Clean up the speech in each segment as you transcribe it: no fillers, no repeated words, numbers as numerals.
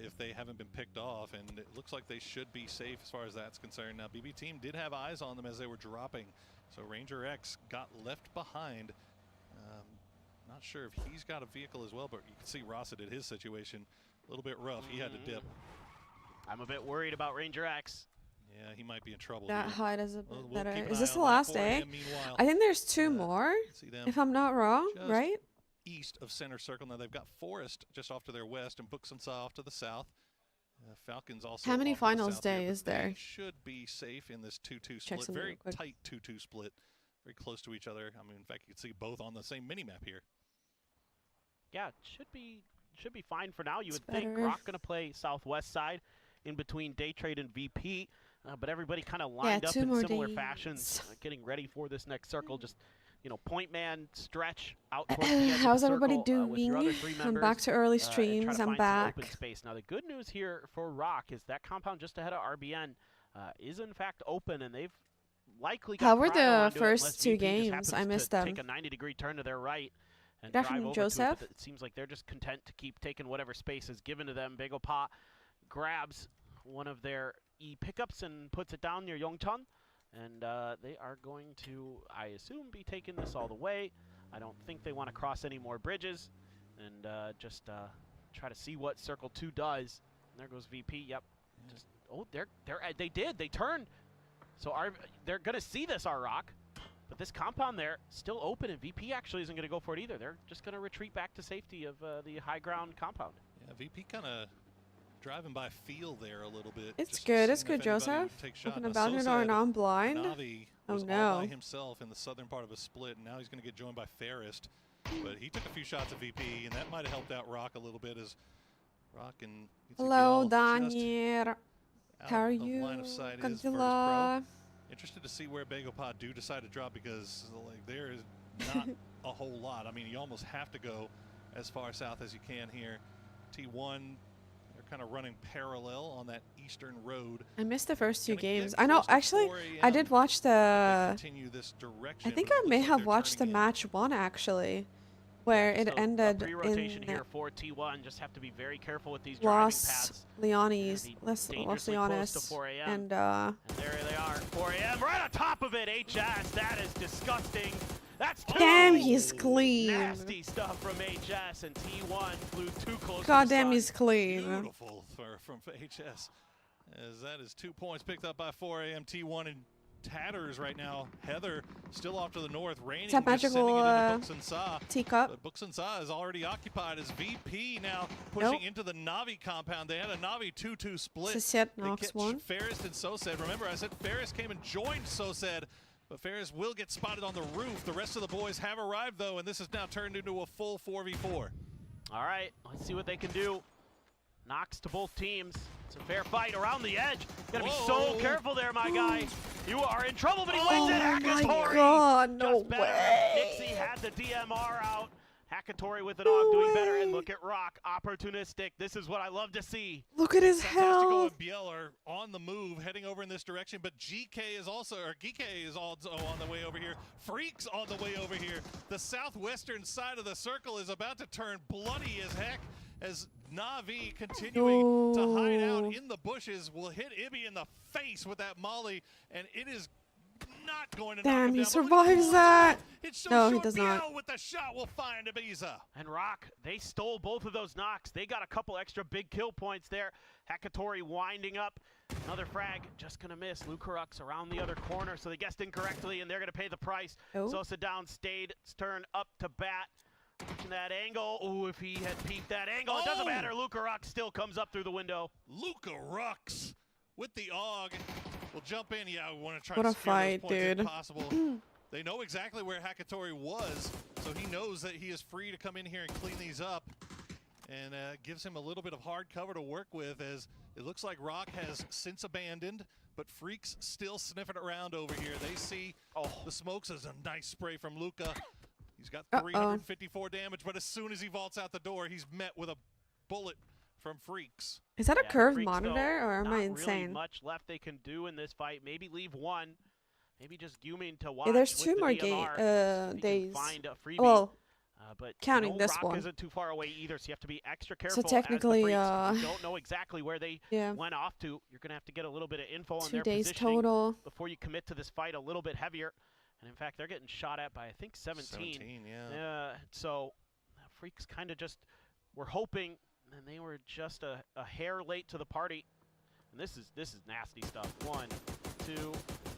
if they haven't been picked off, and it looks like they should be safe as far as that's concerned. Now, BB Team did have eyes on them as they were dropping, so Ranger X got left behind. Not sure if he's got a vehicle as well, but you can see Rossett in his situation, a little bit rough. He had to dip. I'm a bit worried about Ranger X. Yeah, he might be in trouble. That here. HUD is a bit better. Keep an Is eye this on the that last 4 day? a.m. Meanwhile, I think there's 2 more, see them if I'm not wrong, just right? east of center circle. Now they've got Forest just off to their west and Buxensaw off to the south. Falcons also. How many off to the finals south here, day but is there? they should be safe in this 2-2 Check split. something Very real quick. tight 2-2 split. Very close to each other. I mean, in fact, you can see both on the same mini map here. Yeah, should be fine for now. You It's would think better. Rock gonna play southwest side in between Day Trade and VP, but everybody kind of lined up 2 in more similar days. fashions, getting ready for this next circle. Just point man stretch out towards the edge of How's the everybody circle, with your other doing? 3 I'm members, back to early and try to streams. find I'm some back. open space. Now the good news here for Rock is that compound just ahead of RBN is in fact open, and they've likely got How were prio the onto it first unless 2 VP just games? happens I to missed them. take a 90-degree turn to their right and Good drive afternoon, over to it, Joseph. but it seems like they're just content to keep taking whatever space is given to them. Big Opa grabs one of their E pickups and puts it down near Yongchun, and they are going to, I assume, be taking this all the way. I don't think they want to cross any more bridges, and just try to see what Circle 2 does. And there goes VP. Yep. Just they turned. So they're gonna see this R-Rock. But this compound there, still open, and VP actually isn't going to go for it either. They're just going to retreat back to safety of the high ground compound. Yeah, VP kind of driving by feel there a little bit. It's just good. It's seeing good, if anybody Joseph. would take shot. Talking Now, about it, Sosa or I'm blind. Navi Oh was all no. by himself in the southern part of a split, and now he's going to get joined by Ferrist. But he took a few shots at VP, and that might have helped out Rock a little bit as Rock and Hello, just Daniel. How are out of you? line of sight is First Pro. Godzilla. Interested to see where Bagopod do decide to drop, because like there is not a whole lot. I mean, you almost have to go as far south as you can here. T1, they're kind of running parallel on that eastern road. I missed the first 2 Gonna get games. I know, close to actually, 4 I a.m. did watch They the... continue this direction, I think but it I may looks like have they're watched the turning in. match 1, actually, where it So ended pre-rotation in here for T1. Just have to be very careful with these driving Los paths. Leones, Los Los Leones, Leones, to 4 a.m. and And there they are, 4 a.m. right on top of it. HS, that is disgusting. That's damn, two he's clean. nasty stuff from HS, and T1 flew too close. God to the damn, sun. he's clean. Beautiful from HS, as that is 2 points picked up by 4 a.m. T1 in tatters right now. Heather still off to the north, raining, That just sending magical, it into Buxensaw. Teacup. But Buxensaw is already occupied as VP now pushing Nope. into the Navi compound. They had a Navi 2-2 split. Sisset They knocks catch 1. Ferris and Sosed. Remember, I said Ferris came and joined Sosed, but Ferris will get spotted on the roof. The rest of the boys have arrived, though, and this has now turned into a full 4v4. All right, let's see what they can do. Knocks to both teams. It's a fair fight around the edge. Gotta be so careful there, my guy. You are in trouble, but he wins it. Oh my Hackatori. God, no Just better. way. Nixie had the DMR out. Hackatori with an AUG doing better. And look at Rock, opportunistic. This is what I love to see. Look at his Fantastico health. and Biel are on the move, heading over in this direction, but GK is also on the way over here. Freaks on the way over here. The southwestern side of the circle is about to turn bloody as heck, as Navi continuing to hide out in the bushes will hit Ibby in the face with that molly, and it is not going to knock Damn, him he down, but survives look, that. It's so No, he short. does not. Biel with the shot will find Ibiza. And Rock, they stole both of those knocks. They got a couple extra big kill points there. Hackatori winding up. Another frag, just gonna miss. Lucarux around the other corner, so they guessed incorrectly, and they're gonna pay the price. Oh. Sosa down, stayed, turn up to bat. Watching that angle. Oh, if he had peeped that angle, it doesn't matter. Lucarux still comes up through the window. Lucarux with the AUG will jump in. Yeah, we want to try What to a secure fight, those points if dude. possible. They know exactly where Hackatori was, so he knows that he is free to come in here and clean these up. And gives him a little bit of hard cover to work with, as it looks like Rock has since abandoned, but Freaks still sniffing around over here. They see the smokes as a nice spray from Luca. He's got 354 damage, but as soon as he vaults out the door, he's met with a bullet from Freaks. Is that a Yeah, curved Freaks, monitor, though, or am I not insane? really much left they can do in this fight. Maybe leave one. Maybe just Guming to watch. Yeah, there's with 2 the more DMR. He can days. find a freebie. Well, But Counting you know, this Rock one. isn't too far away either, so you have to be extra careful. technically, as the Freaks. You don't know exactly where they yeah, went off to. You're going to have to get a little bit of info on 2 their days positioning total. before you commit to this fight a little bit heavier. And in fact, they're getting shot at by, I think, 17. 17, yeah. So Freaks kind of just were hoping, and they were just a hair late to the party. And this is nasty stuff. 1, 2,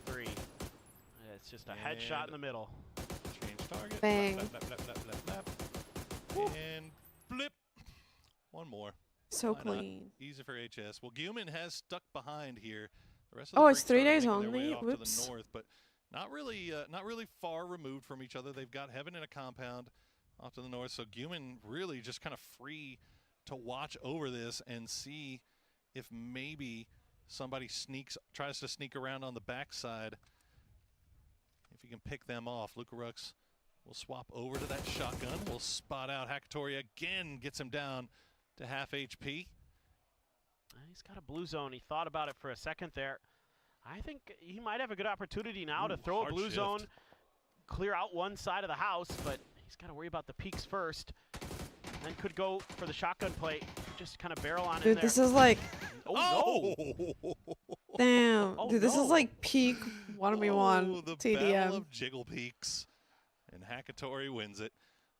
3. It's just a headshot in the middle. Change target. Bang. Blap, blap, blap, blap, blap, blap. And blip. One more. So Why not? clean. Easy for HS. Well, Guman has stuck behind here. The rest of the Oh, it's Freaks 3 are days making their way only? off Whoops. to the north, but not really far removed from each other. They've got Heaven in a compound off to the north, so Guman really just kind of free to watch over this and see if maybe somebody tries to sneak around on the backside. If you can pick them off, Luka Rux will swap over to that shotgun. We'll spot out Hackatory again, gets him down to half HP. He's got a blue zone. He thought about it for a second there. I think he might have a good opportunity now to throw a blue zone, clear out one side of the house, but he's got to worry about the peaks first. And then could go for the shotgun play, just kind of barrel on in Dude, there. this is like, Oh, no. damn. Oh, Dude, this no. is like peak 1v1 the TDM. Battle of Jiggle Peaks. And Hackatory wins it.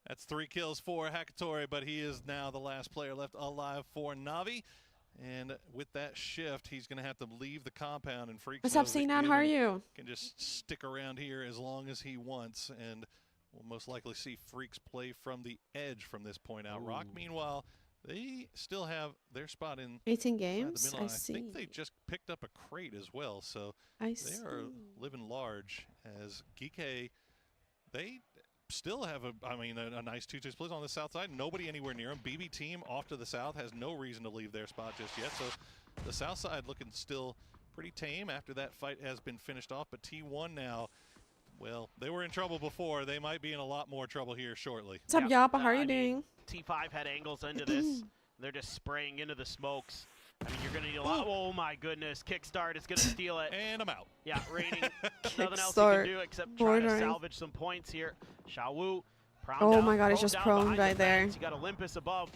That's 3 kills for Hackatory, but he is now the last player left alive for Navi. And with that shift, he's going to have to leave the compound, and Freaks What's up, knows that C9? How are Guman you? can just stick around here as long as he wants, and we'll most likely see Freaks play from the edge from this point out. Rock, meanwhile, they still have their spot in 18 the games? middle. I And see. I think they just picked up a crate as well, so I they see. are living large. As Geeke, they still have a nice 2-2 split on the south side. Nobody anywhere near them. BB team off to the south has no reason to leave their spot just yet. So the south side looking still pretty tame after that fight has been finished off. But T1 now, well, they were in trouble before. They might be in a lot more trouble here shortly. What's up, Yeah, Yappa? How are you I mean, doing? T5 had angles into this. They're just spraying into the smokes. I mean, you're going to need a lot. Oh, my goodness. Kickstart is going to steal it. And I'm out. Yeah, Raining. Nothing else he Kickstart. can do except try to Bordering. salvage some points here. Xiaowu. Oh my god, he's just prone prone down right behind the there. fence. You got Olympus above.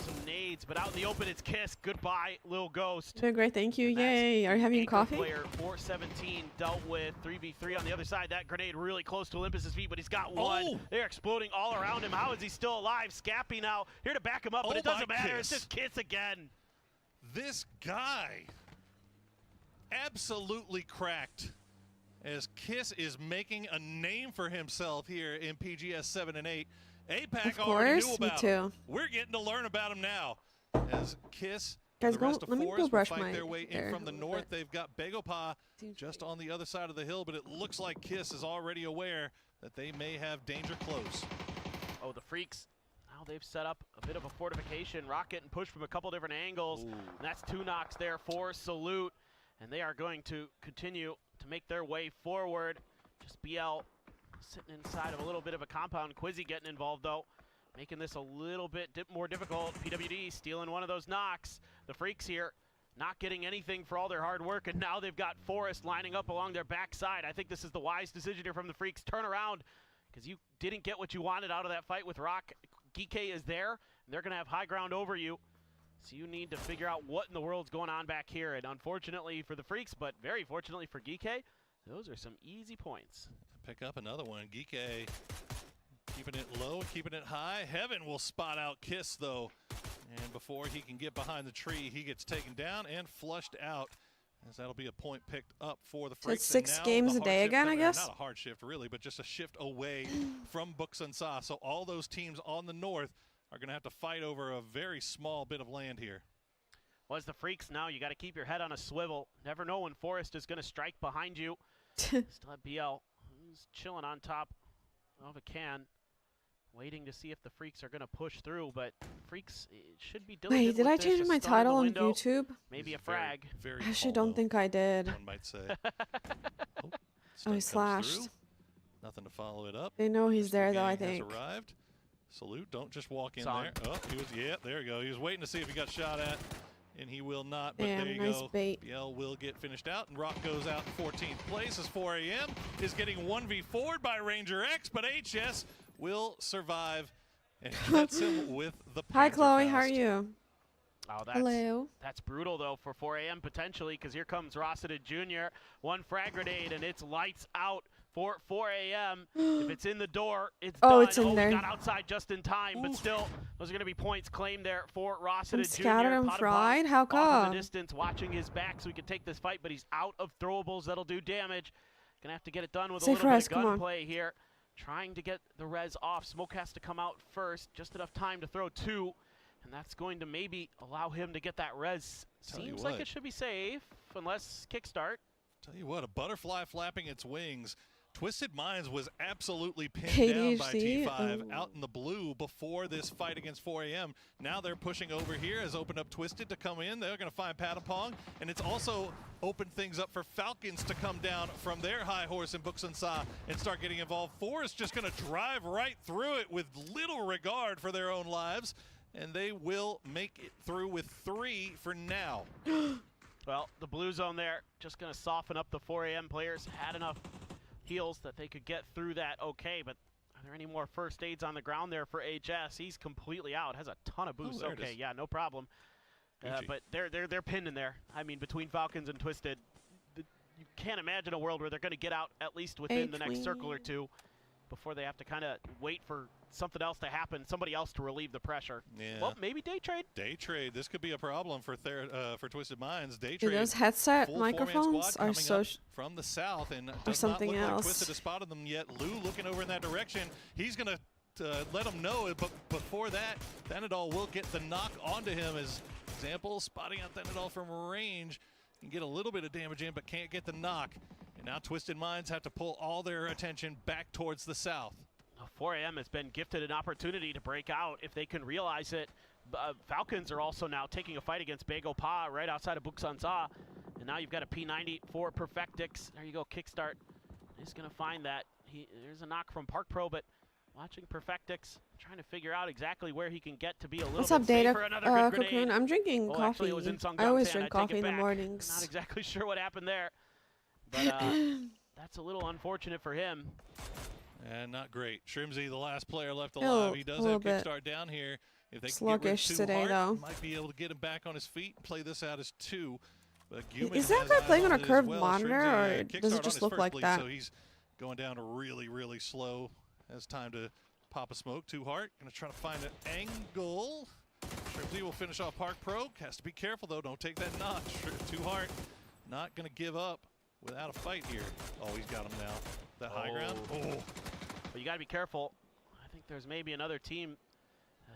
Some nades, but out in the open, it's Kiss. Goodbye, Lil Ghost. Doing great, thank you. And that's Yay. Are you having Anchor coffee? Player 417 dealt with 3v3 on the other side. That grenade really close to Olympus's feet, but he's got one. Oh. They're exploding all around him. How is he still alive? Scappy now here to back him up, but Oh it doesn't my matter. Kiss. It's just Kiss again. This guy absolutely cracked, as Kiss is making a name for himself here in PGS 7 and 8. APAC Of already knew course, me about too. him. We're getting to learn about him now. As Kiss Guys, and the go- rest of let me go Forest will brush fight my their way in hair from the a little north. bit. They've got Begopa just on the other side of the hill, but it looks like Kiss is already aware that they may have danger close. Oh, the Freaks. Now they've set up a bit of a fortification. Rocket and push from a couple different angles. Ooh. And that's 2 knocks there for Salute. And they are going to continue to make their way forward. Just BL sitting inside of a little bit of a compound. Quizzy getting involved, though, making this a little bit more difficult. PWD stealing one of those knocks. The Freaks here not getting anything for all their hard work, and now they've got Forest lining up along their backside. I think this is the wise decision here from the Freaks. Turn around, because you didn't get what you wanted out of that fight with Rock. Geeke is there, and they're going to have high ground over you. So you need to figure out what in the world's going on back here. And unfortunately for the Freaks, but very fortunately for Geeke, those are some easy points. Pick up another one. Geeke keeping it low, keeping it high. Heaven will spot out Kiss, though. And before he can get behind the tree, he gets taken down and flushed out, as that'll be a point picked up for the So it's Freaks. 6 And now games the a hard day shift again, I coming- guess? Not a hard shift, really, but just a shift away from Buksansa. So all those teams on the north are going to have to fight over a very small bit of land here. Well, as the Freaks now, you got to keep your head on a swivel. Never know when Forest is going to strike behind you. Still have BL, who's chilling on top of a can, waiting to see if the Freaks are going to push through, but Freaks should be diligent. Wait, did with I this, change just my stun in the title on window, YouTube? Maybe He's a frag. Very, I actually tall, don't think I did. one might say. Oh, Stun he comes slashed. through. Nothing to follow it up. They know he's Mr. there, though, I Gang has think. arrived. Salute, don't just walk in Saw there. him. Oh, he was, yeah, there you go. He was waiting to see if he got shot at, and he will not, but Damn, there you nice go. bait. BL will get finished out, and Rock goes out in 14th place as 4 a.m. is getting 1v4'd by Ranger X, but HS will survive and gets him with the Hi, Chloe. Panzerfaust. How are you? Oh, Hello. that's brutal, though, for 4 a.m. potentially, because here comes Rossiter Jr. One frag grenade, and it's lights out for 4 a.m. If it's in the door, it's done. It's in there. He got outside just in time, but still, those are going to be points claimed there for Rossiter Jr. Scattered and Potapon fried? How off in come? the distance, watching his back so he can take this fight, but he's out of throwables that'll do damage. Gonna have to get it done with a little bit of gunplay here. Trying to get the res off. Smoke has to come out first. Just enough time to throw 2. And that's going to maybe allow him to get that res. Seems like it should be safe, unless kickstart. Tell you what, a butterfly flapping its wings. Twisted Minds was absolutely pinned down by T5 out in the blue before this fight against 4 a.m. Now they're pushing over here, has opened up Twisted to come in. They're going to find Patapong, and it's also opened things up for Falcons to come down from their high horse in Buksansa and start getting involved. Forest just going to drive right through it with little regard for their own lives, and they will make it through with 3 for now. Well, the blue zone there just going to soften up the 4 a.m. players. Had enough heals that they could get through that okay, but are there any more first aids on the ground there for HS? He's completely out, has a ton of boosts. Okay, yeah, no problem. But they're pinned in there. I mean, between Falcons and Twisted, you can't imagine a world where they're going to get out at least within the next circle or 2 before they have to kind of wait for something else to happen, somebody else to relieve the pressure. Yeah. Well, maybe day trade. Day trade. This could be a problem for Twisted Minds. Day trade. Those headset microphones are so from the south, and or does something not look else. like Twisted has spotted them yet. Lou looking over in that direction. He's going to let them know it, but before that, Thanadol will get the knock onto him. As example, spotting out Thanadol from range. Can get a little bit of damage in, but can't get the knock. And now Twisted Minds have to pull all their attention back towards the south. 4 a.m. has been gifted an opportunity to break out if they can realize it. Falcons are also now taking a fight against Bagel Pa right outside of Buksansa. And now you've got a P90 for Perfectix. There you go, kickstart. He's going to find that. There's a knock from Park Pro, but watching Perfectix, trying to figure out exactly where he can get to be a little bit safer. Another good grenade. I'm drinking coffee. Actually, it was in I always drink coffee in the mornings. Not exactly sure what happened there, but that's a little unfortunate for him. And not great. Shrimsy, the last player left alive. He does have kickstart down here. If they sluggish can get today, though. Might be able to get him back on his feet and play this out as 2. But is that guy playing on a curved monitor, or does it just look like that? So he's going down really, really slow. Has time to pop a smoke. Two Heart going to try to find an angle. Shrimsy will finish off Park Pro. Has to be careful, though. Don't take that notch. Two Heart not going to give up without a fight here. Oh, he's got him now. That high ground. Oh. But you got to be careful. I think there's maybe another team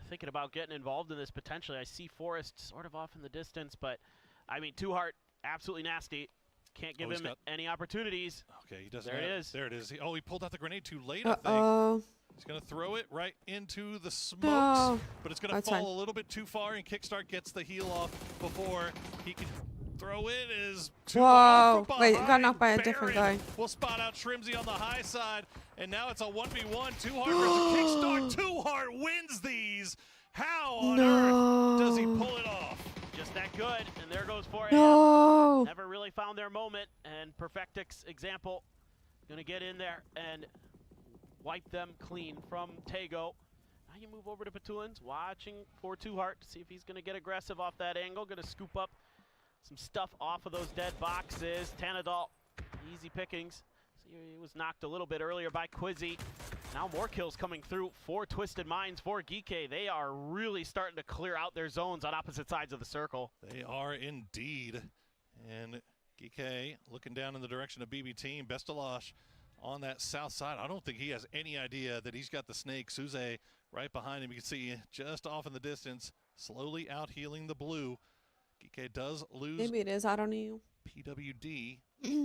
thinking about getting involved in this potentially. I see Forrest sort of off in the distance, but I mean, Two Heart, absolutely nasty. Can't give him any opportunities. Okay, he doesn't. There it is. There it is. He pulled out the grenade too late, I think. He's going to throw it right into the smokes, but it's going to fall a little bit too far, and Kickstart gets the heal off before he can throw it. Is too whoa! Wait, got knocked by a different guy. We'll spot out Shrimsy on the high side, and now it's a 1v1. Two Heart versus Kickstart. Two Heart wins these. How on earth does he pull it off? Just that good, and there goes 4 a.m. Never really found their moment, and Perfectix example going to get in there and wipe them clean from Tego. Now you move over to Patulins, watching for Two Heart to see if he's going to get aggressive off that angle. Going to scoop up some stuff off of those dead boxes. Tanadol, easy pickings. See, he was knocked a little bit earlier by Quizzy. Now more kills coming through for Twisted Minds, for Geeke. They are really starting to clear out their zones on opposite sides of the circle. They are indeed. And Geeke looking down in the direction of BB Team. Bestalosh on that south side. I don't think he has any idea that he's got the snake. Suze right behind him. You can see just off in the distance, slowly out healing the blue. Geeke does lose. Maybe it is. I don't know. PWD,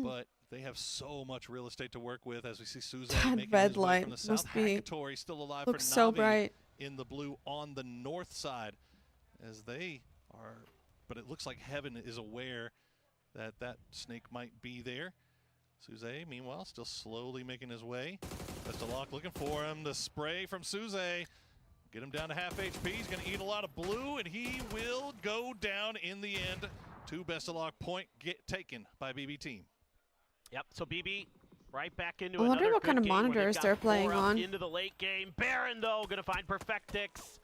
but they have so much real estate to work with, as we see Suze that making red his way light from the south. must be Hackatory still alive looks for so Navi bright in the blue on the north side, as they are. But it looks like Heaven is aware that that snake might be there. Suze, meanwhile, still slowly making his way. Bestalock looking for him. The spray from Suze. Get him down to half HP. He's going to eat a lot of blue, and he will go down in the end. Two Bestalock point taken by BB Team. Yep, so BB right back into I wonder another what kind good of game where they've monitors got they're playing 4 up on. into the late game. Baron, though, going to find Perfectix.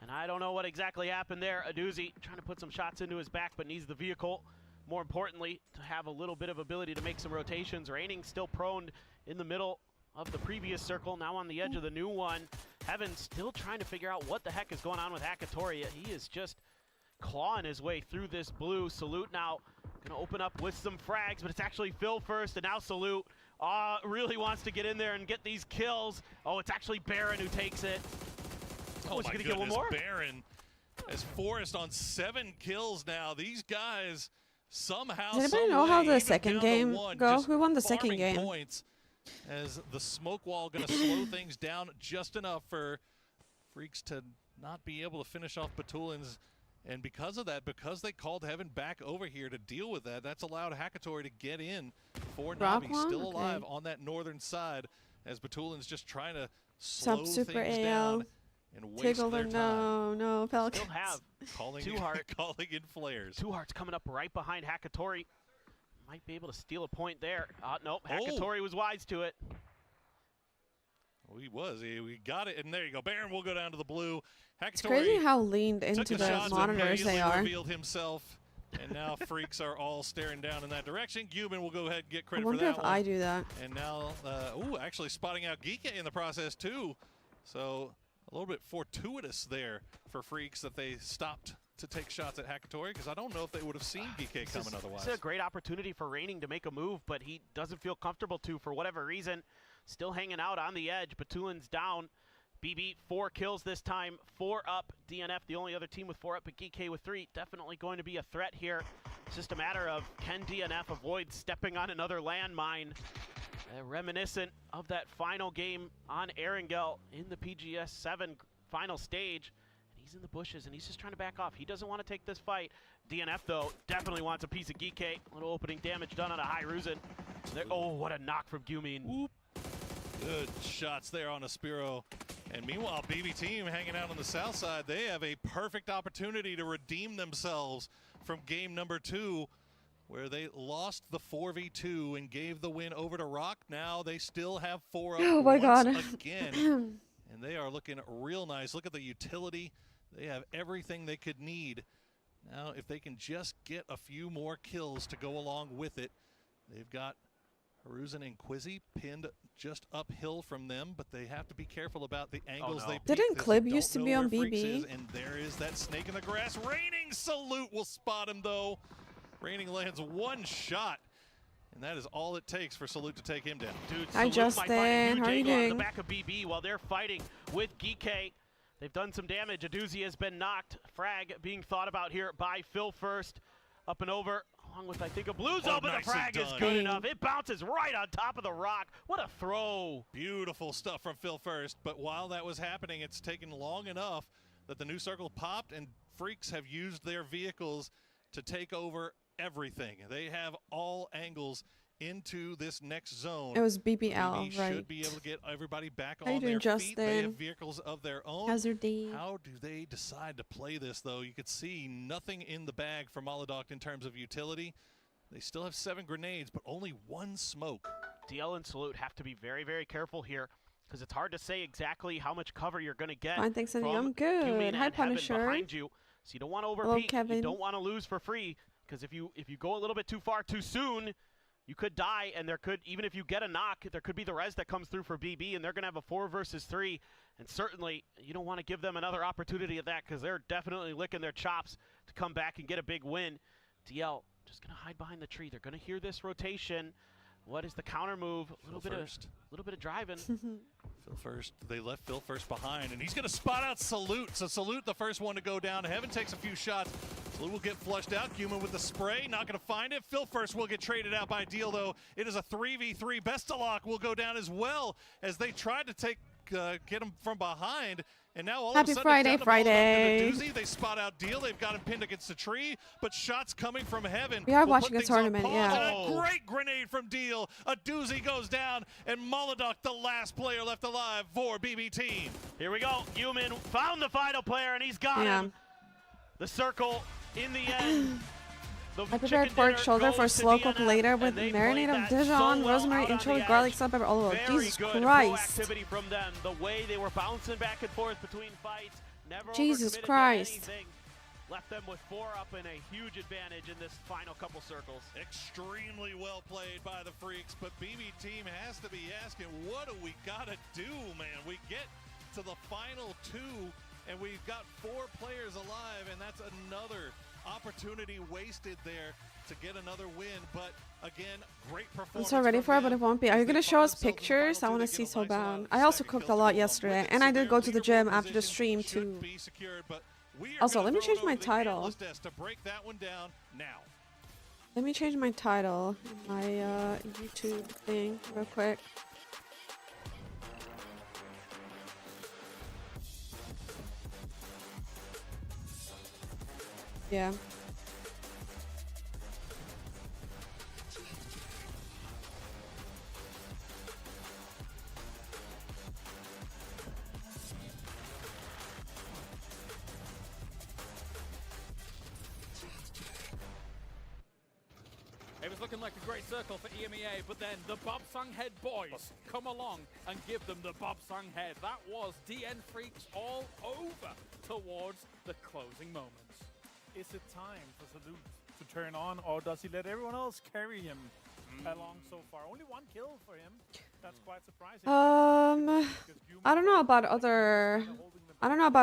And I don't know what exactly happened there. Aduzi trying to put some shots into his back, but needs the vehicle. More importantly, to have a little bit of ability to make some rotations. Raining still prone in the middle of the previous circle, now on the edge of the new one. Heaven still trying to figure out what the heck is going on with Hakatori. He is just clawing his way through this blue. Salute now gonna open up with some frags, but it's actually Phil first, and now Salute really wants to get in there and get these kills. Oh, it's actually Baron who takes it. Oh is my he gonna goodness, get one more? Baron has Forrest on 7 kills now. These guys somehow, Does anybody know how some way, the even second down to game one, go? just Who won the second farming game? Points as the smoke wall going to slow things down just enough for Freaks to not be able to finish off Batulins. And because of that, because they called Heaven back over here to deal with that, that's allowed Hakatori to get in for Navi, still alive on that northern side, as Batulins just trying to slow Super things AL. down and waste Tickle their or time. no, Pelicans. Still have Calling, Two Heart. calling in flares. Two Hearts coming up right behind Hakatori. Might be able to steal a point there. Nope, Hakatori was wise to it. Well, he was. We got it, and there you go. Baron will go down to the blue. Hakatori, It's crazy how leaned into the shots monitors and they are. revealed himself, and now Freaks are all staring down in that direction. Guman will go ahead and get I credit for wonder that if one. I do that. And now, actually spotting out Geeka in the process too. So a little bit fortuitous there for Freaks that they stopped to take shots at Hakatori, because I don't know if they would have seen Geeka coming otherwise. This is a great opportunity for Raining to make a move, but he doesn't feel comfortable to for whatever reason. Still hanging out on the edge. Batulin's down. BB 4 kills this time, 4 up. DNF the only other team with 4 up, but GK with 3. Definitely going to be a threat here. It's just a matter of can DNF avoid stepping on another landmine. Reminiscent of that final game on Erangel in the PGS 7 final stage. And he's in the bushes and he's just trying to back off. He doesn't want to take this fight. DNF though definitely wants a piece of GK. Little opening damage done on a high Ruzin. Oh, what a knock from Gumin. Whoop. Good shots there on Aspiro. And meanwhile, BB team hanging out on the south side, they have a perfect opportunity to redeem themselves from game number 2, where they lost the 4v2 and gave the win over to Rock. Now they still have 4 up Oh my God. again. And they are looking real nice. Look at the utility. They have everything they could need. Now, if they can just get a few more kills to go along with it, they've got Haruzan and Quizzy pinned just uphill from them, but they have to be careful about the angles they pick. Didn't They Clib don't used to know be on where Freaks BB? is, and there is that snake in the grass. Raining Salute will spot him, though. Raining lands 1 shot, and that is all it takes for Salute to take him down. Dude, Hi, Salute might find a Justin. huge How are you angle on the doing? back of BB while they're fighting with Geek. They've done some damage. Aduzi has been knocked. Frag being thought about here by Phil first. Up and over, along with, I think, a blue zone, but the nicely frag is done. good enough. It bounces right on top of the rock. What a throw. Beautiful stuff from Phil first, but while that was happening, it's taken long enough that the new circle popped, and Freaks have used their vehicles to take over everything. They have all angles into this next zone. It was BBL, BB right? should be able to get everybody back How you on doing, their feet. They have Justin? vehicles of their own. How's your day? How do they decide to play this, though? You could see nothing in the bag for Maladoct in terms of utility. They still have 7 grenades, but only 1 smoke. DL and Salute have to be very, very careful here, because it's hard to say exactly how much cover you're going to get. Fine, thanks, Andy. from I'm good. Gumin Hi, and Heaven Punisher. behind you. So you don't want to Hello, overpeak. Kevin. You don't want to lose for free, because if you go a little bit too far too soon, you could die, and there could, even if you get a knock, there could be the res that comes through for BB, and they're going to have a 4 versus 3. And certainly, you don't want to give them another opportunity at that, because they're definitely licking their chops to come back and get a big win. DL just going to hide behind the tree. They're going to hear this rotation. What is the counter move? A little bit of driving. Phil first. They left Phil first behind, and he's going to spot out Salute. So Salute, the first one to go down. Heaven takes a few shots. Salute will get flushed out. Guman with the spray, not going to find it. Phil first will get traded out by Deal, though. It is a 3v3. Bestalock will go down as well, as they tried to get him from behind. And now all Happy of a sudden, Friday, it's down to Maladoct Friday. and Doozy. They spot out Deal. They've got him pinned against the tree, but shots coming from Heaven. We are will watching put a things on tournament, pause. yeah. And a great grenade from Deal. A doozy goes down, and Maladoct, the last player left alive for BB team. Here we go. Guman found the final player, and he's got him. The circle in the end. The I prepared chicken pork dinner shoulder for goes to slow cooked DNF, later and with they marinade played of that so Dijon, well rosemary, out on anchovy, the garlic, edge. salt, pepper, olive oil. Very Jesus good Christ. proactivity from them. The way they were bouncing back and forth between fights, never Jesus overcommitted Christ. to anything. Left them with 4 up and a huge advantage in this final couple circles. Extremely well played by the Freaks, but BB team has to be asking, what do we gotta do, man? We get to the final 2, and we've got 4 players alive, and that's another opportunity wasted there to get another win. But again, great performance. I'm so ready for it, but it won't be. Are you going to show us They find themselves pictures? in I the want to final see two. so They get a bad. nice I also second cooked a kill lot to go yesterday, along. and I did go to the Severe gym after the position stream should too. be secured, but we are Also, gonna let me throw change it my over to the title. analyst desk to break that one down now. Let me change my title in my YouTube thing real quick. Yeah. It was looking like a great circle for EMEA, but then the Bobsang Head boys come along and give them the Bobsang Head. That was DN Freaks all over towards the closing moments. Is it time for Salute to turn on, or does he let everyone else carry him along so far? Only 1 kill for him. That's quite surprising. I don't know about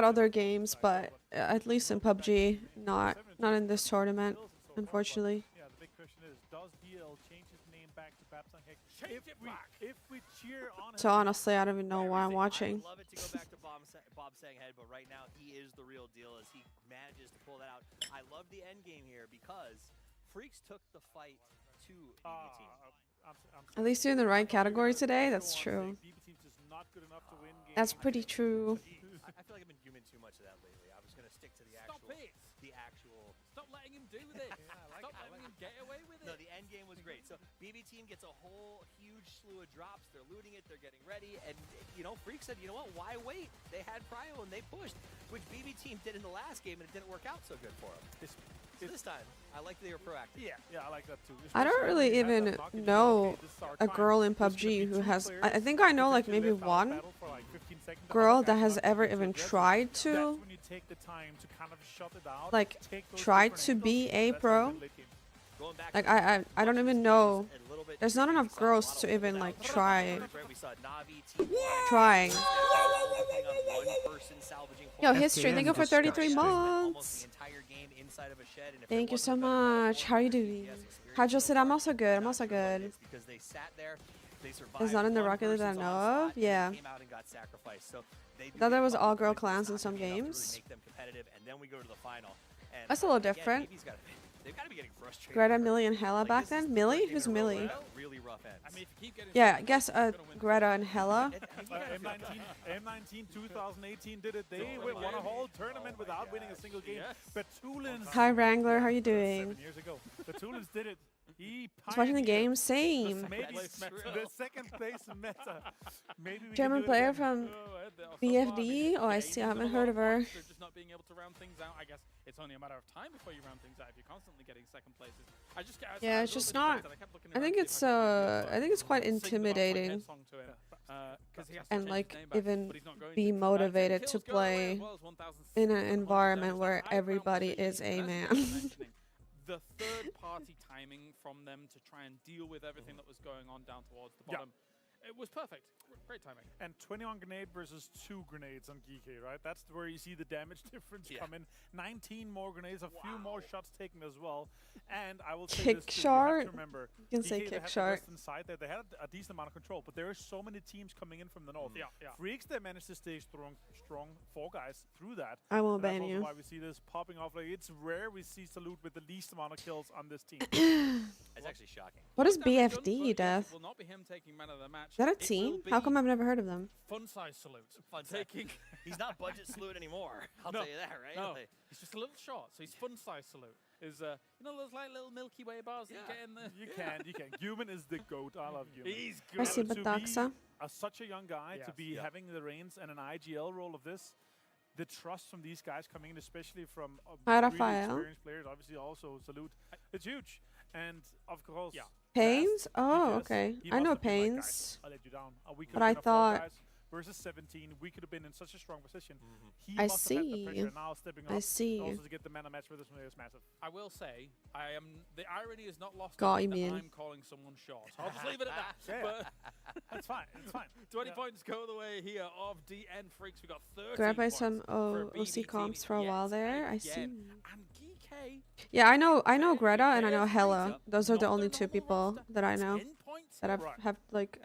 other games, but at least in PUBG, not in this tournament, unfortunately. Yeah, the big question is, does DL change his name back to Bobsang Head? If we cheer on So honestly, I don't even know why I'm watching. I would love it to go back to Bobsang Head, but right now he is the real deal as he manages to pull that out. I love the end game here because Freaks took the fight to BB team. At least you're in the right category today. That's true. That's pretty true. I feel like I've been human too much of that lately. I was gonna stick to the Stop actual. it! The actual. Stop letting him do this. Stop letting him get away with it. No, the end game was great. So BB team gets a whole huge slew of drops. They're looting it. They're getting ready. And you know, Freak said, you know what? Why wait? They had prio and they pushed, which BB team did in the last game, and it didn't work out so good for them. So this time, I like that they were proactive. Yeah, I like that too. I don't really even know a girl in PUBG who has. I think I know like maybe one girl that has ever even tried to like tried to be a pro. Like I don't even know. There's not enough girls to even like trying. Yo, history. Thank you for 33 months. Thank you so much. How are you doing? Hi, Justin. I'm also good. I'm also good. It's not in the Rocket League that I know of. Yeah. Thought there was all girl clans in some games. That's a little different. Greta, Millie, and Hella back then? Millie? Who's Millie? Yeah, I guess Greta and Hella. M19 2018 did it. They won a whole tournament without winning a single game. But Tulins. Hi, Wrangler. How are you doing? 7 years ago. The Tulins did it. Just watching the game. Same. The second place meta. Maybe we German can do it player again. from BFD. Oh, I see. I haven't heard of her. Just not being able to round things out. I guess it's only a matter of time before you round things out if you're constantly getting second places. Yeah, it's just not. I think it's quite intimidating. And like even be motivated to play in an environment where everybody is a man. The third-party timing from them to try and deal with everything that was going on down towards the bottom. It was perfect. Great timing. And 21 grenade versus 2 grenades on Geeky, right? That's where you see the damage difference come in. 19 more grenades, a few more shots taken as well. And I will say this too, you have to remember, you can say kick shot. Side there, they had a decent amount of control, but there are so many teams coming in from the north. Freaks, they managed to stay strong, 4 guys through that. I won't ban you. That's why we see this popping off. Like, it's rare we see Salute with the least amount of kills on this team. It's actually shocking. What is BFD, Death? Will not be him taking man of the match. Is that a team? How come I've never heard of them? Fun size Salute. He's not budget Salute anymore. I'll tell you that, right? No, he's just a little short, so he's fun size Salute. Is you know those like little Milky Way bars that you get in the. You can. Human is the goat. I love Human. He's good. Such a young guy to be having the reins and an IGL role of this. the trust from these guys coming in, especially from Hi, really Rafael. experienced players, obviously also salute. It's huge. And of course, Pains? Oh, PGS, okay. he I must know have been like, Pains. "Guys, I let you down. We could But have I been a 4 thought- guys versus 17. We could have been in such a strong position. He I must have had the see. pressure now stepping up. I see. Also to get the man of match for this one is massive. I will say, the irony is not lost Got on me him that in. I'm calling someone short. I'll just leave it at that. Yeah. But It's fine. It's fine. 20 points go the way here of DN Freaks. We got 30 Grabbed by points some for OC BBT comps for a while yet there. I again. see. And GK. Yeah, I know Greta and I know There's Hella. Rita, Those are the not only the two normal people roster. that I know 10 points. that Right. have like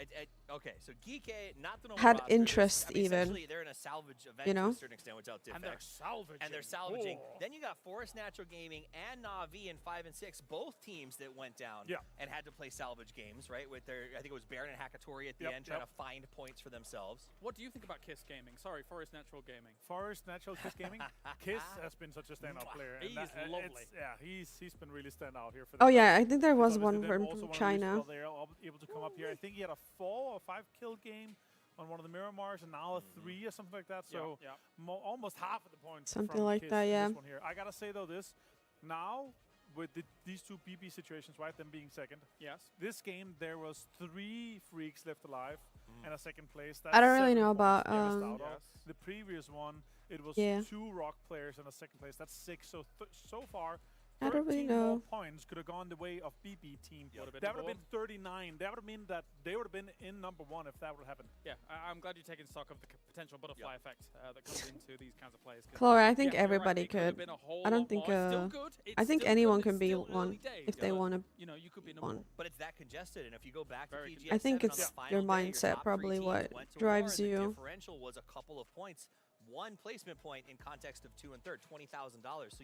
Okay, so Geek not the normal had roster. interest I mean, even. essentially, they're in a salvage event You know? to a certain extent without And they're Diffex. salvaging. And they're salvaging. Oh. Then you got Forest Natural Gaming and Na'Vi in 5 and 6, both teams that went down and had to play salvage games, right? With their, I think it was Baron and Hakatori at the end, trying to find points for themselves. What do you think about Kiss Gaming? Sorry, Forest Natural Gaming. Forest Natural Kiss Gaming. Kiss has been such a standout player. And He's that- lovely. Yeah, he's been really standout here for Oh them. yeah, I think there was It's one obviously them from also one of the reasons China. why they're able to come up here. I think he had a 4 or 5 kill game on one of the Miramars, and now a 3 or something like that. So almost half of the points. Something from like Kiss that, in yeah. This one here. I gotta say though, this now with these two BB situations, right? Them being second. Yes. This game there was 3 freaks left alive and a second place. I don't That's really 7 know points about, they missed out on. Yes. The previous one, it was Yeah. 2 rock players and a second place. That's 6. So so far. I don't really 13 more know. points could have gone the way of BB team. Would've been That would have number been 39. That would have mean that they would have been in number 1 if that would have happened. Yeah, I'm glad you're taking stock of the potential butterfly effect that comes into these kinds of plays. 'cause Chloe, I think yeah, you're right, everybody it could have could. been a whole I don't lot think more. It's still good. I It's think still anyone good. can It's be still one early days, if they but, want to. you know, you could be number one. 1. But it's that congested, and if you go back to Very PGS I think 7 on it's the final your day, mindset top 3 probably teams what went to drives war, and you. The differential was a couple of points, 1 placement point in context of 2 and 3rd, $20,000. So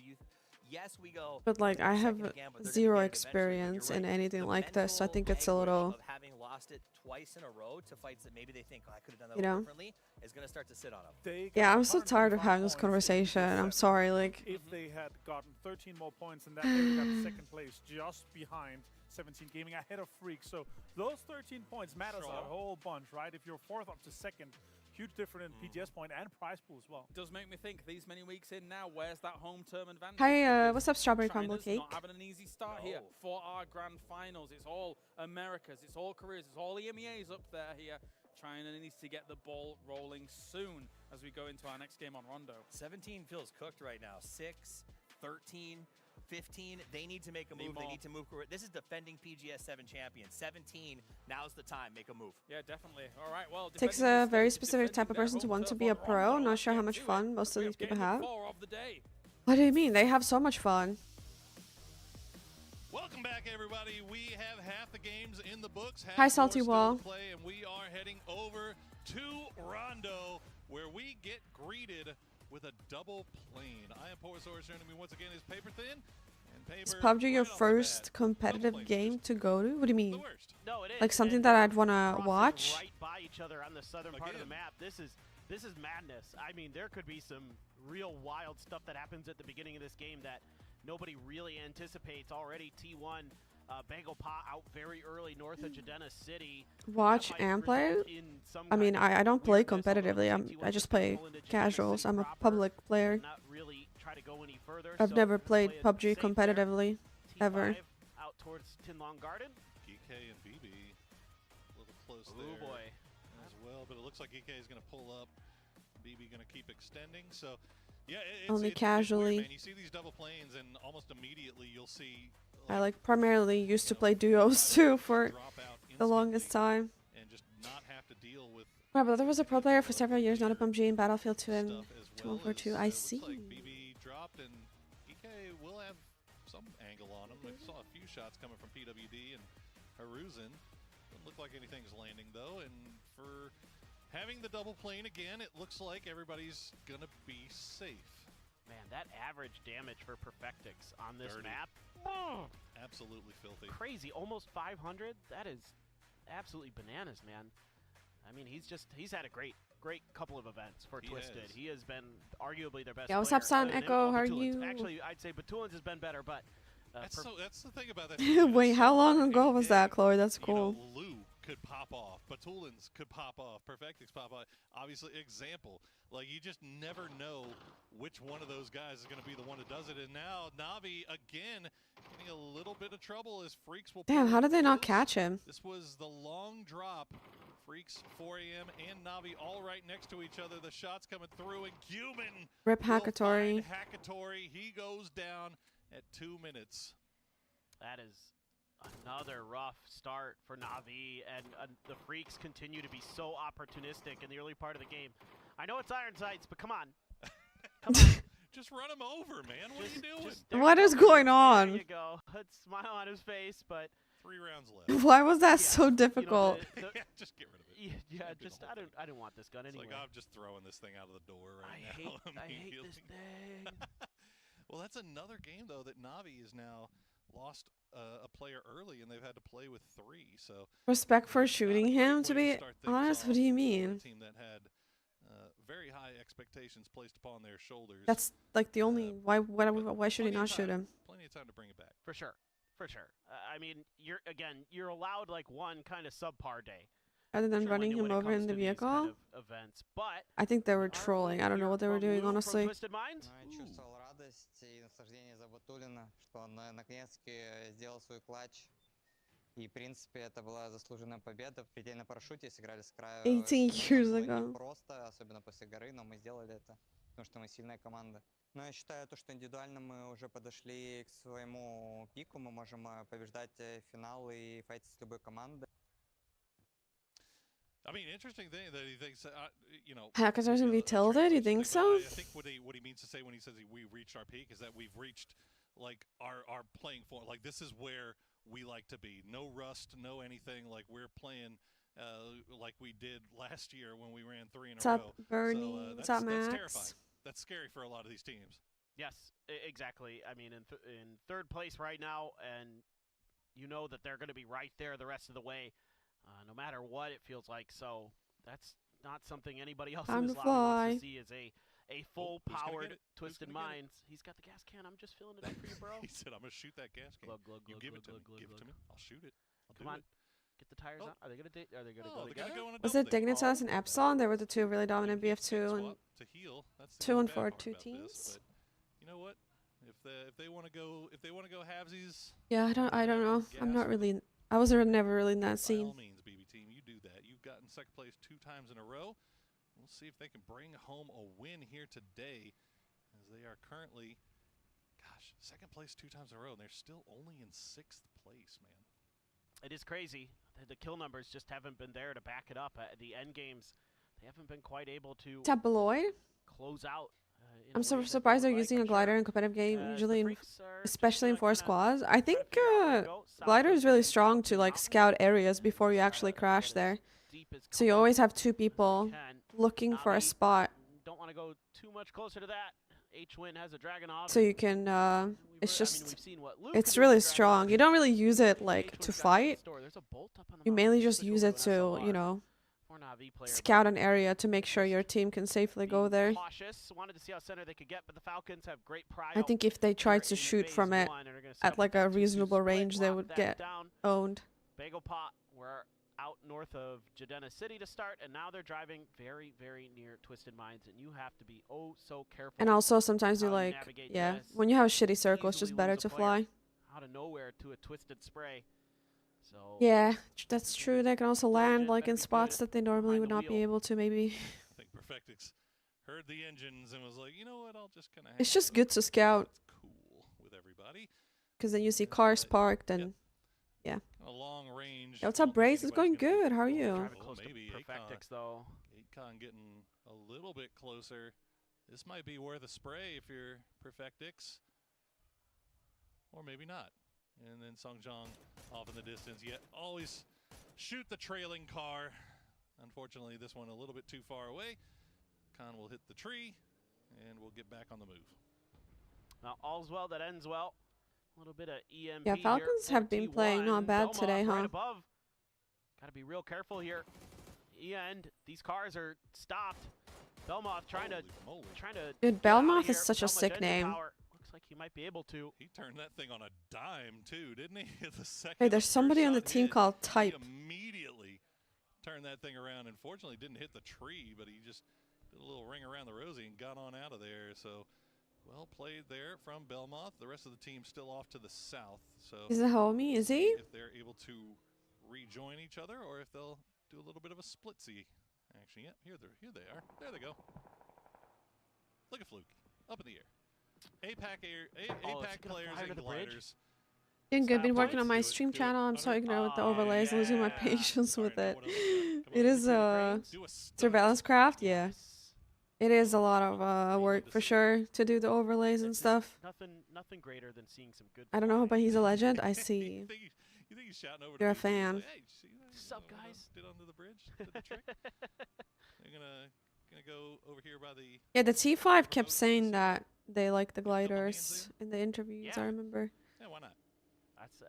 yes, we go. But like I have second again, but they're gonna zero get it eventually, but you're experience in right. anything The like this. I mental think it's a anguish little. of having lost it twice in a row to fights that maybe they think, oh, I could have done that You a little know? differently, is going to start to sit on them. They Yeah, got I'm so tired of 125 having this points in conversation. PGS I'm 7. sorry. Like If they had gotten 13 more points and that they got second place just behind 17 Gaming ahead of Freak. So those 13 points matters a whole bunch, right? If you're 4th up to 2nd, huge difference in PGS point and prize pool as well. Does make me think these many weeks in now, where's that home term advantage? Hi, Because what's up, Strawberry Crumble China's Cake? not having an easy start here for our grand finals. It's all Americas, it's all Koreas, it's all EMEAs up there here. China needs to get the ball rolling soon as we go into our next game on Rondo. 17 feels cooked right now. 6, 13, 15. They need to make a move. They need to move. This is defending PGS 7 champion. 17. Now's the time. Make a move. Yeah, definitely. All right. Well, Takes defending a this very stage, specific type of defending person their to home want to turf be a on pro. Rondo. Not sure how Let's much get to fun it. most of We these people game have. 4 of the day. What do you mean? They have so much fun. Welcome back, everybody. We have half the games in the books. Half Hi, more Salty still to Wall. play, and we are heading over to Rondo, where we get greeted with a double plane. I am Porzosaurus. Joining me once again is Paper Thin. And Paper, Is PUBG your right off the first bat, competitive double planes game to go to? What do you the mean? worst. No, it is. Like something and that I'd want to crossing watch? right by each other on the southern part of the Again. map. This is madness. I mean, there could be some real wild stuff that happens at the beginning of this game that nobody really anticipates. Already T1 Bagel Pot out very early north of Jadena City. Watch That might and play? result in some I mean, kind of I don't play weirdness, although competitively. T1 I just could play fall into Jadena casuals. City I'm a proper public player. and not really try to go any further. I've So never we're gonna played play it PUBG safe there. competitively, ever. T5 out towards Tinlong Garden. GK and BB a little close Oh there boy. as well, but it looks like GK is going to pull up. BB going to keep extending. So, yeah, Only it's casually. weird, man. You see these double planes, and almost immediately you'll see. I like primarily used to play duos too for drop out the longest instantly time. and just not have to deal with My brother was a pro player for several years, not a PUBG in Battlefield 2 and stuff as well. 2.2. as, I looks see. like BB dropped, and EK will have some angle on him. I saw a few shots coming from PWD and Haruzin. Doesn't look like anything's landing though, and for having the double plane again, it looks like everybody's gonna be safe. Man, that average damage for Perfectix on this Dirty. map, Absolutely filthy. crazy. Almost 500. That is absolutely bananas, man. I mean, he's had a great couple of events for He Twisted. has. He has been arguably their best Yeah, what's player. up, Son other than Echo? all How are Batulins. you? Actually, I'd say Batulins has been better, but That's the thing about that. Wait, how long ago was that, Chloe? That's You know, cool. Lou could pop off. Batulins could pop off. Perfectix pop off. Obviously, example. Like, you just never know which one of those guys is going to be the one that does it. And now, Navi, again, getting a little bit of trouble as Freaks will... Damn, how did they not this. catch him? This was the long drop. Freaks, 4 a.m. and Navi all right next to each other. The shots coming through, and Cuban Rip Hackatory. Hackatory, he goes down at 2 minutes. That is another rough start for Navi, and the Freaks continue to be so opportunistic in the early part of the game. I know it's Iron Sights, but come on. Come on. Just run him over, man. What are you doing? What is going on? There you go. Let's smile on his face, but 3 rounds left. Why was that so you know, difficult? Just get rid of it. Yeah, just I didn't want this gun It's anyway. like, I'm just throwing this thing out of the door right now. I hate this thing. Well, that's another game, though, that Navi is now lost a player early, and they've had to play with 3. So Respect for not a shooting great him, way to be start things honest. What off do you for a mean? team that had very high expectations placed upon their shoulders. That's like the only. Why should he Plenty of not shoot time- him? Plenty of time to bring it back. For sure. I mean, you're allowed like one kind of subpar day. Other than Sure, running Linda, him when it over comes in the to these vehicle? kind of events, but I think they were our trolling. I win don't know here what they were from doing, Lou from honestly. Twisted Minds. Я чувствовал радость и наслаждение за Батулина, что он наконец-таки сделал свой клатч. И, в принципе, это была заслуженная победа. Прийти на парашюте, сыграли с краю. 18 years Было ago. непросто, особенно после горы, но мы сделали это, потому что мы сильная команда. Но я считаю, то, что индивидуально мы уже подошли к своему пику. Мы можем побеждать финалы и файтить с любой командой. I mean, interesting thing that he thinks, you know... Hackatory's gonna be tilted? You think so? I think what he means to say when he says we reached our peak is that we've reached, like, our playing form. Like, this is where we like to be. No rust, no anything. Like, we're playing like we did last year when we ran 3 in What's a up, row. Bernie? So, What's up, that's Max? terrifying. That's scary for a lot of these teams. Yes, exactly. I mean, in third place right now, and you know that they're going to be right there the rest of the way, no matter what it feels like. So that's not something anybody else Time in to this lobby wants fly. to see is a full-powered Twisted gonna get it? Minds. He's got the gas can. I'm just filling it up for you, bro. He said, I'm going to shoot that gas can. Glug, glug, You glug, give it to glug, me. glug, Give it to glug. me. I'll shoot it. I'll Come do on. it. Get the tires Oh. on. Are they going to Oh, go they're going to together? go on a Was double it date. Dignitas and Epsilon? They were the two really dominant BF2 and Swap to heal. That's the 2 only and bad 4 part 2 about this, teams. but you know what? If they want to go halvesies, Yeah, I don't know. I'm not really. I was never really in that by scene. all means, BB team, you do that. You've gotten second place 2 times in a row. We'll see if they can bring home a win here today, as they are currently, gosh, second place 2 times in a row, and they're still only in 6th place, man. It is crazy. The kill numbers just haven't been there to back it up. The end games, they haven't been quite able to Tabloid? close out. In I'm a so way that surprised they they're would using like. a I'm glider sure, in competitive game, the usually, Freaks are just especially in gonna 4 kinda squads. I try to think figure out where to go. South glider is is really going strong south to and like mountain. scout areas before you Try actually to crash get there. as deep as So you comfortable always have 2 as you people can. looking for a Navi spot Don't want to go too much closer to that. H-Win has a Dragonov. so you can. It's I mean, just. we've seen what Luke It's can do with really the strong. Dragonov. You don't really use it like H-Win's to got fight. store. There's a bolt up on the You mountain. mainly just Switch use over it to an to, you SLR. know, For Navi player, but scout an area to make sure your team can safely go being there. Cautious. Wanted to see how center they could get, but the Falcons have great pride. I think if they tried to shoot from it at like a reasonable range, they would get down. owned. Bagel Pot, we're out north of Jadena City to start, and now they're driving very, very near Twisted Minds, and you have to be oh so careful. And also sometimes you how you like, navigate yeah, this. when you have a shitty circle, it's just Easily better lose a to player. fly. Out of nowhere to a twisted spray. So Yeah, that's true. They can also land like better in be spots good that they normally behind would the not be wheel. able to, maybe. I think Perfectix heard the engines and was like, you know what? I'll just kind of. It's just good to scout, It's cool with everybody. because then you see cars parked and... A long range. Yo, what's up, Brace? It's going anybody's gonna good. How are be- you? driving Well, close maybe to Perfectix though. Akon getting a little bit closer. This might be worth a spray if you're Perfectix. Or maybe not. And then Songjong off in the distance. Yet always shoot the trailing car. Unfortunately, this one a little bit too far away. Khan will hit the tree, and we'll get back on the move. Now all's well that ends well. A little bit of EMP Yeah, here. Falcons have been playing not MT1, bad Belmont today, huh? Right above. Gotta be real careful here. And these cars are stopped. Belmont trying to Holy moly. Dude, get outta Belmoth here. is such a Belmont sick engine name. power. Looks looks like he might be able to. He turned that thing on a dime too, didn't he? The second Hey, there's the first somebody on the shot team hit, called he Type. immediately turned that thing around. Unfortunately, didn't hit the tree, but he just did a little ring around the rosy and got on out of there. So, well played there from Belmoth. The rest of the team still off to the south. So He's a homie, is he? if they're able to rejoin each other, or if they'll do a little bit of a splitsy action. Yep, here they are. There they go. Look at Fluke up in the air. APAC players and gliders. Doing good. Been Style working on points. my Do it, stream do it. channel. I'm so Under- ignorant with the overlays, losing my yeah. patience Sorry, with now it. what else you got? Come It on. is Do a stunt. surveillance craft. Yeah, it is a lot of work for sure to do the overlays and It's stuff. Nothing greater than seeing some good. I don't know, but he's a legend. I You see. think he's shouting over You're a to people, fan. like, hey, did you see that? Sup, You know, guys? Did under the bridge? Did the trick? They're gonna go over here by the. Yeah, the T5 kept saying that they like the gliders in the interviews. Yeah. I remember. Yeah, why not? That's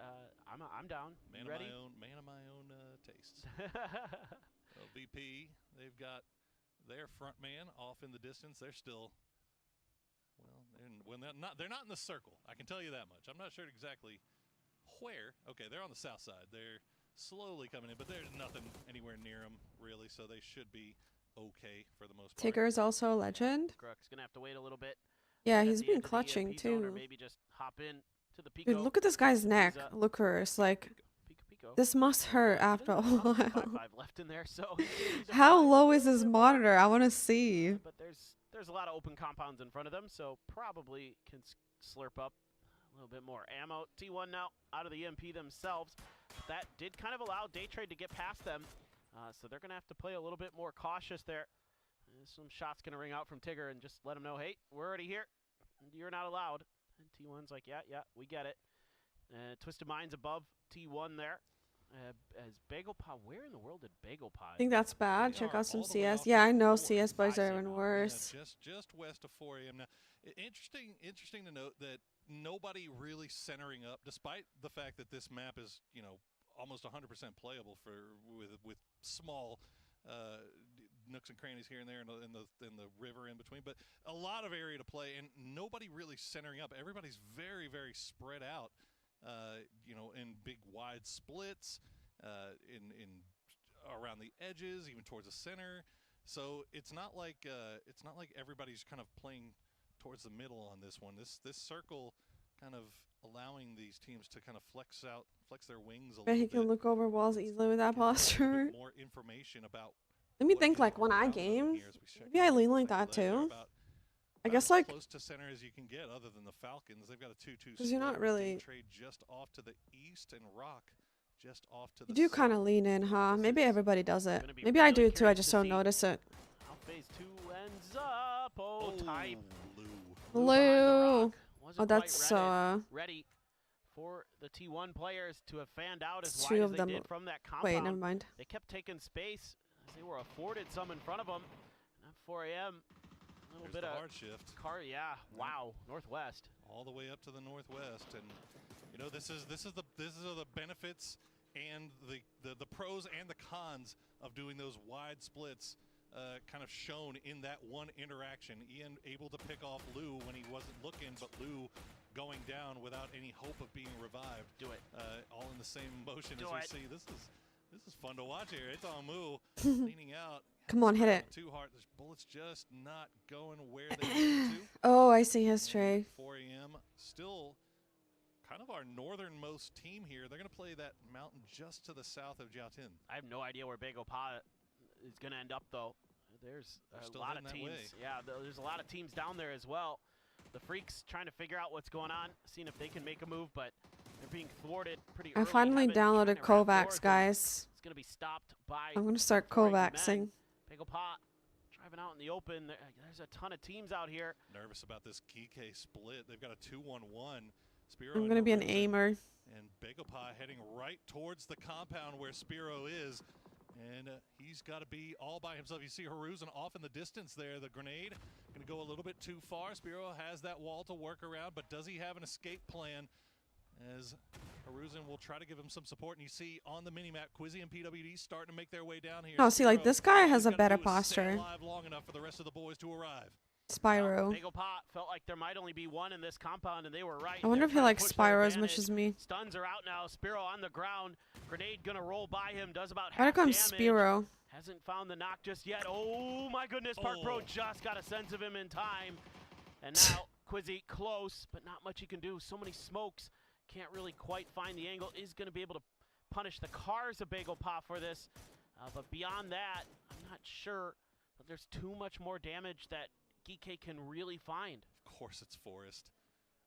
I'm down. Man You ready? of my own tastes. Well, VP, they've got their front man off in the distance. They're still. Well, they're not in the circle. I can tell you that much. I'm not sure exactly where. Okay, they're on the south side. They're slowly coming in, but there's nothing anywhere near them really, so they should be okay for the most part. Tigger is also a legend. Crook's gonna have to wait a little bit. Yeah, at he's the been end of the clutching EMP zone, or too. maybe just hop in to the Pico. Dude, look at this guy's neck. He's, Look hers. Like, Pico. this must hurt after a while. 5 left in there, so he needs to How find low a is little his bit more. monitor? I want to see. But there's a lot of open compounds in front of them, so probably can slurp up a little bit more ammo. T1 now out of the EMP themselves. That did kind of allow Daytrade to get past them, so they're going to have to play a little bit more cautious there. Some shots going to ring out from Tigger and just let him know, hey, we're already here. You're not allowed. And T1's like, yeah, we get it. Twisted Minds above T1 there. As Bagel Pod, where in the world did Bagel Pod? I think that's bad. They Check are out some all the way CS. off Yeah, to I know 4. CS boys I are see even now. worse. Yeah, just west of 4 a.m. Now, interesting to note that nobody really centering up, despite the fact that this map is, almost 100% playable with small nooks and crannies here and there, in the river in between, but a lot of area to play, and nobody really centering up. Everybody's very, very spread out, in big wide splits, in around the edges, even towards the center. So it's not like everybody's kind of playing towards the middle on this one. This circle kind of allowing these teams to kind of flex their wings a Bet he little can bit. look over walls easily with that Get a little posture. bit more information about. Let me what think, is like, when I around them game, here as we check maybe I out lean like cycle that there. They're too. about I as guess, like, close to center as you can get, other than the Falcons. They've got a 2-2 'cause you're not split. really- Trade just off to the east and Rock just off to the you do south. kind of lean in, huh? This Maybe is everybody does it. gonna be Maybe I really do too. I curious just to don't see notice it. How phase 2 ends up. Oh, Type. Blue. Blue behind the Blue. rock. Wasn't Oh, quite that's ready for the T1 players to have fanned out It's as two wide of as them. they did from that compound. Wait, never mind. They kept taking space as they were afforded some in front of them. At 4 a.m., a little There's bit the of hard shift. yeah, wow, northwest. All the way up to the northwest, and this is the benefits and the pros and the cons of doing those wide splits, kind of shown in that one interaction. Ian able to pick off Lou when he wasn't looking, but Lou going down without any hope of being revived. Do it. All in the same motion Do as it. we see. This is fun to watch here. It's on Moo leaning out. Come on, hit it. Too hard. There's bullets just not going where they need to. Oh, I see his tray. 4 a.m. Still kind of our northernmost team here. They're going to play that mountain just to the south of Jiaotin. I have no idea where Bagel Pa is going to end up, though. There's They're a still lot of heading that teams. way. Yeah, there's a lot of teams down there as well. The Freaks trying to figure out what's going on, seeing if they can make a move, but they're being thwarted pretty I early. finally Heaven trying downloaded to wrap Kovacs, doors, and guys. It's going to be stopped by I'm gonna start 4 men. Kovacsing. Bagel Pa driving out in the open. There's a ton of teams out here. Nervous about this Kike split. They've got a 2-1-1. Spiro I'm and gonna be an Horizon. aimer. And Bagopie heading right towards the compound where Spiro is. And he's got to be all by himself. You see Haruzen off in the distance there. The grenade going to go a little bit too far. Spiro has that wall to work around, but does he have an escape plan? As Haruzen will try to give him some support. And you see on the minimap, Quizzy and PWD starting to make their way down here. No, see, like, Spiro, this guy all has he's a gotta better do is stay posture. alive long enough for the rest of the boys to arrive. Spyro. Bagel Pot felt like there might only be one in this compound, and they were right. I wonder They're if he trying to likes push their Spyro as much advantage. as me. Stuns are out now. Spiro on the ground. Grenade gonna roll by him. Does about Why'd I half call him damage. Spyro? Hasn't found the knock just yet. Oh my goodness, Park Pro just got a sense of him in time. And now Quizzy close, but not much he can do. So many smokes. Can't really quite find the angle. Is going to be able to punish the cars of Bagel Pop for this. But beyond that, I'm not sure. But there's too much more damage that Geeky can really find. Of course it's Forest.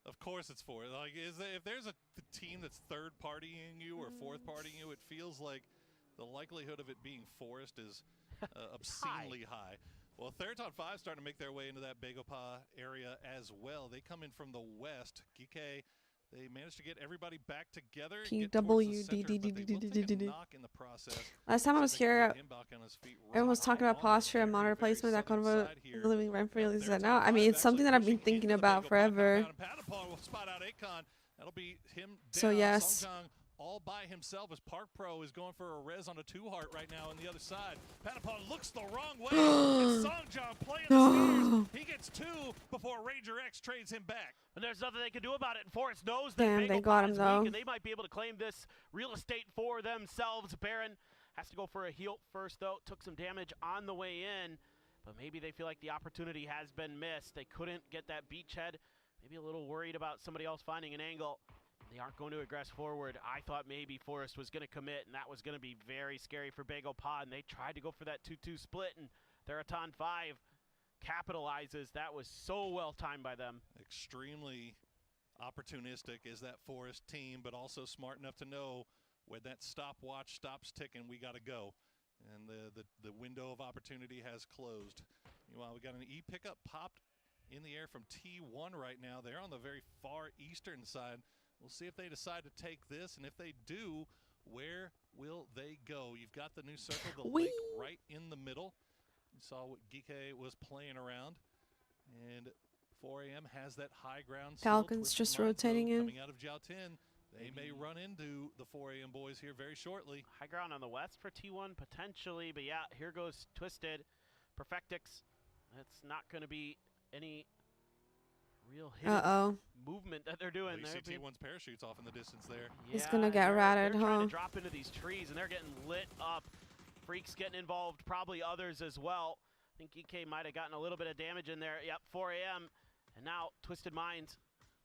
Of course it's Forest. Like, if there's a team that's third partying you or fourth partying you, it feels like the likelihood of it being Forest is obscenely high. Well, Theraton 5 starting to make their way into that Bagel-Pa area as well. They come in from the west. Geeky, they managed to get everybody back together. Last time I was here, everyone was talking about posture and monitor placement. That kind of living rent free. At least I know. I mean, it's something that I've been thinking about forever. So yes. All by himself as Park Pro is going for a res on a 2-heart right now on the other side. Patapon looks the wrong way. It's Songjong playing the stairs. He gets 2 before Ranger X trades him back. And there's nothing they can do about it. And Forrest knows that Damn, they got him though. And they might be able to claim this real estate for themselves. Baron has to go for a heal first though. Took some damage on the way in, but maybe they feel like the opportunity has been missed. They couldn't get that beachhead. Maybe a little worried about somebody else finding an angle. They aren't going to aggress forward. I thought maybe Forrest was going to commit, and that was going to be very scary for Bagel Pod. And they tried to go for that 2-2 split, and Theraton 5 capitalizes. That was so well timed by them. Extremely opportunistic is that Forrest team, but also smart enough to know when that stopwatch stops ticking, we got to go. And the window of opportunity has closed. Meanwhile, we got an E pickup popped in the air from T1 right now. They're on the very far eastern side. We'll see if they decide to take this, and if they do, where will they go? You've got the new circle, the lake right in the middle. You saw what Geeky was playing around, and 4AM has that high ground. Falcons just rotating in. Coming out of Jiaotin, they may run into the 4AM boys here very shortly. High ground on the west for T1 potentially, but yeah, here goes Twisted. Perfectix. That's not going to be any real hidden movement that they're doing. You see T1's parachutes off in the distance there. Yeah, he's gonna get ratted, they're trying to drop into these trees, and they're getting lit up. Freaks getting involved, probably others as well. I think EK might have gotten a little bit of damage in there. Yep, 4AM, and now Twisted Minds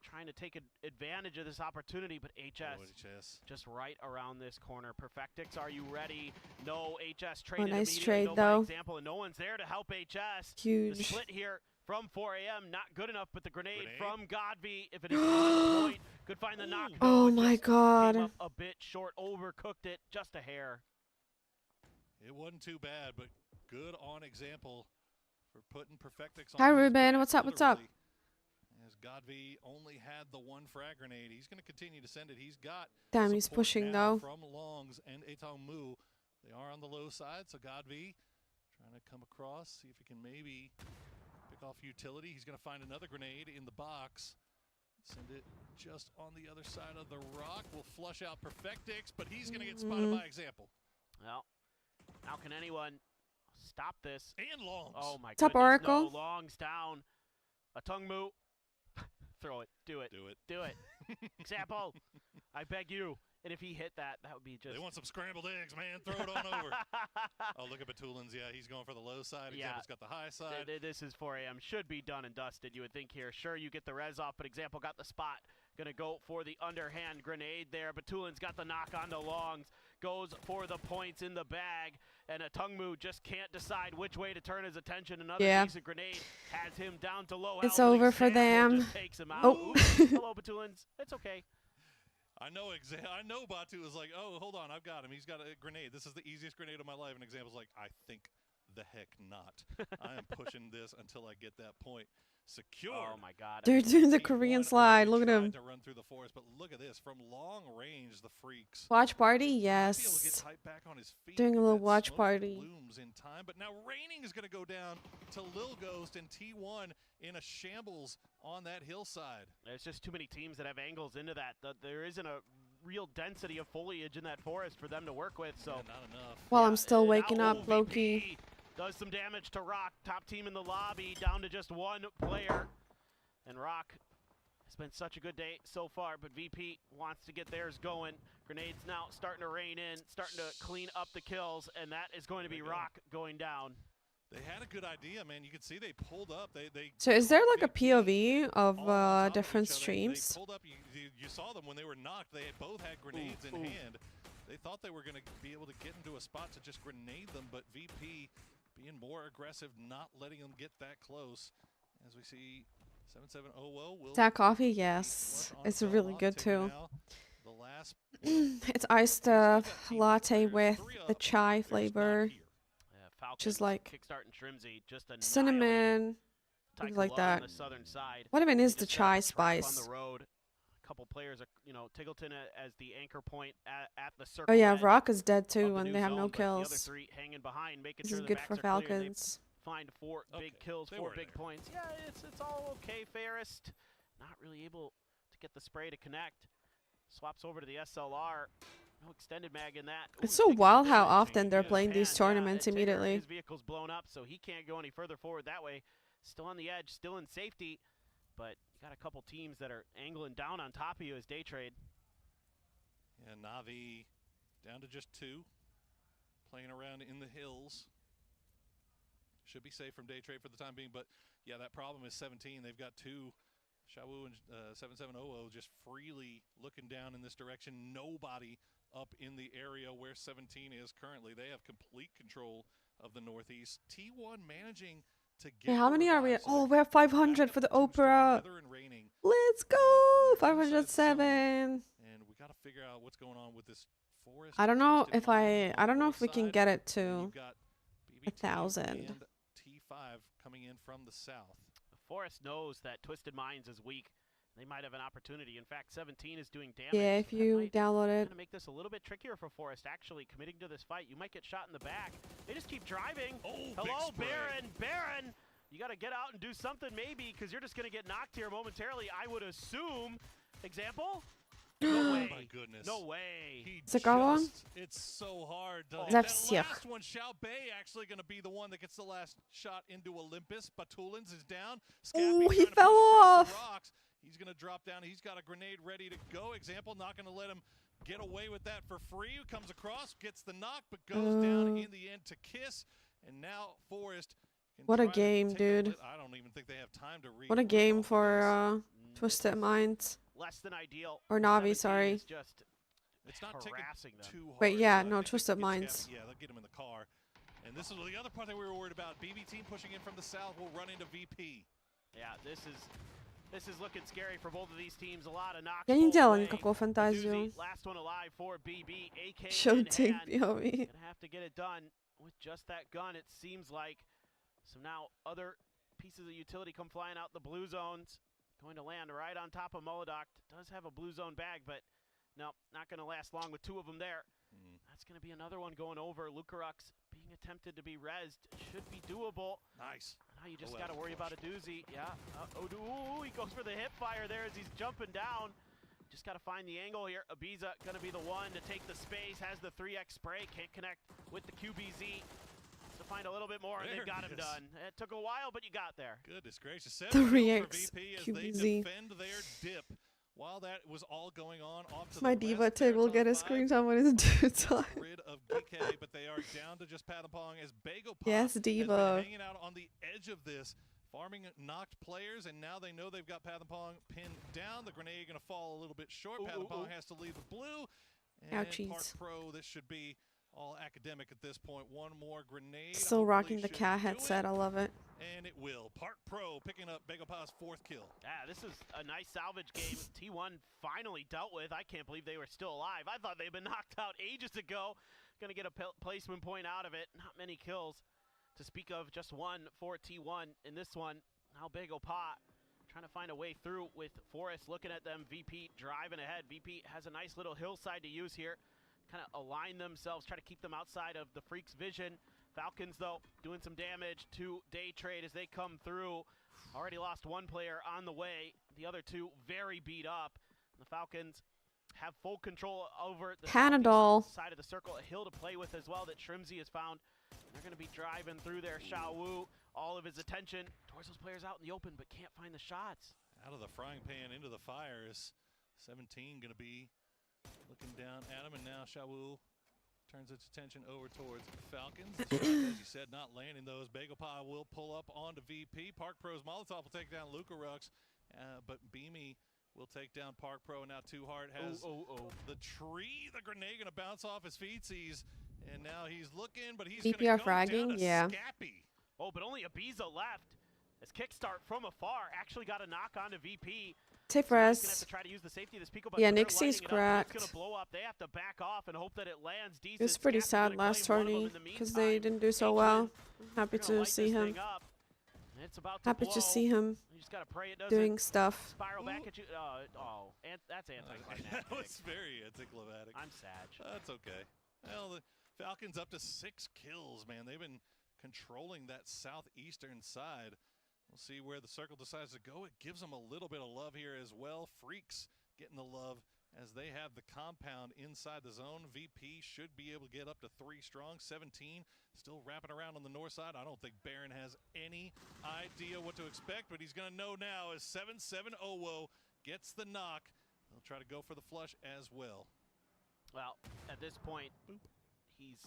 trying to take advantage of this opportunity, but HS just right around this corner. Perfectix, are you ready? No, HS traded nice immediately. trade though. Example, and no one's there to help HS. Huge. The split here from 4AM, not good enough, but the grenade from Godby, if it is on point, could find the knock. Oh my god. Came up a bit short, overcooked it, just a hair. It wasn't too bad, but good on example for putting Perfectix on. Hi Ruben, what's up, what's up? As Godby only had the 1 frag grenade, he's going to continue to send it. He's got damn, he's pushing though. From Longs and Etong Mu. They are on the low side, so Godby trying to come across, see if he can maybe pick off utility. He's going to find another grenade in the box. Send it just on the other side of the rock. Will flush out Perfectix, but he's going to get spotted by example. Well, how can anyone stop this? And Longs. Oh my What's up, goodness, Oracle? no, Longs down. A tongue moo. Throw it. Do it. Do it. Do it. Example. I beg you. And if he hit that, that would be just... They want some scrambled eggs, man. Throw it on over. Oh, look at Batulins. Yeah, he's going for the low side. Example's got the high side. This is 4AM. Should be done and dusted, you would think here. Sure, you get the res off, but Example got the spot. Going to go for the underhand grenade there. Batulins got the knock onto Longs. Goes for the points in the bag. And a Tungmu just can't decide which way to turn his attention. Another decent grenade has him down to low health. It's over for them. Takes him out. Oh. Hello, Batulins. It's okay. I know Batu is like, oh, hold on, I've got him. He's got a grenade. This is the easiest grenade of my life. And Example's like, I think the heck not. I am pushing this until I get that point secured. Oh my god. They're doing the Korean slide. Look at him. To run through the forest, but look at this. From long range, the Freaks. Watch party? Yes. Back on his feet. Doing a little watch party. Blooms in time, but now Raining is going to go down to Lil Ghost and T1 in a shambles on that hillside. There's just too many teams that have angles into that. There isn't a real density of foliage in that forest for them to work with, so not enough. While I'm still waking up, low-key. Does some damage to Rock. Top team in the lobby, down to just one player. And Rock has been such a good day so far, but VP wants to get theirs going. Grenades now starting to rain in, starting to clean up the kills, and that is going to be Rock going down. They had a good idea, man. You can see they pulled up. They So is there like a POV all of on top of different each other. streams? They pulled up. You saw them when they were knocked. They both had grenades in hand. They thought they were going to be able to get into a spot to just grenade them, but VP being more aggressive, not letting them get that close. As we see 7700 will That coffee, yes. It's really good too. The last It's iced latte with the chai flavor, which is like cinnamon, things like that. What even is the chai spice? Couple players are, you know, Tiggleton as the anchor point at the circle. Oh yeah, edge Rock is dead of too the when new they have zone, no but the other kills. three hanging behind, making This sure is the good backs for are clear. They Falcons. find four big kills, They 4 were big there. points. Yeah, it's all okay. Fairest not really able to get the spray to connect. Swaps over to the SLR. No extended mag in that. It's Ooh, so taking wild some how damage. often they're Yeah, playing these Japan, tournaments Tigger, immediately. His vehicle's blown up, so he can't go any further forward that way. Still on the edge, still in safety, but you got a couple teams that are angling down on top of you as day trade. Yeah, Navi down to just 2. Playing around in the hills. Should be safe from day trade for the time being, but yeah, that problem is 17. They've got 2, Shawu and 7700 just freely looking down in this direction. Nobody up in the area where 17 is currently. They have complete control of the Northeast. T1 managing to get. Hey, how many are we at? So Oh, we're at 500 for the Opera. Let's go! 507. And we got to figure out what's going on with this forest. I don't know Twisted if Minds on I don't the know north if we can side. get it And to you've got BB 1,000. and T5 coming in from the south. Forrest knows that Twisted Minds is weak. They might have an opportunity. In fact, 17 is doing damage. Yeah, if That you might download it. kinda make this a little bit trickier for Forrest actually committing to this fight. You might get shot in the back. They just keep driving. Oh, big hello, spray. Baron. You got to get out and do something maybe because you're just going to get knocked here momentarily, I would assume. Example? No way. My goodness. No way. He Zakawon? just, it's so hard. To, Za that всех. last one, Xiao Bei actually going to be the one that gets the last shot into Olympus. Batulins is down. Ooh, Scappy he trying to fell push across the off. rocks. He's going to drop down. He's got a grenade ready to go. Example, not going to let him get away with that for free. Comes across, gets the knock, but goes down in the end to Kiss. And now Forrest can What a try to game, take dude. I don't even think they have time to read. What a game for Twisted Minds. Less than ideal. Or Navi, 17 sorry. is just It's not taking harassing them. too hard. Wait, yeah, so I no, think they Twisted can get Minds. Scappy. Yeah, they'll get him in the car. And this is the other part that we were worried about. BB team pushing in from the south will run into VP. Yeah, this is looking scary for both of these teams. A lot of knocks. Я не both делала way. никакую фантазию. Doozy, last one alive for BB, AK Should in take hand. POV. Gonna have to get it done with just that gun. It seems like some now other pieces of utility come flying out the blue zones. Going to land right on top of Molodoc. Does have a blue zone bag, but no, not going to last long with 2 of them there. That's going to be another one going over. Lucarux being attempted to be rezzed. Should be doable. Nice. Now you just got to worry about a doozy. Yeah. Ooh, he goes for the hip fire there as he's jumping down. Just got to find the angle here. Ibiza going to be the one to take the space. Has the 3x spray. Can't connect with the QBZ. To find a little bit more, and There they've got it him is. done. It took a while, but you got there. Goodness gracious. 3x 7-0 for VP as QBZ. they defend their dip. While that was all going on, off to My the diva west, Tig will there's get a on 5. screenshot when it's due time. Rid of GK, but they are down to just Pong as Bagel Pop Yes, has been diva. hanging out on the edge of this, farming knocked players, and now they know they've got Pong pinned down. The grenade going to fall a little bit short. Pong has to leave the blue. And Ouchies. Park Pro, this should be all academic at this point. One more grenade. Still Hopefully rocking the should cat do headset. it, I love it. and it will. Park Pro picking up Bagel Pop's 4th kill. Yeah, this is a nice salvage game. T1 finally dealt with. I can't believe they were still alive. I thought they'd been knocked out ages ago. Gonna get a placement point out of it. Not many kills to speak of. Just one for T1 in this one. Now Bagel Pot trying to find a way through with Forrest looking at them. VP driving ahead. VP has a nice little hillside to use here. Kind of align themselves, try to keep them outside of the Freak's vision. Falcons, though, doing some damage to Day Trade as they come through. Already lost 1 player on the way. The other 2 very beat up. The Falcons have full control over the Panadol. side of the circle. A hill to play with as well that Shrimsy has found They're going to be driving through there. Xiaowu, all of his attention towards those players out in the open, but can't find the shots. Out of the frying pan into the fire is 17 going to be looking down at him, and now Xiaowu turns its attention over towards Falcons. The shots, as you said, not landing those. Bagel Pie will pull up onto VP. Park Pro's Molotov will take down Luka Rux, but Beamy will take down Park Pro. Now Too Hard has the tree. The grenade going to bounce off his feetsies, and now he's looking, but he's going to go fragging, down to yeah. Scappy. Oh, but only Ibiza left. As Kickstart from afar actually got a knock onto VP. Safe So now he's rest. gonna have to try to use the safety of this Pico, but Yeah, they're Nixie's lighting it up, and cracked. It's gonna blow up. They have to back off and hope that it lands decent. It was pretty Scappy's sad gonna last claim one of them. tourney In the because they meantime, didn't do so Ancient, well. I'm happy they're gonna to light see this him. thing up. It's about to Happy blow. to see him You just gotta pray it doesn't doing stuff. spiral back at you. That's anticlimactic. That was very anticlimactic. I'm sad. That's okay. Well, the Falcons up to 6 kills, man. They've been controlling that southeastern side. We'll see where the circle decides to go. It gives them a little bit of love here as well. Freaks getting the love as they have the compound inside the zone. VP should be able to get up to 3 strong. 17 still wrapping around on the north side. I don't think Baron has any idea what to expect, but he's going to know now as 7-7 Owo gets the knock. He'll try to go for the flush as well. Well, at this point, he's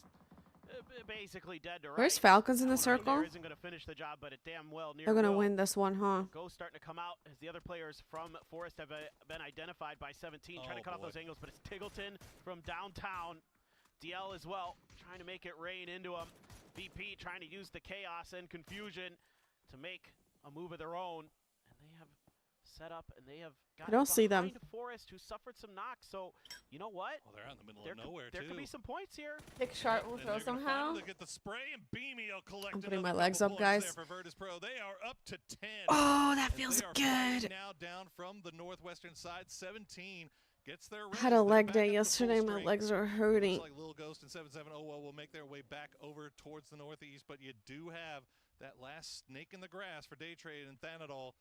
basically dead to rights. Where's Falcons in the That one right circle? there isn't going to finish the job, but it damn well near They're gonna will. win this one, huh? Ghost starting to come out as the other players from Forest have been identified by 17, trying to cut off those angles, but it's Tiggleton from downtown. DL as well, trying to make it rain into him. VP trying to use the chaos and confusion to make a move of their own. And they have set up and they have got don't see them. Forest, who suffered some knocks. So, you know what? Well, they're out in the middle There of could, nowhere, there too. could be some points here. Pick Sharp will And throw they're gonna somehow. find him to get the spray, and Beamy will collect I'm putting another my legs couple up, points guys. there for Virtus Pro. They are up to 10. Oh, that as feels they are fighting good. Now down from the northwestern side, 17 gets their I had a raise. They're leg back day up to full yesterday. My strength. legs are hurting. Looks like Lil Ghost and 7-7 will make their way back over towards the northeast, but you do have that last snake in the grass for Day Trade and Thanadol,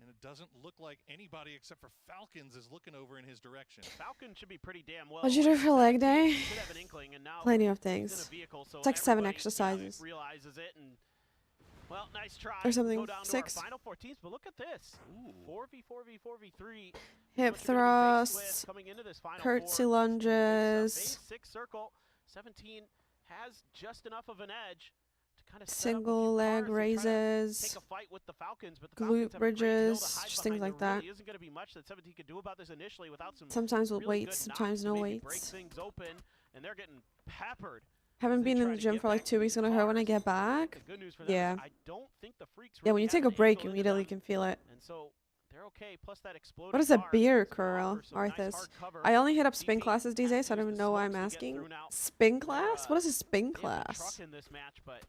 and it doesn't look like anybody except for Falcons is looking over in his direction. Falcon should be pretty damn well. What'd you do for leg day? Should have an inkling, and now Plenty of he's in things. a vehicle, so It's like 7 everybody, exercises. realizes it, and well, nice try. Or something. Go down 6. to our final 4 teams, but look at this. Ooh. 4v3. Hip What you're gonna be faced thrusts. with coming into this final Curtsy 4. lunges. Phase 6 circle. 17 has just enough of an edge to kind of Single leg raises. take a fight with the Falcons, but the Glute Falcons have a great hill to bridges, hide just things behind. like There that. really isn't going to be much that 17 could do about this initially without some Sometimes with really weights, good knocks sometimes to no maybe break weights. things open, and they're getting peppered. Haven't They been in try the to gym get for like back 2 weeks. Gonna hurt when I get The back. good news for them Yeah. is I don't think the Freaks Yeah, when really you have take a an break, angle you into immediately them, can feel it. and so they're okay. Plus that exploding What is a bar beer is gonna curl, offer some nice Arthas? hard cover. I only hit up spin VP classes these days, so I don't has even to know why use I'm the smokes to get asking. through now. Spin class? What is a spin They have the class? truck in this match, but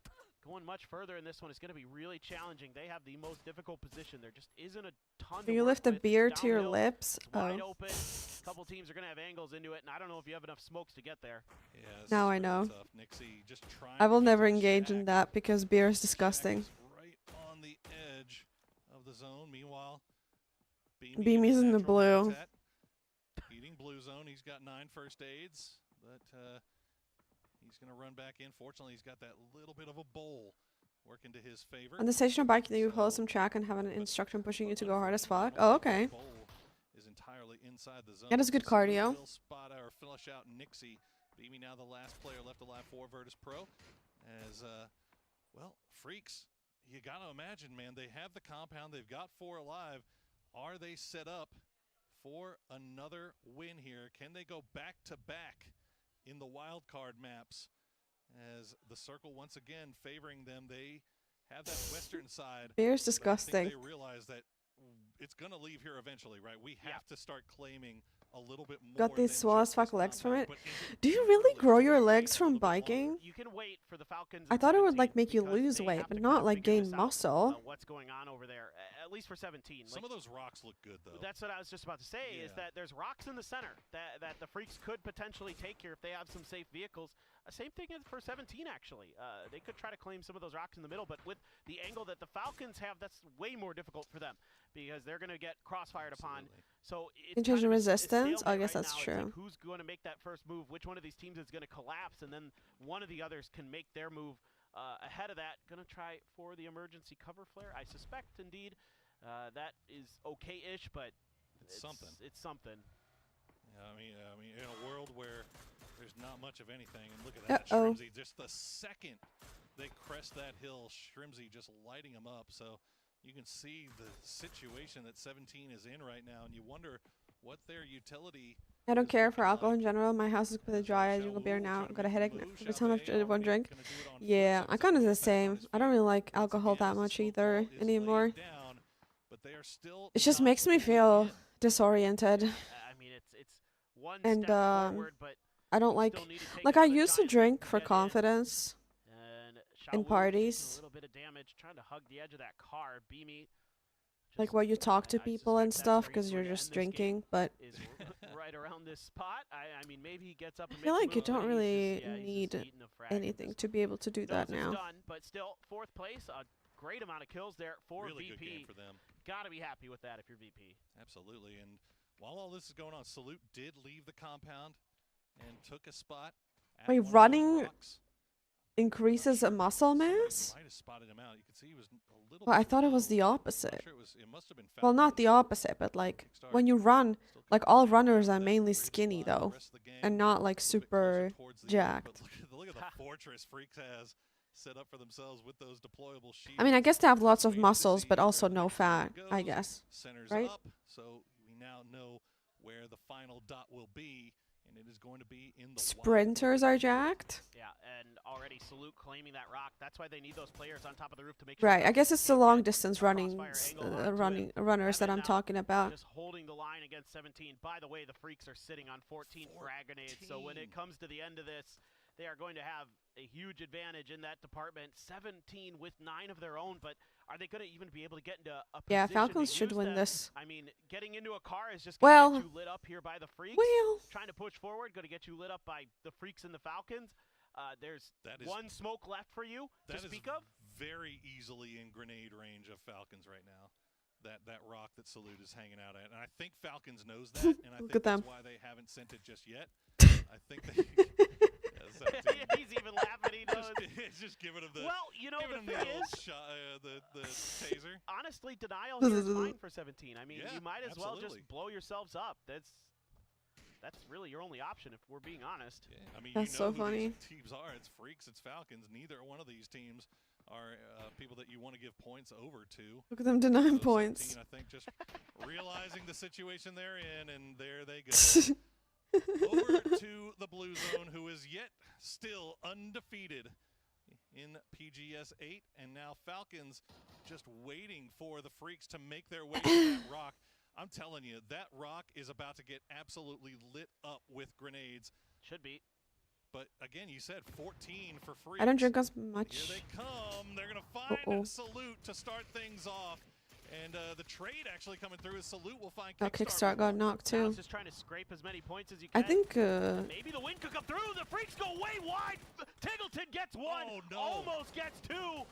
going much further in this one is going to be really challenging. They have the most difficult position. There just isn't a ton Do to you work lift a with. beer It's to your downhill, lips? It's wide Oh. open. A couple teams are going to have angles into it, and I don't know if you have enough smokes to get there. Yeah, this Now is I really know. tough. Nixie just trying I will to keep never the engage in Shack. that because beer is Shack disgusting. is right on the edge of the zone. Meanwhile, Beamy's in the natural blue. habitat, eating blue zone. He's got 9 first aids, but he's going to run back in. Fortunately, he's got that little bit of a bowl working to his favor. On the stationary bike, you So- hold some track and have an instructor pushing you to go hard as fuck. Unfortunately, Oh, okay. the bowl is entirely inside the zone. That is good So we cardio. will spot or flush out Nixie. Beamy now the last player left alive for Virtus Pro. As, well, Freaks, you got to imagine, man, they have the compound. They've got 4 alive. Are they set up for another win here? Can they go back-to-back in the wild card maps? As the circle once again favoring them, they have that western side. Beer's but I think disgusting. they realize that it's going to leave here eventually, right? We have to start claiming a little bit more. Got these than swole as just fuck this legs from compound, it. but is it Do you too really early grow to your wait legs a from little bit longer? biking? You can wait for the Falcons. I in thought it would 17 like make you because lose they weight, have but to not kind of like figure gain this out, muscle. what's going on over there? At least for 17. Some Like, of those rocks look good, though. that's what I was just about to say. Is Yeah. that there's rocks in the center that the Freaks could potentially take here if they have some safe vehicles. Same thing as for 17, actually. They could try to claim some of those rocks in the middle, but with the angle that the Falcons have, that's way more difficult for them because they're going to get crossfired upon. Absolutely. So it's In terms kind of a resistance? I stalemate guess right that's now. It's true. like who's going to make that first move? Which one of these teams is going to collapse? And then one of the others can make their move ahead of that, gonna try for the emergency cover flare. I suspect, indeed, that is okay-ish, but It's something. It's something. Yeah, I mean, in a world where there's not much of anything, and look at that, Uh-oh. Shrimzy, just the second they crest that hill, Shrimzy just lighting them up. So you can see the situation that 17 is in right now, and you wonder what their utility. I don't care for alcohol in general. My house is completely dry. I drink a beer now. Got a headache every time I one drink. Yeah, I kind of do the same. I don't really like alcohol that much either anymore. It just makes me feel disoriented. I mean, it's one And, step forward, but I don't like still need to take like I another used to giant drink leap for to get in. confidence And in Xiaowu parties. taking a little bit of damage, trying to hug the edge of that car. Beamy, like just- where you talk to I people and suspect that's stuff where he's because you're going to just end this game, drinking, but is right around this spot. I mean, maybe he gets up and I feel makes a like you move, but don't he's really just, yeah, he's need just eating a frag and anything just to be able to do knows that it's now. done, but still, 4th place, a great amount of kills there for Really good game VP. for them. Gotta be happy with that if you're VP. Absolutely. And while all this is going on, Salute did leave the compound and took a spot. At Wait, one of those running rocks. increases a muscle Somebody mass? might have spotted him out. You could see he was a little Well, I bit thought it was low. the I'm not opposite. sure it must have been Well, not the Falcons. opposite, but like Kickstart when you run, still like keeping all an eye runners on are that mainly great skinny spot. The though, rest of the gang and not like a little bit closer super towards the end, jacked. but look at the fortress Freaks has set up for themselves with those deployable shields. I mean, I guess they have lots of Waiting to muscles, see but where also the no next round fat, I goes. guess. Centers right? up, so we now know where the final dot will be, and it is going to be in the Sprinters are jacked? Yeah, and already Salute claiming that rock. That's why they need those players on top of the roof to make sure. Right, I guess it's the can't long get distance a running, crossfire angle onto it. runners that Evan I'm now talking about. Just holding the line against 17. By the way, the Freaks are sitting on 14 frag grenades, so when it comes to the end of this, they are going to have a huge advantage in that department. 17 with 9 of their own, but are they going to even be able to get into a Yeah, position Falcons to should use win them? this. I mean, getting into a car is just going to Well, get you lit up here by the Freaks. Well, Trying to push forward, going to get you lit up by the Freaks and the Falcons. There's That is- one smoke left for you to That is speak of. very easily in grenade range of Falcons right now. That rock that Salute is hanging out at, and I think Falcons knows that, and I Look think at them. that's why they haven't sent it just yet. I think they. He's even laughing. He knows. Just giving him the. Well, you know, giving the him thing the, is, old shot, the taser. honestly, denial here is fine for 17. I mean, Yeah, you might as well absolutely. just blow yourselves up. That's really your only option if we're being honest. Yeah, I mean, That's you know so who funny. these teams are. It's Freaks, it's Falcons. Neither one of these teams are people that you want to give points over to. look at them denying So points. 17, I think, just realizing the situation they're in, and there they go. Over to the Blue Zone, who is yet still undefeated in PGS 8, and now Falcons just waiting for the Freaks to make their way to that rock. I'm telling you, that rock is about to get absolutely lit up with grenades. Should be. But again, you said 14 for Freaks. I don't drink as Here much. they come. They're going to find Uh-oh. Salute to start things off. And the trade actually coming through is Salute will find Oh, Kickstart got knocked Now too. it's just trying to scrape as many points as you can. I think, Maybe the win could come through. The Freaks go way wide. Tiggleton gets one. Oh, no. Almost gets two.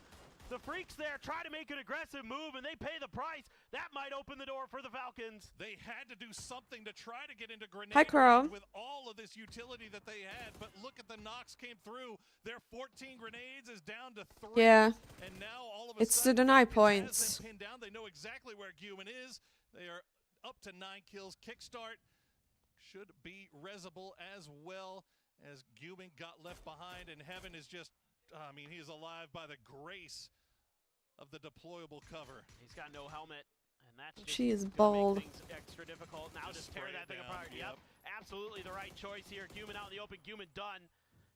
The Freaks there try to make an aggressive move, and they pay the price. That might open the door for the Falcons. They had to do something to try to get into grenade Hi, Crow. range with all of this utility that they had. But look at the knocks came through. Their 14 grenades is down to 3. yeah, And now all of a it's to sudden, deny Falcons has points. them pinned down. They know exactly where Guman is. They are up to 9 kills. Kickstart should be resable as well as Guman got left behind. And Heaven is just, I mean, he is alive by the grace of the deployable cover. He's got no helmet, and that's just She is gonna make bold. things extra difficult. Now just tear spray that it thing down, apart. Yep, absolutely the right choice here. Guman out in the open. Guman done.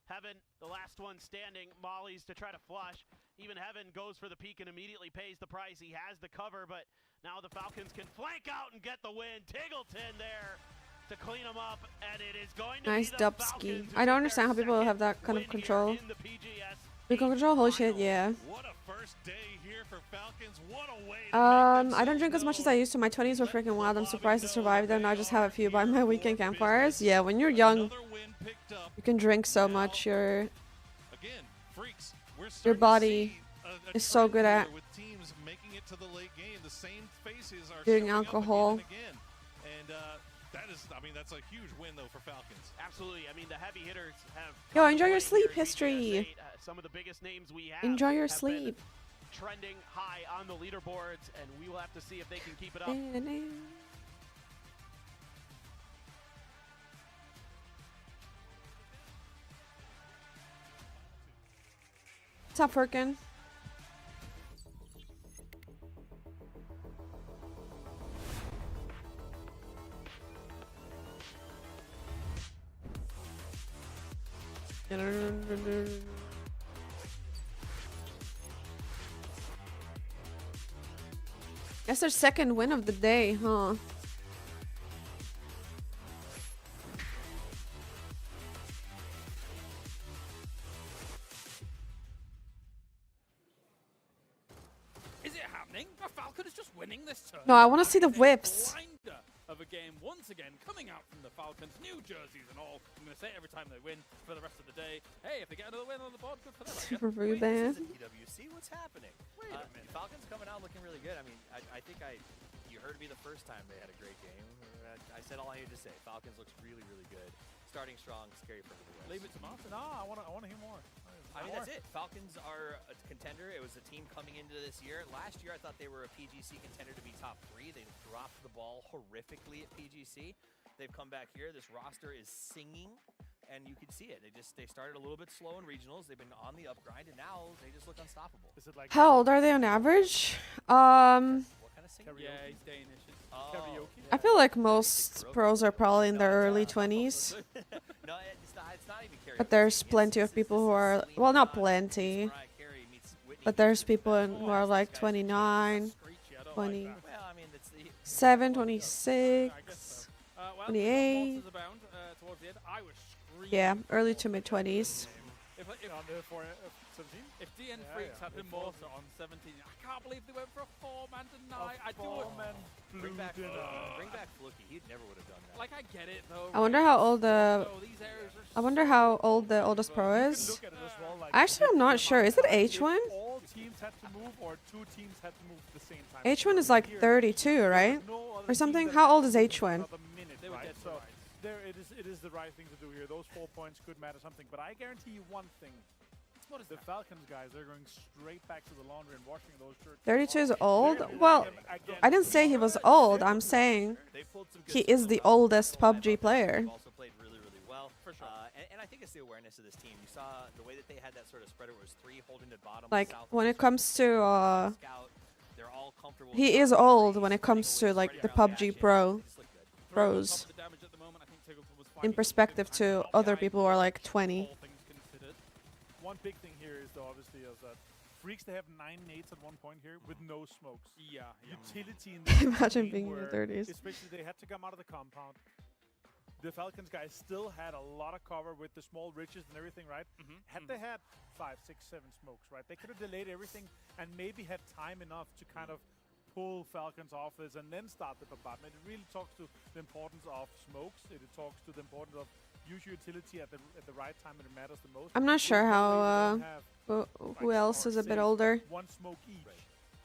Heaven, the last one standing. Molly's to try to flush. Even Heaven goes for the peak and immediately pays the price. He has the cover, but now the Falcons can flank out and get the win. Tiggleton there to clean them up, and it is going to Nice be the dubski. Falcons who I don't get understand their how people have second that kind of win here control. in the PGS We can control whole shit, final. yeah. What a first day here for Falcons. What a way to make I don't drink as much as I used to. My 20s were freaking wild. I'm surprised I survived them. Now I just have a few by my weekend campfires. Yeah, when you're young, Another win picked up. you can drink so much. Again, Freaks, we're Your starting to body see a is so trend good here at with teams making it to the late game. The same faces are doing showing up alcohol. again and again. And that That is, I mean, that's a huge win though for Falcons. Absolutely. I mean, the heavy hitters have. Yo, come to enjoy your play sleep, here at history. PGS8. Some of the biggest names we have. Enjoy your have been sleep. Trending high on the leaderboards, and we will have to see if they can keep it up. What's up, Firkin? That's their second win of the day, huh? Is it happening? A Falcon is just winning this turn. No, I want to see the A whips. blinder of a game once again coming out from the Falcons, new jerseys and all. I'm going to say it every time they win for the rest of the day. Hey, if they get another win on the board, good for them. I guess. Super rude, Wait, man. this is a PWC? What's happening? Wait a minute. Falcons coming out looking really good. I mean, I think you heard me the first time they had a great game. I said all I needed to say. Falcons looks really, really good. Starting strong, scary for everybody. Leave it to Martin. No, I want to hear more. I mean, that's it. Falcons are a contender. It was a team coming into this year. Last year, I thought they were a PGC contender to be top 3. They dropped the ball horrifically at PGC. They've come back here. This roster is singing, and you can see it. They started a little bit slow in regionals. They've been on the up grind, and now they just look unstoppable. Is it like How old are they on average? What kind of singing? Yeah, he's Danish. Oh, karaoke? I feel like most pros are probably in their early 20s. No, it's not even karaoke. But there's It's- plenty of it's people this who is are, Celine well, not Dion, plenty, it's Mariah Carey meets Whitney but there's Houston. people who are like 29, Screechy, I don't 20. like that. Well, I mean, it's the 7, I guess 26. so. Well, 28. monsters abound, towards the end. I was screaming. Yeah, early to mid 20s. If on the 17? If DN Yeah, Freaks yeah. had been If more also- on 17, I can't believe they went for a 4-man tonight. I do it. Bring back dinner. Fluky. He never would have done that. Like, I get it, though. I wonder how old the So these areas are I wonder how old the oldest pro You is. can look at it as well, like, Actually, I'm not if sure. Is it if H1? all teams had to move or 2 teams had to move at the same time. H1 is like Here, 32, right? no other Or something? team How that old is moved H1? another minute, They were right? dead So to rights. there it is the right thing to do here. Those 4 points could matter something. But I guarantee you one thing. What is The that? Falcons guys, they're going straight back to the laundry and washing those shirts. 32 is tomorrow. old? They're Well, looking again I didn't say he was old. I'm saying They pulled some good he stuff is the out. oldest I PUBG thought player. they've also played really, really well. For sure. And I think it's the awareness of this team. You saw the way that they had that sort of spread. It was 3 holding the bottom. Like, south when and it comes to, scout, they're all comfortable with he the is bottom old three, when it spreading comes away, to, like, spreading the around PUBG action. pro. They just look good. Pros. Top of the damage at the moment, I think Tiggleton was In finding perspective some to good other time. people who are like 20. All things considered. One big thing here is, though, obviously, is that Freaks, they have 9 nades at one point here with no smokes. Yeah. Utility in the Imagine game being in your where 30s. Especially they had to come out of the compound. The Falcons guys still had a lot of cover with the small ridges and everything, right? Had they had 5, 6, 7 smokes, right? They could have delayed everything and maybe had time enough to kind of pull Falcons off this and then start the bombardment. It really talks to the importance of smokes. It talks to the importance of use your utility at the right time when it matters the most. I'm not sure There's no way how, you don't have who else is a bit older. 1 smoke each,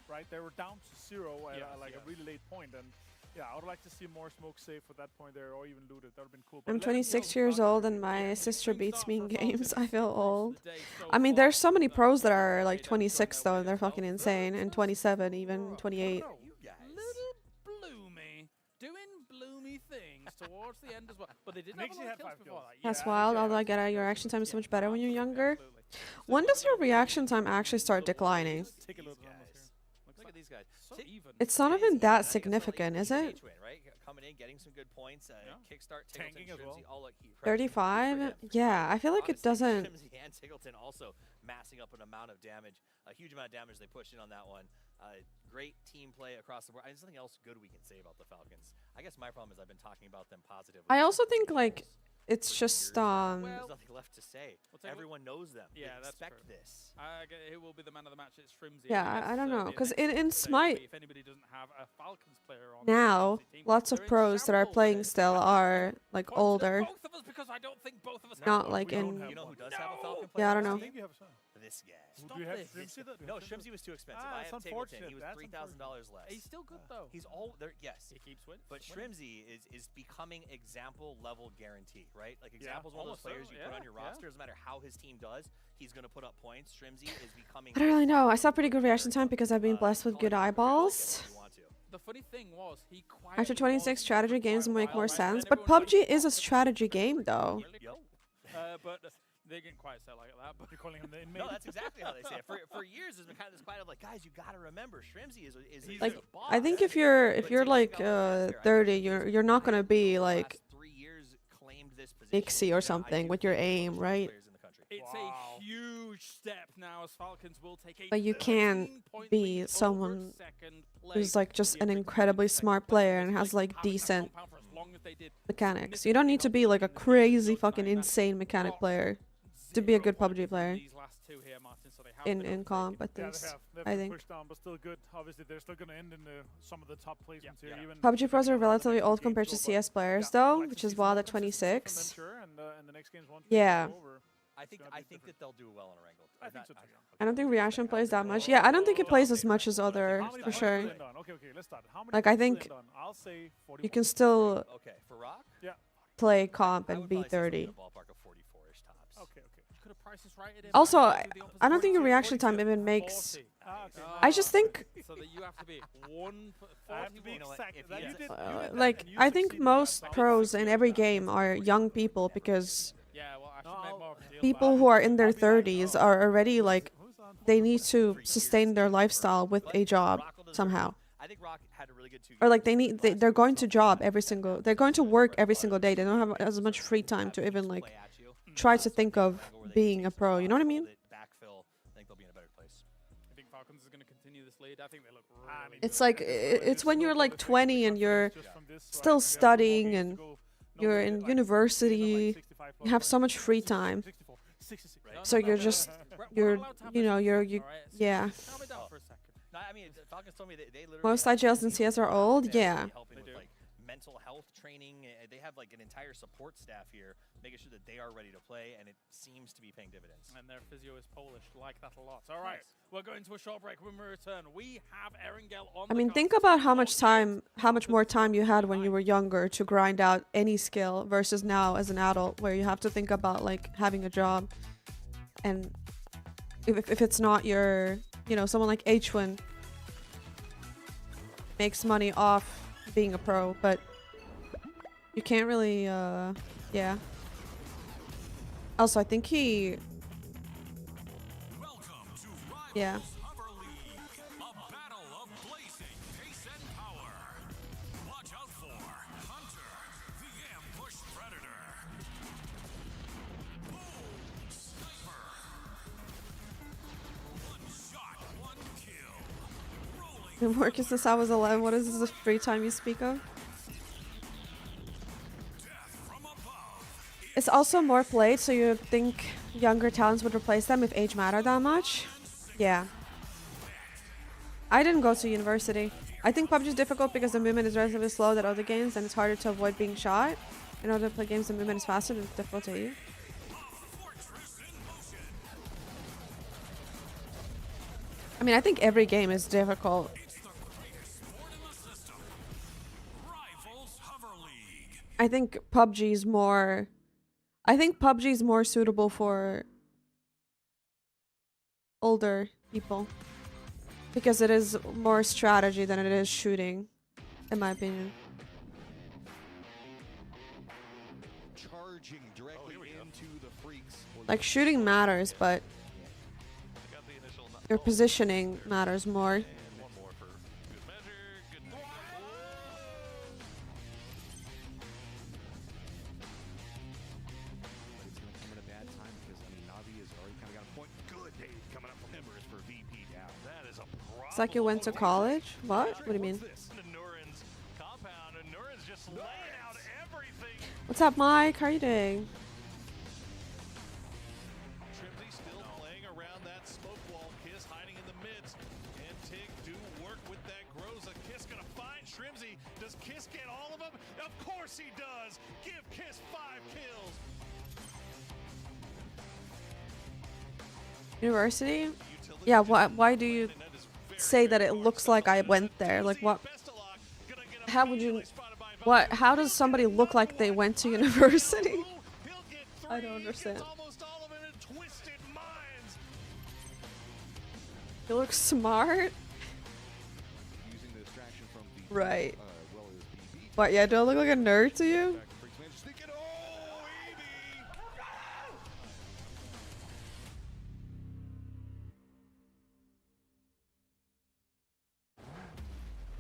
right? They were down to 0 at like a really late point, and yeah, I would like to see more smoke saved for that point there, or even looted. That would have been cool. But I'm let us 26 know, years Falcons, old and my yeah, sister good beats start me in for games. Falcons. I feel old. The day so I mean, far. there's so many pros that are They like don't 26 know though, where and they're to go. fucking insane, and 27, even 28. You guys. Little Bloomy doing bloomy things towards the end as well. But they did have a Nixie lot had of kills 5 before kills. that. That's Yeah, wild. yeah, Although I get it, your reaction time is so much better when you're younger. When does your reaction time actually start declining? Take a look These at numbers guys. here. Look at these guys. So Tick- even. It's not It even is that even. I think it's significant, is it? H-win, right? Coming in, getting some good points. Yeah. Kickstart, Tanking Tiggleton, as well. Shrimsy, all like huge 35? Yeah, I feel like it doesn't. Shrimsy and Tiggleton also massing up an amount of damage, a huge amount of damage they pushed in on that one. Great team play across the board. There's something else good we can say about the Falcons. I guess my problem is I've been talking about them positively. I also for think years. like it's For just years now. um. There's nothing left to say. We'll take a look. Everyone knows them. Yeah, they that's expect true. this. Who will be the man of the match? It's Shrimsy. Yeah, guess, I don't know, the 'cause next in stage, Smite, if anybody doesn't have a Falcons player on Now, the team, lots of they're in pros that are shambles playing today. still are like Points to older. both of us because I don't think both of us have Not one. like We don't in. have You know who one. does have a Falcon Yeah, I player don't on know. his I think team? you have some. this guy. Do you have this. Shrimsy? No, Shrimsy was too expensive. Ah, I that's have Tableton. He was unfortunate. $3,000 less. He's still good though. He's all there. Yes, He keeps winning. but Shrimsy is becoming example level guarantee, right? Like example's one of those almost so, players you put on your yeah. roster. Doesn't matter how his team does, he's gonna put up points. Shrimsy is becoming. I don't really know. I saw pretty good reaction time because I've been blessed with call good it eyeballs. if you want to. The funny thing was he After quietly 26, won strategy for games quite a make while, more right? sense. And But everyone PUBG went, is a "Oh, strategy game, though. Yo. But they didn't quite say it like that. But You're calling him the inmate? No, that's exactly how they say it. For years, there's been kind of this quiet of like, guys, you gotta remember, Shrimsy is Like, a boss. I think if you're like 30, you're not gonna be like Nixie or something with your aim, right? it's a huge step now as Falcons will take a But you can 13-point be lead over someone second who's place. like just The an African incredibly States smart West player Coast and has like like having that decent compound for as long as they did. mechanics. You don't need to be like a crazy fucking insane mechanic player to be a good PUBG player These last two here, Martin, so they have in been comp, I Yeah, think. they have. They've I been think. pushed down, but still good. Obviously, they're still going to end in some of the top placements here. Even PUBG pros are depending on how the relatively next old two compared games to go, but CS players, yeah, I'd though, like to which see is some wild more at consistency from 26. them, sure, and the next games won't Yeah. be over. I gonna be think different. that they'll do well in a wrangle. I think so too. I don't think Reaction plays that much. Yeah, I don't think it plays as much as other, How many for points sure. will end on? Okay, let's start. How many Like, I points will think end on? I'll say 41. You can still Okay, for Rock, play comp I and would be probably say something in 30. the ballpark of 44-ish tops. Okay. You could have prices righted it Also, back to the opposite I don't think your 40, reaction time 42, even makes... 40. Okay. I just think, So that you have to be 1 I have to be You know what, exact. if That he you has- did that, like, and you I think succeeded. most That's pros in every that. game are young people because Yeah, well, I should No, make more of a deal. people who are in their I'll be like, 30s oh, are already like, who's on they 44? need to sustain their lifestyle with a job Rock will deserve somehow. it. I think Rock had a really good 2 Or like games. they're going to job they're going to work every single day. They don't have as much free time to even like Play at you. try to think of being a pro. You know what I mean? Backfill, I think they'll be in a better place. I think Falcons is going to continue this lead. I think they look I really mean, It's like it's when you're like 20 and you're still studying and you're in university. You have so much free time. So you're just you're you know you're you yeah. Calm it down for a second. No, I mean, Falcons told me they literally Most have IGLs in CS are old. Yeah. helping with like mental health training. They have like an entire support staff here, making sure that they are ready to play, and it seems to be paying dividends. And their physio is Polish. Like that a lot. All right, we're going to a short break. When we return, we have Erengel on I the mean, cards. think about how much more time you had when you were younger to grind out any skill versus now as an adult, where you have to think about like having a job, and if it's not your, you know, someone like H1 makes money off being a pro, but you can't really, yeah. Also, I think he, yeah. Been working since I was 11. What is this, the free time you speak of? It's also more played, so you think younger talents would replace them if age mattered that much? Yeah. I didn't go to university. I think PUBG is difficult because the movement is relatively slow than other games, and it's harder to avoid being shot. In order to play games, the movement is faster and it's difficult to eat. I mean, I think every game is difficult. I think PUBG is more... I think PUBG is more suitable for older people. Because it is more strategy than it is shooting, in my opinion. Charging directly into the freaks. Like, shooting matters, but your positioning matters more. And one more for good measure. Good night. But it's going to come at a bad time because, I mean, Navi has already kind of got a point. Good day coming up from Embers for VP down. That is a problem. It's like you went to college? What? What do you mean? What's this? Nurin's compound, and Nurin's just laying out everything. What's up, Mike? How are you doing? Trimsy still playing around that smoke wall. Kiss hiding in the midst. And Tig do work with that Groza. Kiss gonna find Trimsy. Does Kiss get all of them? Of course he does. Give Kiss 5 kills. University? Yeah, why do you say that it looks like I went there? Like what? How would you? What? How does somebody look like they went to university? I don't understand. You look smart. Right. But yeah, do I look like a nerd to you?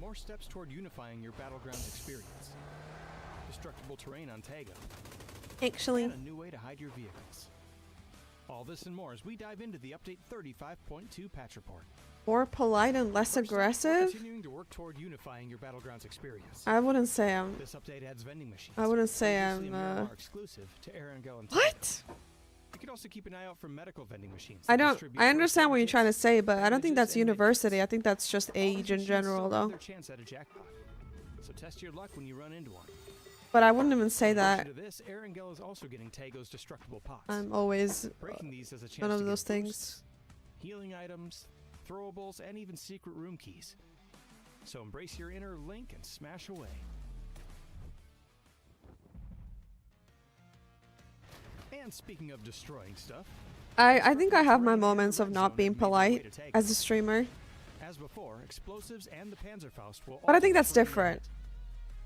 More steps toward unifying your Battlegrounds experience. Destructible terrain on Tago. Actually. And a new way to hide your vehicles. All this and more as we dive into the update 35.2 patch report. More polite and less aggressive? Continuing to work toward unifying your Battlegrounds experience. I wouldn't say I'm... This update adds vending machines. I wouldn't say I'm, exclusive to Erangel and What? You can also keep an eye out for medical vending machines. I understand what you're trying to say, but I don't think that's university. I think that's just age in general, though. So test your luck when you run into one. But I wouldn't even say that. This, Erangel is also getting Tago's destructible pots. I'm always Breaking these has a chance none of to those get things. boosts, healing items, throwables, and even secret room keys. So embrace your inner Link and smash away. And speaking of destroying stuff, I think I have my moments of not being polite as a streamer. As before, explosives and the Panzerfaust will But I think also that's be different.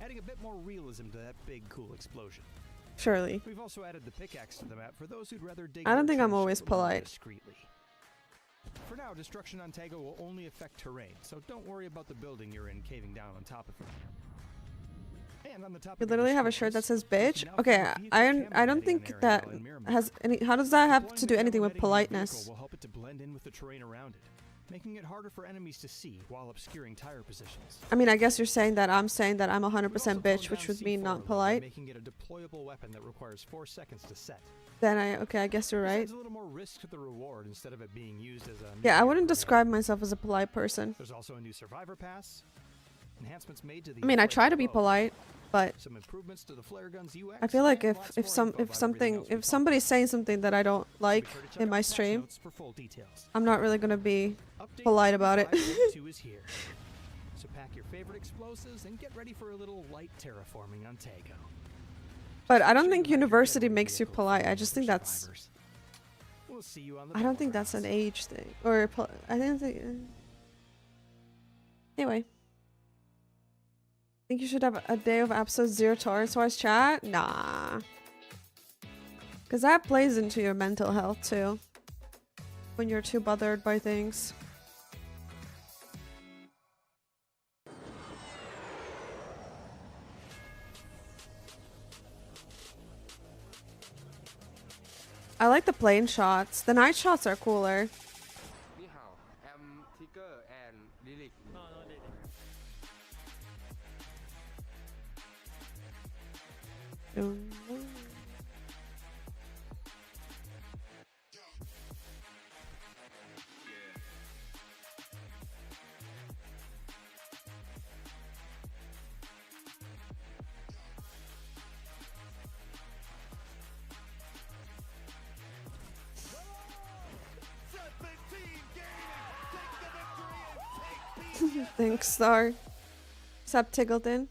adding a bit more realism to that big cool explosion. Surely. We've also added the pickaxe to the map for those who'd rather dig I don't their think I'm trench always a little more polite. discreetly. For now, destruction on Tago will only affect terrain, so don't worry about the building you're in caving down on top of it. And on the top You literally have a shirt that says bitch? Okay, I don't think that has any... How does that have to do anything with politeness? Will help it to blend in with the terrain around it, making it harder for enemies to see while obscuring tire positions. I mean, I guess you're saying that I'm saying that I'm 100% bitch, which would mean not polite. Making it a deployable weapon that requires 4 seconds to set. Then I guess you're right. Adds a little more risk to the reward instead of it being used as a Yeah, I wouldn't describe myself as a polite person. There's also a new survivor pass. Enhancements made to the I mean, I try to be polite, but some improvements to the flare guns UX. I feel like and lots more info about everything else we if talked somebody's saying something that I don't like Be sure to check in out my patch stream, notes for full details. I'm not really gonna be Update polite about it. 35.2 is here. So pack your favorite explosives and get ready for a little light terraforming on Tago. But I don't think university makes you polite. I just think that's... We'll see you on the I don't think that's an age thing. Or I didn't think... Anyway. Think you should have a day of episode 0 Torrents Wars chat? Nah. Because that plays into your mental health too. When you're too bothered by things. I like the plane shots. The night shots are cooler. Ni hao, I'm Tiger and Lilic. No, Lily. Thanks, Star. Sup, Tiggleton?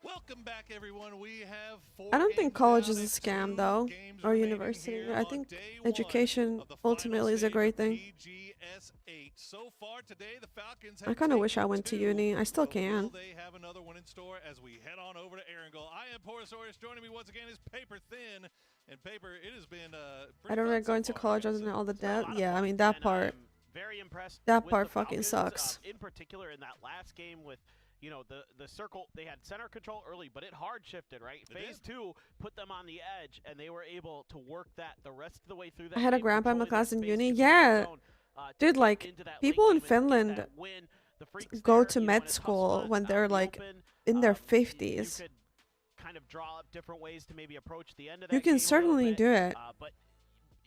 Welcome back, everyone. We have 4 I don't think games college down is a and scam, 2 though, games or remaining university. here I on think day 1 education of the final ultimately is a stage great of thing. PGS 8. So far today, the Falcons I have kind of wish I taken went to 2, uni. I still but can. will they have another one in store as we head on over to Erangel? I am Porosaurus. Joining me once again is Paper Thin. And Paper, it has been I don't regret going to college other than all the debt. Yeah, I mean, that part. Very impressed. That with part the fucking Falcons, sucks. in particular, in that last game with, you know, the circle, they had center control early, but it hard shifted, right? Phase 2 put them on the edge, and they were able to work that the rest of the way through that. I had a game, grandpa in my controlling class that in space, uni. controlling the Yeah. zone, to Dude, get like, into that people late in game and get Finland that win. The Freaks go there, to you know, med in a tough school spot when out they're in the like open, in their you 50s. could kind of draw up different ways to maybe approach the end of You that can game a little certainly bit, do it. but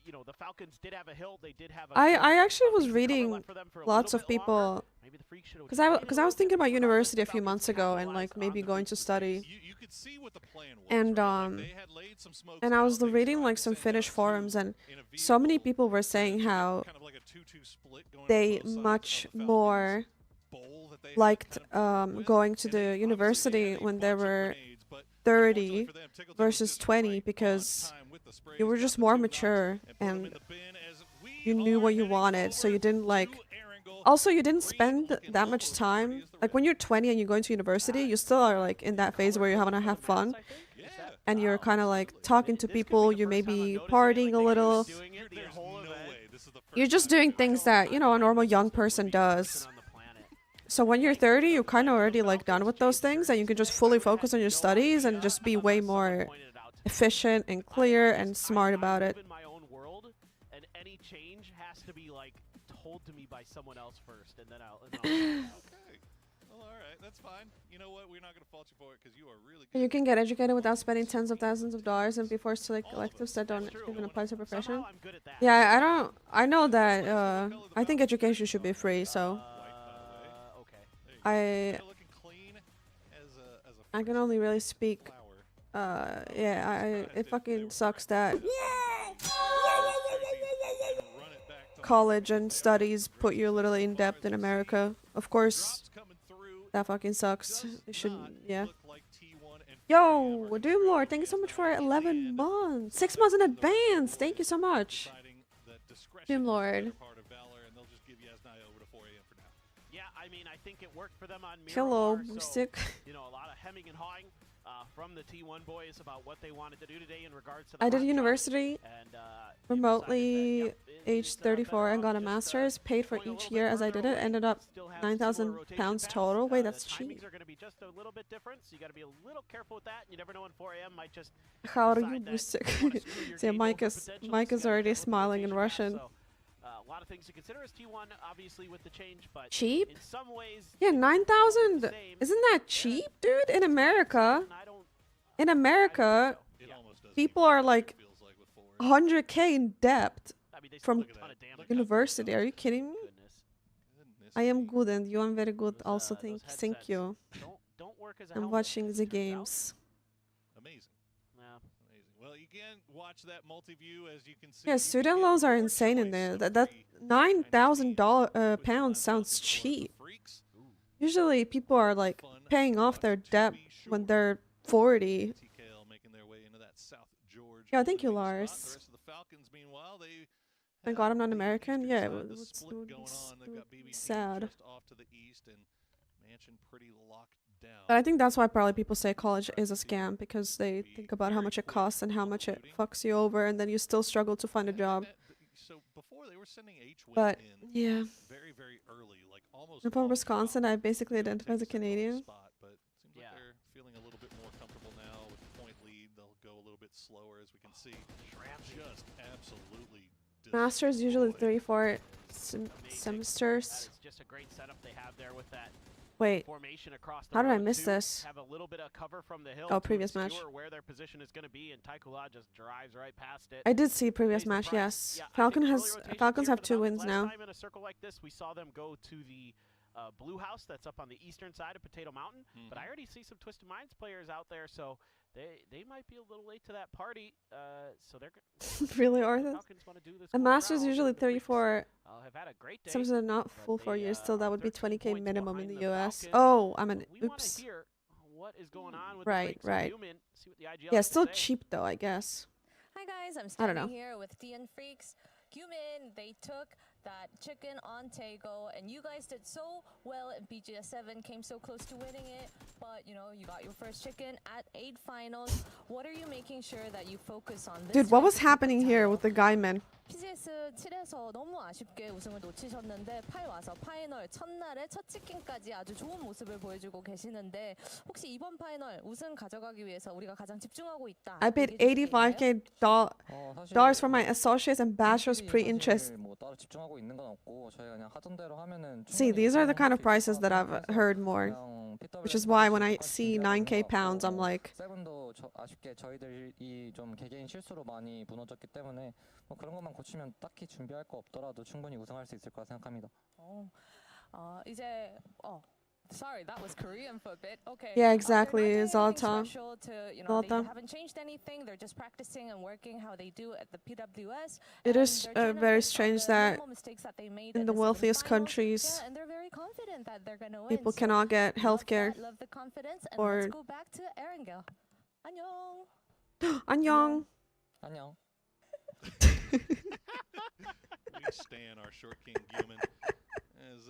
you know, the Falcons did have a hill. They did have a I actually was cover reading left for them for a lots little of bit longer. people, Maybe the Freaks should have because waited a I was little thinking bit about longer. university a few Falcons months ago and like capitalized maybe on the going to Freaks' study. mistakes. You could see what the plan was. And right? Like, they had laid some smokes and I was out. They reading tried like to some send Finnish out forums, two and in a so many vehicle. people were So saying you had how kind of like a 2-2 split going on they both sides of much the Falcons more bowl that they had liked kind of grown up with. going to And they- the obviously university they had a when they bunch of were grenades, but 30 for them, Tickleton was versus just 20 right on because time with the sprays, you were got just the more 2 knocks, mature put 'em in and the bin as we you knew are what you heading wanted, so over you didn't like. to Erangel. Also, you didn't Green spend looking that much almost as time. pretty as the Like red. when you're 20 and you're going to university, you still are like in that phase where you're having to have fun, Yeah. and you're kind of like absolutely. talking to This could be people. the You may first time I'm be noticing, partying like, a they little. keep doing it the There's whole no event. way this is the You're first just time doing they've ever things done that, you know, a normal young person does. So when you're 30, you're kind of already like done with those things, and you can just fully focus on your studies and just be way more efficient and clear and smart about it. In my own world, and any change has to be like told to me by someone else first, and then I'll Okay. Well, all right, that's fine. You know what? We're not going to fault you for it because you are really good. You can get educated without spending tens of thousands of dollars and be forced to like electives that don't true. even apply to your profession. Somehow I'm good at that. Yeah, I don't. I know that. I think education should be free. So Okay. There you I go. You're looking clean as a I can only really speak. flower. Yeah. It fucking sucks that Run it back to college and studies put you literally in debt in America. Of course, drops coming through. that fucking sucks. It should. Not Yeah. look like T1 and Yo, Doomlord, thank you so much for 11 months. 6 months in advance. Thank you so much. deciding that discretion is the Doomlord. better part of valor, and they'll just give Yasnaya over to 4 a.m. for now. Yeah, I mean, I think it worked for them on Miramar. Hello, so, Mystic. You know, a lot of hemming and hawing from the T1 boys about what they wanted to do today in regards to the I did contract, university and, remotely, yep, age 34, and got a master's. Paid for each year as I did it. Ended up 9,000 pounds total. Wait, that's cheap. Timings are going to be just a little bit different, so you got to be a little careful with that. You never know when 4 a.m. might just How are you, decide that Mystic? they wanna screw your See, game Mike over is potentially, Mike so is you gotta already look at the smiling in rotation Russian. back, so, a lot of things to consider as T1, obviously, with the change, but Cheap? in some ways, Yeah, 9,000. same. Isn't that cheap, dude? In America, I don't in America, It almost doesn't people even are matter, like it feels like, with 4. 100K in debt I mean, they from still took a ton of damage. university. Are you kidding me? Goodness. Goodness I am me. good, and you are very good. Those, Also, those thank headsets you. Don't work as a I'm helmet. watching the Turns out. games. Amazing. Yeah. Amazing. Well, you can watch that multi-view as you can see. Yeah, you student get loans are your insane in choice there. of That free $9,000 with the pounds last sounds Falcons for the cheap. Freaks. Usually, people are like Fun paying off watch their to debt be when sure. they're 40. TKL making their way into that South George. Yeah, thank you, living spot. Lars. The rest of the Falcons, meanwhile, they Thank God I'm not have the American. eastern Yeah, side, it the would split be going on. They've got BB sad. just off to the east and Mansion pretty locked down. But I think that's why probably people say college is a scam, because they think about how much it costs and how much it fucks you over, and then you still struggle to find a job. So before they were sending H-Win But in yeah, very, very early, like almost I'm from off Wisconsin. top. I basically They would identify as a take second on the Canadian. spot, but it seems Yeah. like they're feeling a little bit more comfortable now with the point lead. They'll go a little bit slower, as we can see. Just absolutely. Masters usually destroyed. 3-4 Amazing. semesters. That is just a great setup they have there with that Wait, formation across the how did I road, miss too. this? Have a little bit of cover from the hill Oh, to previous match. obscure where their position is going to be, and Taikula just drives right past it. I did see previous Pays the match. price. Yes, Yeah, I think Falcons early rotations Falcons here have for the 2 Falcons. wins Last now. time in a circle like this, we saw them go to the Blue House that's up on the eastern side of Potato Mountain. But I already see some Twisted Minds players out there, so they might be a little late to that party. So they're Really are the they? Falcons want to do this. A cool Masters crowd, usually and the Freaks, 34. have had a great day. Semesters are not but full 4 they, years. Still, that are would be 13 20K points minimum in behind the the US. Falcons. Oh, I'm an We want to oops. hear what is going on with Right, the Freaks. right. Human, see what the IGL Yeah, has to still say. cheap though, I guess. Hi guys, I'm I don't standing know. here with DN Freaks. Human, they took that chicken on Tego, and you guys did so well in PGS 7, came so close to winning it, but you know, you got your first chicken at 8 finals. What are you making sure that you focus on this Dude, what week was to keep the happening here title? with the guy, man? PGS 7에서 너무 아쉽게 우승을 놓치셨는데 8 와서 파이널 첫날에 첫 치킨까지 아주 좋은 모습을 보여주고 계시는데 혹시 이번 파이널 우승 가져가기 위해서 우리가 가장 집중하고 있다. I paid 얘기해 주실 수 있나요? $85K dollars for my associates and bachelor's pre-interest. 뭐 따로 집중하고 있는 건 없고 저희가 그냥 하던 대로 하면은 See, these are the kind of prices that I've heard more. 그냥 Which is why when I see 9K pounds, I'm like, 세븐도 아쉽게 저희들이 좀 개개인 실수로 많이 무너졌기 때문에 뭐 그런 것만 고치면 딱히 준비할 거 없더라도 충분히 우승할 수 있을 거라 생각합니다. 이제 sorry, that was Korean for a bit. Okay. Yeah, exactly. They're It's not all doing anything time. special to, you know, All they time. haven't changed anything. They're just practicing and working how they do at the PWS. It and is they're trying to very fix all strange the that minimal mistakes that they made in the the wealthiest semifinals. countries, Yeah, and they're very confident that they're gonna win. people So cannot get love healthcare. that, love the confidence, and or- let's go back to Erangel. 안녕. 안녕. 안녕. We stand our short king Guman as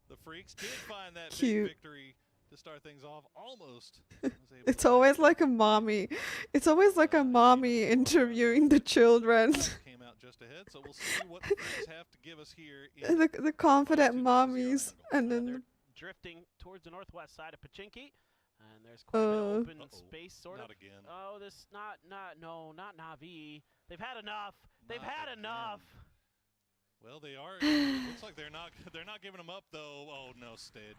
the Freaks did find that Cute. big victory to start things off. Almost. Was able It's to always back like a mommy. It's always like a mommy interviewing the children. came out just ahead, so we'll see what the Freaks have to give us here. In the confident 2 mommies, and They're then drifting towards the northwest side of Pachinki, and there's quite a bit of open space, sort Not of. again. Oh, this not Navi. They've had enough. They've Not had again. enough. Well, they are. It looks like they're not giving them up though. Oh no, Stead.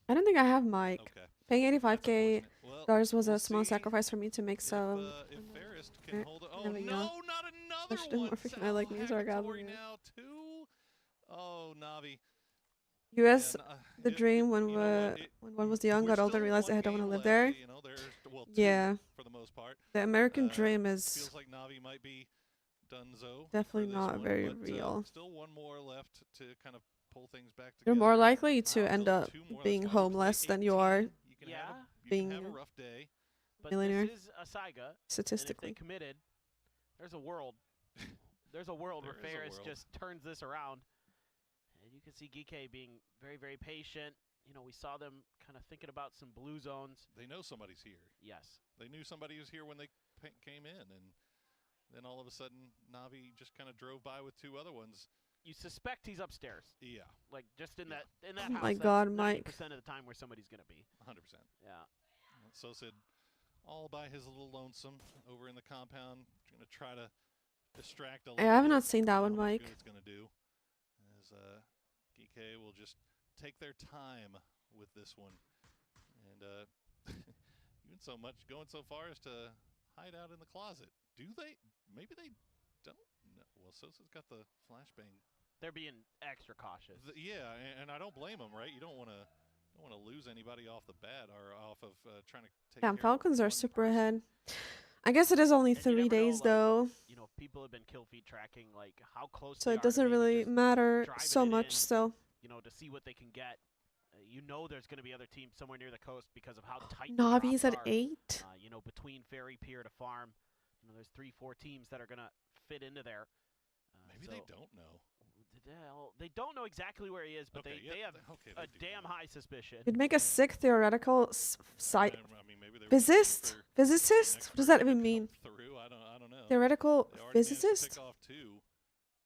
I don't think I have Mike. Okay. Paying That's $85K Well, was we'll a small see sacrifice for me to make some. if Ferris can hold it. Oh there we no, go. not another Push them one. more freaking I like South news orgasm. Hackatory now too. Oh, Navi. US, Man, the dream when you know what, when one was young, we're got older, still realized one I don't want to game live left, there. You know, there's well, two Yeah, for the most part. the American dream is Feels like Navi might be donezo. definitely for this not one, very but, real. Still one more left to kind of pull things back together. You're more likely to Wow, end still up 2 more. being That's why we play homeless than you 18. are You can Yeah. have you being can have a rough day. But millionaire, this is a Saiga. And if statistically. they committed, there's a world. There's a world where There is a Ferris world. just turns this around. And you can see Geekay being very, very patient. You know, we saw them kind of thinking about some blue zones. They know somebody's here. Yes. They knew somebody was here when they came in, and then all of a sudden, Navi just kind of drove by with 2 other ones. You suspect he's upstairs. Yeah, Like, just in Yeah. that Oh house. my that's God, 90% Mike. of the time where somebody's going to be. 100%. Yeah. So said, all by his little lonesome over in the compound, gonna try to distract a I little have bit. not seen that I one, don't know how Mike. good it's gonna do, as GK will just take their time with this one, and even so much going so far as to hide out in the closet. Do they? Maybe they don't. No. Well, Sosa's got the flashbang. They're being extra cautious. Yeah, and I don't blame them, right? You don't want to lose anybody off the bat or off of trying to take. Damn, care of Falcons are one super person. ahead. I guess it is only And you 3 never know, days like, though, You know, people have been kill feed tracking, like, how close so they it are to doesn't maybe really just matter driving so it much in, still. you know, to see what they can get. You know there's going to be other teams somewhere near the coast because of how tight Navi's the at drops are. 8. You know, between Ferry Pier to Farm, you know, there's 3-4 teams that are going to fit into there. Maybe they don't know. They don't know exactly where he is, but Okay, they yeah, have okay, a they do damn know. high suspicion. You'd make a sick theoretical site. I mean, maybe they were looking Physicist? for an Physicist? What does that expert to even mean? come Through. I don't know. Theoretical They already managed to physicist? pick off 2,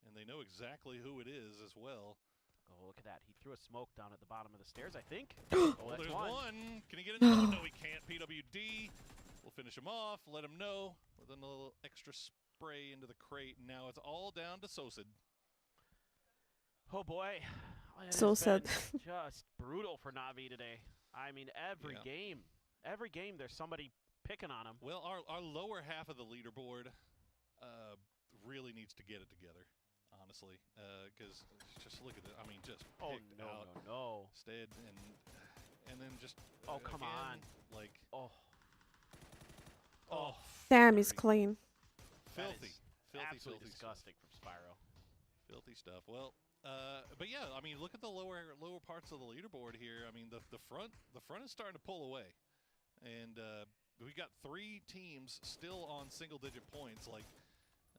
and they know exactly who it is as well. Oh, look at that. He threw a smoke down at the bottom of the stairs, I think. Oh, that's there's one. one. Can he get it? Oh, no, he can't. PWD. We'll finish him off. Let him know with a little extra spray into the crate. And now it's all down to Sosid. Oh, boy. It So has sad. been just brutal for Navi today. I mean, every game there's somebody picking on him. Well, our lower half of the leaderboard really needs to get it together, honestly, because just look at it. I mean, just picked out no. Stead and then just Come again, on. like Oh, Damn, he's filthy, clean. filthy, absolutely filthy stuff. disgusting from Spyro. Filthy stuff. Well, but yeah, I mean, look at the lower parts of the leaderboard here. I mean, the front is starting to pull away, and we got 3 teams still on single-digit points. Like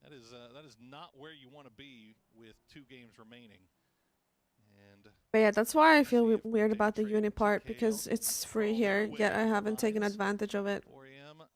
that is not where you want to be with 2 games remaining. And But yeah, that's why I feel see if weird they about the trade uni part, KO because it's free crawls here, their yet way I up the haven't taken lines. advantage of it. 4AM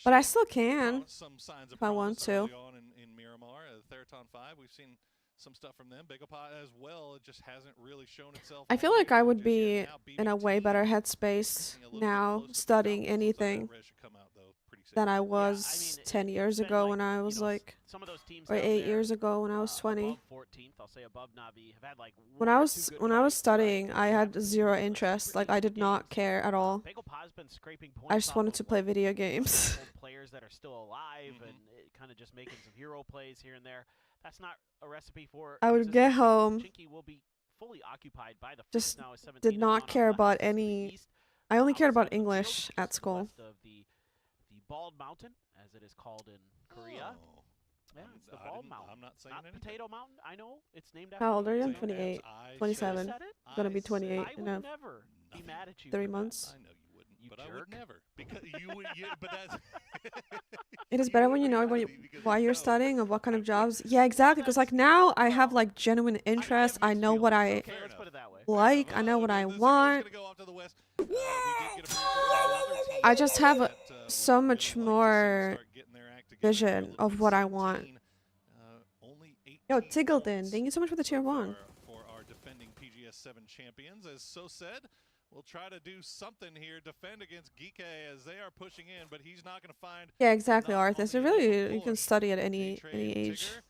But I showed still can. some signs of if I want promise to. early on in Miramar. Theraton 5, we've seen some stuff from them. Bigopot as well. It just hasn't really shown itself. I on feel the like I leaderboard would just be yet. Now in a way BBT better headspace getting a little bit now closer. studying How close to that anything. res should come out, though. pretty safe. than I Yeah, was I mean, 10 it's years been ago like, when I you was know, like, some of those teams or down 8 there, years ago when I was 20. above 14th, I'll say above Navi, have had like When one I or was two good when I was fights, but studying, I they had haven't zero been, like, interest. super Like I did difficult not games. care at all. Bagel Pa's been scraping points I just off wanted of, to play like, video games. old players that are still alive and kind of just making some hero plays here and there. That's not a recipe for I would get consistency. home, Chinky will be fully occupied by the just now as 17 did has not gone care up about left to the any. east, I only cared outside about of the field, English just at to the school. west of the Bald Mountain, as it is called in Korea. Oh. Yeah, it's the Bald Mountain. I'm not saying Not anything. Potato Mountain. I know it's named after. How old are you? I'm Potato. 28, I 27. Said it? Gonna be I said 28 I in would a never be mad at you. 3 for that. months. I know you wouldn't, You but I jerk. would never because you would. Yeah, but that's. It is better when you know Because why you you're know studying and what kind I of would. jobs. Yeah, exactly. Because like now I have like genuine I interest. have I mixed know what feelings. I Okay, let's put it that way. like. I know what I The Zero's want. gonna go off to the west. We did get a brief look at another team I just have that, so we'd much really like to see more start getting their act together here a vision little of bit. what I want. 17, only 18 Yo, Tiggleton, points thank you so much for the tier so 1. far for our defending PGS 7 champions. As So said, we'll try to do something here, defend against Geeke as they are pushing in, but he's not going to find. Yeah, exactly, enough on Arthas. the It really initial you can push. study at any Day-Trade age. Tigger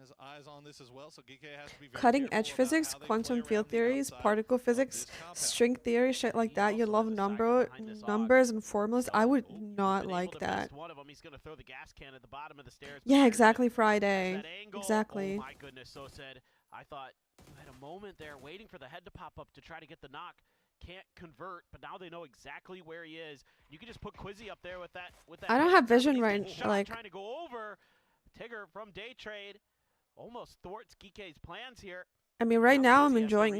has eyes on this as well, so Geeke has to be very Cutting careful edge about physics, how they quantum play field around the theories, outside particle of physics, this compound. string theory, shit like He that. You also love has a side behind this numbers og. and formulas. So, I would you've not been like able to that. miss one of them. He's going to throw the gas can at the bottom of the stairs. but Yeah, Fire exactly. Smith has Friday. that angle. Exactly. Oh my goodness, so said. I thought you had a moment there waiting for the head to pop up to try to get the knock. Can't convert, but now they know exactly where he is. You can just put Quizzy up there with that. I don't head have grab, vision he's right, getting shot, like- trying to go over. Tigger from Day Trade almost thwarts Geeke's plans here. I mean, right now I'm Quizzy has to enjoying rethink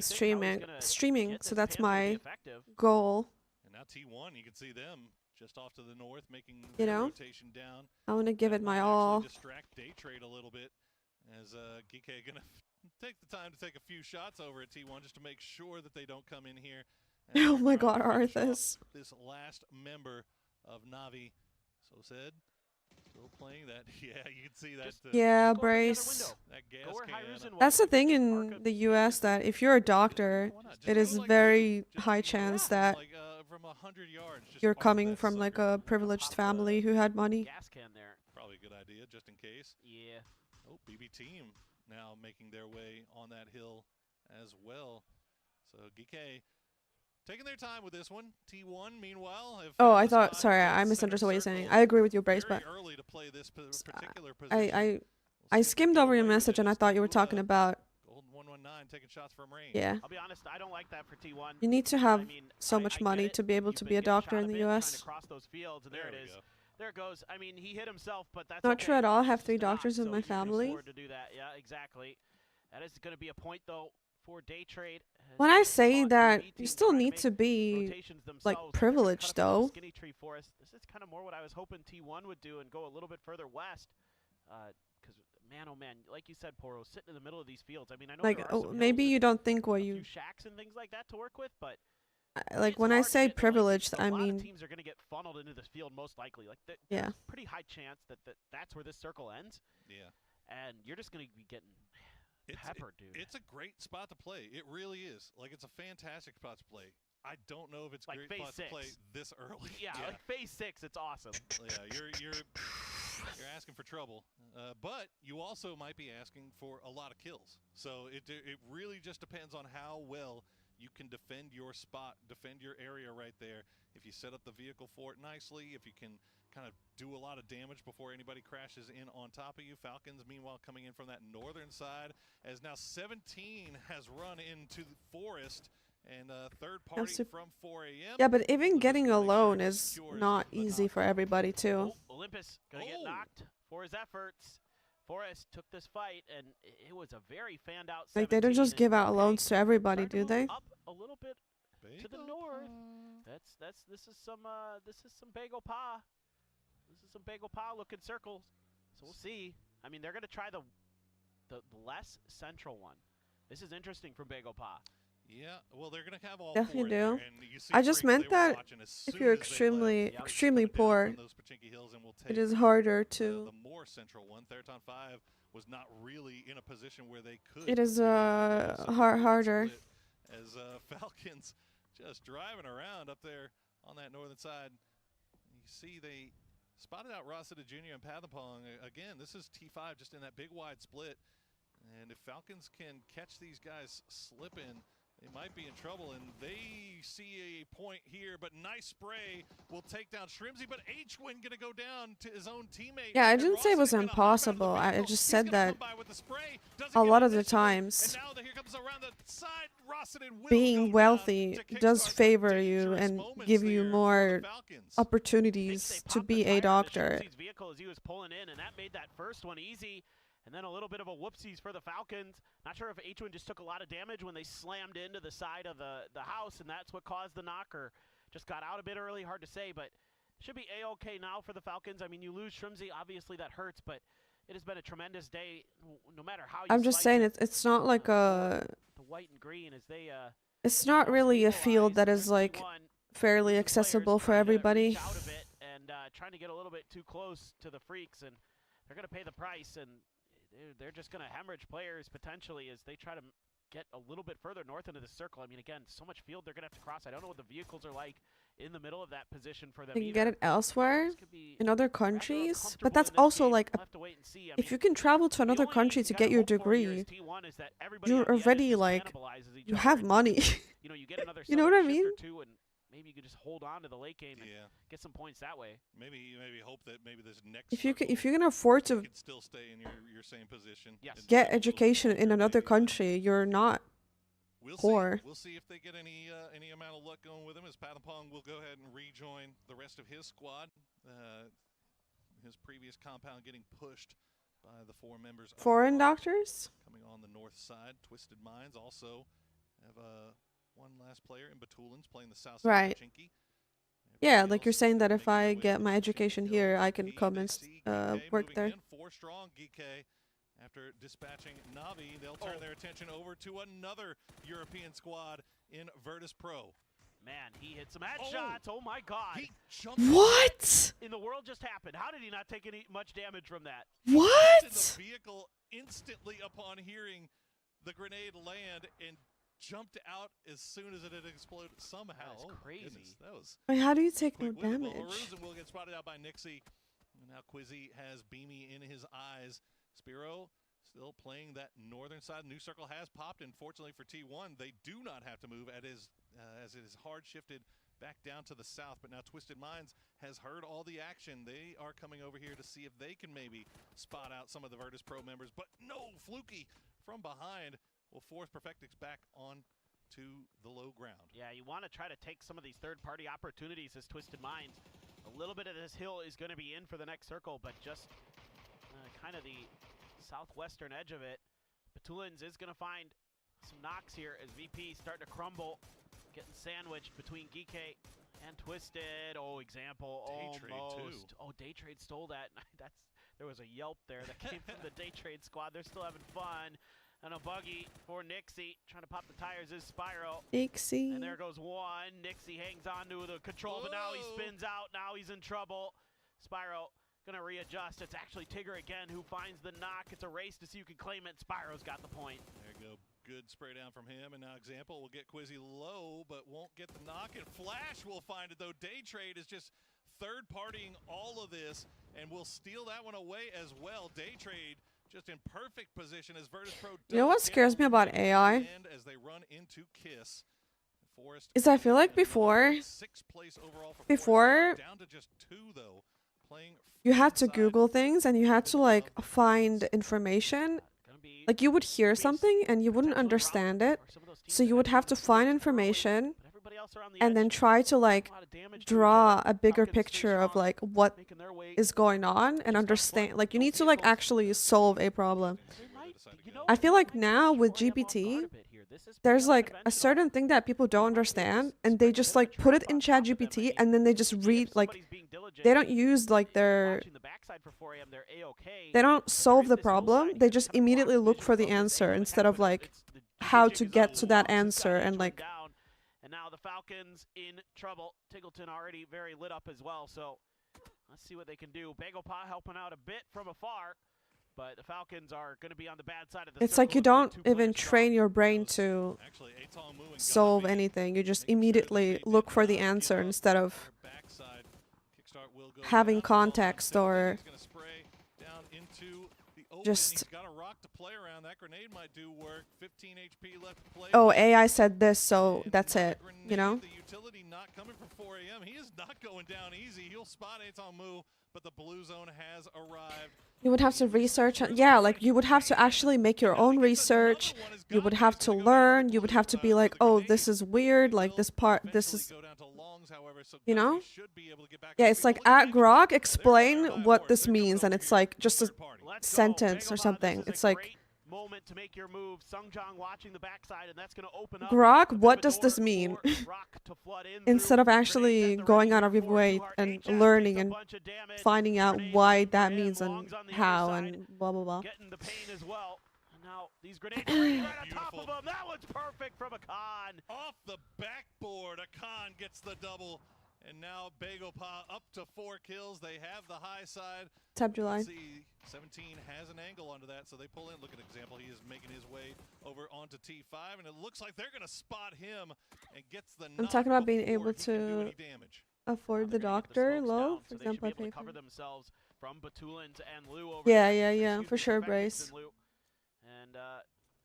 how he's streaming, get so this that's Panther to be my effective. goal. And now T1, you can see them just off to the north, making You their know? rotation down. I want to give That it my might actually all. distract Day Trade a little bit, as Geeke gonna take the time to take a few shots over at T1 just to make sure that they don't come in here. and Oh start my trying God, to finish off Arthas. This last member of Navi, so said, still playing that. Yeah, you can see that. Just Yeah, go up the other Brace. window. That gas Go where can. Hyruzen That's the was. thing Just in park the U.S. that if you're a doctor, Why not? Just it go is like very Luke, just, high you know, chance from, that like, from 100 yards, just you're park coming that from like sucker. a privileged Pop the family who had money. gas can there. Probably a good idea, just in case. Yeah. Oh, BB team now making their way on that hill as well. So Geeke taking their time with this one. T1, meanwhile, have Oh, found I the thought. spot Sorry, in I center misunderstood what you're saying. circle. I agree with you, Brace, Very but early to play this particular position. I We'll see if skimmed they get over your away with message it and I as thought you were T2, talking about. Golden 119 taking shots from range. Yeah, I'll be honest, I don't like that for T1. you need to I have mean, so I much get money it. to be able You've to been be a getting doctor shot in a the bit, trying U.S. to cross those fields, and there it we is. go. There it goes. I mean, he hit himself, but that's Not okay. true at all. I have It's 3 just a knock, doctors in so my you can family. afford to do that. Yeah, exactly. That is going to be a point, though, for Day Trade. When I say Fought that, BB you team still trying need make to be rotations like themselves, but they're gonna privileged, cut up into the though. Skinny tree forest. This is kind of more what I was hoping T1 would do and go a little bit further west. Because man, oh man, like you said, Poro, sitting in the middle of these fields. I mean, I know Like, there are some maybe hills you and don't think what a you few shacks and things like that to work with, but like it's when I hard to say get in the lane. privileged. A I lot of mean, teams are going to get funneled into this field most likely. Like yeah. there's a pretty high chance that that's where this circle ends, Yeah. and you're just going to be getting peppered, dude. It's a great spot to play. It really is. Like, it's a fantastic spot to play. I don't know if it's a Like great phase spot to play 6. this early. yeah, like phase 6, it's awesome. Yeah, you're asking for trouble, but you also might be asking for a lot of kills. So it really just depends on how well you can defend your spot, defend your area right there. If you set up the vehicle for it nicely, if you can kind of do a lot of damage before anybody crashes in on top of you. Falcons, meanwhile, coming in from that northern side, as now 17 has run into the forest. And third party from 4 a.m. Yeah, but even getting make sure alone he is secures not the easy top for spot. everybody too. Oh, Olympus gonna get knocked for his efforts. Forrest took this fight, and it was a very fanned out. Like they don't just give out loans to everybody, do they? Up a little bit to the north. This is some bagel pa. This is some bagel pa looking circles. So we'll see. I mean, they're gonna try the less central one. This is interesting from bagel pa. Yeah, well, they're gonna have all Definitely four in there, do. and you see I just Freaks, meant they were that watching as if soon you're as they left. extremely Coming down poor, from those Pachinki Hills, and we'll it take, is harder to. the more central one. Theraton 5 was not really in a position where they could. It is so they harder. split as Falcons just driving around up there on that northern side. You see they spotted out Rossita Jr. and Pathapong. Again, this is T5 just in that big wide split. And if Falcons can catch these guys slipping, they might be in trouble, and they see a point here, but nice spray will take down Shrimzy, but H-Win gonna go down to his own teammate. Yeah, I didn't say it was impossible. I just said that a lot of the times being wealthy does favor you and give you more opportunities to be a doctor. Shrimzy's vehicle as he was pulling in, and that made that first one easy. And then a little bit of a whoopsies for the Falcons. Not sure if H-Win just took a lot of damage when they slammed into the side of the house, and that's what caused the knock, or just got out a bit early. Hard to say, but should be A-okay now for the Falcons. I mean, you lose Shrimzy, obviously that hurts, but it has been a tremendous day, no matter how you I'm just saying it's not like a... The white and green as they... It's not really a field that is like fairly accessible for everybody. Out of it and trying to get a little bit too close to the Freaks, and they're going to pay the price, and they're just going to hemorrhage players potentially as they try to get a little bit further north into the circle. I mean, again, so much field they're going to have to cross. I don't know what the vehicles are like in the middle of that position for them. You can get it elsewhere in other countries, but that's also like if you can travel to another country to get your degree, you're already like, you have money. You know what I mean? Maybe you could just hold on to the late game and get some points that way. Maybe hope that maybe this next if you can afford to still stay in your same position. Yes. Get education in another country, you're not poor. We'll see if they get any amount of luck going with him, as Pathapong will go ahead and rejoin the rest of his squad. His previous compound getting pushed by the 4 members. Foreign doctors? Coming on the north side. Twisted Minds also have one last player in Batulins playing the south side. Right. Chinky. Yeah, like you're saying that if I get my education here, I can come and work there. 4 strong GK. After dispatching Navi, they'll turn their attention over to another European squad in Virtus Pro. Man, he hit some headshots. Oh my God. He jumped What? In the world just happened. How did he not take much damage from that? What? In the vehicle instantly upon hearing the grenade land and jumped out as soon as it had exploded somehow. That's crazy. Goodness, that was Wait, how do you take no quick with it. Well, damage? Haruzen will get spotted out by Nixie. And now Quizzy has Beamy in his eyes. Spiro still playing that northern side. New Circle has popped, and fortunately for T1, they do not have to move as it is hard shifted back down to the south. But now Twisted Minds has heard all the action. They are coming over here to see if they can maybe spot out some of the Virtus Pro members. But no, Fluky from behind will force Perfectix back on to the low ground. Yeah, you want to try to take some of these third-party opportunities as Twisted Minds. A little bit of this hill is going to be in for the next circle, but just kind of the southwestern edge of it. Batulins is going to find some knocks here as VP starting to crumble, getting sandwiched between Geeke and Twisted. Oh, example, almost. Oh, Day Trade stole that. There was a yelp there that came from the Day Trade squad. They're still having fun. And a buggy for Nixie. Trying to pop the tires is Spyro. Nixie. And there goes one. Nixie hangs on to the control, but now he spins out. Now he's in trouble. Spyro gonna readjust. It's actually Tigger again who finds the knock. It's a race to see who can claim it. Spyro's got the point. There you go. Good spray down from him. And now Example will get Quizzy low, but won't get the knock. And Flash will find it, though. Day Trade is just third-partying all of this, and will steal that one away as well. Day Trade just in perfect position as Virtus Pro. You know what scares me about AI? As they run into Kiss. Is I feel like before down to just 2 though, playing you had to Google things and you had to like find information. Like you would hear something and you wouldn't understand it, so you would have to find information and then try to like draw a bigger picture of like what is going on and understand. Like you need to like actually solve a problem. I feel like now with GPT, there's like a certain thing that people don't understand and they just like put it in ChatGPT and then they just read, like they don't use like they don't solve the problem, they just immediately look for the answer instead of like how to get to that answer. And like and now the Falcons in trouble. Tiggleton already very lit up as well, so let's see what they can do. Bagel-Pa helping out a bit from afar, but the Falcons are going to be on the bad side of the it's like you don't even train your brain to solve anything. You just immediately look for the answer instead of having context or just, oh, AI said this, so that's it, you know? The utility not coming from 4 a.m. He is not going down easy. He'll spot it on move, but the blue zone has arrived. You would have to research, yeah, like you would have to actually make your own research. You would have to learn. You would have to be like, oh, this is weird. Like this part, this is, you know? Yeah, it's like at Grog, explain what this means, and it's like just a sentence or something. It's like, moment to make your move. Sungjong watching the backside, and that's going to open up. Grog, what does this mean? Instead of actually going out of your way and learning and finding out why that means and how and blah blah blah. Getting the pain as well. And now these grenades are right on top of them. That one's perfect from Akan. Off the backboard, Akan gets the double. And now Bagopah up to 4 kills. They have the high side. Tab July. See, 17 has an angle onto that, so they pull in. Look at an example. He is making his way over onto T5, and it looks like they're going to spot him and gets the. I'm talking about being able to afford the doctor, low, for so example. I pay cover themselves from Batulins and Lou over yeah, for sure, Brace. And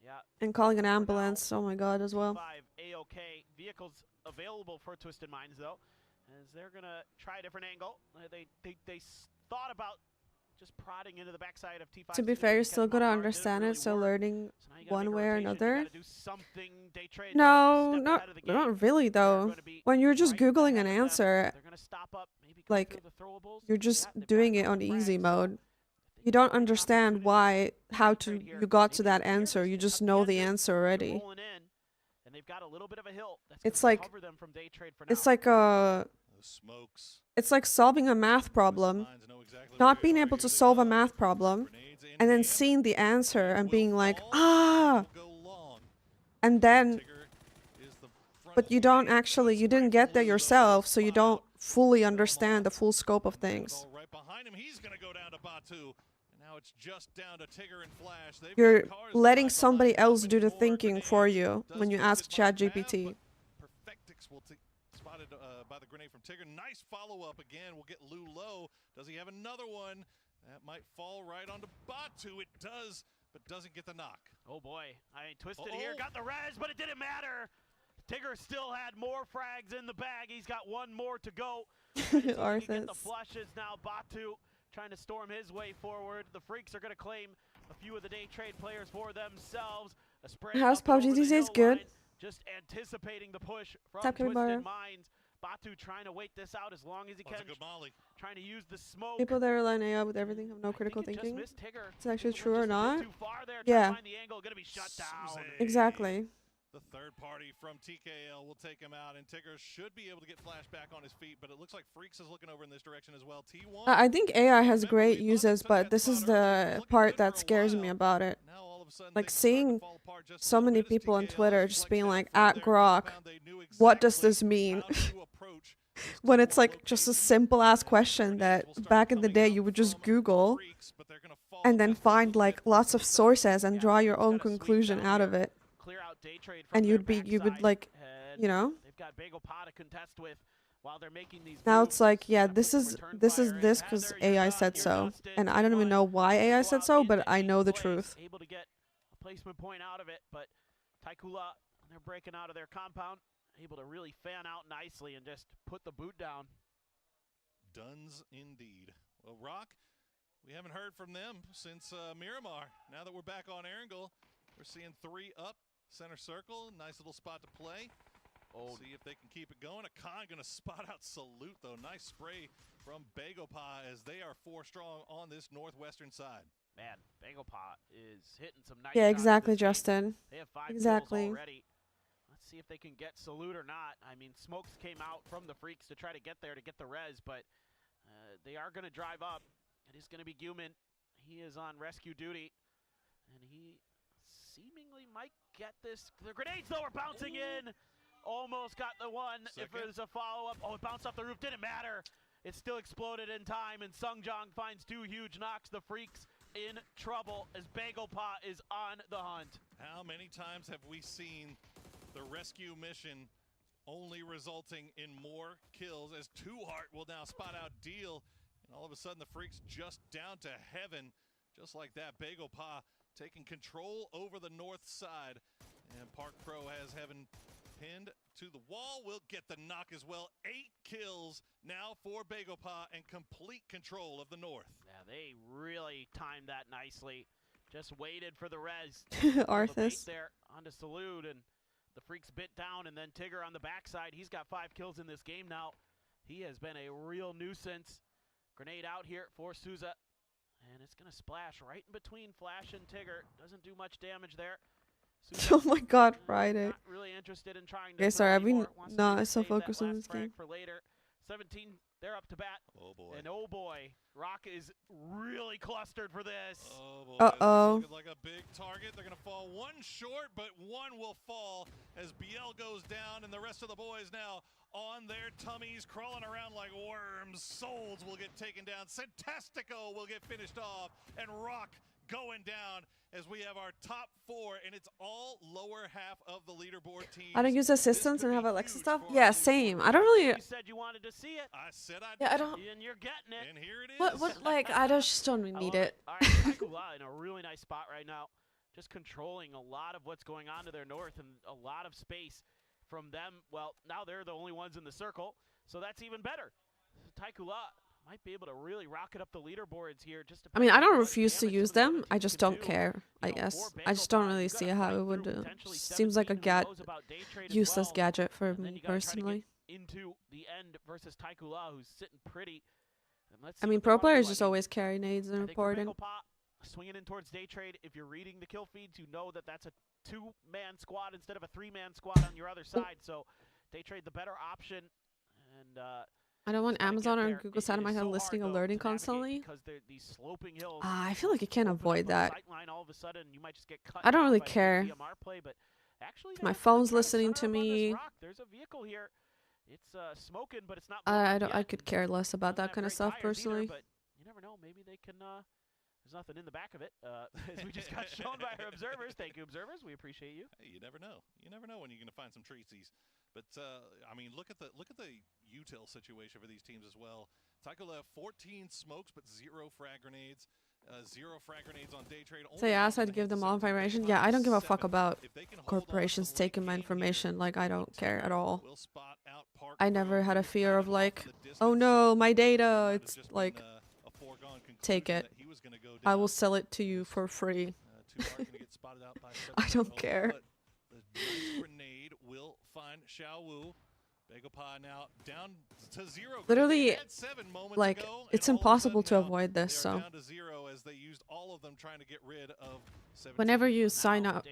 yeah. And calling an ambulance. Oh my God, as well. 5 AOK vehicles available for Twisted Minds though. As they're going to try a different angle. They thought about just prodding into the backside of T5. To be fair, you're still going to understand it, so learning one way or another. No, not really, though. When you're just Googling an answer, like, you're just doing it on easy mode. You don't understand how you got to that answer. You just know the answer already. It's like it's like solving a math problem, not being able to solve a math problem, and then seeing the answer and being like, ah, and then, but you didn't get there yourself, so you don't fully understand the full scope of things. You're letting somebody else do the thinking for you when you ask ChatGPT. Spotted by the grenade from Tigger. Nice follow-up again. We'll get Lou low. Does he have another one? That might fall right onto Batu. It does, but doesn't get the knock. Oh boy. Twisted here. Got the res, but it didn't matter. Tigger still had more frags in the bag. He's got one more to go. Arthas. Get the flushes now. Batu trying to storm his way forward. The Freaks are going to claim a few of the day trade players for themselves. A spray. How's PUBG these days? Good. Just anticipating the push from Twisted Minds. Batu trying to wait this out as long as he can. Trying to use the smoke. People that are lining up with everything have no critical thinking. It's actually true or not. Yeah. Exactly. The third party from TKL will take him out, and Tigger should be able to get Flash back on his feet, but it looks like Freaks is looking over in this direction as well. T1. I think AI has great uses, but this is the part that scares me about it. Like seeing so many people on Twitter just being like, at Grok, what does this mean? When it's like just a simple ass question that back in the day you would just Google and then find like lots of sources and draw your own conclusion out of it. And you would like, you know? Now it's like, yeah, this is this because AI said so. And I don't even know why AI said so, but I know the truth. Able to get a placement point out of it, but Taikula, they're breaking out of their compound, able to really fan out nicely and just put the boot down. Duns indeed. Well, Rock, we haven't heard from them since Miramar. Now that we're back on Erangel, we're seeing 3 up, center circle, nice little spot to play. See if they can keep it going. Akan gonna spot out Salute though. Nice spray from Bagopah as they are 4 strong on this northwestern side. Man, Bagopah is hitting some nice. Yeah, exactly, Justin. They have 5 exactly. kills already. Let's see if they can get Salute or not. I mean, Smokes came out from the Freaks to try to get there to get the res, but they are gonna drive up. It is gonna be Guman. He is on rescue duty, and he seemingly might get this. The grenades though are bouncing in. Almost got the one. If it was a follow-up. Oh, it bounced off the roof. Didn't matter. It still exploded in time, and Sungjong finds 2 huge knocks. The Freaks in trouble as Bagopah is on the hunt. How many times have we seen the rescue mission only resulting in more kills as Two Heart will now spot out Deal. And all of a sudden, the Freaks just down to heaven. Just like that, Bagel Pa taking control over the north side. And Park Pro has Heaven pinned to the wall. Will get the knock as well. 8 kills now for Bagel Pa and complete control of the north. Yeah, they really timed that nicely. Just waited for the res. Arthas. There onto Salute, and the Freaks bit down, and then Tigger on the backside. He's got 5 kills in this game now. He has been a real nuisance. Grenade out here for Souza. And it's going to splash right in between Flash and Tigger. Doesn't do much damage there. Souza, Oh my God, Friday. not really interested in trying to. Okay, sorry, I've been Wants to not so save that focused on last this frag game. for later. 17, they're up to bat. Oh boy. And oh boy, Rock is really clustered for this. Oh boy. Uh-oh. This is looking like a big target. They're going to fall one short, but one will fall as BL goes down, and the rest of the boys now on their tummies, crawling around like worms. Souls will get taken down. Fantastico will get finished off, and Rock going down as we have our top 4, and it's all lower half of the leaderboard team. I don't use assistants and have Alexa stuff. Yeah, same. I don't really. You said you wanted to see it. I said I Yeah, I don't. And you're getting it. And here it is. What? Like, I just don't need love it. All right, Taikula in a really nice spot right now. Just controlling a lot of what's going on to their north and a lot of space from them. Well, now they're the only ones in the circle, so that's even better. Taikula might be able to really rocket up the leaderboards here. Just I mean, I don't refuse to use them. I just don't care, I guess. I just don't really see how it would. Seems like a useless gadget for me personally. Into the end versus Taikula, who's sitting pretty. And let's I see mean, what they pro wanna players do. just always carry nades and I think reporting. swinging in towards day trade. If you're reading the kill feeds, you know that that's a 2-man squad instead of a 3-man squad on your other side. So day trade the better option. And I don't want Amazon or Google side of my head listing alerting constantly. These sloping hills. I feel like you can't avoid that. All of a sudden, you might just get cut I don't down really by a care. DMR play, but actually, My they're phone's trying to listening center to up on this me. rock. There's a vehicle here. It's smoking, but it's not. I moving don't. I yet. could care less about Doesn't that have kind of great stuff tires either, personally. but you never know. Maybe they can. There's nothing in the back of it. As we just got shown by our observers. Thank you, observers. We appreciate you. Hey, you never know. You never know when you're going to find some treatsies. But I mean, look at the util situation for these teams as well. Taikula 14 smokes, but 0 frag grenades. 0 frag grenades on day trade. So yeah, I said to give them all information. Yeah, I don't give a fuck about corporations taking my information. Like, I don't care at all. I never had a fear of like, oh no, my data. It's like, take it. I will sell it to you for free. I don't care. The grenade will find Xiao Wu. Bagel now down to 0. Literally, like, ago, it's impossible to avoid this. So down to 0 as they used all of them trying to get rid of 17. whenever you sign up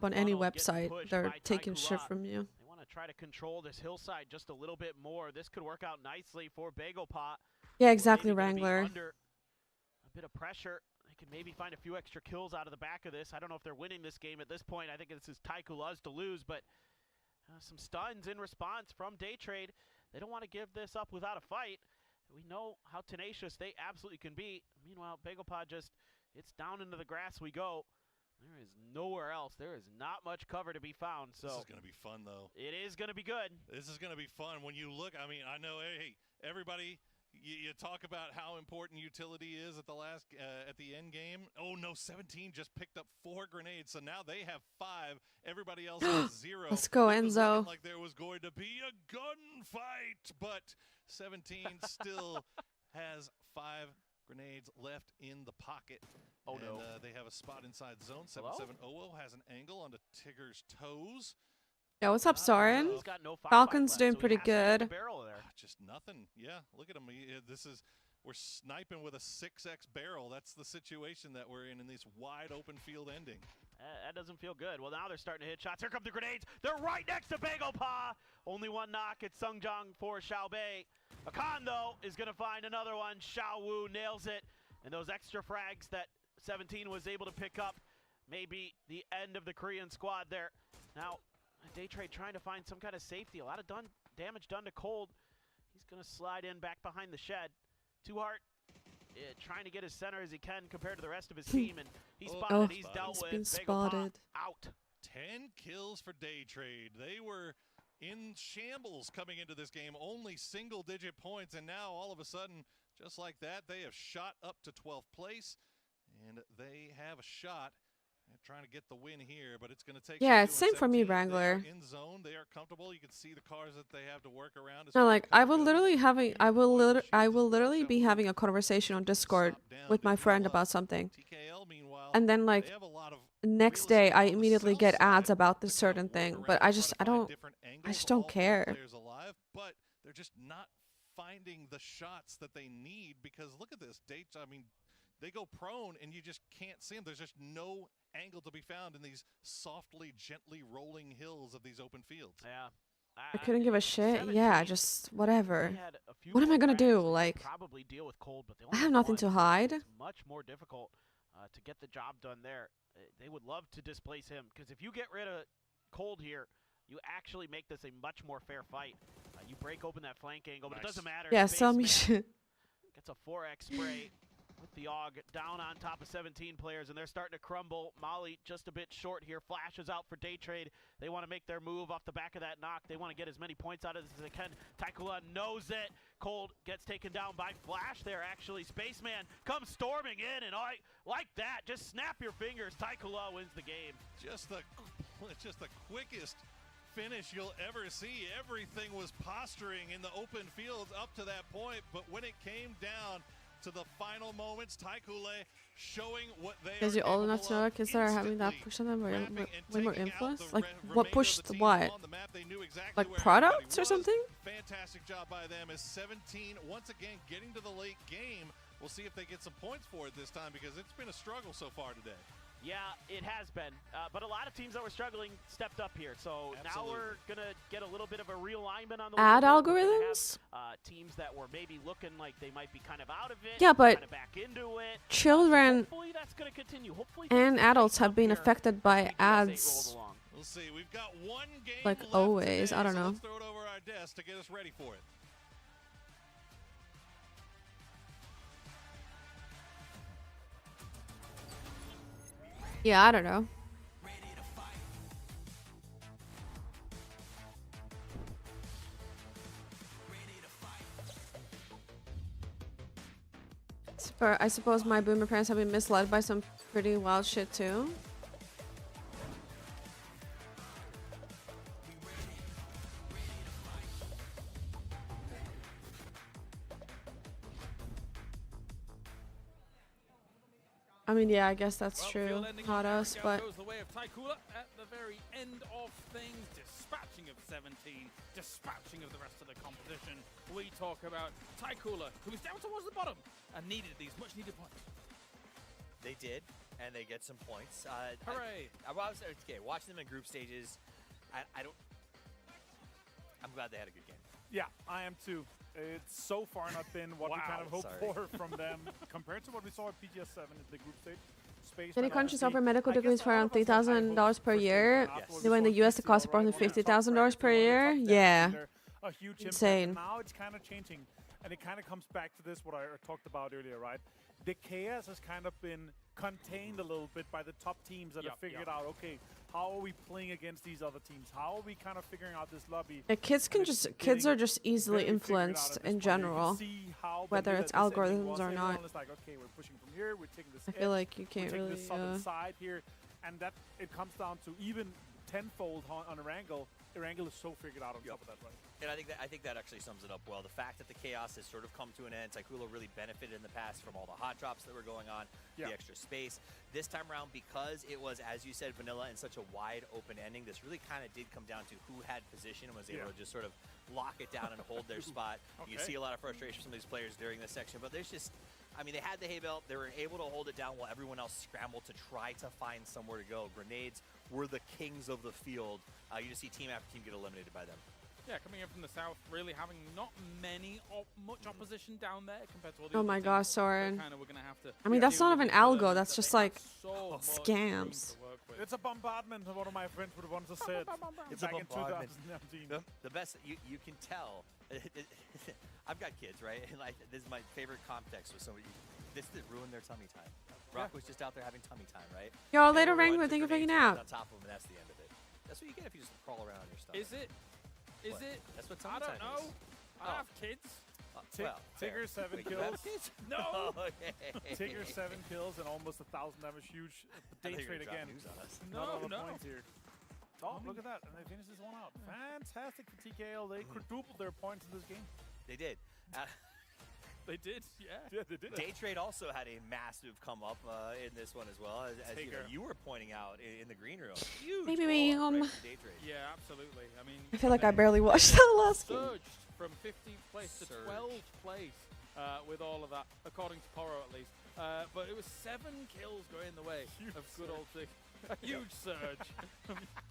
on any website, they're taking shit from you. They want to try to control this hillside just a little bit more. This could work out nicely for Bagel Pot. Yeah, exactly, Maybe gonna be Wrangler. Under a bit of pressure. They can maybe find a few extra kills out of the back of this. I don't know if they're winning this game at this point. I think this is Taikula's to lose, but some stuns in response from day trade. They don't want to give this up without a fight. We know how tenacious they absolutely can be. Meanwhile, Bagel Pod just, it's down into the grass we go. There is nowhere else. There is not much cover to be found. So this is going to be fun, though. It is going to be good. This is going to be fun. When you look, I mean, I know, hey, everybody, you talk about how important utility is at the end game. Oh no, 17 just picked up 4 grenades, so now they have 5. Everybody else has 0. Let's go, It was Enzo. looking like there was going to be a gunfight, but 17 still has 5 grenades left in the pocket. Oh and, no. They have a spot inside zone. Hello? 7700 has an angle onto Tigger's toes. Yeah, what's up, Soren? He's got no firefight Falcon's left, doing so he pretty has to hit the good. barrel there. Just nothing. Yeah, look at him. We're sniping with a 6x barrel. That's the situation that we're in this wide open field ending. That doesn't feel good. Well, now they're starting to hit shots. Here come the grenades. They're right next to Bagel Pa. Only one knock. It's Sungjong for Xiaobei. Akan, though, is going to find another one. Xiao Wu nails it. And those extra frags that 17 was able to pick up may be the end of the Korean squad there. Now, day trade trying to find some kind of safety. A lot of damage done to Cold. He's going to slide in back behind the shed. Two Heart trying to get as center as he can compared to the rest of his team, and he's spotted. He's dealt with. Been Bagel Pa spotted. out. 10 kills for day trade. They were in shambles coming into this game, only single-digit points, and now all of a sudden, just like that, they have shot up to 12th place, and they have a shot at trying to get the win here, but it's going to take. Yeah, it's same for me, Wrangler. In zone, they are comfortable. You can see the cars that they have to work around. No, like I will literally be having a conversation on Discord with my friend about something, and then like next day I immediately get ads about this certain thing, but I just don't care. But they're just not finding the shots that they need, because look at this dates. I mean, they go prone and you just can't see them. There's just no angle to be found in these softly, gently rolling hills of these open fields. Yeah. I couldn't give a shit. Yeah, just whatever. What am I gonna do? Like, probably deal with cold, but I have nothing to hide. It's much more difficult to get the job done there. They would love to displace him, because if you get rid of cold here, you actually make this a much more fair fight. You break open that flank angle, but it doesn't matter. Yeah, sell me shit. Gets a 4x spray with the AUG down on top of 17 players, and they're starting to crumble. Molly just a bit short here. Flashes out for day trade. They want to make their move off the back of that knock. They want to get as many points out of this as they can. Taikula knows it. Cold gets taken down by Flash there, actually. Spaceman comes storming in, and like that, just snap your fingers. Taikula wins the game. Just the quickest finish you'll ever see. Everything was posturing in the open fields up to that point, but when it came down to the final moments, Taikule showing what they Is he old enough to know our kids that are having that push on them way more influence? Like, what pushed what? Like products or something? Fantastic job by them as 17 once again getting to the late game. We'll see if they get some points for it this time, because it's been a struggle so far today. Yeah, it has been. But a lot of teams that were struggling stepped up here. So now we're going to get a little bit of a realignment on the ad leaderboard. algorithms? Teams that were maybe looking like they might be kind of out of it. Yeah, but kind of back into it. Children Hopefully that's going to continue. Hopefully and adults have been affected by ads. We'll see. We've got one game Like left always. today, I don't so know. let's throw it over our desk to get us ready for it. Yeah, I don't know. I suppose my boomer parents have been misled by some pretty wild shit too. I mean, yeah, I guess that's true. Not us, but goes the way of Taikula at the very end of things, dispatching of 17, dispatching of the rest of the competition. We talk about Taikula, who is down towards the bottom and needed these much needed points. They did, and they get some points. Hooray! Okay, watching them in group stages, I'm glad they had a good game. Yeah, I am too. It's so far not been what we kind of hoped for from them compared to what we saw at PGS 7 in the group stage. many countries offer medical degrees for around $3,000 per year. Though in the US, it costs approximately $50,000 per year. Yeah, A huge insane. Now it's kind of changing, and it kind of comes back to this what I talked about earlier, right? The chaos has kind of been contained a little bit by the top teams that have figured out, okay, how are we playing against these other teams? How are we kind of figuring out this lobby? Yeah, kids are just easily influenced in general, whether it's algorithms or not. It's like, okay, we're pushing from here, we're taking this I feel like you can't really. this southern side here, and that it comes down to even tenfold on Erangel. Erangel is so figured out on top of that, right? And I think that actually sums it up well. The fact that the chaos has sort of come to an end. Taikula really benefited in the past from all the hot drops that were going on, the extra space. This time around, because it was, as you said, vanilla and such a wide open ending, this really kind of did come down to who had position and was able to just sort of lock it down and hold their spot. You see a lot of frustration from these players during this section, but there's just, I mean, they had the hay belt. They were able to hold it down while everyone else scrambled to try to find somewhere to go. Grenades were the kings of the field. You just see team after team get eliminated by them. Yeah, coming in from the south, really having not much opposition down there compared to all the Oh other my teams. gosh, Soren. We're gonna have to I mean, that's not even algo. That's just like so much scams. room to work with. It's a bombardment, one of my friends would have once said. It's back a in bombardment. 2019. The best, you can tell. I've got kids, right? And like, this is my favorite context with somebody. This did ruin their tummy time. Rock was just out there having tummy time, right? Yo, later, Everyone Wrangler, took thank you for grenades hanging out. On top of them, and that's the end of it. That's what you get if you just crawl around on your stomach. Is it Is What? it? That's what I summertime don't know. is. I have kids. Well, fair. Tigger 7 Wait, you have kills. kids? No. Okay. Tigger 7 kills and almost 1,000 damage. Huge day I thought you were trade gonna drop again. news on us. Not all the No. points here. Oh, look at that. And they finished this one out. Fantastic for TKL. They quadrupled their points in this game. They did. They did, yeah. Yeah, they did. Day Trade also had a massive come up in this one as well, as you, know, you were pointing out in the green room. Huge Maybe pull-up right from Day Trade. Yeah, absolutely. I mean, I feel like I barely watched that last game. surged from 15th place to 12th place with all of that, according to Poro at least. But it was 7 kills going the way of good old Tig. A huge surge.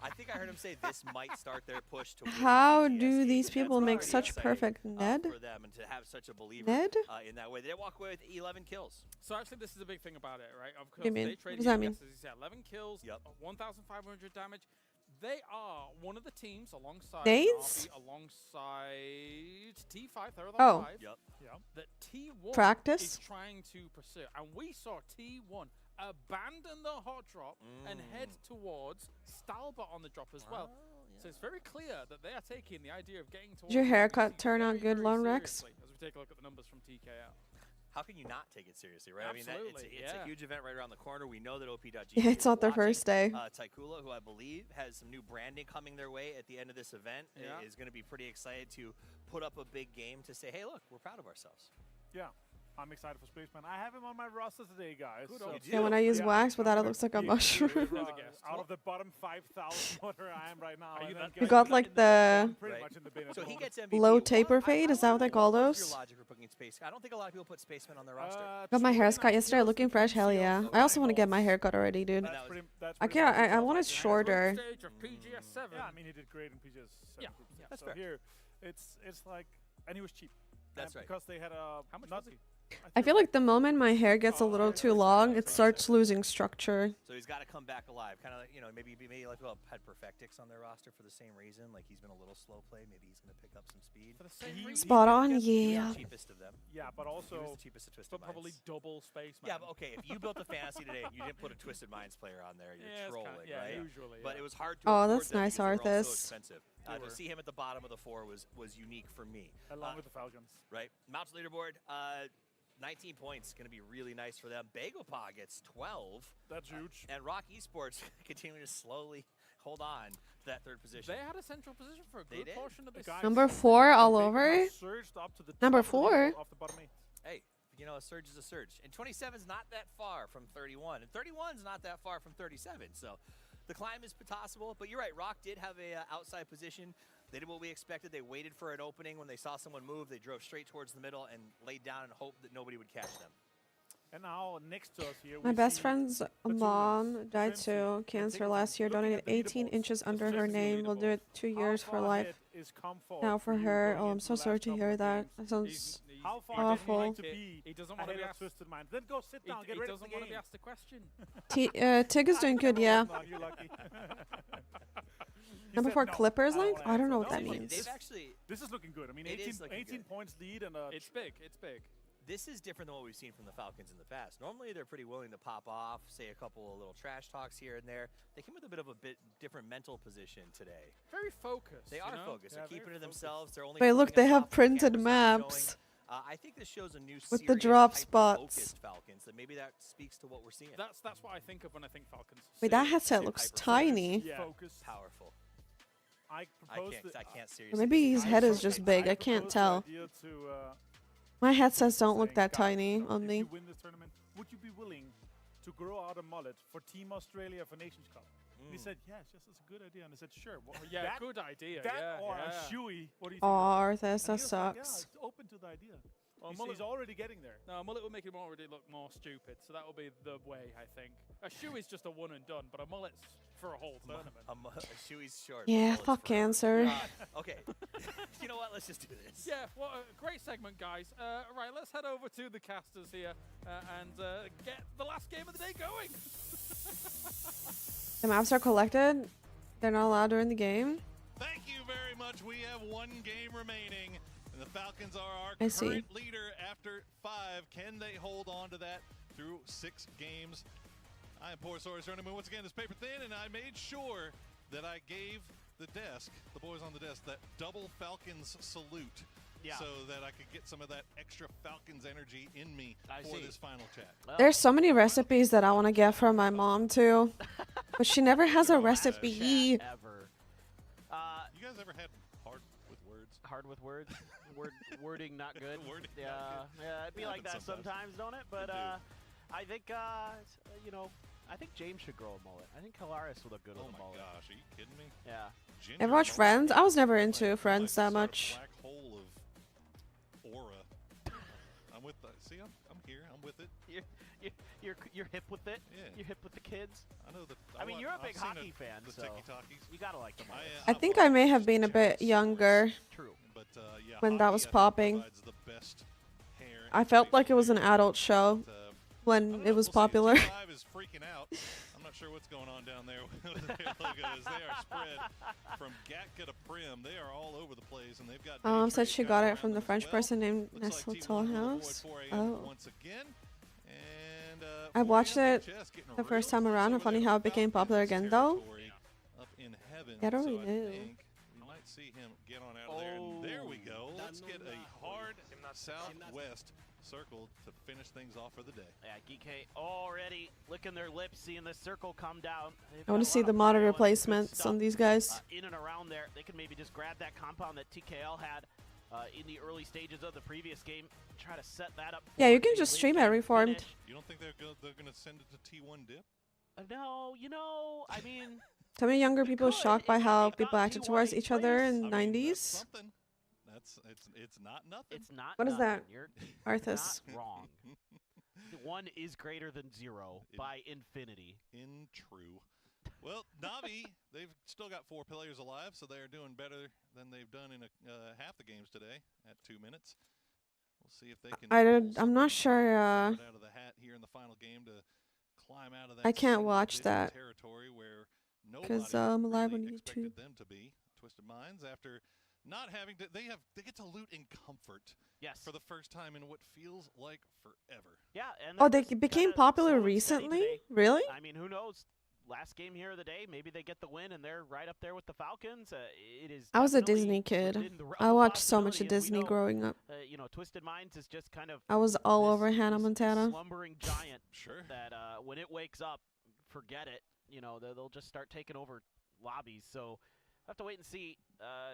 I think I heard him say this might start their push to win How PGS do games. these That's people make pretty such exciting, perfect Ned? for them and to have such a believer Ned? in that way. They walk away with 11 kills. So actually, this is a big thing about it, right? Of course, you mean? Day Trade What does that mean? as you said, 11 kills, 1,500 damage. They are one of the teams alongside Days? RB, alongside T5, they're Oh. 5, Yep. that T1 Practice? is trying to pursue. And we saw T1 abandon the hot drop and head towards Stalbot on the drop as well. So it's very clear that they are taking the idea of getting towards Did your haircut BBC turn out very, good, very Lone Rex? seriously, as we take a look at the numbers from TKL. How can you not take it seriously, right? Absolutely, I mean, it's a huge event right around the corner. We know that OP.G Yeah, it's is not their watching. first day. Taikula, who I believe has some new branding coming their way at the end of this event, is going to be pretty excited to put up a big game to say, hey, look, we're proud of ourselves. Yeah. I'm excited for Spaceman. I have him on my roster today, guys. Yeah, when I use wax with that, it looks like a mushroom. Out of the bottom 5,000 where I am right now. You got like the pretty much in the bin at So the he moment. gets MVP. low taper fade? Is that what they call What's those? your logic for putting Space? I don't think a lot of people put Spaceman on their roster. Got my hair cut yesterday, looking fresh. Hell yeah! I also want to get my hair cut already, dude. I can't. I want it shorter. Stage of PGS 7. Yeah, I mean, he did great in PGS 7. Yeah, that's so fair. Here, it's like, and he was cheap. That's right. Because they had a... How much not, was he? I feel like the moment my hair gets a little too long, it starts losing structure. So he's got to come back alive. Kind of, you know, maybe like people had Perfectix on their roster for the same reason. Like he's been a little slow play. Maybe he's going to pick up some speed. For the same reason. Spot on, He yeah. was the cheapest of them. Yeah, but He was also... the cheapest of Twisted But probably Minds. double space. Yeah, but okay, if you built a fantasy today and you didn't put a Twisted Minds player on there, you're Yeah, it's kinda- trolling, yeah, right? usually, But yeah. it was hard to Oh, afford that's them nice, because they were all so Arthas. expensive. To see him at the bottom of the 4 was unique for me. Along with the Falcons. Right. Mounts leaderboard, 19 points, going to be really nice for them. Bagopah gets 12. That's huge. And Rock Esports continuing to slowly hold on to that third position. They had a central position for a They good did. portion of this. Number 4 all They over. surged up to the Number top of the 4. off the bottom 8. Hey, you know, a surge is a surge. And 27 is not that far from 31. And 31 is not that far from 37. So the climb is possible. But you're right, Rock did have a outside position. They did what we expected. They waited for an opening. When they saw someone move, they drove straight towards the middle and laid down and hoped that nobody would catch them. And now next to us here, My we best see friend's the two mom of died Crimson too. Cancer and last year. Looking Donated at the 18 leaderboards, inches under just her checking the name. We'll do it 2 How years for far life. ahead is Comfort Now for you her. going Oh, I'm into so the sorry last to couple hear of that. games? That sounds How far awful. does he like to be He doesn't want to ahead be of asked. Twisted Minds? Then go sit down, get He ready for the doesn't want to be game. asked a question. Tig is doing good, yeah. You're lucky. He Number said 4 no, Clippers I don't link? wanna I don't know answer. what that No, means. They've actually, This is looking good. I mean, It 18, is looking 18 good. points lead and It's big. It's big. this is different than what we've seen from the Falcons in the past. Normally, they're pretty willing to pop off, say a couple of little trash talks here and there. They came with a bit of a different mental position today. Very focused. They you are know? focused. Yeah, They're keeping very to themselves. They're only. Wait, look, flipping they us have off when the printed camera's not maps. showing. I think this shows a new With the serious, drop hyper-focused spots. Falcons. That maybe that speaks to what we're seeing. That's what I think of when I think Falcons. Wait, that Serious, headset looks hyper-focused. tiny. Yeah. Focused. Powerful. I I proposed can't. it. I can't Or seriously. maybe his say head that. is just big. I can't proposed the tell. idea to, My headsets don't look saying, that guys, tiny you know, on if me. you win this tournament, would you be willing to grow out a mullet for Team Australia for Nations Cup? And he said, yes, that's a good idea. And I said, sure. Well, Yeah, that, good idea. that yeah, or yeah. a shoey. What do you think? Oh, Arthas, And that he was like, sucks. yeah, it's open to the idea. Well, He's already getting there. No, mullet would make it already look more stupid, so that will be the way, I think. A shoe is just a one and done, but a mullet's for a whole tournament. A shoey's short. Yeah, bullets fuck for- cancer. Okay. You know what? Let's just do this. Yeah, what a great segment, guys. Right, let's head over to the casters here and get the last game of the day going. The maps are collected. They're not allowed during the game. Thank you very much. We have one game remaining, and the Falcons are our I see. current leader after 5. Can they hold on to that through 6 games? I am Poor Source Tournament once again. This paper thin, and I made sure that I gave the desk, the boys on the desk, that double Falcons salute. Yeah. So that I could get some of that extra Falcons energy in me for this final chat. Well, There's so many recipes that I want to get from my mom too, but she never has a recipe. Ever. You guys ever had hard with words? Hard with words? Wording not good? Wording yeah, not good. yeah, it'd be like that sometimes, don't it? But I think, you know, I think James should grow a mullet. I think Hilaris would look good with a mullet. Oh my gosh, are you kidding me? Yeah. Ginger Ever watch mullet? Friends? I was never into Like Friends that sort of much. Black hole of aura. I'm with the. See, I'm here. I'm with it. You're hip with it. Yeah. You're hip with the kids. I know that. I mean, you're a big I've seen hockey fan, the so tiki-talkies. you gotta like them. I think I may have been a bit younger True. But yeah, when that hockey, was I think, popping. provides the best hair I and felt facial like it was an hair. adult show But, I when don't it know, was we'll see. popular. T5 is freaking out. I'm not sure what's going on down there with their logos. They are spread from Gatka to Prim. They are all over the place, and they've got. Said she got it from the French well. person named Looks like Nestle T1 will avoid House. 4 a.m. Oh. once again. And, I watched 4 a.m. it Chess getting the first real time around. close Funny over how there it became to popular Falcons again, though. territory up in heaven. Yeah, I don't So really know. think we might see him get on out of there. And there we go. Let's get a hard southwest circle to finish things off for the day. Yeah, GK already licking their lips, seeing the circle come down. They've I want got to a see lot the of modded prio and good replacements stuff, on these guys. in and around there. They can maybe just grab that compound that TKL had in the early stages of the previous game, try to set that up. Yeah, for you can a just late stream it game reformed. finish. You don't think they're going to send it to T1 dip? No, you know, I mean, So many younger we people could shocked by if how it got people acted T1 towards in each other place. in the I mean, that's 90s. something. It's not nothing. it's not. What is that? nothing. You're Arthas. not wrong. One is greater than zero In- by infinity. In true. Well, Navi, they've still got 4 players alive, so they are doing better than they've done in half the games today at 2 minutes. We'll see if they can. I'm not sure. Out of the hat here in the final game to climb out of that. I can't watch single-digit that territory where 'cause, nobody I'm live really on expected YouTube. them to be. Twisted Minds after not having to. They get to loot in comfort. Yes. For the first time in what feels like forever. Yeah, and Oh, they're they just became kinda popular slow and steady recently? today. Really? I mean, who knows? Last game here of the day, maybe they get the win and they're right up there with the Falcons. It is. I was a definitely Disney kid. within the realm I of watched so much possibility, of and we Disney know, growing up. You know, Twisted Minds is just kind of. I was all this- over Hannah this Montana. Slumbering giant. Sure. That when it wakes up, forget it. You know, they'll just start taking over lobbies. So have to wait and see.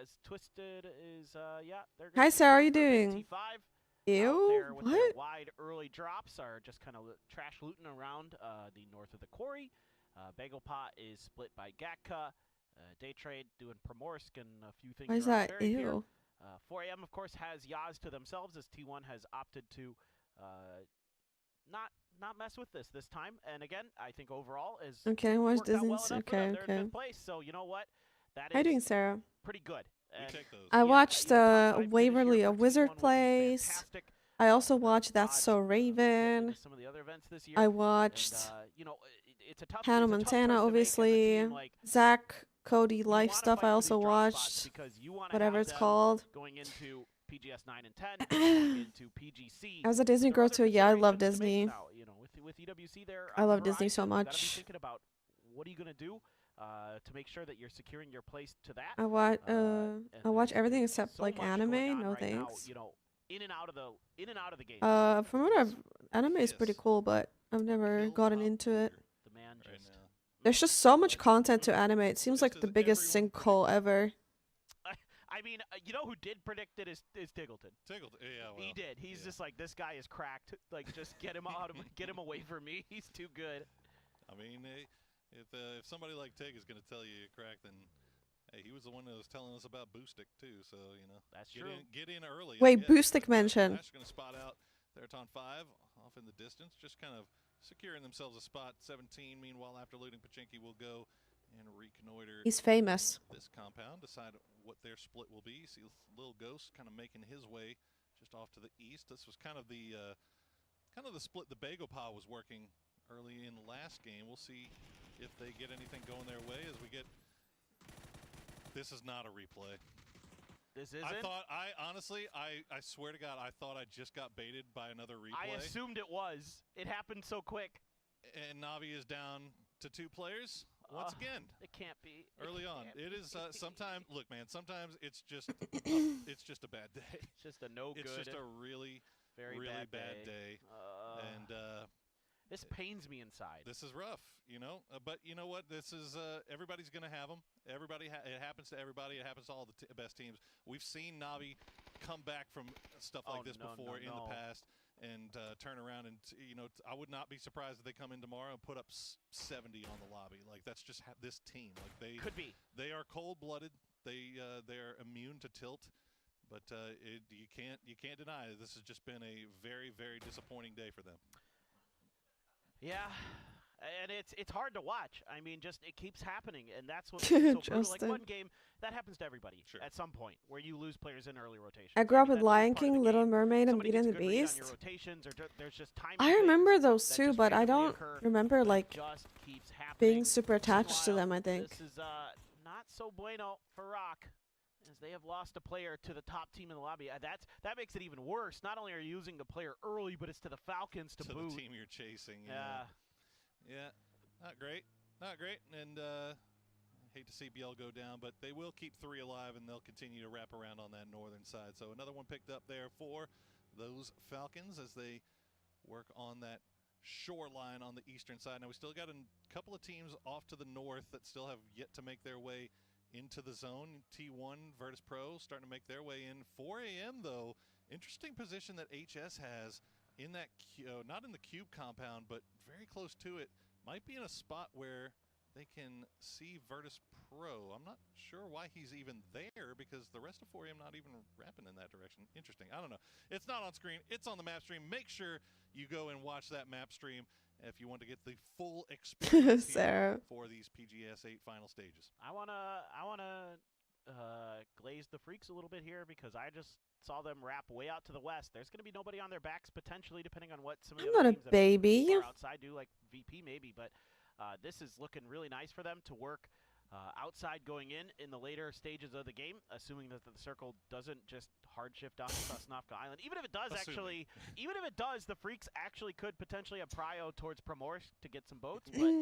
As Twisted is, yeah, they're. Hi, Sarah, how you for a bit. doing? T5 out Ew, there with their what? wide early drops are just kind of trash looting around the north of the quarry. Bagel Pot is split by Gatka. Day Trade doing Primorsk and a few things. Why is around that Fairy Pier. ew? 4 a.m. of course has Yaz to themselves as T1 has opted to not mess with this time. And again, I think overall is Okay, I watched worked out well Disney. enough for Okay, them. They're in okay. fifth place, so you know what? That How you doing, is Sarah? pretty good. We And take those. I yeah, watched you know, top 5 finish Waverly, here a for Wizard T1 would be Place. fantastic. I also watched That's Odds, So get Raven. into some of the other events this year. I And, watched you know, it's a tough Hannah it's a tough choice to Montana, make as a obviously. team, like, Zach, Cody, you Life wanna stuff fight I for also these drop spots watched. because you wanna Whatever have it's them called. going into PGS 9 and 10, into PGC. I was a Disney There are girl other too. Yeah, I love considerations to make Disney. now, you know, with EWC there. I on the love Disney so horizon, you gotta be much. thinking about what are you gonna do to make sure that you're securing your place to that. I watch and I watch there's everything except so like much going anime. on No right now, thanks. you know, in and out of the game. From what I've anime is pretty Yes. cool, but I've never Kill gotten top into it. leader The man right just. now. There's just so much content to anime. It seems Just like as the biggest everyone sinkhole ever. I mean, you know who did predict it is Tiggleton. Tickled. Yeah, well. He did. He's yeah. just like, this guy is cracked. Like, just get him out of, get him away from me. He's too good. I mean, if somebody like Tig is going to tell you you're cracked, then hey, he was the one that was telling us about Boostic too. So you know, That's get true. Get in early. Wait, I guess. Boostic mention. Flash going to spot out Theraton 5 off in the distance, just kind of securing themselves a spot. 17. Meanwhile, after looting, Pachinki will go and reconnoiter He's famous. this compound, decide what their split will be. See Lil Ghost kind of making his way just off to the east. This was kind of the split the Bagel Pa was working early in the last game. We'll see if they get anything going their way as we get. This is not a replay. This isn't. I honestly, I swear to God, I thought I just got baited by another replay. I assumed it was. It happened so quick. And Navi is down to 2 players. once again. It can't be. Early on. Can't It be. is sometimes, look, man, sometimes it's just it's just a bad day. It's just a no It's good. just a really bad day. And this pains me inside. this is rough, you know. But you know what? This is everybody's going to have them. It happens to everybody. It happens to all the best teams. We've seen Navi come back from stuff like this before in the past and turn around and you know, I would not be surprised if they come in tomorrow and put up 70 on the lobby. Like that's just this team. Like they could be. They are cold-blooded. They're immune to tilt. But you can't deny it. This has just been a very disappointing day for them. Yeah, and it's hard to watch. I mean, just it keeps happening, and that's what makes it so brutal. Like one game, that happens to everybody at some point, where you lose players in early rotation. I grew up with Lion King, Little Mermaid, and Beauty and the Beast. I remember those too, but I don't remember like being super attached to them. I think. This is not so bueno for Rock, as they have lost a player to the top team in the lobby. That makes it even worse. Not only are you losing the player early, but it's to the Falcons to boot. The team you're chasing. Yeah, not great. And I hate to see BL go down, but they will keep 3 alive, and they'll continue to wrap around on that northern side. So another one picked up there for those Falcons as they work on that shoreline on the eastern side. Now we still got a couple of teams off to the north that still have yet to make their way into the zone. T1 Virtus Pro starting to make their way in. 4 a.m. though, interesting position that HS has in that not in the cube compound, but very close to it. Might be in a spot where they can see Virtus Pro. I'm not sure why he's even there, because the rest of 4 a.m. not even rapping in that direction. Interesting. I don't know. It's not on screen. It's on the map stream. Make sure you go and watch that map stream if you want to get the full experience for these PGS 8 final stages. I wanna glaze the Freaks a little bit here, because I just saw them wrap way out to the west. There's going to be nobody on their backs potentially, depending on what some of the other teams that are outside do, like VP maybe. But this is looking really nice for them to work outside going in the later stages of the game, assuming that the circle doesn't just hard shift off Sosnovka Island. Even if it does, the Freaks actually could potentially have prio towards Primorsk to get some boats, but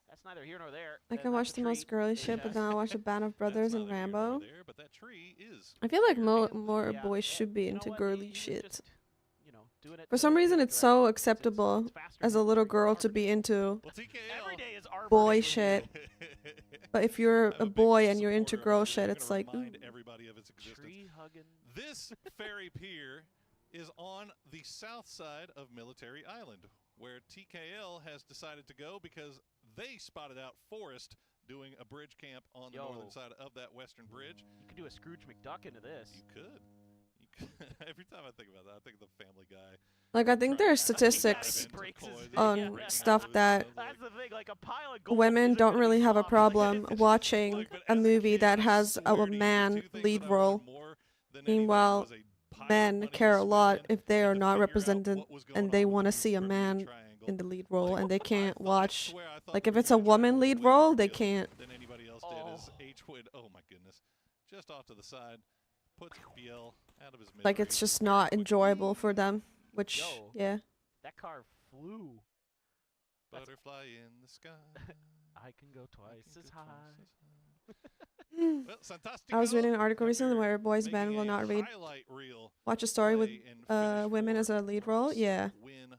that's neither here nor there. I can watch the most girly shit, but then I'll watch a Band of Brothers and Rambo. But that tree is I feel like more boys should be into girly shit. For some reason, it's so acceptable as a little girl to be into boy shit. But if you're a boy and you're into girl shit, it's like everybody of its existence. This ferry pier is on the south side of Military Island, where TKL has decided to go because they spotted out Forrest doing a bridge camp on the northern side of that western bridge. You could do a Scrooge McDuck into this. You could. Every time I think about that, I think of the Family Guy. Like, I think there are statistics on stuff that women don't really have a problem watching a movie that has a man lead role. Meanwhile, men care a lot if they are not represented and they want to see a man in the lead role, and they can't watch, like, if it's a woman lead role, they can't. Than anybody else did as H-Wood, oh my goodness, just off to the side, puts BL out of his misery. Like, it's just not enjoyable for them, which, yeah. That car flew. Butterfly in the sky. I can go twice as high. Well, I was reading an article recently where a boys band will not watch a story with women as a lead role. Yeah. Win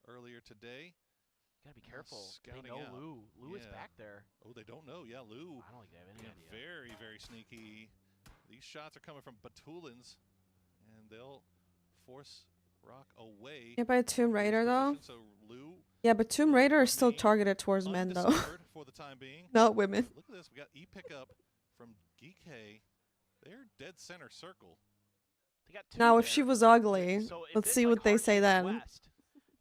earlier today. You gotta be careful. They know Lou. Lou is back there. Oh, they don't know. Yeah, Lou. I don't think they have any idea. Very sneaky. These shots are coming from Batulins, and they'll force Rock away. Yeah, by Tomb Raider though. So Lou. Yeah, but Tomb Raider is still targeted towards men though. For the time being. Not women. Look at this. We got E pickup from Geek. They're dead center circle. Now, if she was ugly, let's see what they say then.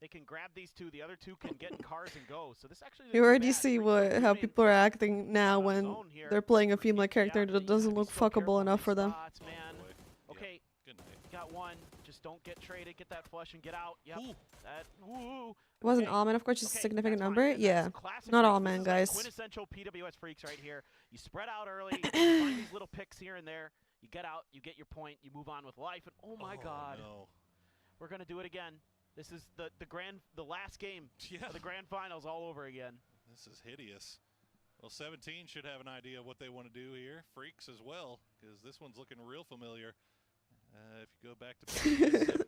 They can grab these two. The other two can get in cars and go. So this actually. You already see how people are acting now when they're playing a female character that doesn't look fuckable enough for them. Okay, got one. Just don't get traded. Get that flush and get out. Yep. It wasn't all men, of course, just a significant number. Yeah, not all men, guys. Quintessential PWS Freaks right here. You spread out early. You find these little picks here and there. You get out. You get your point. You move on with life. And oh my God, we're gonna do it again. This is the last game of the grand finals all over again. This is hideous. Well, 17 should have an idea of what they want to do here. Freaks as well, because this one's looking real familiar. If you go back to PGS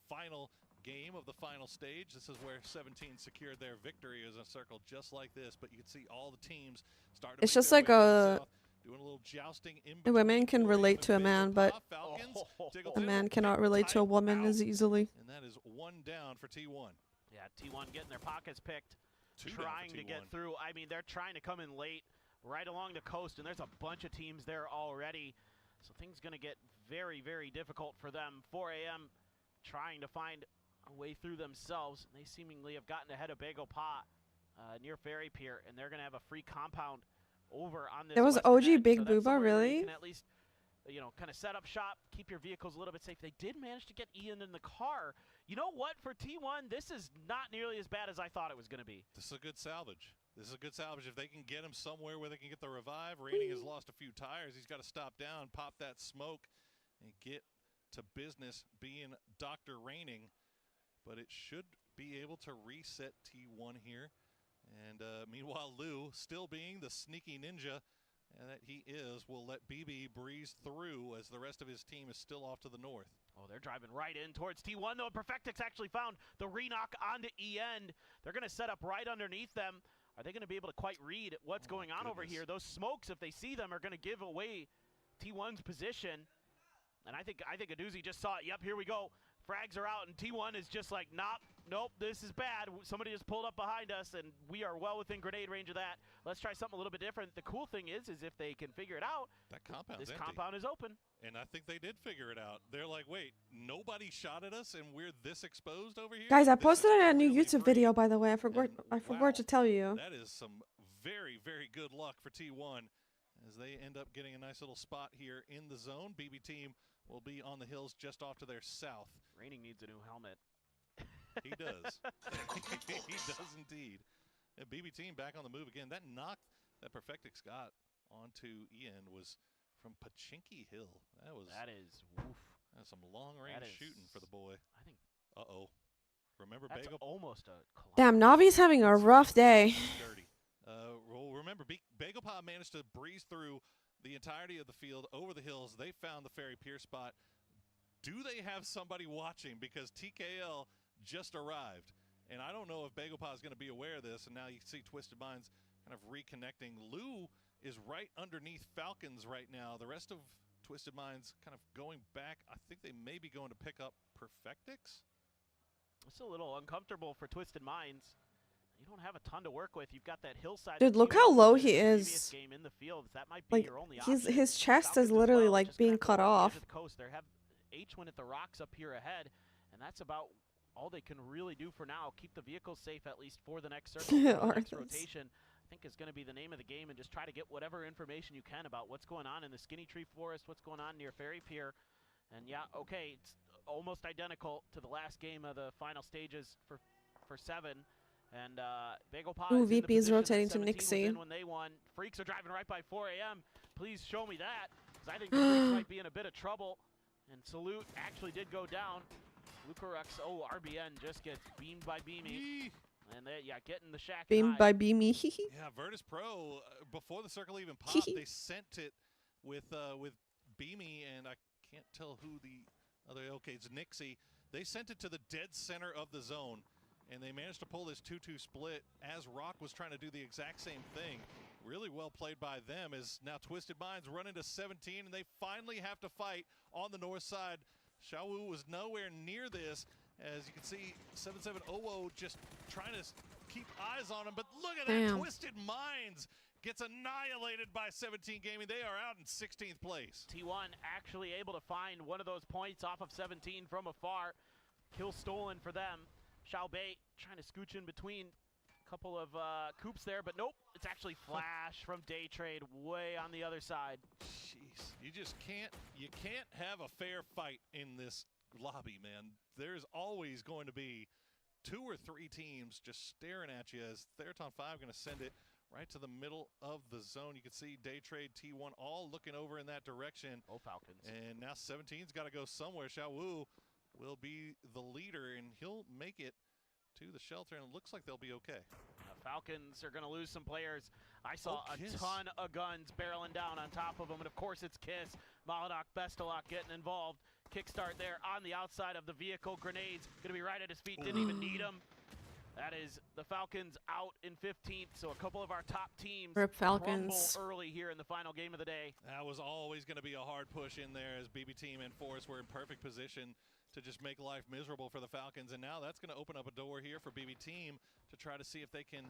final game of the final stage, this is where 17 secured their victory as a circle just like this. But you can see all the teams starting to It's just like a doing a little jousting in a woman can relate to a man, but a man cannot relate to a woman as easily. And that is one down for T1. Yeah, T1 getting their pockets picked, trying to get through. I mean, they're trying to come in late right along the coast, and there's a bunch of teams there already. So things going to get very, very difficult for them. 4 a.m. trying to find a way through themselves. And they seemingly have gotten ahead of Bagel Pot near Ferry Pier, and they're going to have a free compound over on this. There was OG Big Booba, really? You can at least, you know, kind of set up shop, keep your vehicles a little bit safe. They did manage to get Ian in the car. You know what? For T1, this is not nearly as bad as I thought it was going to be. This is a good salvage. This is a good salvage. If they can get him somewhere where they can get the revive. Raining has lost a few tires. He's got to stop down, pop that smoke, and get to business being Dr. Raining. But it should be able to reset T1 here. And meanwhile, Lou, still being the sneaky ninja that he is, will let BB breeze through as the rest of his team is still off to the north. Oh, they're driving right in towards T1, though. Perfectix actually found the re-knock onto E-End. They're going to set up right underneath them. Are they going to be able to quite read what's going on over here? Those smokes, if they see them, are going to give away T1's position. And I think Aduzi just saw it. Yep, here we go. Frags are out, and T1 is just like, nope, this is bad. Somebody just pulled up behind us, and we are well within grenade range of that. Let's try something a little bit different. The cool thing is if they can figure it out, this compound is open. And I think they did figure it out. They're like, wait, nobody shot at us, and we're this exposed over here? Guys, I posted a new YouTube video, by the way. I forgot to tell you. That is some very, very good luck for T1 as they end up getting a nice little spot here in the zone. BB team will be on the hills just off to their south. Raining needs a new helmet. He does. He does indeed. And BB team back on the move again. That knock that Perfectix got onto Ian was from Pachinki Hill. That's some long range shooting for the boy. I think. Remember that's Bagel? Almost a. Damn, Navi's having a rough day. Dirty. Well, remember Bagel Pod managed to breeze through the entirety of the field over the hills. They found the Ferry Pier spot. Do they have somebody watching? Because TKL just arrived. And I don't know if Bagel Pod is going to be aware of this. And now you see Twisted Minds kind of reconnecting. Lou is right underneath Falcons right now. The rest of Twisted Minds kind of going back. I think they may be going to pick up Perfectix. It's a little uncomfortable for Twisted Minds. You don't have a ton to work with. You've got that hillside. Dude, look how low he is. Game in the field. That might be like, your only option. his chest is literally like being cut off. The coast. They have H1 at the rocks up here ahead, and that's about all they can really do for now. Keep the vehicles safe at least for the next circle. The next rotation, I think, is going to be the name of the game, and just try to get whatever information you can about what's going on in the Skinny Tree Forest, what's going on near Ferry Pier. And yeah, okay, it's almost identical to the last game of the final stages for 7. And Bagel Pod. Ooh, VP is rotating to Nixie. When they won. Freaks are driving right by 4 a.m. Please show me that, because I think the Freaks might be in a bit of trouble. And Salute actually did go down. Lucarux, RBN just gets beamed by Beamy. And they, getting the shack. Beamed by Beamy. Yeah, Virtus Pro, before the circle even popped, they sent it with Beamy, and I can't tell who the other, it's Nixie. They sent it to the dead center of the zone. And they managed to pull this 2-2 split as Rock was trying to do the exact same thing. Really well played by them as now Twisted Minds run into 17, and they finally have to fight on the north side. Xiaowu was nowhere near this. As you can see, 7700 just trying to keep eyes on him. But look at that, Twisted Minds gets annihilated by 17 Gaming. They are out in 16th place. T1 actually able to find one of those points off of 17 from afar. Kill stolen for them. Xiao Bei trying to scooch in between a couple of coops there, but nope. It's actually Flash from Day Trade way on the other side. Jeez, you just can't have a fair fight in this lobby, man. There's always going to be 2 or 3 teams just staring at you as Theraton 5 going to send it right to the middle of the zone. You can see Day Trade T1 all looking over in that direction. Falcons. And now 17's got to go somewhere. Xiaowu will be the leader, and he'll make it to the shelter, and it looks like they'll be okay. Falcons are going to lose some players. I saw a Kiss. ton of guns barreling down on top of them, and of course it's Kiss. Molotov, Bestalok getting involved. Kickstart there on the outside of the vehicle. Grenades going to be right at his feet. Didn't even need them. That is the Falcons out in 15th, so a couple of our top teams Rip Falcons. crumble early here in the final game of the day. That was always going to be a hard push in there as BB Team and Forest were in perfect position to just make life miserable for the Falcons. And now that's going to open up a door here for BB Team to try to see if they can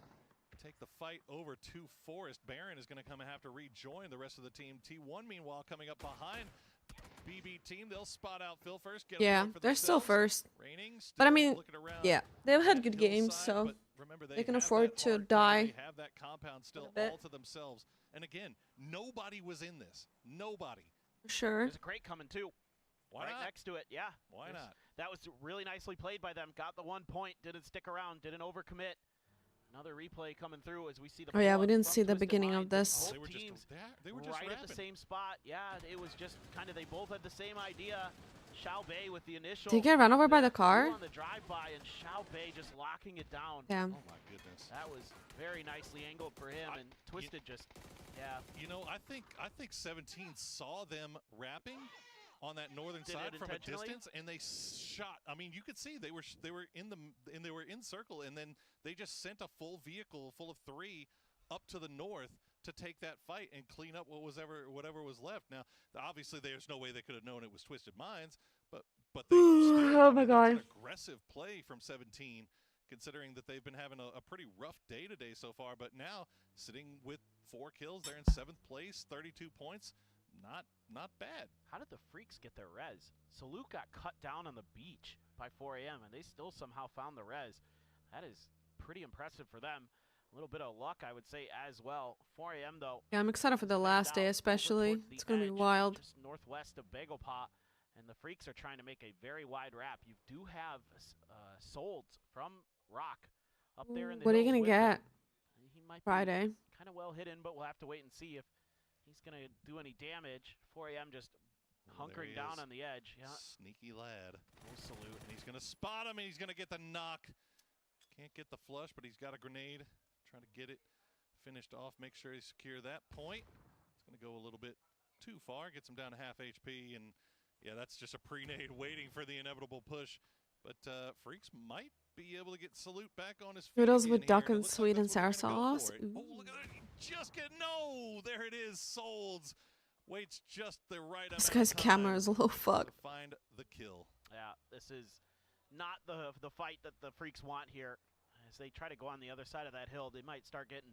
take the fight over to Forest. Baron is going to come and have to rejoin the rest of the team. T1, meanwhile, coming up behind BB Team. They'll spot out Phil first. Get Yeah, for they're still themselves. first. Raining, But I still mean, looking around yeah, they've had that good hill games, side, so but remember, they can have afford that to hard cover. die. They have that compound still bit. all to themselves. And again, nobody was in this. Nobody. Sure. There's a crate coming too. Why right not? next to it, yeah. Why not? That was really nicely played by them. Got the 1 point, didn't stick around, didn't overcommit. Another replay coming through as we see the Oh yeah, pull we up didn't from see the Twisted beginning of Minds. this. Both They were just teams they were just right at the rapping. same spot. Yeah, it was just kind of, they both had the same idea. Xiao Bei with the initial. Did he get run over by the car? On the drive-by, and Xiao Bei just locking it down. Damn. Oh my goodness. That was very nicely angled for him, and Twisted just, yeah. You know, I think 17 saw them rapping on that northern Did side it from a intentionally? distance, and they shot. I mean, you could see they were in circle, and then they just sent a full vehicle full of 3 up to the north to take that fight and clean up whatever was left. Now, obviously, there's no way they could have known it was Twisted Minds, but they still, Oh I my mean, that's God. an aggressive play from 17, considering that they've been having a pretty rough day today so far. But now, sitting with 4 kills, they're in 7th place, 32 points. Not bad. How did the Freaks get their res? Salute got cut down on the beach by 4 a.m. and they still somehow found the res. That is pretty impressive for them. A little bit of luck, I would say, as well. 4 a.m. though. Yeah, I'm excited for the last day, especially. It's gonna be wild. Just northwest of Bagelpot, and the Freaks are trying to make a very wide wrap. You do have Solds from Rock up there in the What are you hills gonna with get? them. He might Friday. kind of well hidden, but we'll have to wait and see if he's going to do any damage. 4 a.m. just Oh, there he hunkering down is. on the edge. Yeah. Sneaky lad. Full salute. And he's going to spot him, and he's going to get the knock. Can't get the flush, but he's got a grenade. Trying to get it finished off. Make sure he secure that point. It's going to go a little bit too far. Gets him down to half HP. And, yeah, that's just a pre-nade waiting for the inevitable push. But Freaks might be able to get Salute back on his feet. Noodles again with here, duck it and looks sweet and that's what sour they're gonna go sauce. for it. Oh, look at that. He just get no. There it is. Solds. Waits just the right amount This of guy's time camera is a little to fucked. find the kill. Yeah, this is not the fight that the Freaks want here. As they try to go on the other side of that hill, they might start getting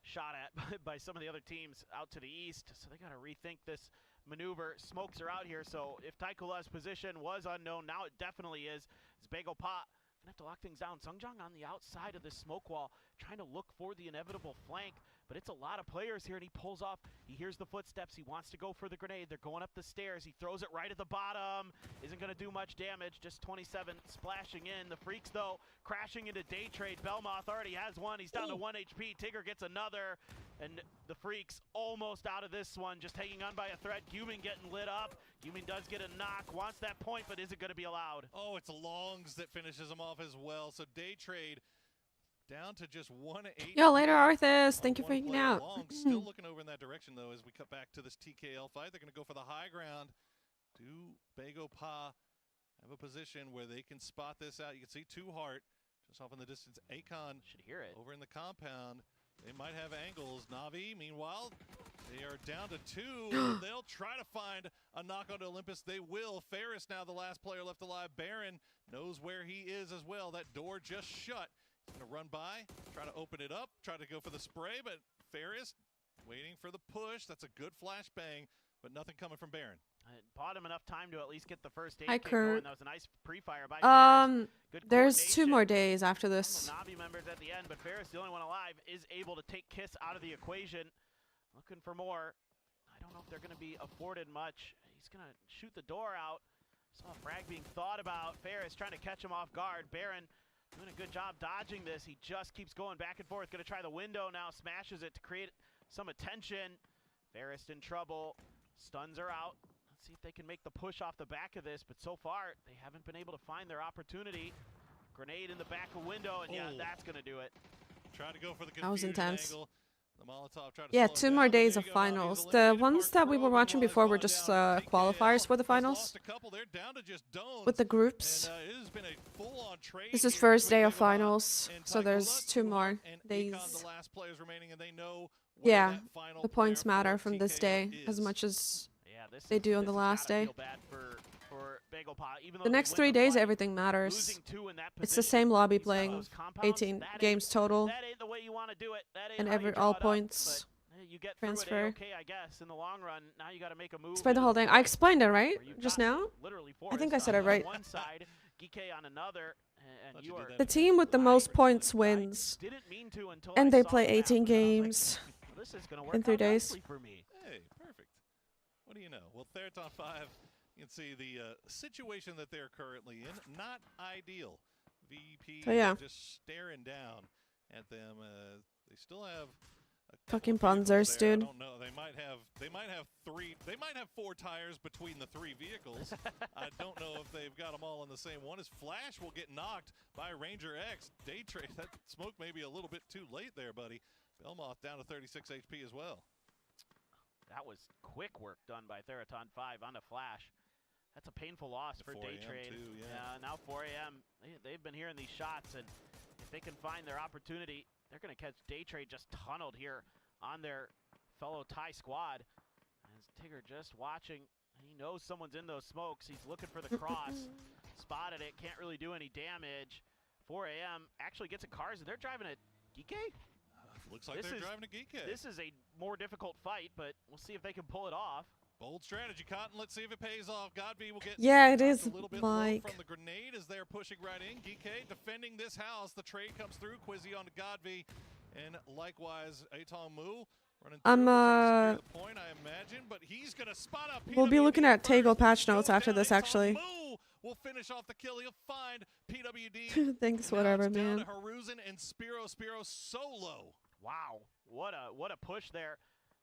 shot at by some of the other teams out to the east. So they got to rethink this maneuver. Smokes are out here, so if Taikula's position was unknown, now it definitely is. It's Bagel Pot gonna have to lock things down. Sungjong on the outside of this smoke wall, trying to look for the inevitable flank, but it's a lot of players here, and he pulls off. He hears the footsteps. He wants to go for the grenade. They're going up the stairs. He throws it right at the bottom. Isn't gonna do much damage. Just 27 splashing in. The Freaks, though, crashing into day trade. Belmoth already has one. He's down to 1 HP. Tigger gets another, and the Freaks almost out of this one, just hanging on by a thread. Gumin getting lit up. Gumin does get a knock, wants that point, but is it going to be allowed? Oh, it's Longs that finishes him off as well. So day trade down to just 1 8. Yo, later, Arthas. Thank you for One hanging player. out. Longs still looking over in that direction, though, as we cut back to this TKL fight. They're going to go for the high ground. Do Bago Pa have a position where they can spot this out? You can see Two Heart just off in the distance. Akon should hear it. Over in the compound. They might have angles. Navi, meanwhile, they are down to 2. They'll try to find a knock onto Olympus. They will. Ferris now the last player left alive. Baron knows where he is as well. That door just shut. He's going to run by, try to open it up, try to go for the spray, but Ferris waiting for the push. That's a good flashbang, but nothing coming from Baron. It bought him enough time to at least get the first aid Hi, kit going. Kurt. That was a nice pre-fire by Ferris. Good There's 2 coordination. more days after this. Navi members at the end, but Ferris, the only one alive, is able to take Kiss out of the equation. Looking for more. I don't know if they're going to be afforded much. He's going to shoot the door out. Saw a frag being thought about. Ferris trying to catch him off guard. Baron doing a good job dodging this. He just keeps going back and forth. Going to try the window now. Smashes it to create some attention. Ferris in trouble. Stuns are out. Let's see if they can make the push off the back of this, but so far they haven't been able to find their opportunity. Grenade in the back of window, and yeah, that's gonna do it. Tried to go for the That was confusion intense. angle. The Molotov tried to Yeah, slow 2 him more down. days There of you go, now he's finals. The eliminated. ones that we were Heartbroken watching while before he's were gone just down. qualifiers for the He's finals lost a couple. They're down to just Dones. with the groups. And, it has been a full-on trade This is here first between day of Bigopop finals, and so there's Tycola. 2 more And days. Akon, the last players remaining, and they know where Yeah, that final the points player matter for from this TKO day is. as much as Yeah, they do on the last day. Feel bad for Bigopop, even though the they next win 3 the days, fight, everything matters. losing 2 in that It's the position, same lobby these playing, those compounds, 18 that games ain't- total, That ain't the way you want to do it. That ain't and how you draw all it up, points but, you get through it transfer. okay, I guess. In the long run, now you got to make a move. Explain the whole thing. I explained it, right? where you've Just got now? literally I think I Forrest said it on right. one side, Geeke on another, and Thought you you did are that The team with the most points I wins. didn't mean to until And I they saw play the map, 18 and I was like, games well, this is gonna work in 3 out days. nicely for me. Hey, perfect. What do you know? Well, Theraton 5, you can see the situation that they're currently in. Not ideal. VP So, yeah. just staring down at them. They still have a couple Fucking of vehicles Panzers, there. dude. I don't know. They might have 4 tires between the 3 vehicles. I don't know if they've got them all on the same one. As Flash will get knocked by Ranger X. Day trade. That smoke may be a little bit too late there, buddy. Belmoth down to 36 HP as well. That was quick work done by Theraton 5 on a Flash. That's a painful loss for 4 Day a.m. Trade. too, yeah. Now 4 a.m. They've been hearing these shots, and if they can find their opportunity, they're going to catch Day Trade just tunneled here on their fellow Thai squad. As Tigger just watching, he knows someone's in those smokes. He's looking for the cross. Spotted it, can't really do any damage. 4 a.m. actually gets in cars, and they're driving a Geeke? Looks like they're driving a Geeke. This is a more difficult fight, but we'll see if they can pull it off. Bold strategy, Cotton. Let's see if it pays off. Godby will get Yeah, it knocked is, a little bit low like- from the grenade as they're pushing right in. Geeke defending this house. The trade comes through. Quizzy on to Godby, and likewise Atong Mu running through. I'm, Secure the point, I imagine, but he's gonna spot up. We'll be looking at PWD Tago first. patch notes Goes after down. this, Atong actually. Mu will finish off the kill. He'll find PWD. Thanks, And now whatever, it's down man. to Haruzen and Spiro solo. Wow, what a push there.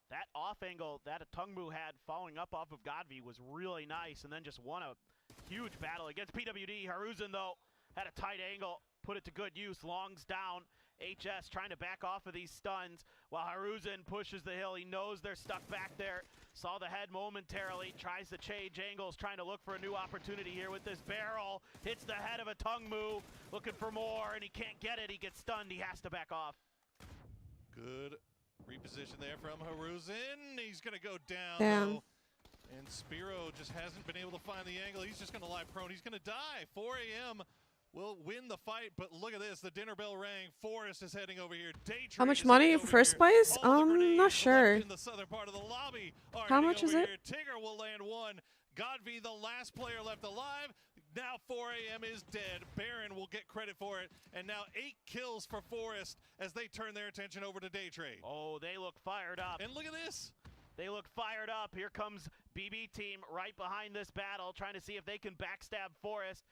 That off angle that Tungmu had following up off of Godby was really nice, and then just won a huge battle against PWD. Haruzen, though, had a tight angle, put it to good use. Longs down. HS trying to back off of these stuns while Haruzen pushes the hill. He knows they're stuck back there. Saw the head momentarily, tries to change angles, trying to look for a new opportunity here with this barrel. Hits the head of a Tungmu, looking for more, and he can't get it. He gets stunned. He has to back off. Good reposition there from Haruzen. He's going to go down, Damn. though. And Spiro just hasn't been able to find the angle. He's just going to lie prone. He's going to die. 4 a.m. will win the fight, but look at this. The dinner bell rang. Forrest is heading over here. Day How Trade much is money heading for over first here. place? All the Not grenades sure. left in the southern part of the lobby are How heading much is over it? here. Tigger will land 1. Godby, the last player left alive. Now 4 a.m. is dead. Baron will get credit for it. And now 8 kills for Forrest as they turn their attention over to Day Trade. Oh, they look fired up. And look at this. They look fired up. Here comes BB team right behind this battle, trying to see if they can backstab Forrest.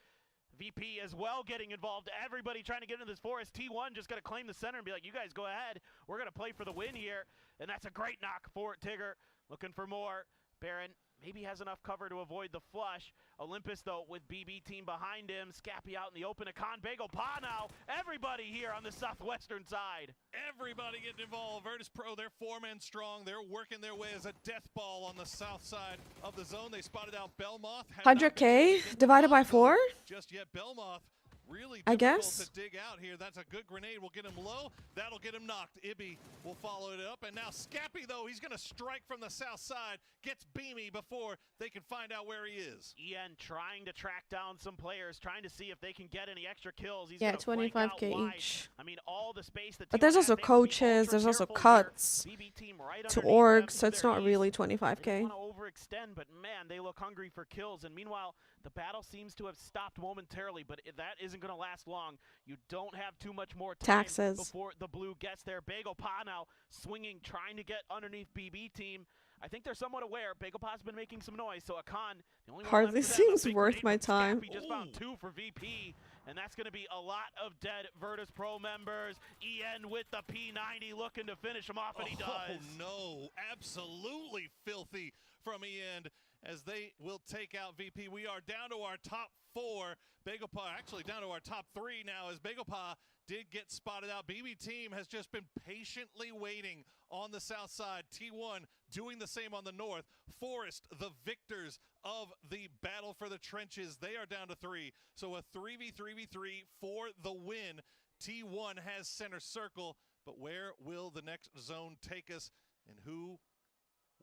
VP as well getting involved. Everybody trying to get into this Forest. T1 just going to claim the center and be like, you guys go ahead. We're going to play for the win here. And that's a great knock for Tigger. Looking for more. Baron maybe has enough cover to avoid the flush. Olympus, though, with BB team behind him. Scappy out in the open. Akan Bagel Pa now. Everybody here on the southwestern side. Everybody getting involved. Virtus Pro, they're 4-man strong. They're working their way as a death ball on the south side of the zone. They spotted out Belmoth. 100K divided by 4? Just yet, Belmoth really I difficult guess. to dig out here. That's a good grenade. Will get him low. That'll get him knocked. Ibby will follow it up. And now Scappy, though, he's going to strike from the south side. Gets Beamy before they can find out where he is. EN trying to track down some players, trying to see if they can get any extra kills. He's Yeah, gonna flank 25K out wide. each. I mean, all the space that But T1 there's has, also they have to be coaches, ultra there's also careful cuts here. BB team right to underneath them orgs, to so it's their not east. really They 25K. don't want to overextend, but man, they look hungry for kills. And meanwhile, the battle seems to have stopped momentarily, but that isn't going to last long. You don't have too much more time Taxes. before the blue gets there. Bagel Pa now swinging, trying to get underneath BB team. I think they're somewhat aware. Bagel Pa's been making some noise, so Akan, the only one Hardly left for them, a seems big worth grenade my from time. Scappy just found 2 for VP, and that's going to be a lot of dead Virtus Pro members. EN with the P90 looking to finish him off, and he does. Oh, no. Absolutely filthy from EN as they will take out VP. We are down to our top 4. Bagel Pa, actually down to our top 3 now as Bagel Pa did get spotted out. BB team has just been patiently waiting on the south side. T1 doing the same on the north. Forest, the victors of the battle for the trenches. They are down to 3. So a 3v3v3 for the win. T1 has center circle, but where will the next zone take us, and who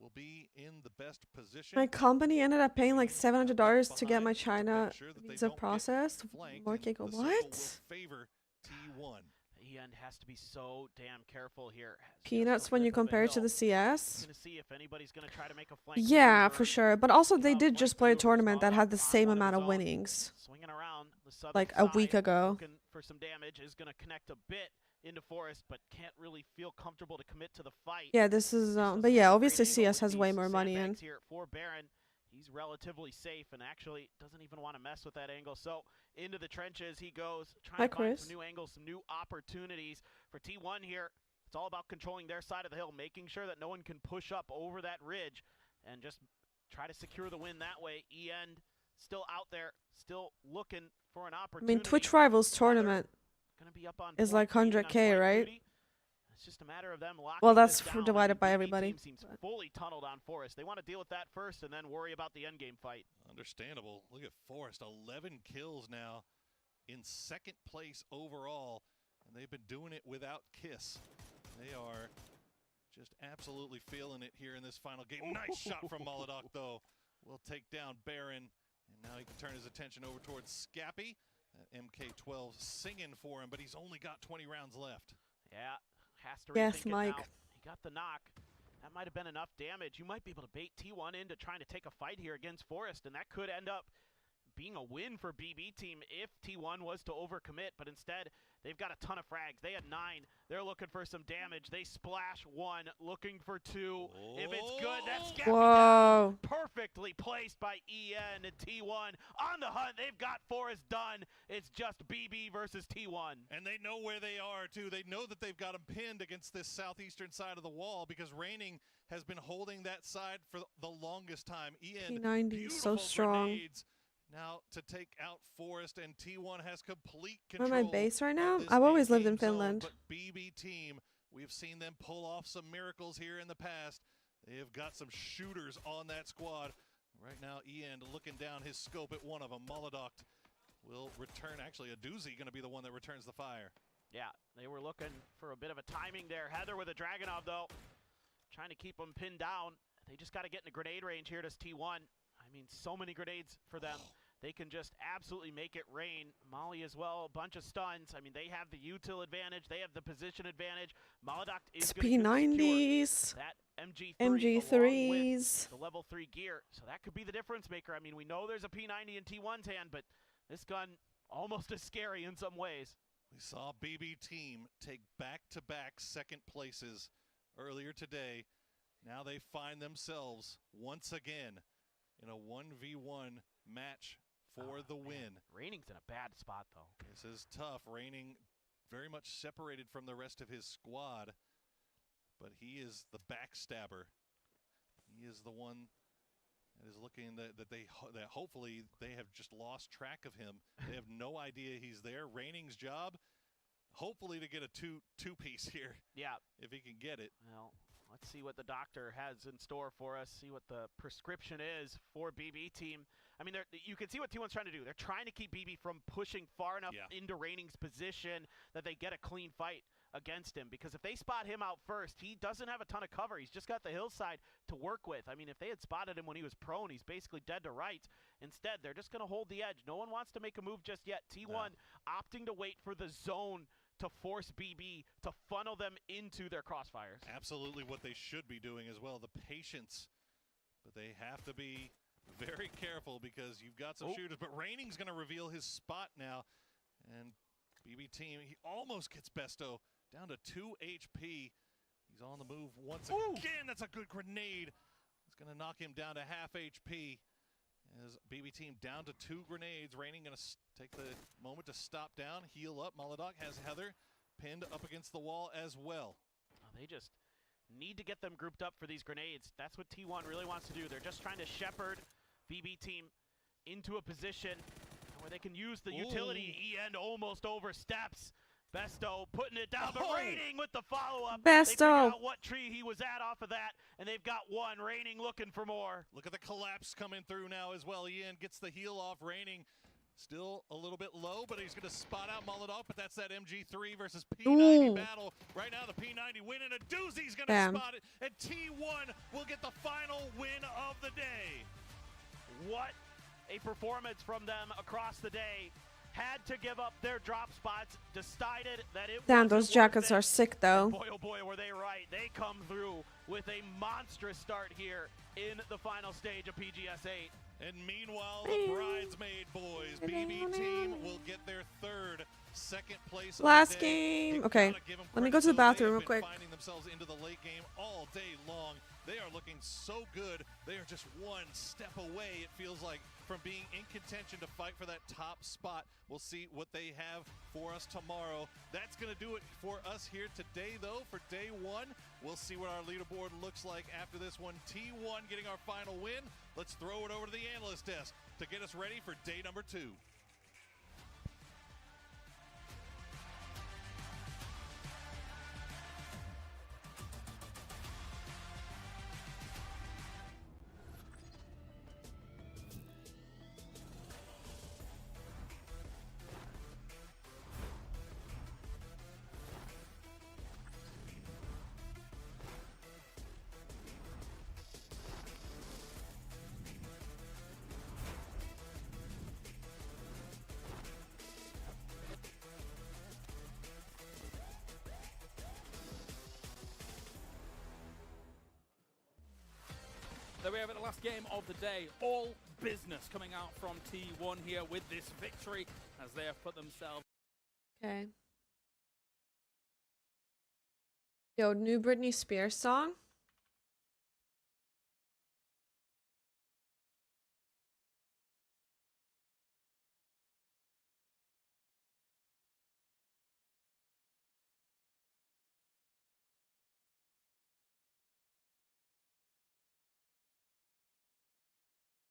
will be in the best position? My company ended up paying like $700 to get my China visa processed. More Keiko. What? Favor T1. EN has to be so damn careful here. Peanuts when you compare it to the CS. Gonna see if anybody's gonna try to make a flank Yeah, move for or, sure. But also they you know, did flank just play a move or tournament that spawn had the on same one amount of zone. winnings. Swinging around the southern Like a week side, ago. looking for some damage, is gonna connect a bit into Forest, but can't really feel comfortable to commit to the fight. Yeah, this is but yeah, obviously CS has way more money in. Here for Baron. He's relatively safe and actually doesn't even want to mess with that angle. So into the trenches he goes, trying to find some new angles, some new opportunities for T1 here. It's all about controlling their side of the hill, making sure that no one can push up over that ridge and just try to secure the win that way. EN still out there, still looking for an I opportunity. mean, Twitch Rivals tournament Gonna be up on is like 100K, right? It's just a matter of them locking Well, that's this down. divided by BB everybody. Team seems fully tunneled on Forest. They want to deal with that first and then worry about the endgame fight. Understandable. Look at Forest, 11 kills now in second place overall, and they've been doing it without Kiss. They are just absolutely feeling it here in this final game. Nice shot from Molodok, though. Will take down Baron, and now he can turn his attention over towards Scappy. MK12 singing for him, but he's only got 20 rounds left. Yeah, has to yes, rethink it Mike. now. He got the knock. That might have been enough damage. You might be able to bait T1 into trying to take a fight here against Forest, and that could end up being a win for BB team if T1 was to overcommit, but instead they've got a ton of frags. They had 9. They're looking for some damage. They splash 1, looking for 2. If it's good, that's Whoa. perfectly placed by EN and T1 on the hunt. They've got Forest done. It's just BB versus T1. And they know where they are, too. They know that they've got him pinned against this southeastern side of the wall because Raining has been holding that side for the longest time. EN, P90 is so strong. Grenades now to take out Forest, and T1 has complete Am control. I base right now? of this I've always lived in in-game zone, Finland. But BB team, we've seen them pull off some miracles here in the past. They have got some shooters on that squad. Right now, Ian looking down his scope at one of them. Molodok will return. Actually, a doozy going to be the one that returns the fire. Yeah, they were looking for a bit of a timing there. Heather with a Dragonov, though, trying to keep them pinned down. They just got to get in the grenade range here. Does T1? I mean, so many grenades for them. They can just absolutely make it rain. Molly as well, a bunch of stuns. I mean, they have the util advantage. They have the position advantage. Molodok is P90s. That MG3 MG3s. the level 3 gear. So that could be the difference maker. I mean, we know there's a P90 in T1's hand, but this gun almost as scary in some ways. We saw BB team take back-to-back second places earlier today. Now they find themselves once again in a 1v1 match for the win. Raining's in a bad spot, though. This is tough. Raining very much separated from the rest of his squad, but he is the backstabber. He is the one that is looking that hopefully they have just lost track of him. They have no idea he's there. Raining's job, hopefully to get a two-piece here. Yeah. If he can get it. Well, let's see what the doctor has in store for us, see what the prescription is for BB team. I mean, you can see what T1's trying to do. They're trying to keep BB from pushing far enough into Raining's position that they get a clean fight against him. Because if they spot him out first, he doesn't have a ton of cover. He's just got the hillside to work with. I mean, if they had spotted him when he was prone, he's basically dead to rights. Instead, they're just going to hold the edge. No one wants to make a move just yet. T1 opting to wait for the zone to force BB to funnel them into their crossfires. Absolutely what they should be doing as well. The patience, but they have to be very careful because you've got some shooters. But Raining's going to reveal his spot now, and BB team, he almost gets Besto down to 2 HP. He's on the move once again. That's a good grenade. It's going to knock him down to half HP. As BB team down to 2 grenades. Raining going to take the moment to stop down, heal up. Molodok has Heather pinned up against the wall as well. They just need to get them grouped up for these grenades. That's what T1 really wants to do. They're just trying to shepherd BB team into a position where they can use the utility. EN almost oversteps. Besto putting it down, but Oh. Raining with the follow-up. Besto. They figured out what tree he was at off of that, and they've got one. Raining looking for more. Look at the collapse coming through now as well. Ian gets the heal off. Raining still a little bit low, but he's going to spot out Molotov, but that's that MG3 versus P90 Ooh. battle. Right now, the P90 winning a doozy's going to Damn. spot it, and T1 will get the final win of the day. What a performance from them across the day. Had to give up their drop spots, decided that it Damn, wasn't those worth jackets it. are sick And though. boy, oh boy, were they right. They come through with a monstrous start here in the final stage of PGS 8. And meanwhile, the bridesmaid boys, BB team, will get their third, second place. of the Last day. game. You Okay, gotta give 'em let me credit, go to the though. bathroom They real have been quick. finding themselves into the late game all day long. They are looking so good. They are just one step away, it feels like, from being in contention to fight for that top spot. We'll see what they have for us tomorrow. That's going to do it for us here today, though, for day one. We'll see what our leaderboard looks like after this one. T1 getting our final win. Let's throw it over to the analyst desk to get us ready for day number 2. There we have it, the last game of the day. All business coming out from T1 here with this victory as they have put themselves. Okay. Yo, new Britney Spears song.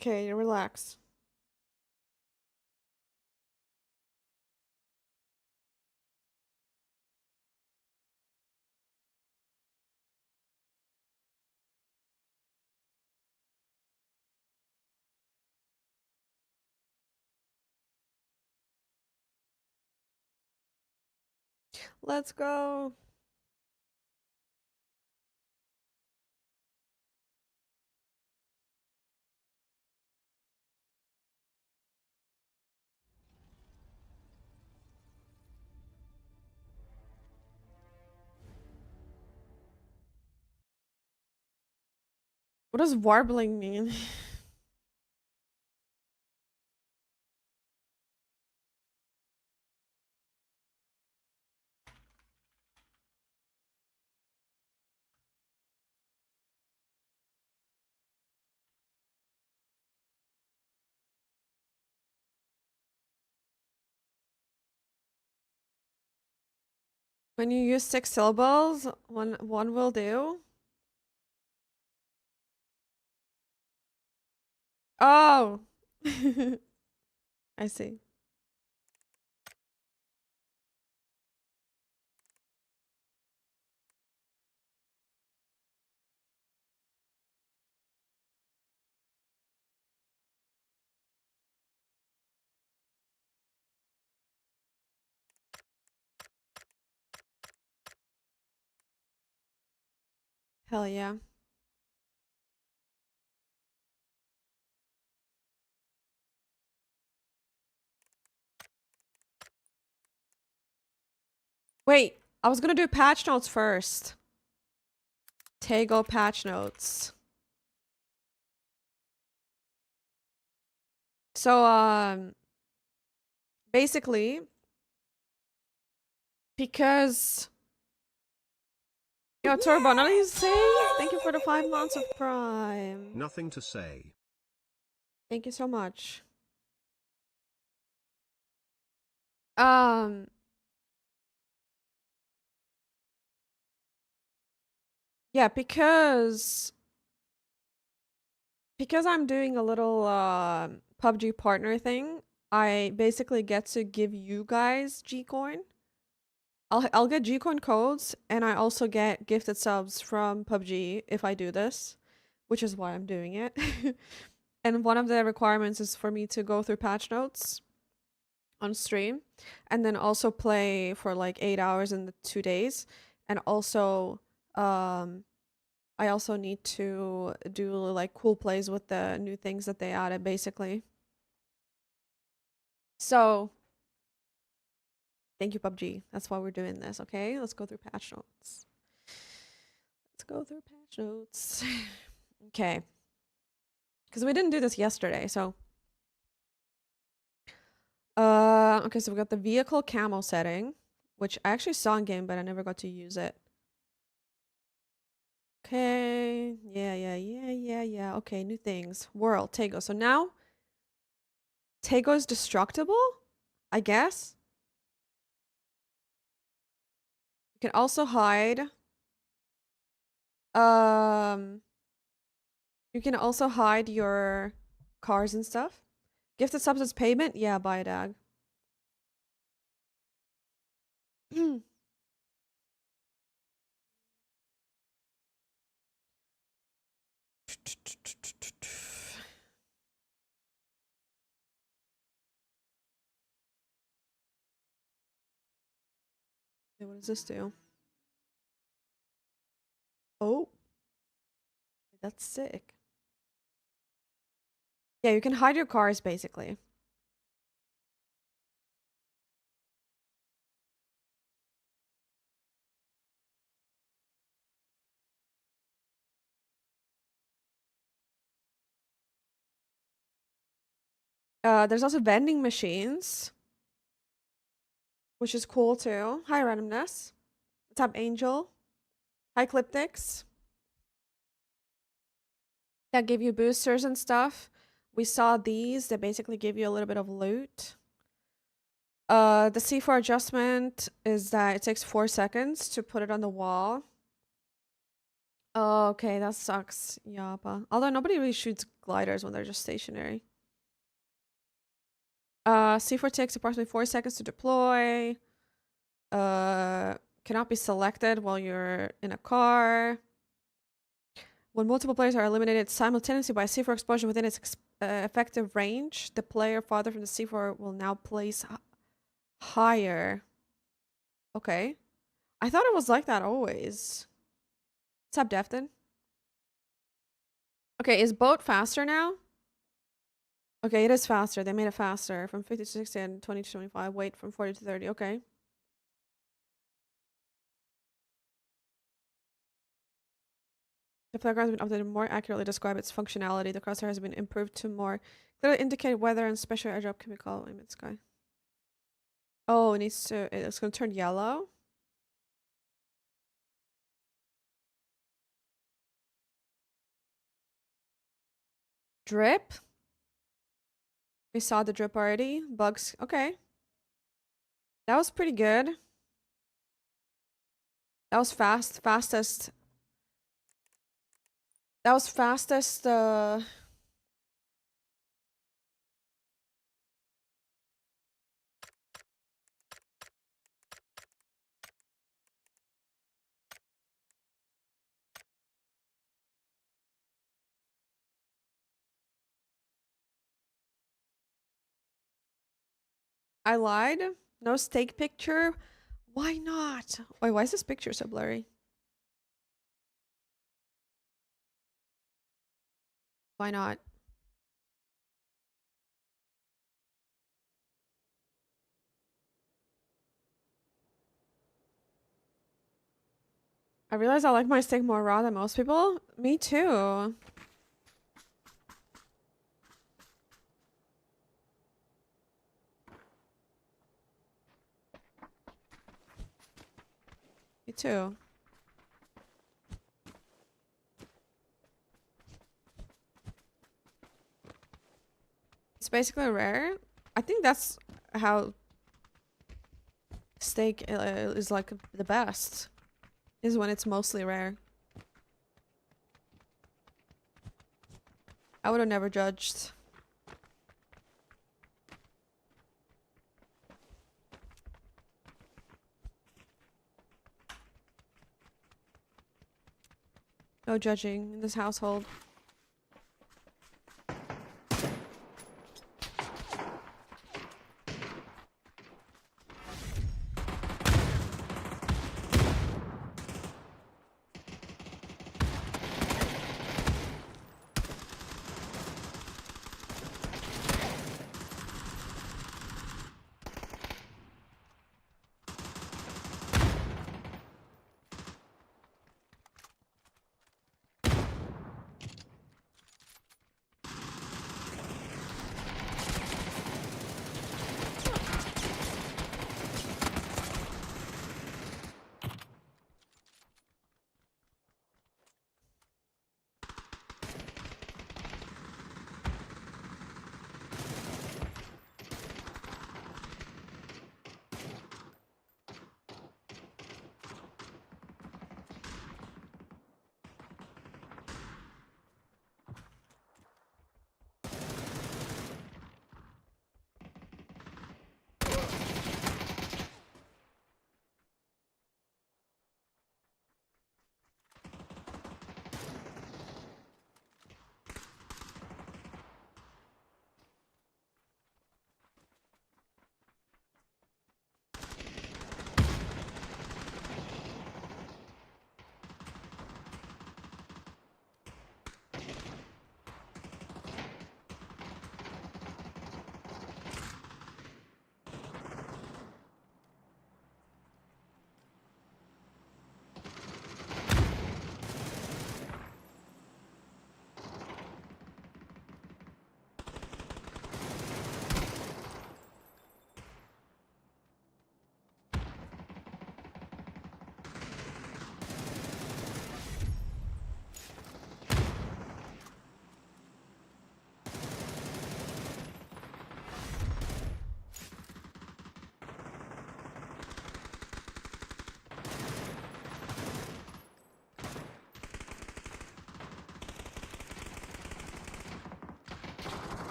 Okay, relax. Let's go. What does warbling mean? When you use 6 syllables, one will do. Oh. I see. Hell yeah. Wait, I was gonna do patch notes first. Tago patch notes. So, basically, because... Yo, Turbo, nothing to say? Thank you for the 5 months of Prime. Nothing to say. Thank you so much. Yeah, because I'm doing a little PUBG partner thing, I basically get to give you guys G-Coin. I'll get G-Coin codes, and I also get gifted subs from PUBG if I do this, which is why I'm doing it. And one of the requirements is for me to go through patch notes on stream, and then also play for like 8 hours in the 2 days, and also I also need to do like cool plays with the new things that they added, basically. So thank you, PUBG. That's why we're doing this, okay? Let's go through patch notes. Let's go through patch notes. Okay. Because we didn't do this yesterday, so. Okay, so we got the vehicle camo setting, which I actually saw in game, but I never got to use it. Okay. Yeah. Okay, new things. World, Tego. So now, Tego is destructible, I guess. You can also hide. You can also hide your cars and stuff. Gifted subs as payment? Yeah, buy a dag. Okay, what does this do? Oh. That's sick. Yeah, you can hide your cars, basically. There's also vending machines, which is cool too. Hi, randomness. What's up, Angel? Hi, Cliptics. That give you boosters and stuff. We saw these that basically give you a little bit of loot. The C4 adjustment is that it takes 4 seconds to put it on the wall. Oh, okay, that sucks. Yappa. Although nobody really shoots gliders when they're just stationary. C4 takes approximately 4 seconds to deploy. Cannot be selected while you're in a car. When multiple players are eliminated simultaneously by a C4 explosion within its effective range, the player farther from the C4 will now place higher. Okay. I thought it was like that always. What's up, Defton? Okay, is boat faster now? Okay, it is faster. They made it faster. From 50 to 60 and 20 to 25. Wait, from 40 to 30. Okay. The player has been updated to more accurately describe its functionality. The crosshair has been improved to more clearly indicate whether and special airdrop can be called in mid-sky. Oh, it needs to... It's going to turn yellow. Drip? We saw the drip already. Bugs. Okay. That was pretty good. That was fastest. That was fastest, I lied. No steak picture. Why not? Wait, why is this picture so blurry? Why not? I realize I like my steak more raw than most people. Me too. Me too. It's basically rare. I think that's how steak is like the best. Is when it's mostly rare. I would have never judged. No judging in this household.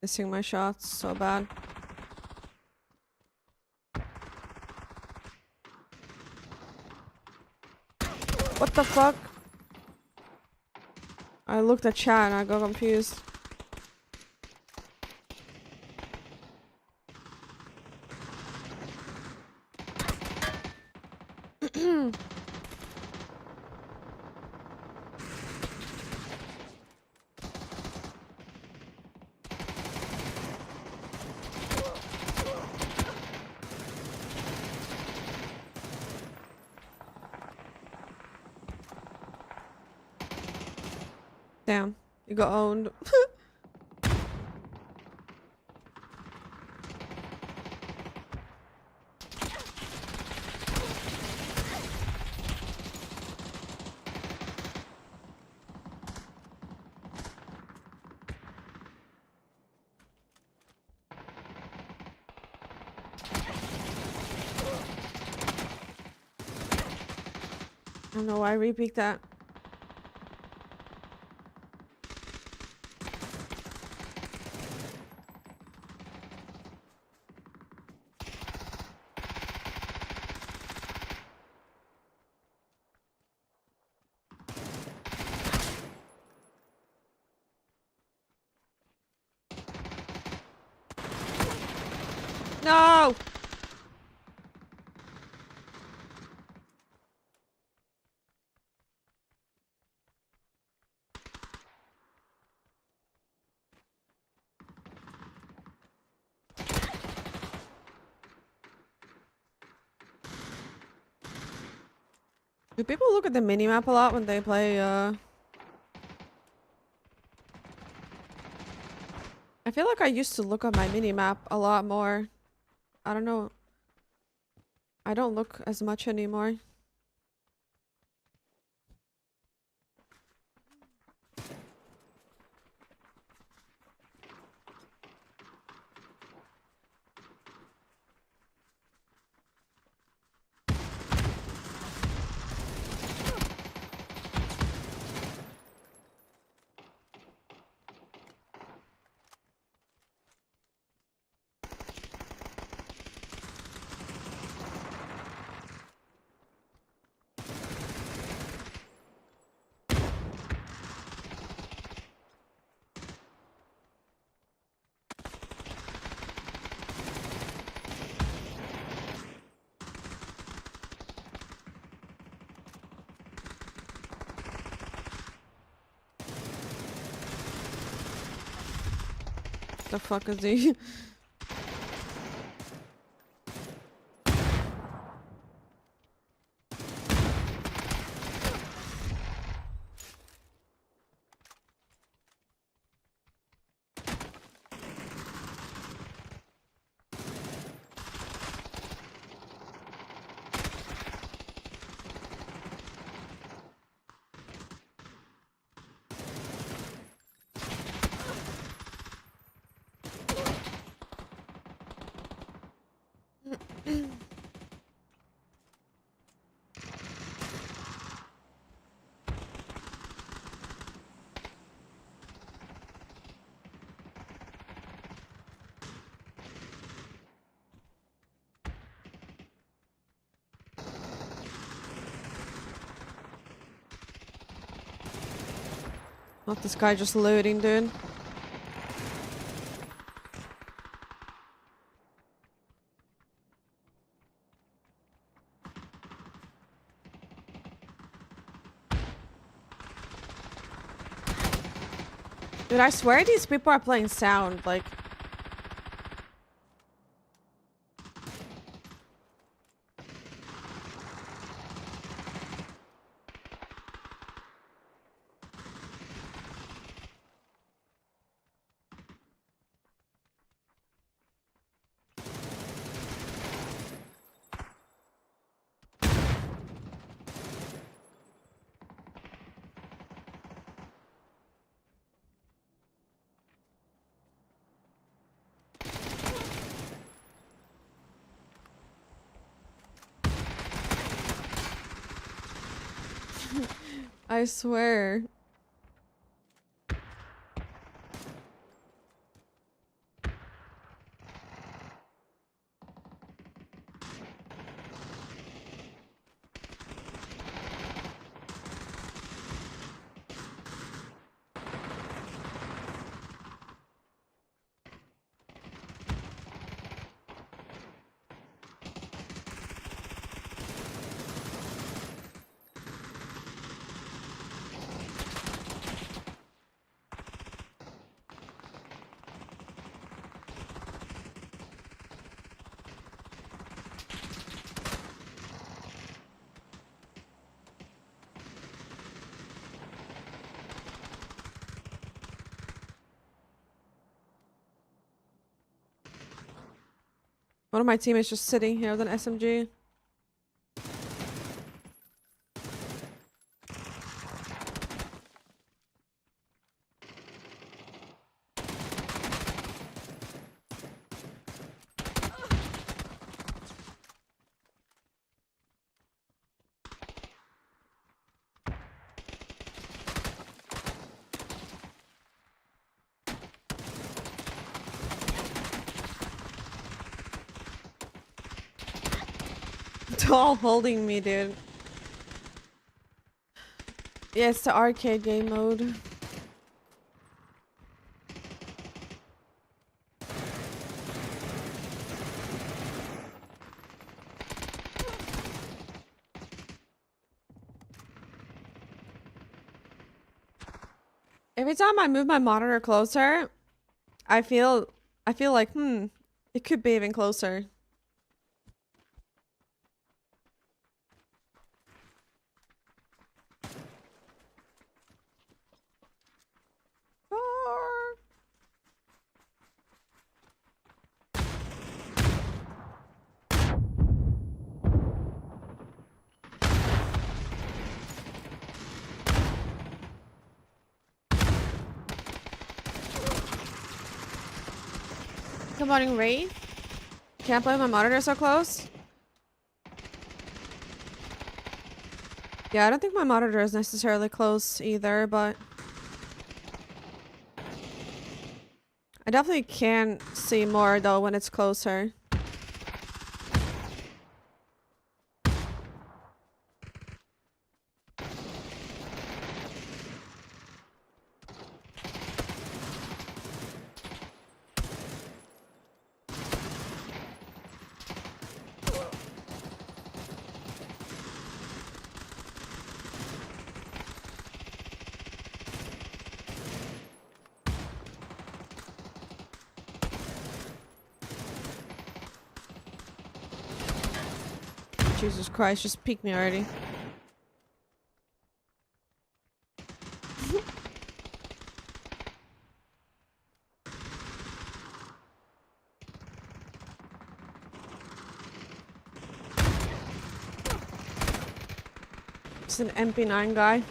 Missing my shots so bad. What the fuck? I looked at chat and I got confused. Damn, you got owned. I don't know why I repeat that. No! Do people look at the minimap a lot when they play, I feel like I used to look at my minimap a lot more. I don't know. I don't look as much anymore. The fuck is he? Not this guy just looting, dude. Dude, I swear these people are playing sound, like... I swear. One of my teammates just sitting here with an SMG. They're all holding me, dude. Yeah, it's the arcade game mode. Every time I move my monitor closer, I feel like, it could be even closer. Good morning, Ray. Can't believe my monitor so close. Yeah, I don't think my monitor is necessarily close either, but I definitely can see more though when it's closer. Jesus Christ, just peek me already. It's an MP9 guy.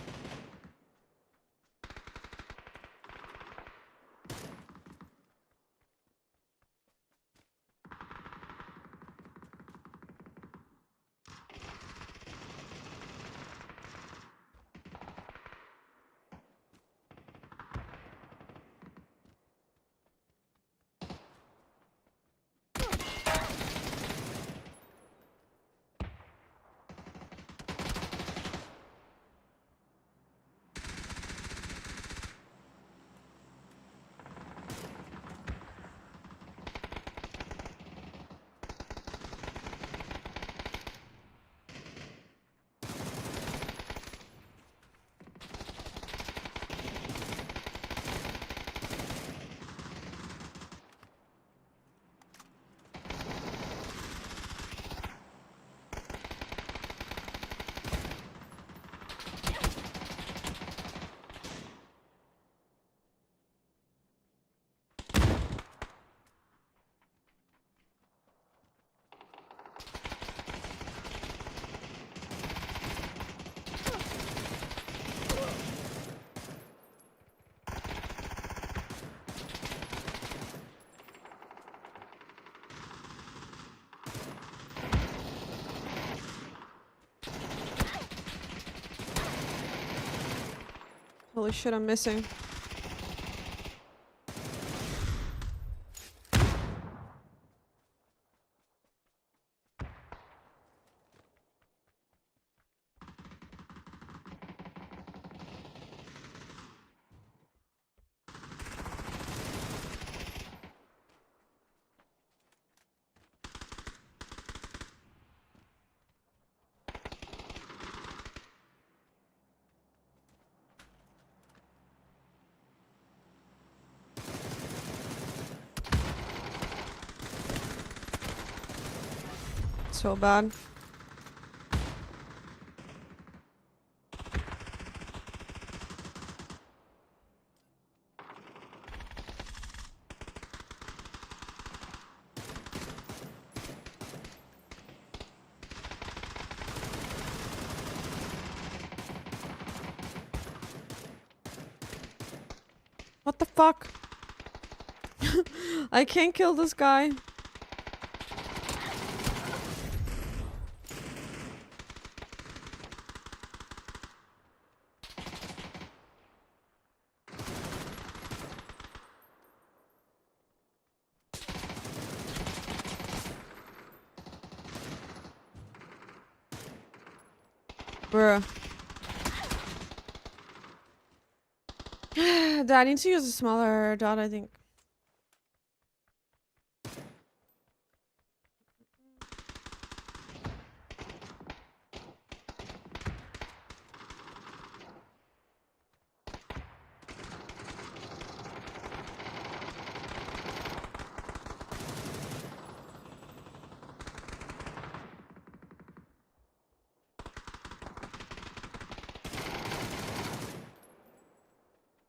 Holy shit, I'm missing. So bad. What the fuck? I can't kill this guy. Bruh. Dad, I need to use a smaller dot, I think.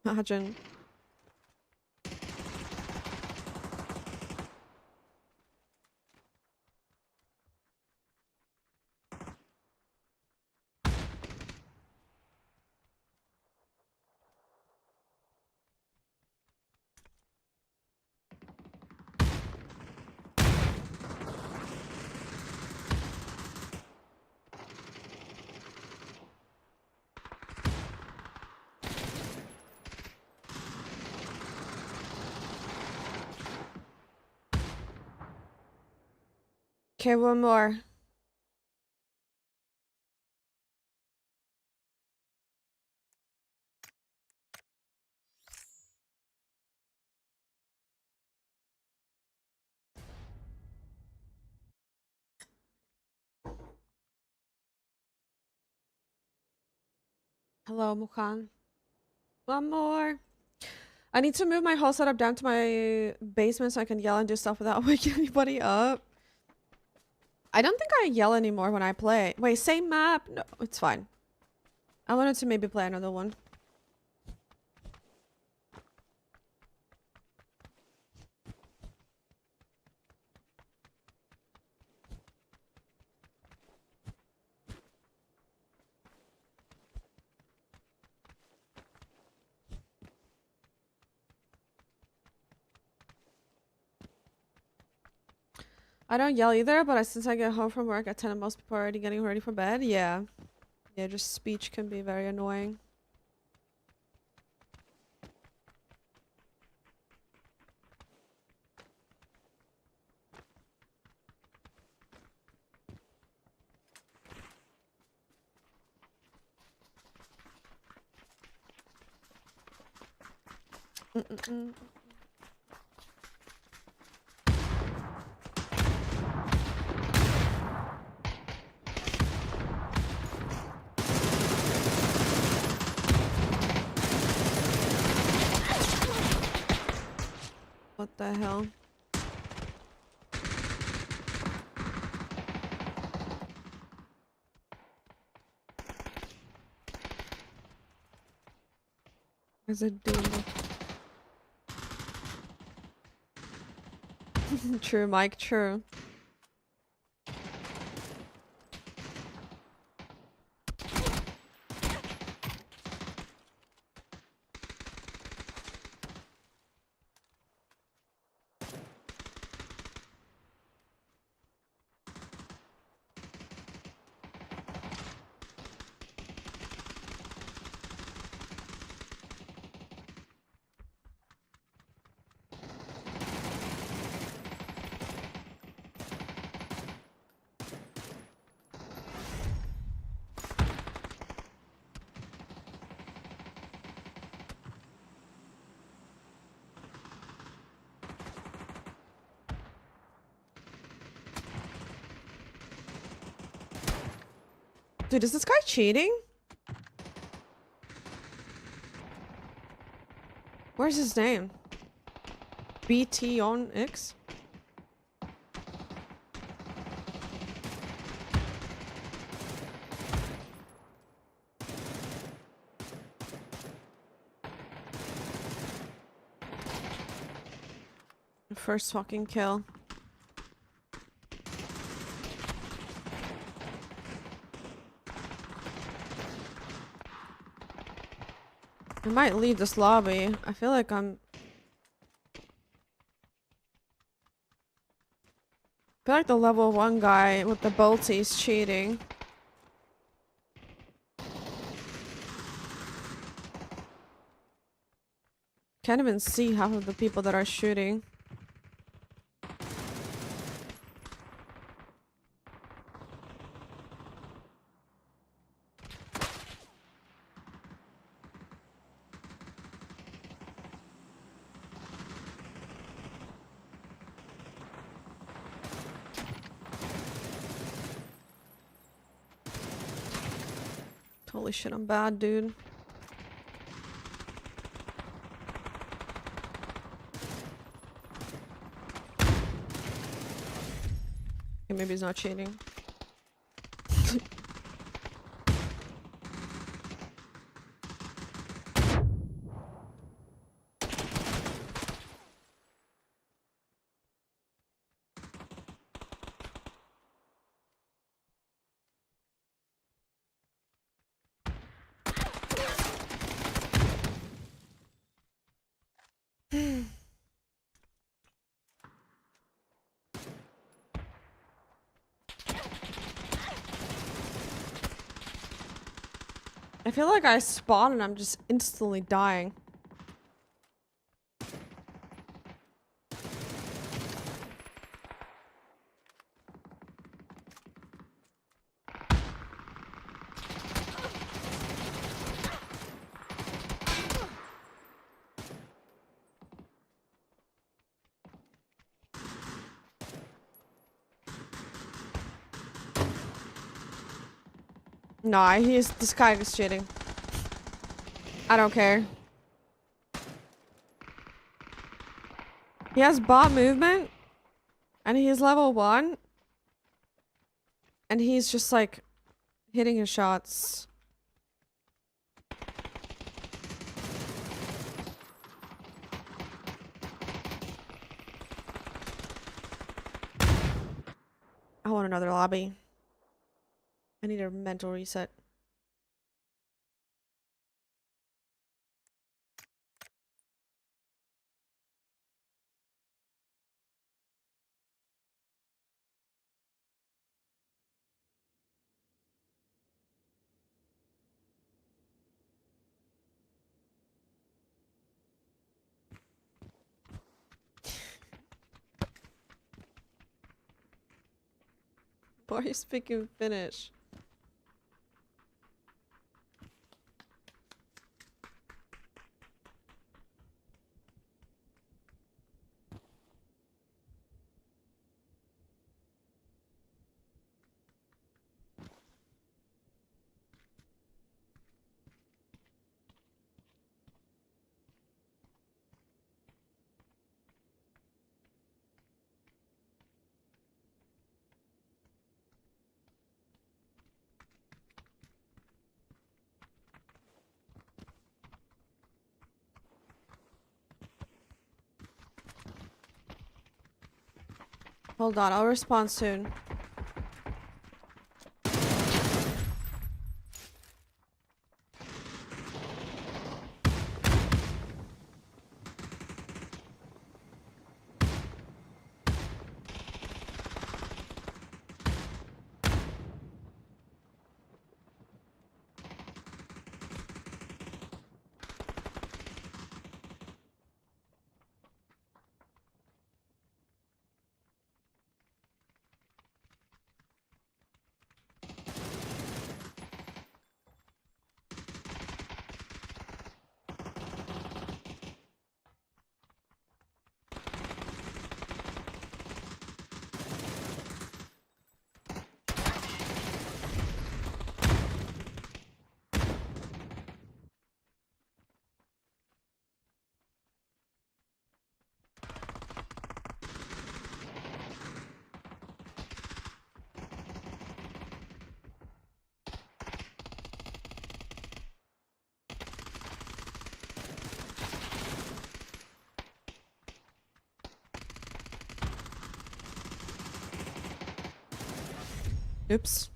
Imagine. Okay, one more. Hello, Mukhan. One more. I need to move my whole setup down to my basement so I can yell and do stuff without waking anybody up. I don't think I yell anymore when I play. Wait, same map? No, it's fine. I wanted to maybe play another one. I don't yell either, but since I get home from work at 10 and most people are already getting ready for bed, yeah. Yeah, just speech can be very annoying. What the hell? Is it doing? True, Mike, true. Dude, is this guy cheating? Where's his name? BT on X? First fucking kill. I might leave this lobby. I feel like I feel like the level 1 guy with the bolty is cheating. Can't even see half of the people that are shooting. Holy shit, I'm bad, dude. Okay, maybe he's not cheating. I feel like I spawn and I'm just instantly dying. Nah, this guy is cheating. I don't care. He has bot movement and he is level 1. and he's just like hitting his shots. I want another lobby. I need a mental reset. Why are you speaking Finnish? Hold on, I'll respond soon. Oops.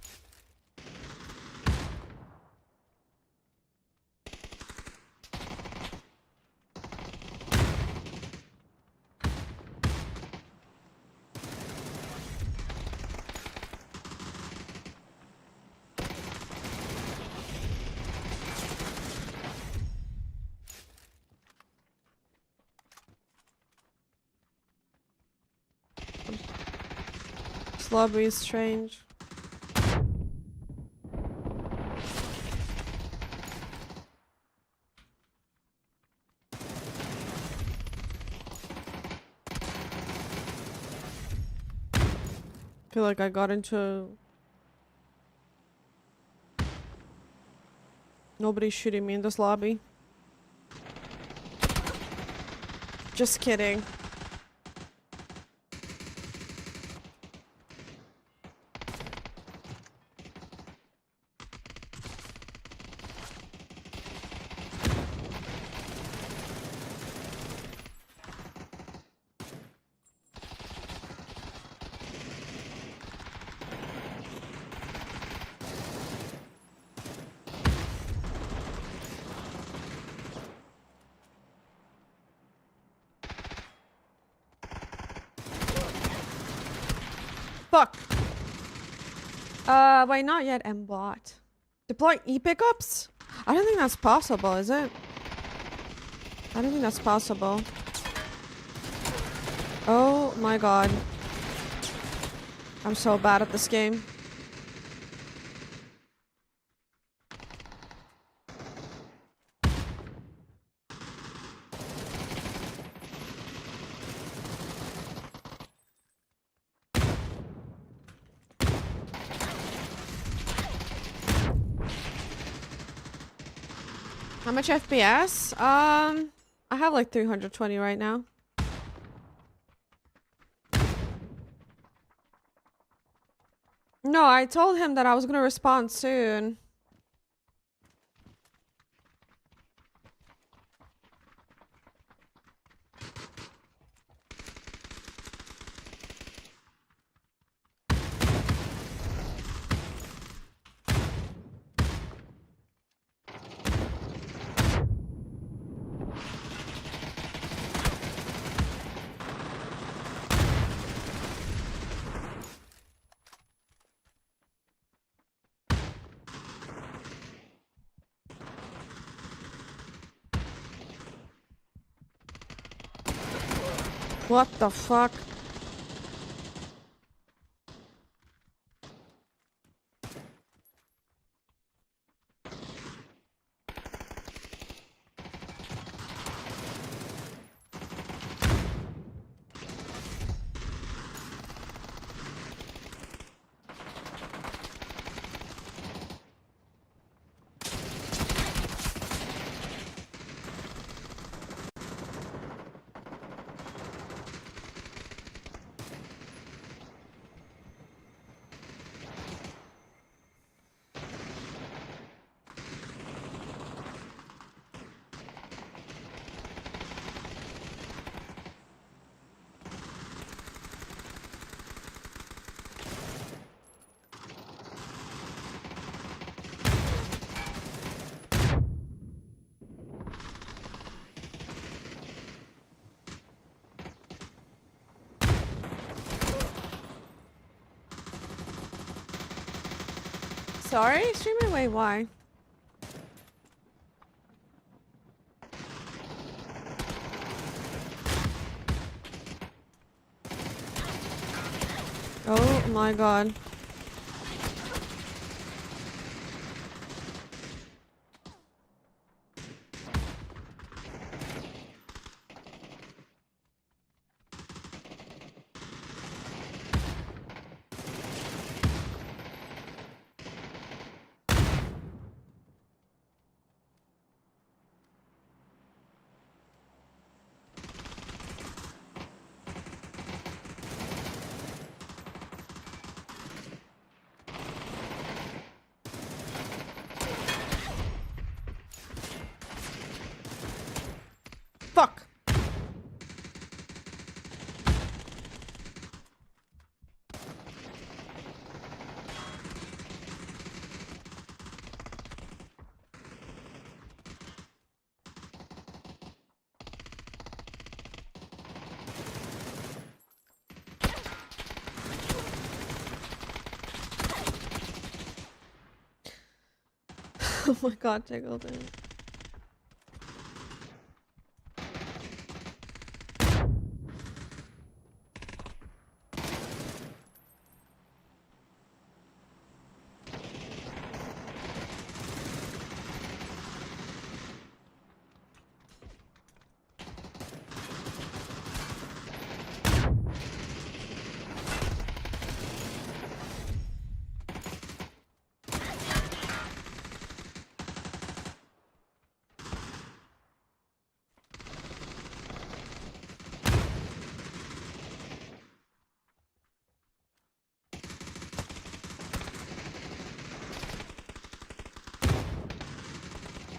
This lobby is strange. I feel like I got into... Nobody's shooting me in this lobby. Just kidding. Fuck. Wait, not yet, M-bot. Deploy e-pickups? I don't think that's possible, is it? I don't think that's possible. Oh my god. I'm so bad at this game. How much FPS? I have like 320 right now. No, I told him that I was gonna respond soon. What the fuck? Sorry, streamer? Wait, why? Oh my god. Fuck. Oh my god, Jiggleton.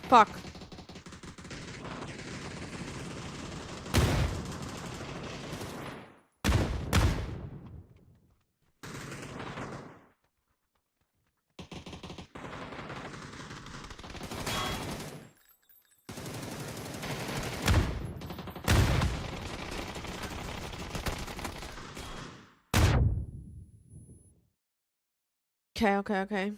Fuck. Okay.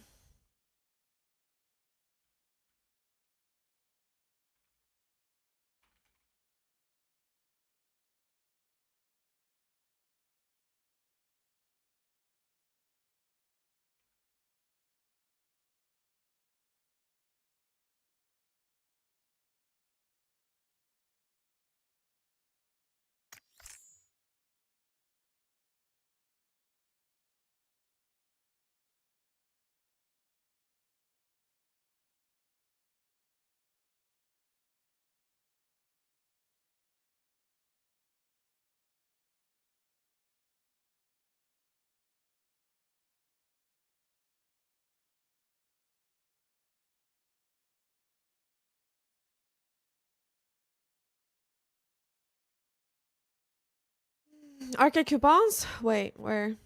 Arcade coupons? Wait, where?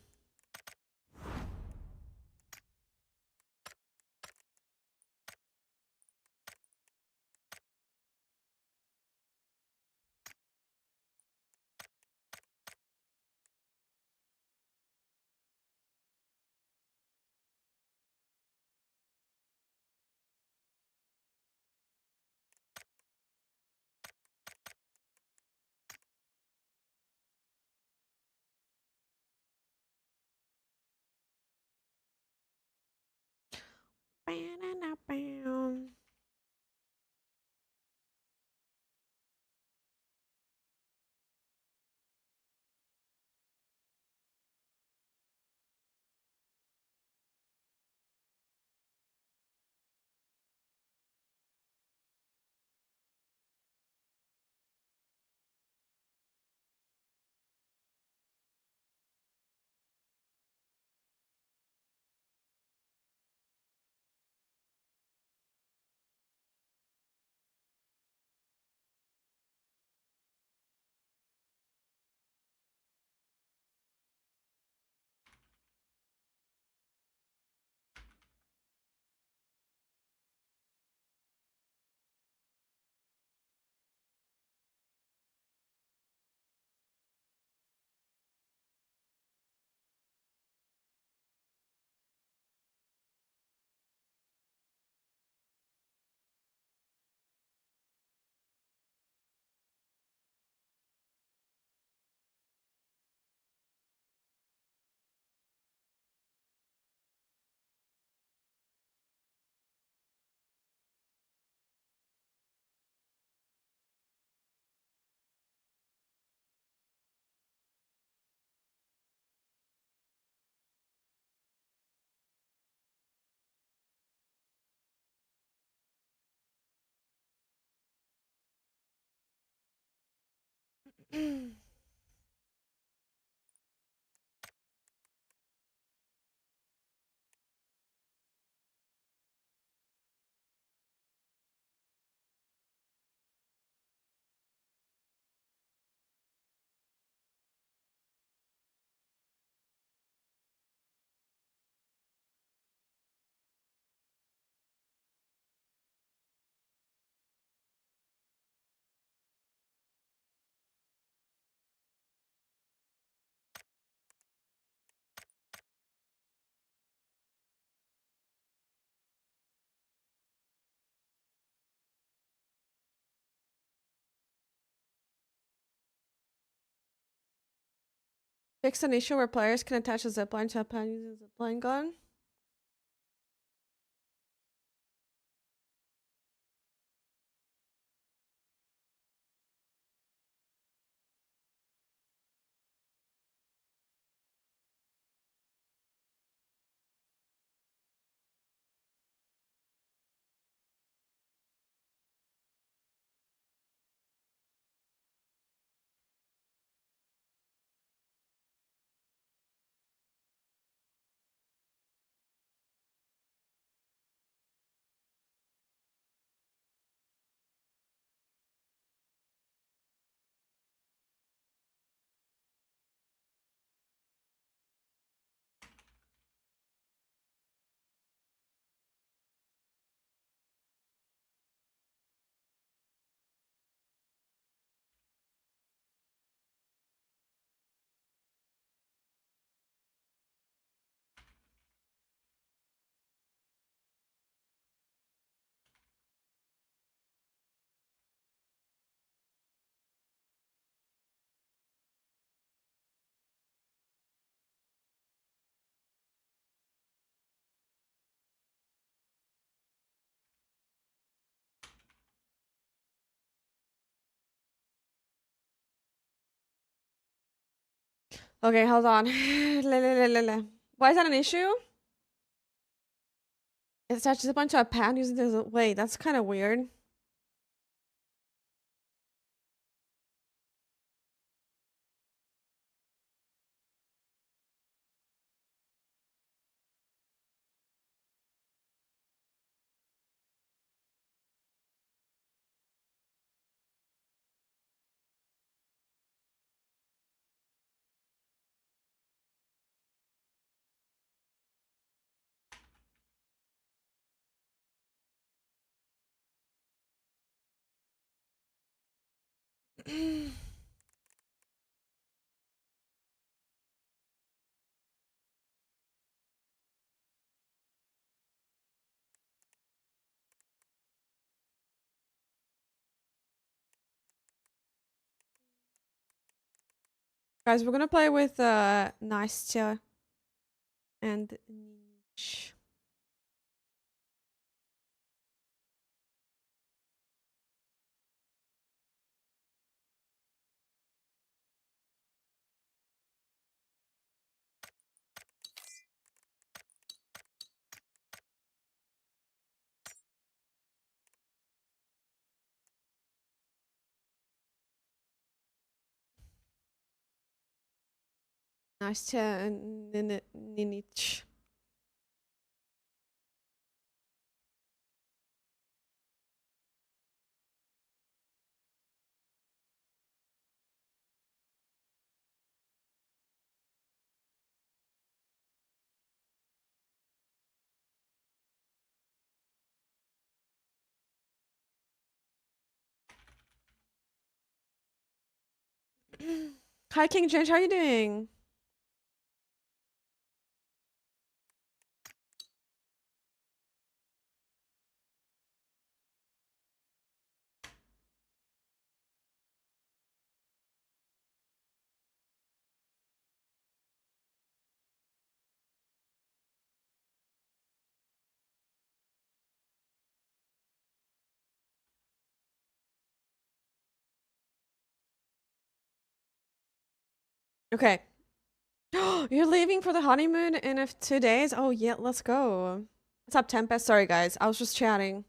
Fix an issue where players can attach a zipline to a pad using a zipline gun. Okay, hold on. Why is that an issue? It attaches a bunch of a pad using this. Wait, that's kind of weird. Guys, we're gonna play with Nastya and Niche. Nastya and Ninich. Hi, King Ginge. How are you doing? Okay. You're leaving for the honeymoon in 2 days? Oh, yeah, let's go. What's up, Tempest? Sorry, guys. I was just chatting.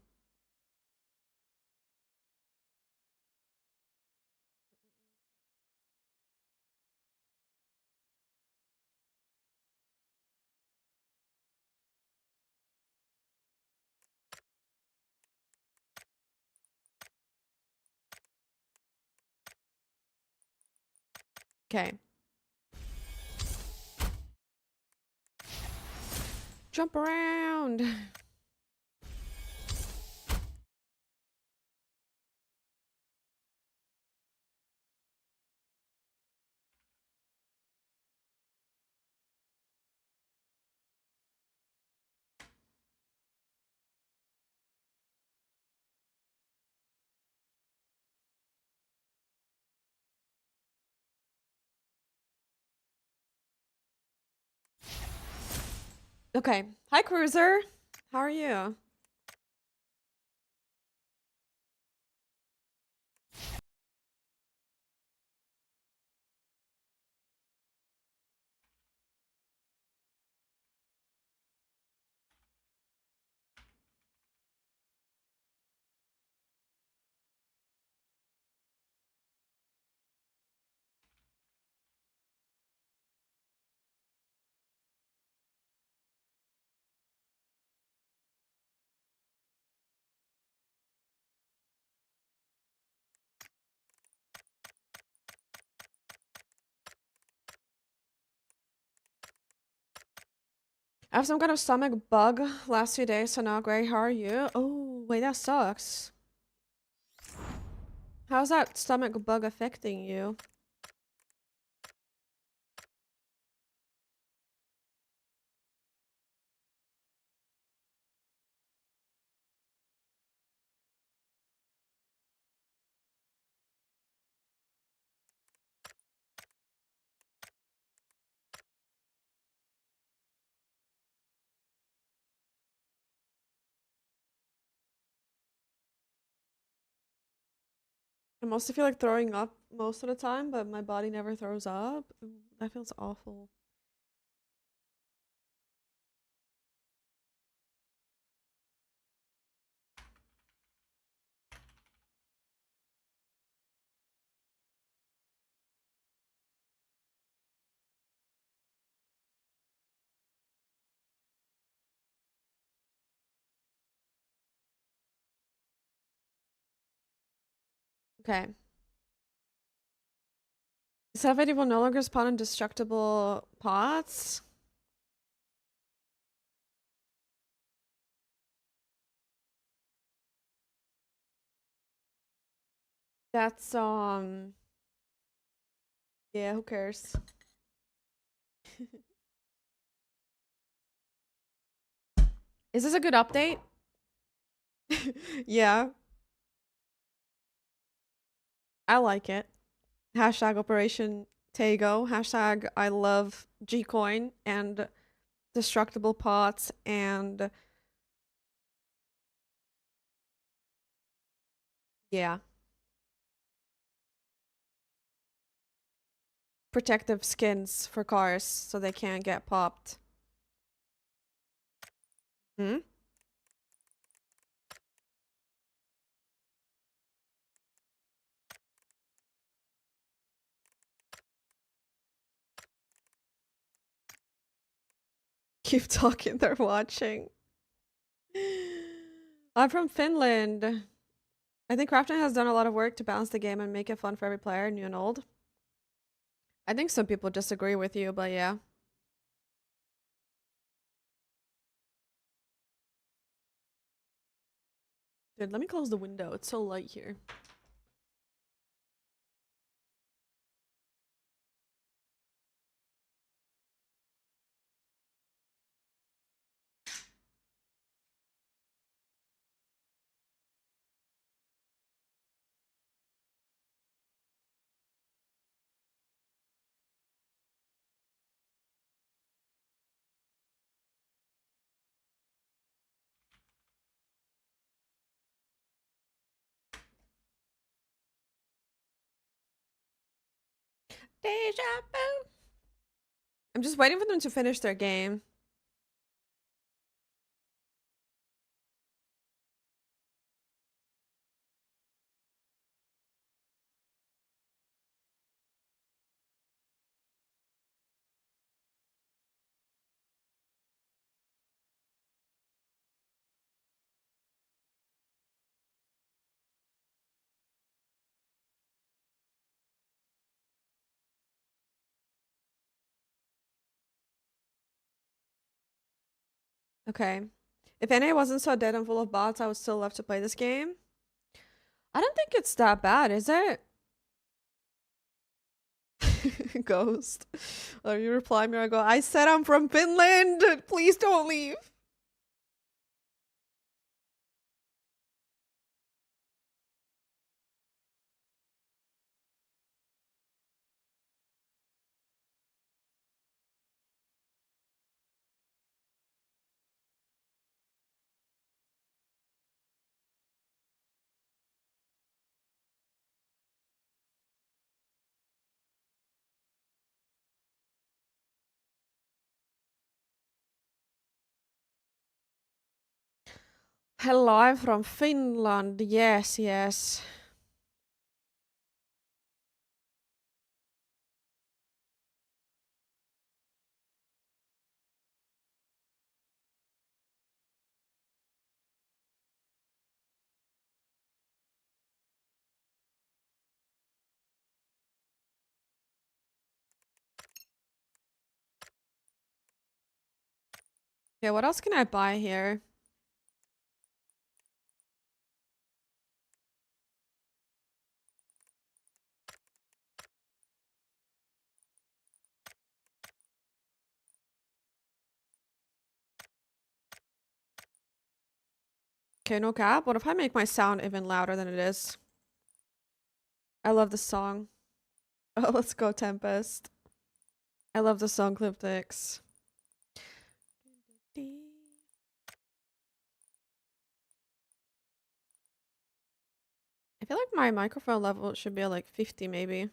Okay. Jump around. Okay. Hi, Cruiser. How are you? I have some kind of stomach bug last 2 days, so not great. How are you? Oh, wait, that sucks. How's that stomach bug affecting you? I mostly feel like throwing up most of the time, but my body never throws up. Ooh, that feels awful. Okay. Savage will no longer spawn indestructible pots. That's yeah, who cares? Is this a good update? Yeah. I like it. Hashtag Operation Tago. Hashtag I love Gcoin and destructible pots and yeah. Protective skins for cars so they can't get popped. Hmm? Keep talking, they're watching. I'm from Finland. I think Crafton has done a lot of work to balance the game and make it fun for every player, new and old. I think some people disagree with you, but yeah. Dude, let me close the window. It's so light here. Deja vu. I'm just waiting for them to finish their game. Okay. If NA wasn't so dead and full of bots, I would still love to play this game. I don't think it's that bad, is it? Ghost. You reply me, I go, I said I'm from Finland! Please don't leave. Hello, I'm from Finland. Yes, yes. Okay, what else can I buy here? Okay, no cap. What if I make my sound even louder than it is? I love the song. Oh, let's go, Tempest. I love the song Cliptics. I feel like my microphone level should be at like 50 maybe.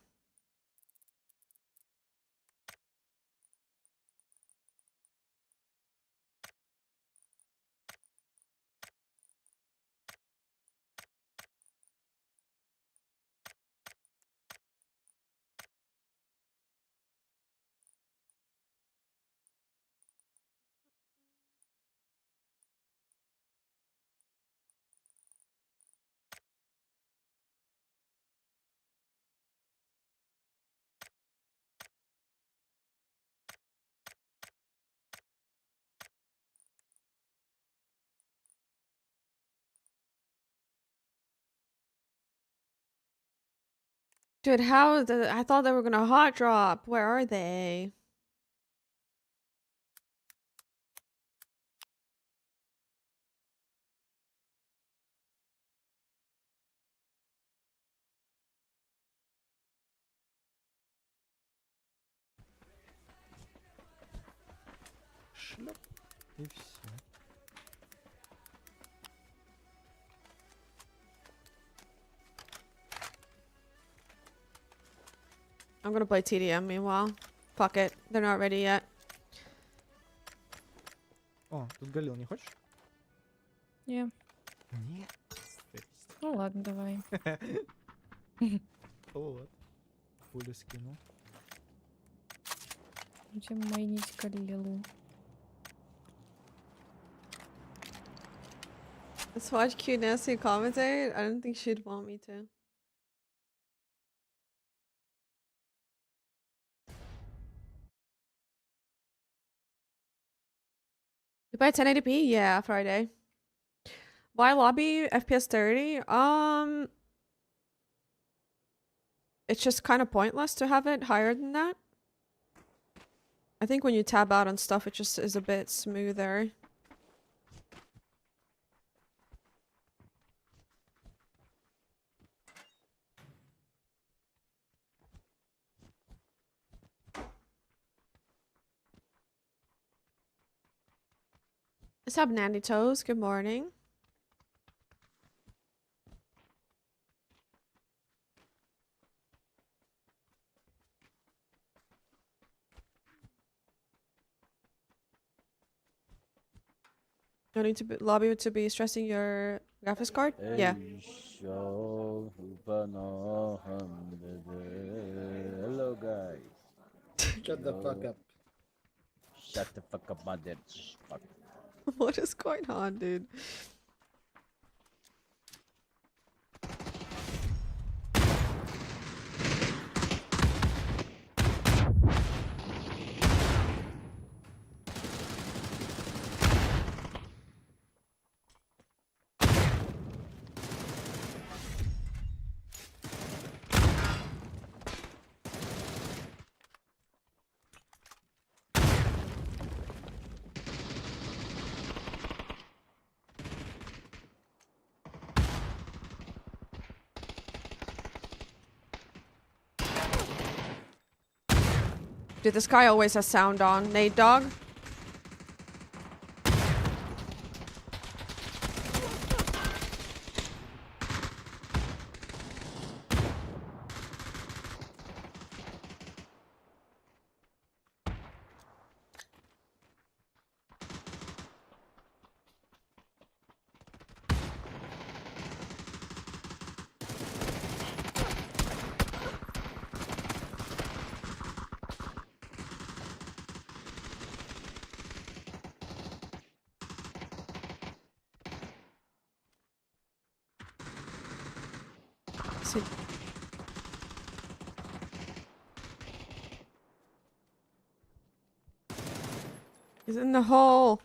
Dude, how I thought they were gonna hot drop. Where are they? Шлеп. И все. I'm gonna play TDM meanwhile. Fuck it. They're not ready yet. О, тут Галил, не хочешь? Не. Нет. Ну ладно, давай. Вот. Пулю скинул. Будем майнить Галилу. Let's watch Q Nasty commentate. I don't think she'd want me to. You buy 1080p? Yeah, Friday. Why lobby FPS 30? It's just kind of pointless to have it higher than that. I think when you tab out on stuff, it just is a bit smoother. What's up, Nandy Toes? Good morning. You need to lobby to be stressing your graphics card? Yeah. Hello guys. Shut the fuck up. Shut the fuck up, mother. Fuck. What is going on, dude? Dude, this guy always has sound on. Nate Dog. He's in the hole.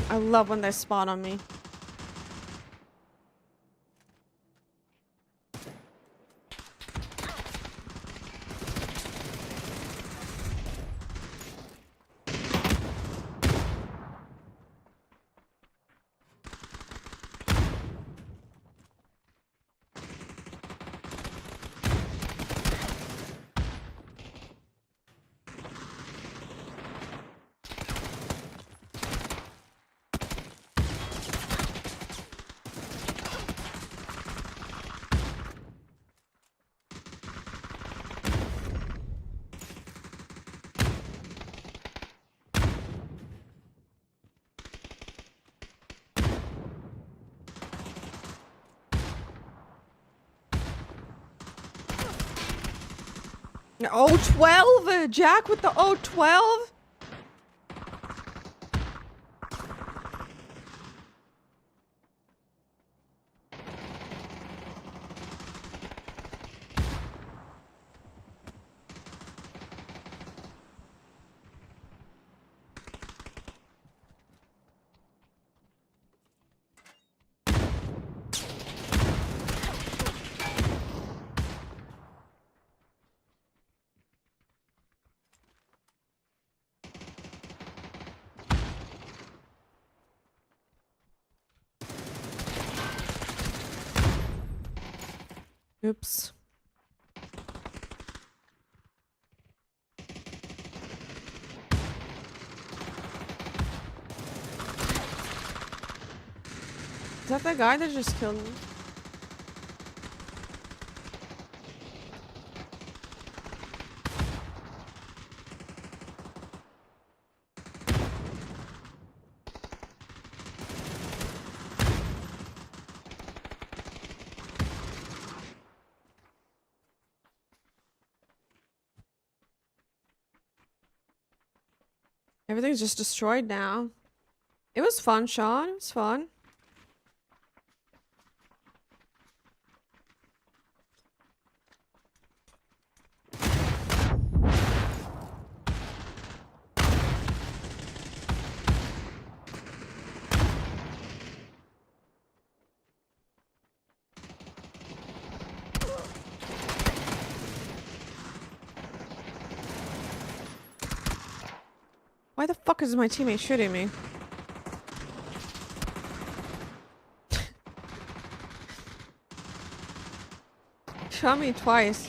I love when they spawn on me. O12! Jack with the O12? Oops. Is that the guy that just killed me? Everything's just destroyed now. It was fun, Sean. It was fun. Why the fuck is my teammate shooting me? Shot me twice.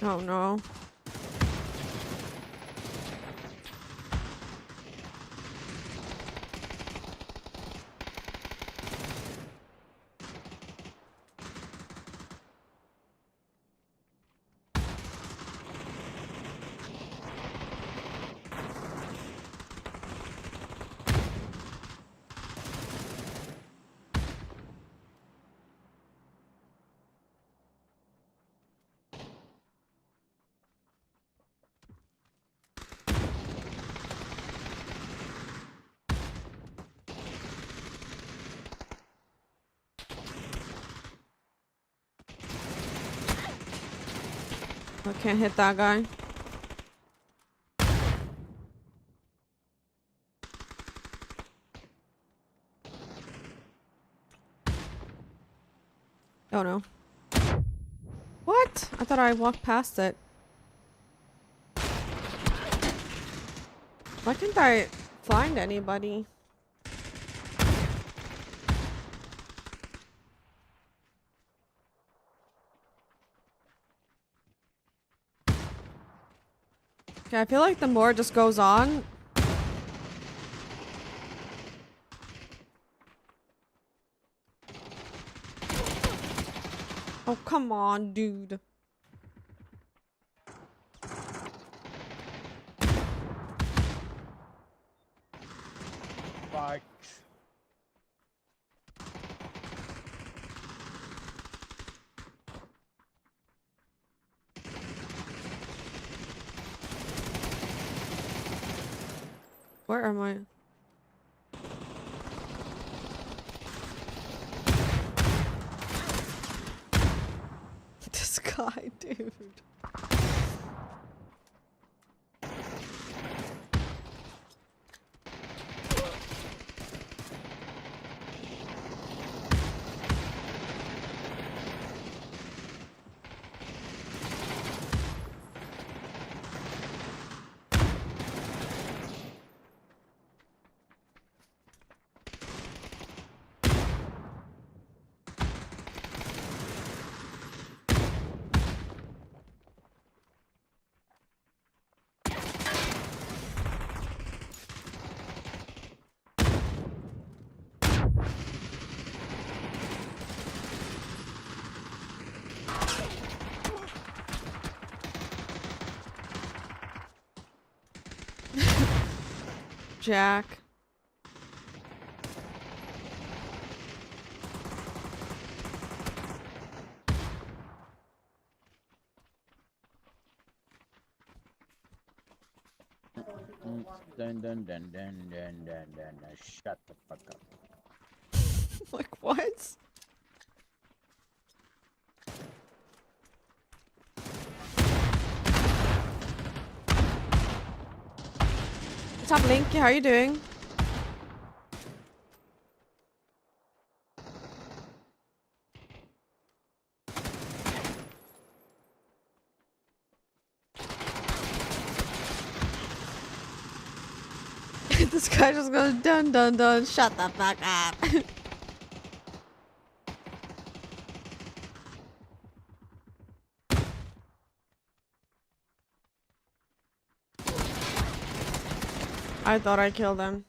Oh no. I can't hit that guy. Oh no. What? I thought I walked past it. Why can't I find anybody? Okay, I feel like the more it just goes on. Oh, come on, dude. Fuck. Where am I? This guy, dude. Jack. Dun. Shut the fuck up. Like, what? What's up, Linky? How are you doing? This guy just goes dun dun dun. Shut the fuck up. I thought I killed him.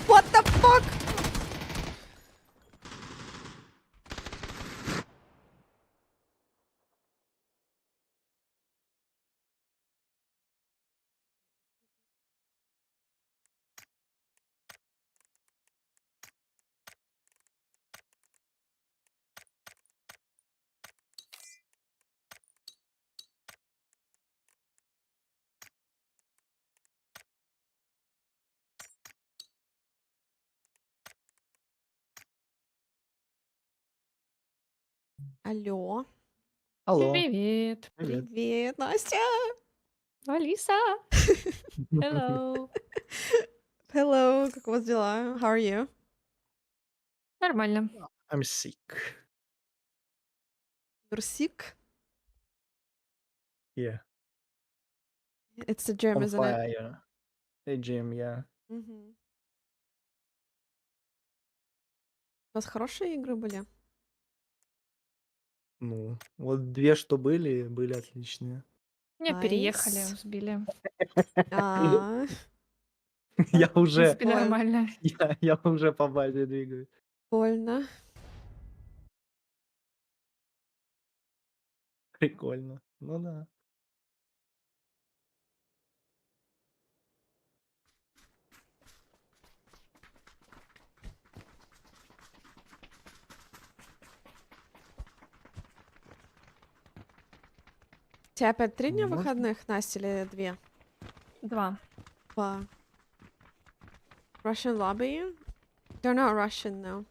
What the fuck? Алло. Алло. Привет. Привет. Привет, Настя. Алиса. Hello. Hello, как у вас дела? How are you? Нормально. I'm sick. You're sick? Yeah. It's the gym, On isn't it? fire. Hey, Jim, yeah. Мгм. У вас хорошие игры были? Ну, вот 2, что были отличные. Меня переехали, Nice. сбили. А, Я В уже, принципе, Ой. нормально. я уже по базе двигаюсь. больно. Прикольно. Ну да. У тебя опять 3 дня Можно? выходных, Настя, или 2? 2. 2. Russian lobby? They're not Russian, though.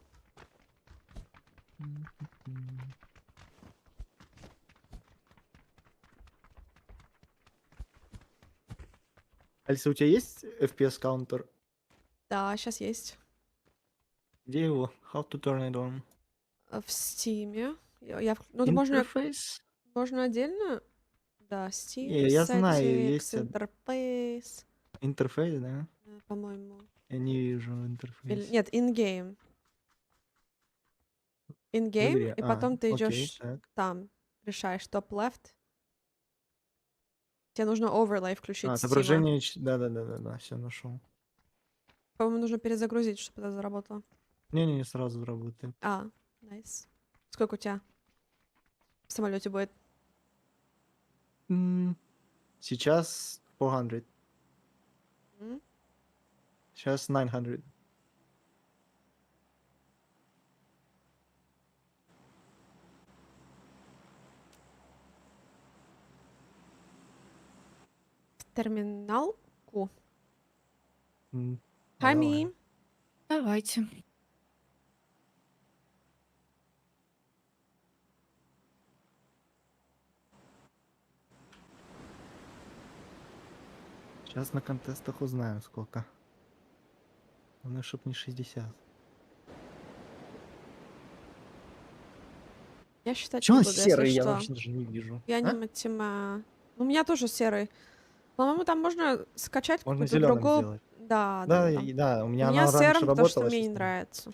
Алиса, у тебя есть FPS counter? Да, сейчас есть. Где его? How to turn it on? В Steam. Ну, это можно Интерфейс? отдельно? Да, Steam, Я знаю, settings, есть интерфейс, интерфейс, да? по-моему. Я не вижу Или, интерфейс. нет, in-game. В In-game, игре. и потом ты Окей, идешь так. там, решаешь top-left. Тебе нужно overlay включить Steam. Отображение... Да, все нашел. По-моему, нужно перезагрузить, чтобы это заработало. Не, сразу работает. Найс. Сколько у тебя в самолете будет? Сейчас 400. М? Сейчас 900. Терминалку? Давай. Хами. Давайте. Сейчас на контестах узнаю, сколько. Главное, чтоб не 60. Я считать Чё не он буду, серый? если Я что. вообще даже не вижу. Я не матема. Ну, у меня тоже серый. По-моему, там можно скачать Можно какую-то зеленым другую. сделать. Да. Да, У у меня меня она раньше серым, потому что работала. мне не сейчас нет. нравится.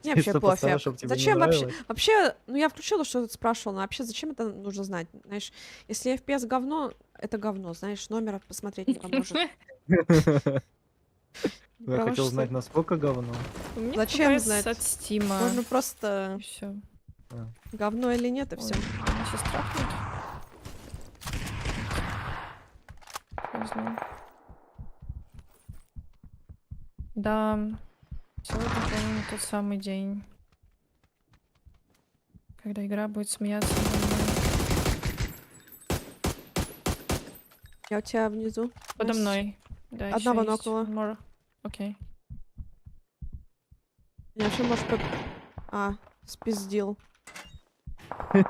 Мне вообще Чисто поставил, пофиг. чтоб тебе не Зачем вообще? нравилось. Вообще, ну я включила, что ты спрашивал, но вообще зачем это нужно знать? Знаешь, если FPS говно, это говно, знаешь, номер посмотреть не поможет. Я Потому хотел что- знать, насколько говно. Мне Зачем FPS знать? от Стима. Можно просто Все. говно или нет, и все. Сейчас страхнет. Не знаю. Да. Сегодня, по-моему, тот самый день, когда игра будет смеяться надо мной. Я у тебя внизу. Подо Настя. мной. Да, Одного ещё есть. нокнула. More. Окей. Я еще, может, спиздил. В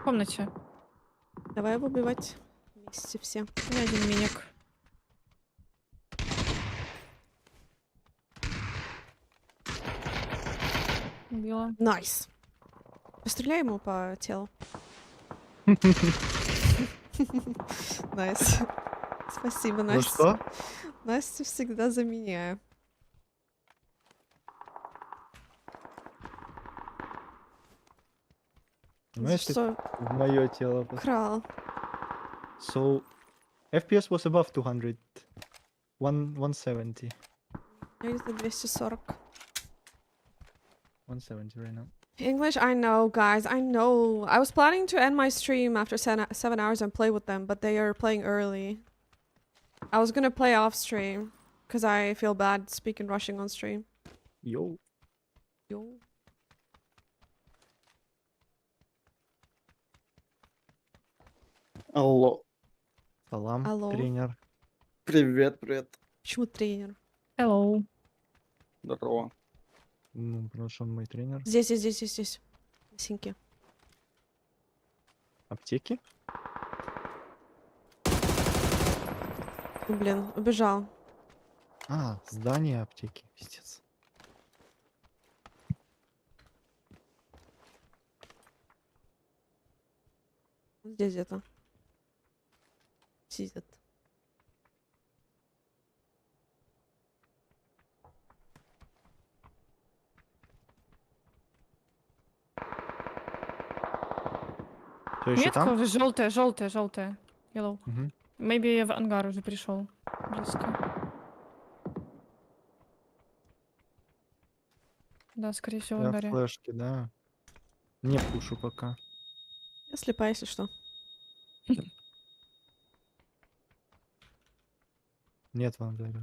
комнате. Давай его убивать вместе все. У меня один миник. Убила. Найс. Постреляй ему по телу. Найс. Спасибо, За Настя. что? Настю всегда заменяю. Ну, если Что? в мое тело. Крал. So, FPS was above 200. 170. Я где-то 240. 170 right now. English, I know, guys. I know. I was planning to end my stream after 7 hours and play with them, but they are playing early. I was gonna play off stream because I feel bad speaking Russian on stream. Йоу. Yo. Алло. Салам, Алло. тренер. Привет, привет. Почему тренер? Hello. Здорово. Ну, потому что он мой тренер. Здесь. Синьки. Аптеки? Блин, убежал. А, здание аптеки. Пиздец. Здесь где-то. Сидит. Все еще Метка там? уже желтая. Yellow. Мгм. Maybe в ангар уже пришел. Близко. Да, скорее всего, в Я ангаре. флешки, да. Не пушу пока. Я слепая, если что. Нет в ангаре.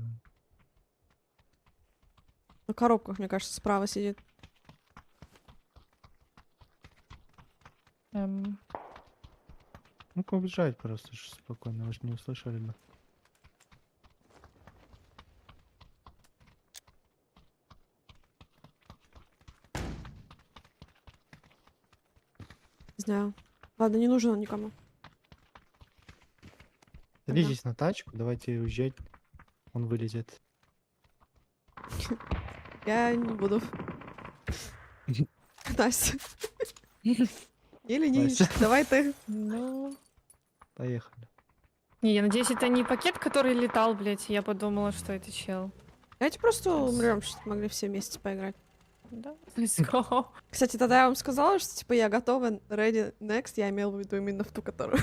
На коробках, мне кажется, справа сидит. Ну-ка убежать просто спокойно, вы же не услышали бы. Не знаю. Ладно, не нужен он никому. Садитесь на тачку, давайте уезжать. Он вылезет. Я не буду. Настя. Или не. Настя. Давай ты. Ну... Поехали. Не, я надеюсь, это не пакет, который летал, блядь. Я подумала, что это чел. Давайте просто умрем, чтобы могли все вместе поиграть. Да, let's go. Кстати, тогда я вам сказала, что типа я готова, ready, next, я имела в виду именно в ту, которую.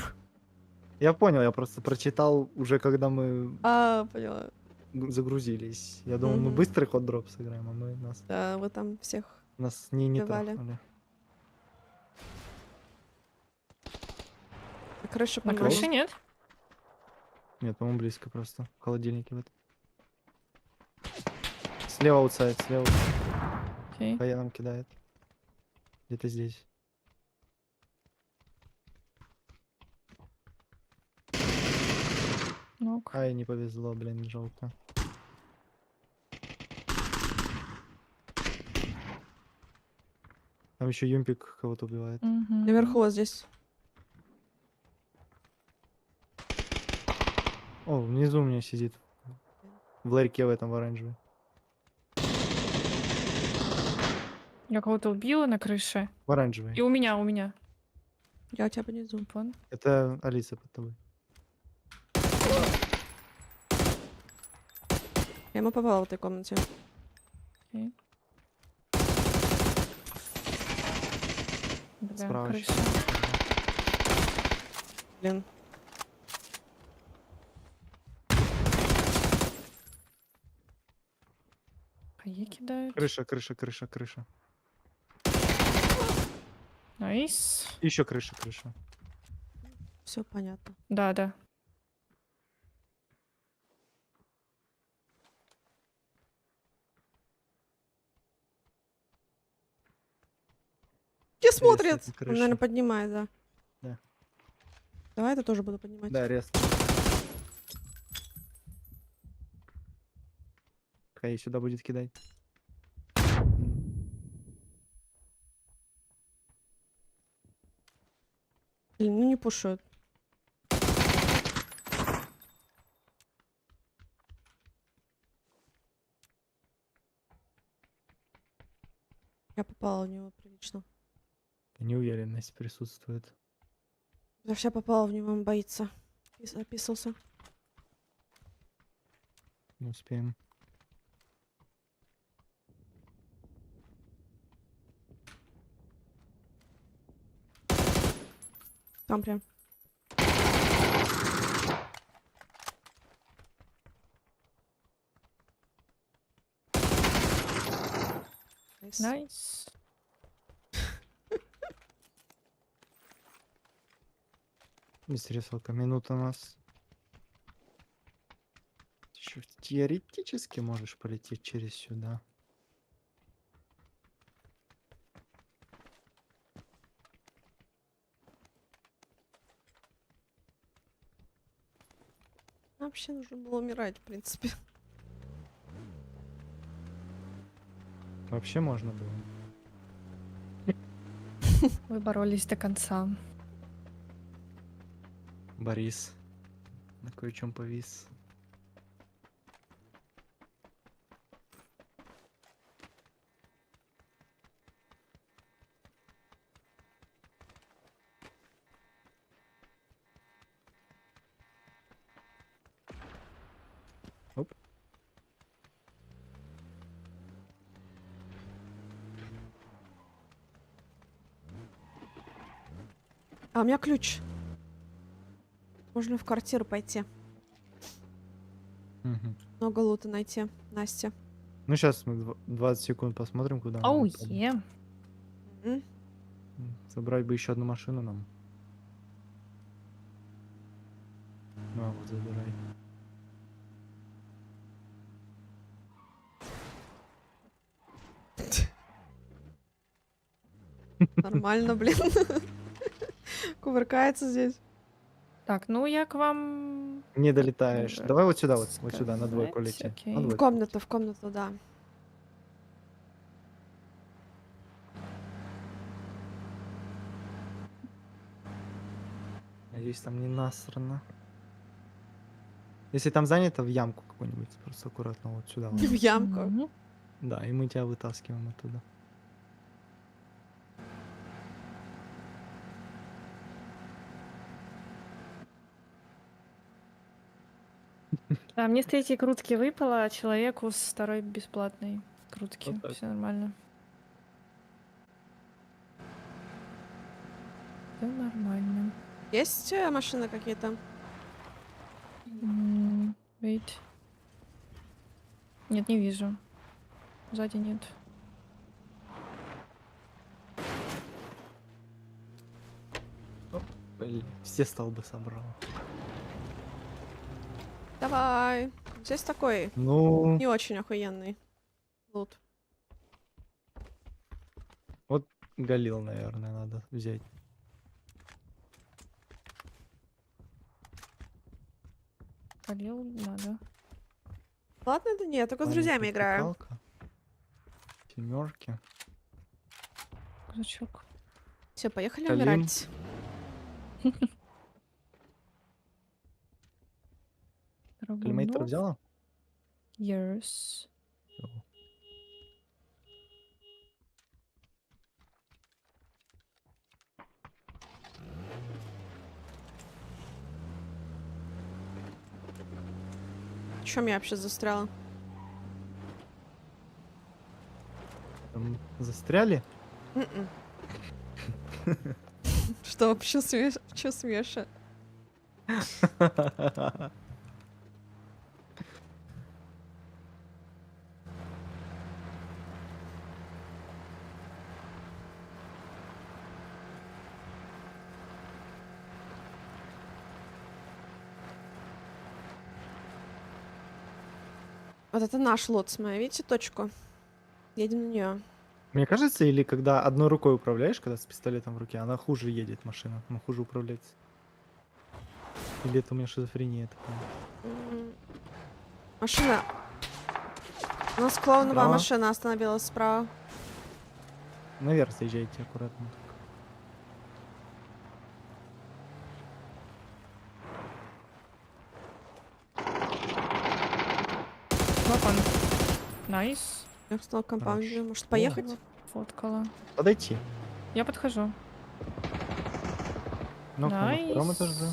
Я понял, я просто прочитал уже, когда мы Поняла. загрузились. Я думал, мы Мгм. быстрый хот-дроп сыграем, а мы Да, вы там всех нас не убивали. трахнули. Крыша На по крыше нет? Нет, по-моему, близко просто. В холодильнике в этом. Слева аутсайд, слева. Окей. Кая нам кидает. Где-то здесь. Ну-ка. Ай, не повезло, блин, жалко. Там еще юмпик кого-то убивает. Наверху вот здесь. О, внизу у меня сидит. В ларьке в этом, в оранжевой. Я кого-то убила на крыше. В оранжевой. И у меня. Я у тебя внизу. Вон. Это Алиса под тобой. Я ему попала в этой комнате. Окей. Бля, Справа крыша. Блин. Хаи кидают. Крыша. Найс. Еще крыша. Все. Все понятно. Да, да. не смотрит. Резнет на Он, крыше. наверное, поднимает, да. Да. Давай это тоже буду поднимать. Да, рез. Хай сюда будет кидать. Блин, ну не пушают. Я попала в него прилично. Неуверенность присутствует. Вообще попала в него, он боится. Описался. Не успеем. Там прям. Найс. Без рисовка. Минута у нас. Еще теоретически можешь полететь через сюда. Вообще нужно было умирать, в принципе. Вообще можно было. Вы боролись до конца. Борис. На кое-чем повис. Оп. А у меня ключ. Можно в квартиру пойти. Мгм. Много лута найти. Настя. Ну, сейчас мы 20 секунд посмотрим, куда Оу, мы попадем. е. Забрать бы еще одну машину нам. Ну, а вот забирай. Нормально, блин. Кувыркается здесь. Так, ну я к вам... Не долетаешь. Даже Давай вот сюда, вот сюда, на двойку сказать, лети. окей. На В двойку. комнату, да. Надеюсь, там не насрано. Если там занято, в ямку какую-нибудь. Просто аккуратно вот сюда. Вот. В ямку. Мгм. Да, и мы тебя вытаскиваем оттуда. Да, мне с третьей крутки выпало, а человеку с второй бесплатной крутки. Вот так. Все нормально. Все нормально. Есть машины какие-то? Wait. Нет, не вижу. Сзади нет. Блин, все столбы собрал. Давай. Здесь такой Ну, не очень охуенный лут. вот Галил, наверное, надо взять. Полил надо. Ладно, да нет, только с друзьями играю. Семерки. Крючок. Все, поехали Калим. умирать. Калимейтер взяла? Yes. Чем я вообще застряла? Там застряли? М-м. Что вообще что смеша? Вот это наш лот, смотри, видите точку? Едем на нее. Мне кажется, или когда одной рукой управляешь, когда с пистолетом в руке, она хуже едет машина, она хуже управляется. Или это у меня шизофрения такая? Машина. У нас клоуновая Справа. машина остановилась справа. Наверх заезжайте аккуратно. Лапан. Найс. Я встал в компаунде. Хорошо. Может поехать? Фоткала. Подойти. Я подхожу. Ну, на втором Найс. этаже.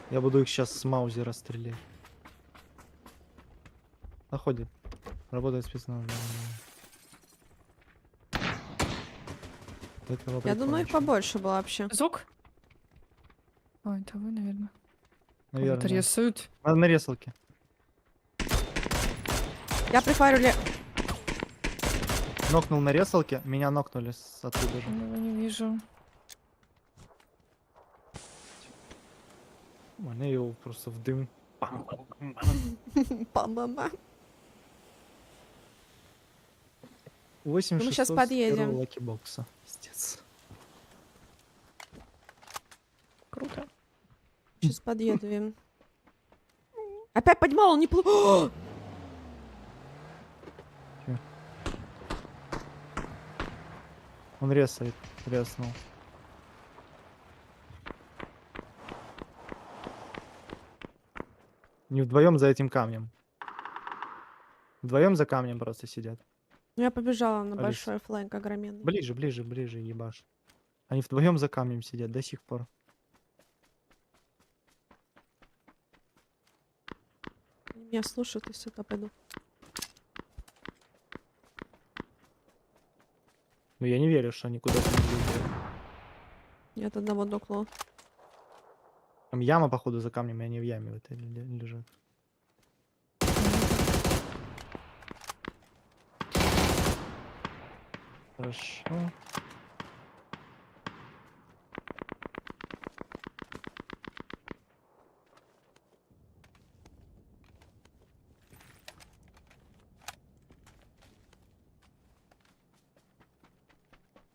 Я буду их сейчас с маузера стрелять. Находит. Работает спецназ. Я думаю, их побольше было вообще. Звук? Ой, это вы, наверное. Наверное. Кого-то рисуют. На ресалке. Я прифарю Нокнул на ресалке, меня нокнули оттуда же. Его не вижу. Мне его просто в дым. Пам-бам-бам. 8 Мы сейчас 600 подъедем. лаки-бокса. Пиздец. Круто. Сейчас подъеду им. Опять поднимал, он не плыл. Он резает. Резнул. Не вдвоем за этим камнем. Вдвоем за камнем просто сидят. Ну, я побежала на Алиса. большой фланг огроменный. Ближе, ближе, ближе, ебаш. Они вдвоем за камнем сидят до сих пор. Они меня слушают, и сюда пойду. Но я не верю, что они куда-то не двигают. Нет, одного докло. Там яма, походу, за камнем, и они в яме в этой лежат. Хорошо.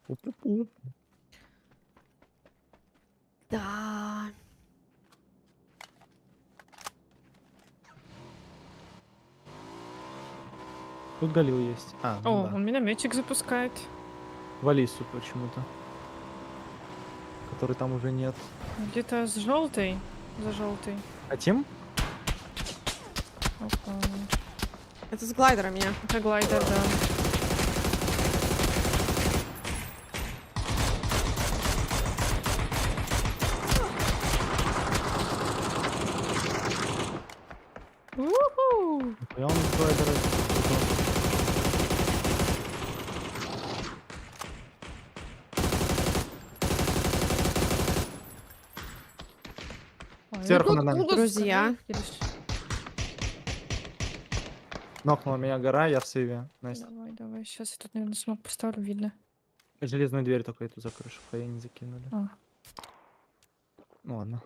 Пу-пу-пу. Да. Тут Галил есть. А, ну О, да. он минометчик запускает. В Алису почему-то. Который там уже нет. Где-то с желтой. За желтой. Хотим? Опа. Это с глайдером я. Это глайдер, да. Уху! Я он глайдера. Сверху на нами. Друзья. Нокнула меня гора, я в сейве. Настя. Давай, давай. Сейчас я тут, наверное, смог поставлю, видно. Железную дверь только эту закрышу, пока не закинули. А. Ну ладно.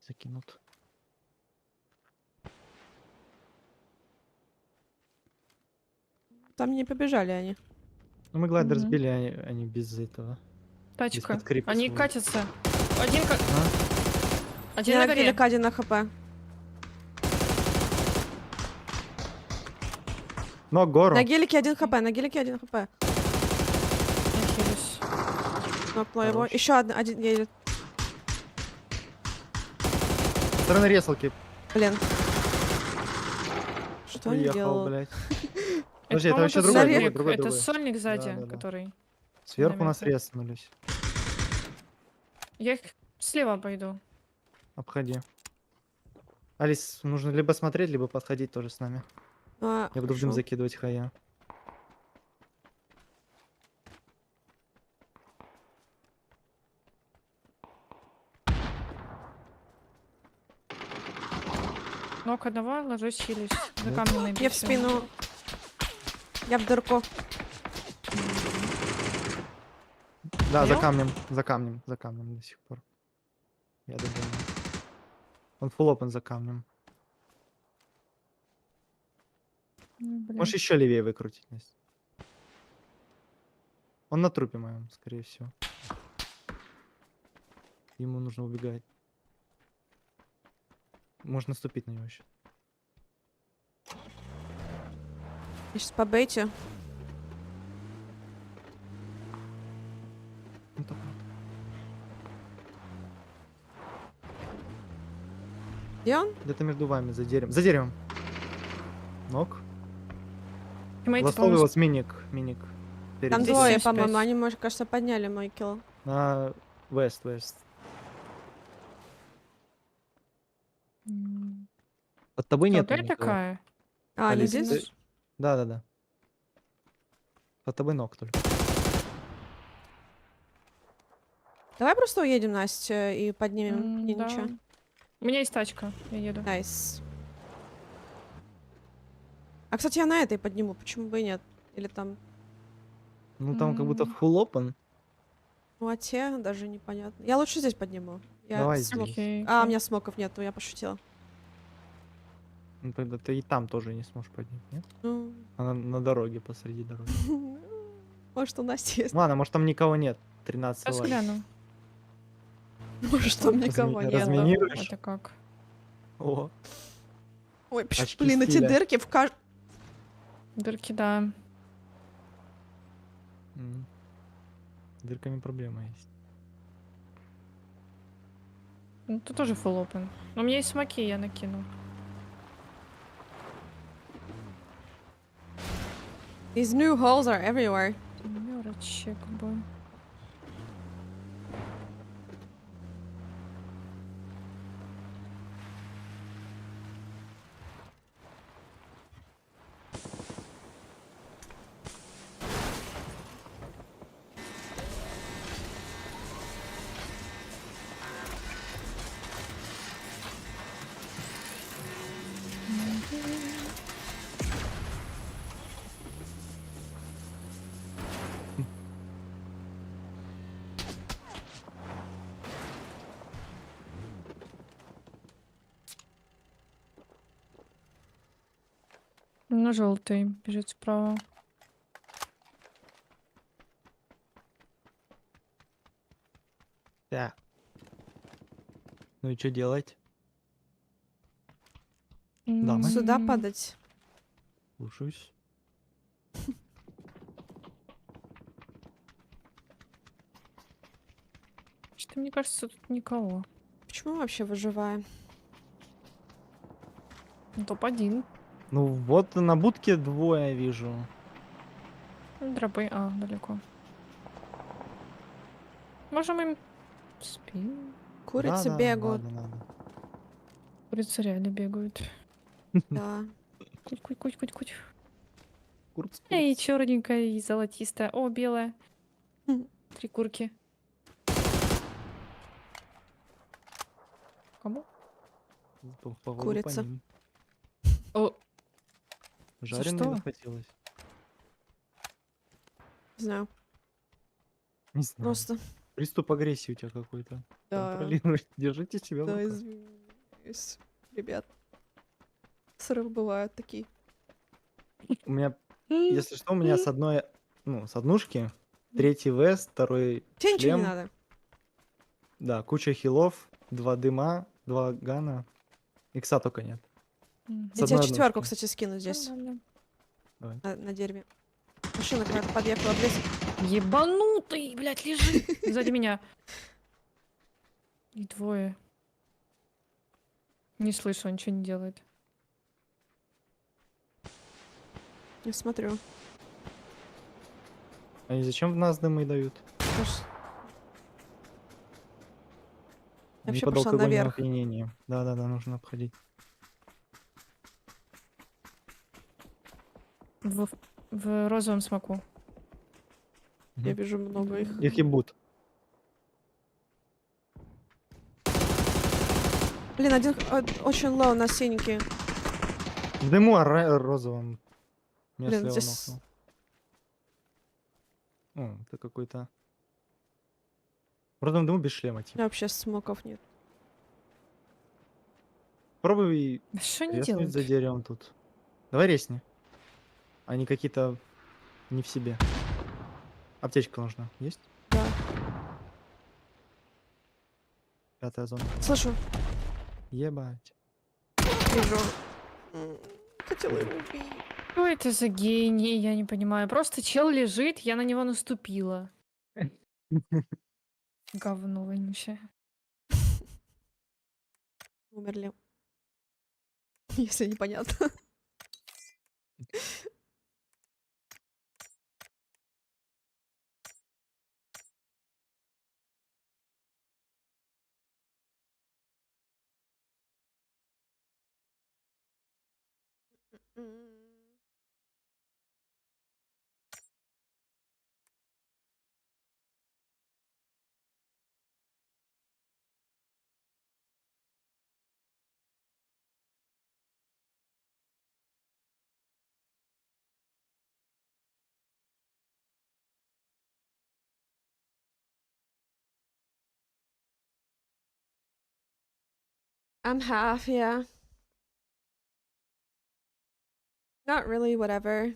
Закинут. Там не побежали они. Ну мы глайдер Мгм. сбили, они без этого. Тачка. подкрепа Они своего. катятся. Один как... Один Я на на горе. гелика 1 на хп. Но гору. На гелике 1 хп, на гелике 1 хп. Я хилюсь. Нокнула его. Хорош. Еще один едет. Со стороны ресалки. Блин. Что он Уехал, делал? блядь. Подожди, это по-моему, вообще тот другой, сольник. другой. Это сольник сзади, Да, да, да. который... Сверху нас минометы. резнулись. Я их слева пойду. Обходи. Алис, нужно либо смотреть, либо подходить тоже с нами. А, Я буду в дым хорошо. закидывать хая. Ног одного, ложусь, хилюсь. За Да. камнем найду. Я в спину. Я в дырку. Да, за Понял? камнем, за камнем, за камнем до сих пор. Я догоню. Он full open за камнем. Блин. Можешь еще левее выкрутить, Настя. Он на трупе моем, скорее всего. Ему нужно убегать. Можно наступить на него еще. Я сейчас по бейте. Ну, так вот. Где он? Где-то между вами, за деревом. За деревом. Ног. Тиммейты, Ластовый по-моему, вот миник. Перед Там Здесь двое, 75. по-моему. Они, может, кажется, подняли мой килл. На вест. Под тобой Что, нет опять никого. такая? А, они Алиса, здесь? ты- Да. Под тобой ног только. Давай просто уедем, Настя, и поднимем. И Да. ничего. У меня есть тачка, я еду. Найс. А, кстати, я на этой подниму. Почему бы и нет? Или там... Ну там как будто full open. Ну, а те даже непонятно. Я лучше здесь подниму. Я Давай смог- здесь. Окей, А, у окей. меня смоков нету, я пошутила. Ну тогда ты и там тоже не сможешь поднять, нет? Ну, Она на дороге, посреди дороги. может, у Насти есть. Ладно, может там никого нет. 13 Сейчас лайк. гляну. Может, там никого нет. Разминируешь? Это как? О, Ой, Очки блин, эти стиля. дырки в каждом... Дырки, да. с дырками проблема есть. Ну, тут тоже full open. Но у меня есть смоки, я накину. These new holes are everywhere. Мёрочек бы. На желтый бежит справа. Так. Ну и что делать? Да, мы Сюда падать. слушаюсь. Что-то мне кажется, тут никого. Почему мы вообще выживаем? Топ-1. Ну вот на будке двое вижу. Дробы. А, далеко. Можем им спим. Курицы Да, бегают. надо. Курицы реально бегают. Да. Куть. Курц. Эй, черненькая и золотистая. О, белая. Мгм. 3 курки. Кому? Походу, Курица. по ним. О, Жареная что? захватилась. Не знаю. Не знаю. Просто. Приступ агрессии у тебя какой-то. Да. Контролируй. Держите себя в Да, руках. извиняюсь. Ребят. Срывы бывают такие. У меня, если что, у меня с одной, ну, с однушки, третий вест, второй Тебе ничего не шлем, надо. да, куча хилов, 2 дыма, 2 гана. Икса только нет. С Я тебе одной четверку, однушки. кстати, скину здесь. нормально. Давай. На дереве. Машина какая-то подъехала в лес. Ебанутый, блядь, лежи. Сзади меня. И двое. Не слышу, он ничего не делает. Я смотрю. Они зачем в нас дымы дают? Я Они вообще под пошла алкогольным наверх. опьянением. Да, нужно обходить. В розовом смоку. Я вижу много их. Их ебут. Блин, один очень лоу на синенький. В дыму розовом. Меня Блин, слева здесь- нокнул. О, это какой-то... В розовом дыму без шлема, У типа. меня вообще смоков нет. Пробуй Что они резнуть делают? за деревом тут. Давай резни. Они какие-то не в себе. Аптечка нужна. Есть? Да. 5-я зона. Слышу. Ебать. Вижу. Хотела его убить. Что это за гений? Я не понимаю. Просто чел лежит, я на него наступила. Говно вонючее. Умерли. Если непонятно. I'm half, yeah. Not really, whatever.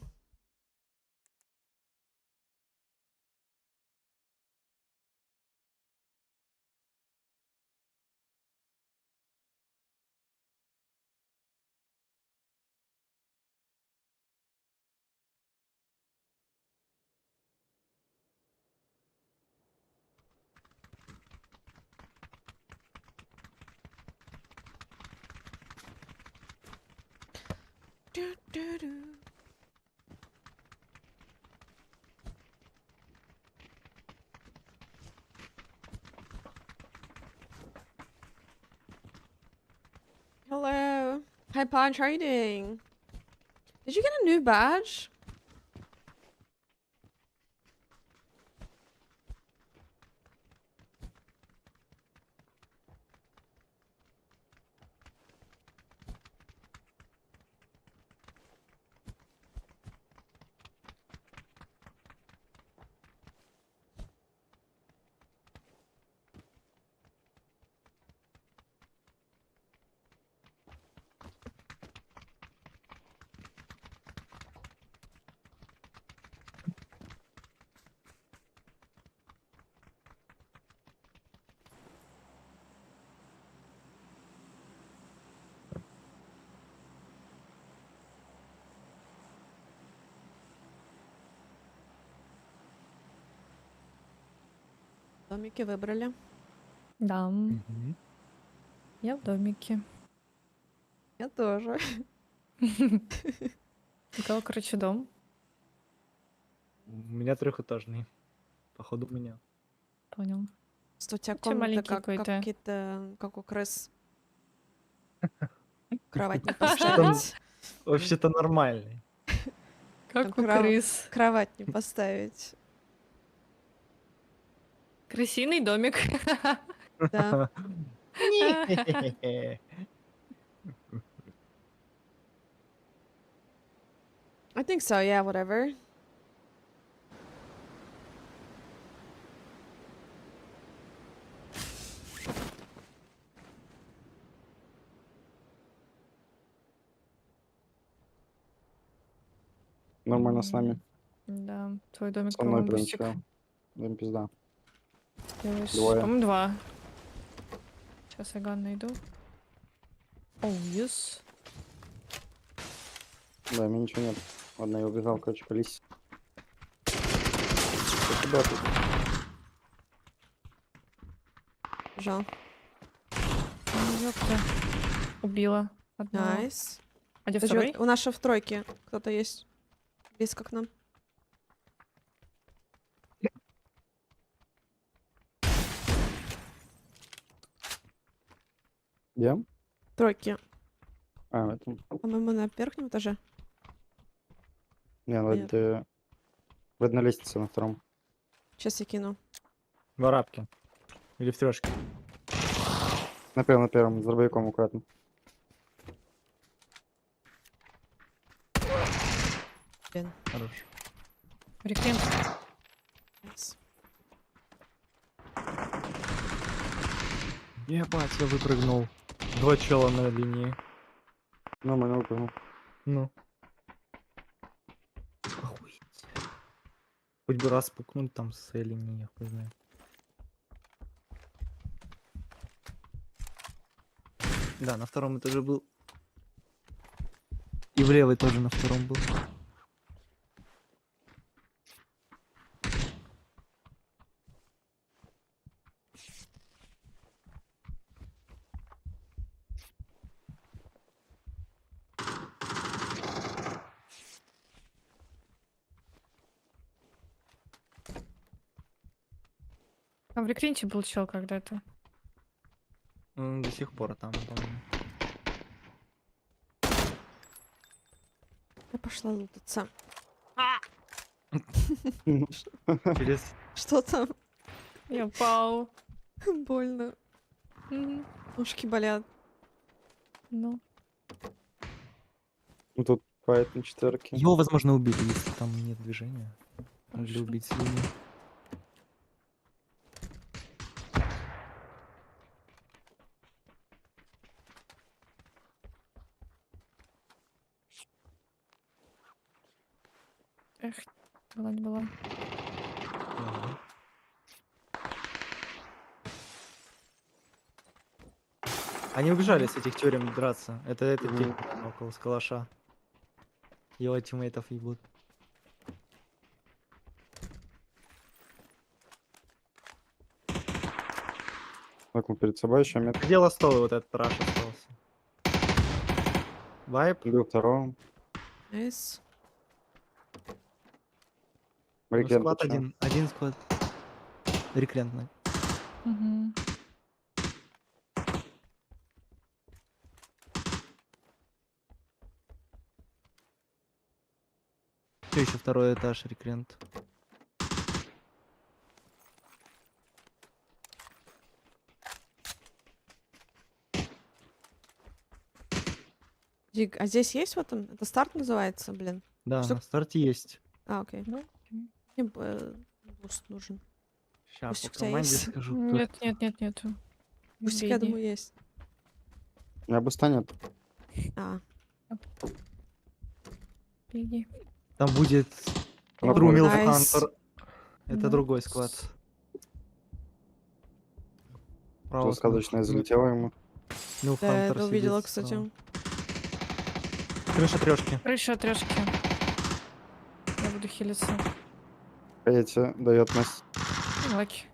Do, do, do. Hello. Hi, Punch. How are you doing? Did you get a new badge? Домики выбрали. Да. Я в домике. Я тоже. У кого, короче, дом? У меня 3-этажный. Походу у меня. Понял. Что у тебя Чё комната маленький как какой-то? какие-то, как у крыс. Кровать не поставить. Вообще-то нормальный. Как у крыс. Кровать не поставить. Крысиный домик. Да. I think so, yeah, whatever. Нормально с нами. Да, твой домик, Со мной по-моему, прям бустик. чел. Им пизда. Делаешь, Двое. по-моему, 2. Сейчас я ган найду. Оу, yes. Да, у меня ничего нет. Ладно, я убежал, короче, по лисе. Спасибо, ты. Жал. Ёпта. Убила одного. Найс. А где Подожди, второй? вот у нас в тройке кто-то есть. Близко к нам. Где? Тройки. А, в этом. По-моему, на верхнем этаже. Не, ну Нет. это... В одной лестнице на втором. Сейчас я кину. В арабке. Или в 3-шке. На первом, с дробовиком аккуратно. Блин. Хорош. Реквием. Найс. Ебать, я выпрыгнул. 2 чела на линии. Нормально выпрыгнул. Ну. Хоть бы раз пукнуть там с своей линии, я хуй знает. Да, на втором этаже был. И в левой тоже на втором был. А в реквинте был чел когда-то. До сих пор там, по-моему. Я пошла лутаться. Через... Что там? Я упал. Больно. Ушки болят. Ну. Ну тут файт на 4. Его, возможно, убили, если там нет движения. Могли Хорошо. убить с линии. Эх, была не была. Они убежали с этих тюрем драться. Это тип около с калаша. Его тиммейтов ебут. Так, мы перед собой еще мет. Где ластовый вот этот раш остался? Вайп? Убил второго. Найс. Ну, Рекрент склад почему? один склад. Рекрентный. Угу. Все еще второй этаж рекрент. Дик, а здесь есть в этом? Это старт называется, блин? Да, Что- на старте есть. А, окей. Ну, Мне буст нужен. Сейчас Пусть у по тебя команде есть. скажу. нет, нету. Бустик, я думаю, есть. У меня буста нет. А, Беги. Там будет Ну, True Milf найс. Hunter. Это Ну. другой склад. Право Сказочная залетела ему. Milf да, я Hunter это увидела, сидит кстати. справа. Крыша трешки. Крыша трешки. Я буду хилиться. Эти дает нас. Лаки.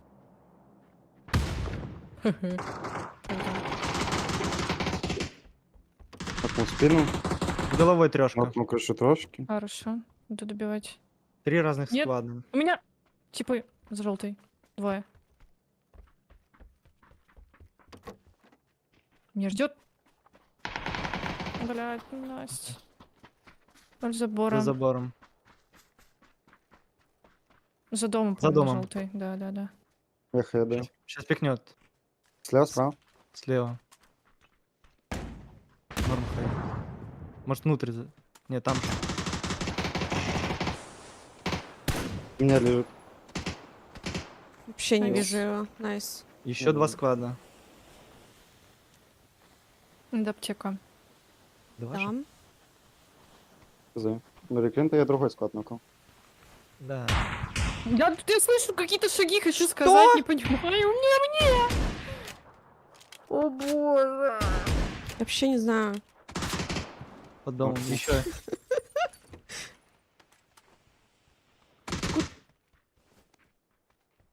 Окнул спину. Головой трешка. Окнул крышу трошки. Хорошо. Буду добивать. 3 разных Нет. склада. У меня типы с желтой. Двое. Меня ждет. Блядь, Настя. Под забором. За забором. За домом, За по-моему, домом. желтой. Да. Эх, я даю. Сейчас пикнет. Слева, справа. Слева. Норм хай. Может внутрь. Нет, там. У меня лежит. Вообще не Найс. вижу его. Найс. Еще 2 склада. Да, аптека. Два же? Там. За. На рекрента я другой склад нокал. Да. Я слышу какие-то шаги, хочу сказать, не понимаю. Мне. О боже. Вообще не знаю. Под домом. Окей. Еще.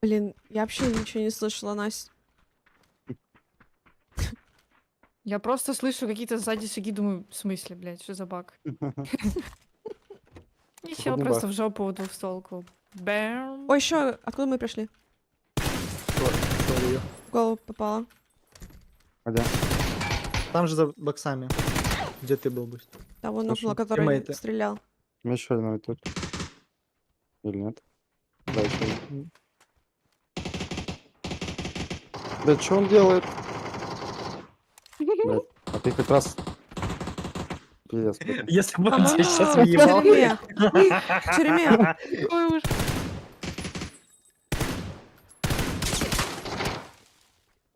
Блин, я вообще ничего не слышала, Настя. Я просто слышу какие-то сзади шаги, думаю, в смысле, блядь, что за баг? И чел Походу просто баг. в жопу двухстволку. Бэм. Ой, еще откуда мы пришли? В голову попала. А где? Там же за боксами. Где ты был, Бусть? Того Слушай, нокнула, который тиммейты. стрелял. У меня еще один тут. Или нет? Да, еще один. Да что он делает? Блядь, а ты хоть раз... Пиздец. какой. Если бы он По-моему, тебя сейчас в въебал. тюрьме. В тюрьме. Какой ужас.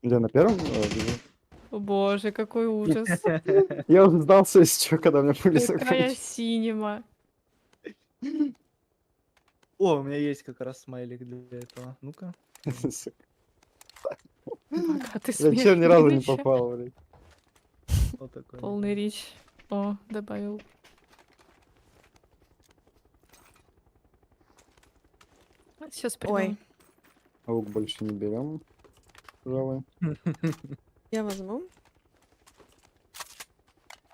Где, на первом? О боже, какой ужас. Я уже сдался, если что, когда у меня пули Какая закончились. синема. О, у меня есть как раз смайлик для этого. Ну-ка. Богатый Зачем ни разу не смех. попал, блядь? Вот такой. Полный рич. О, добавил. Сейчас Ой, приду. Лук больше не берем. Пожалуй. я возьму.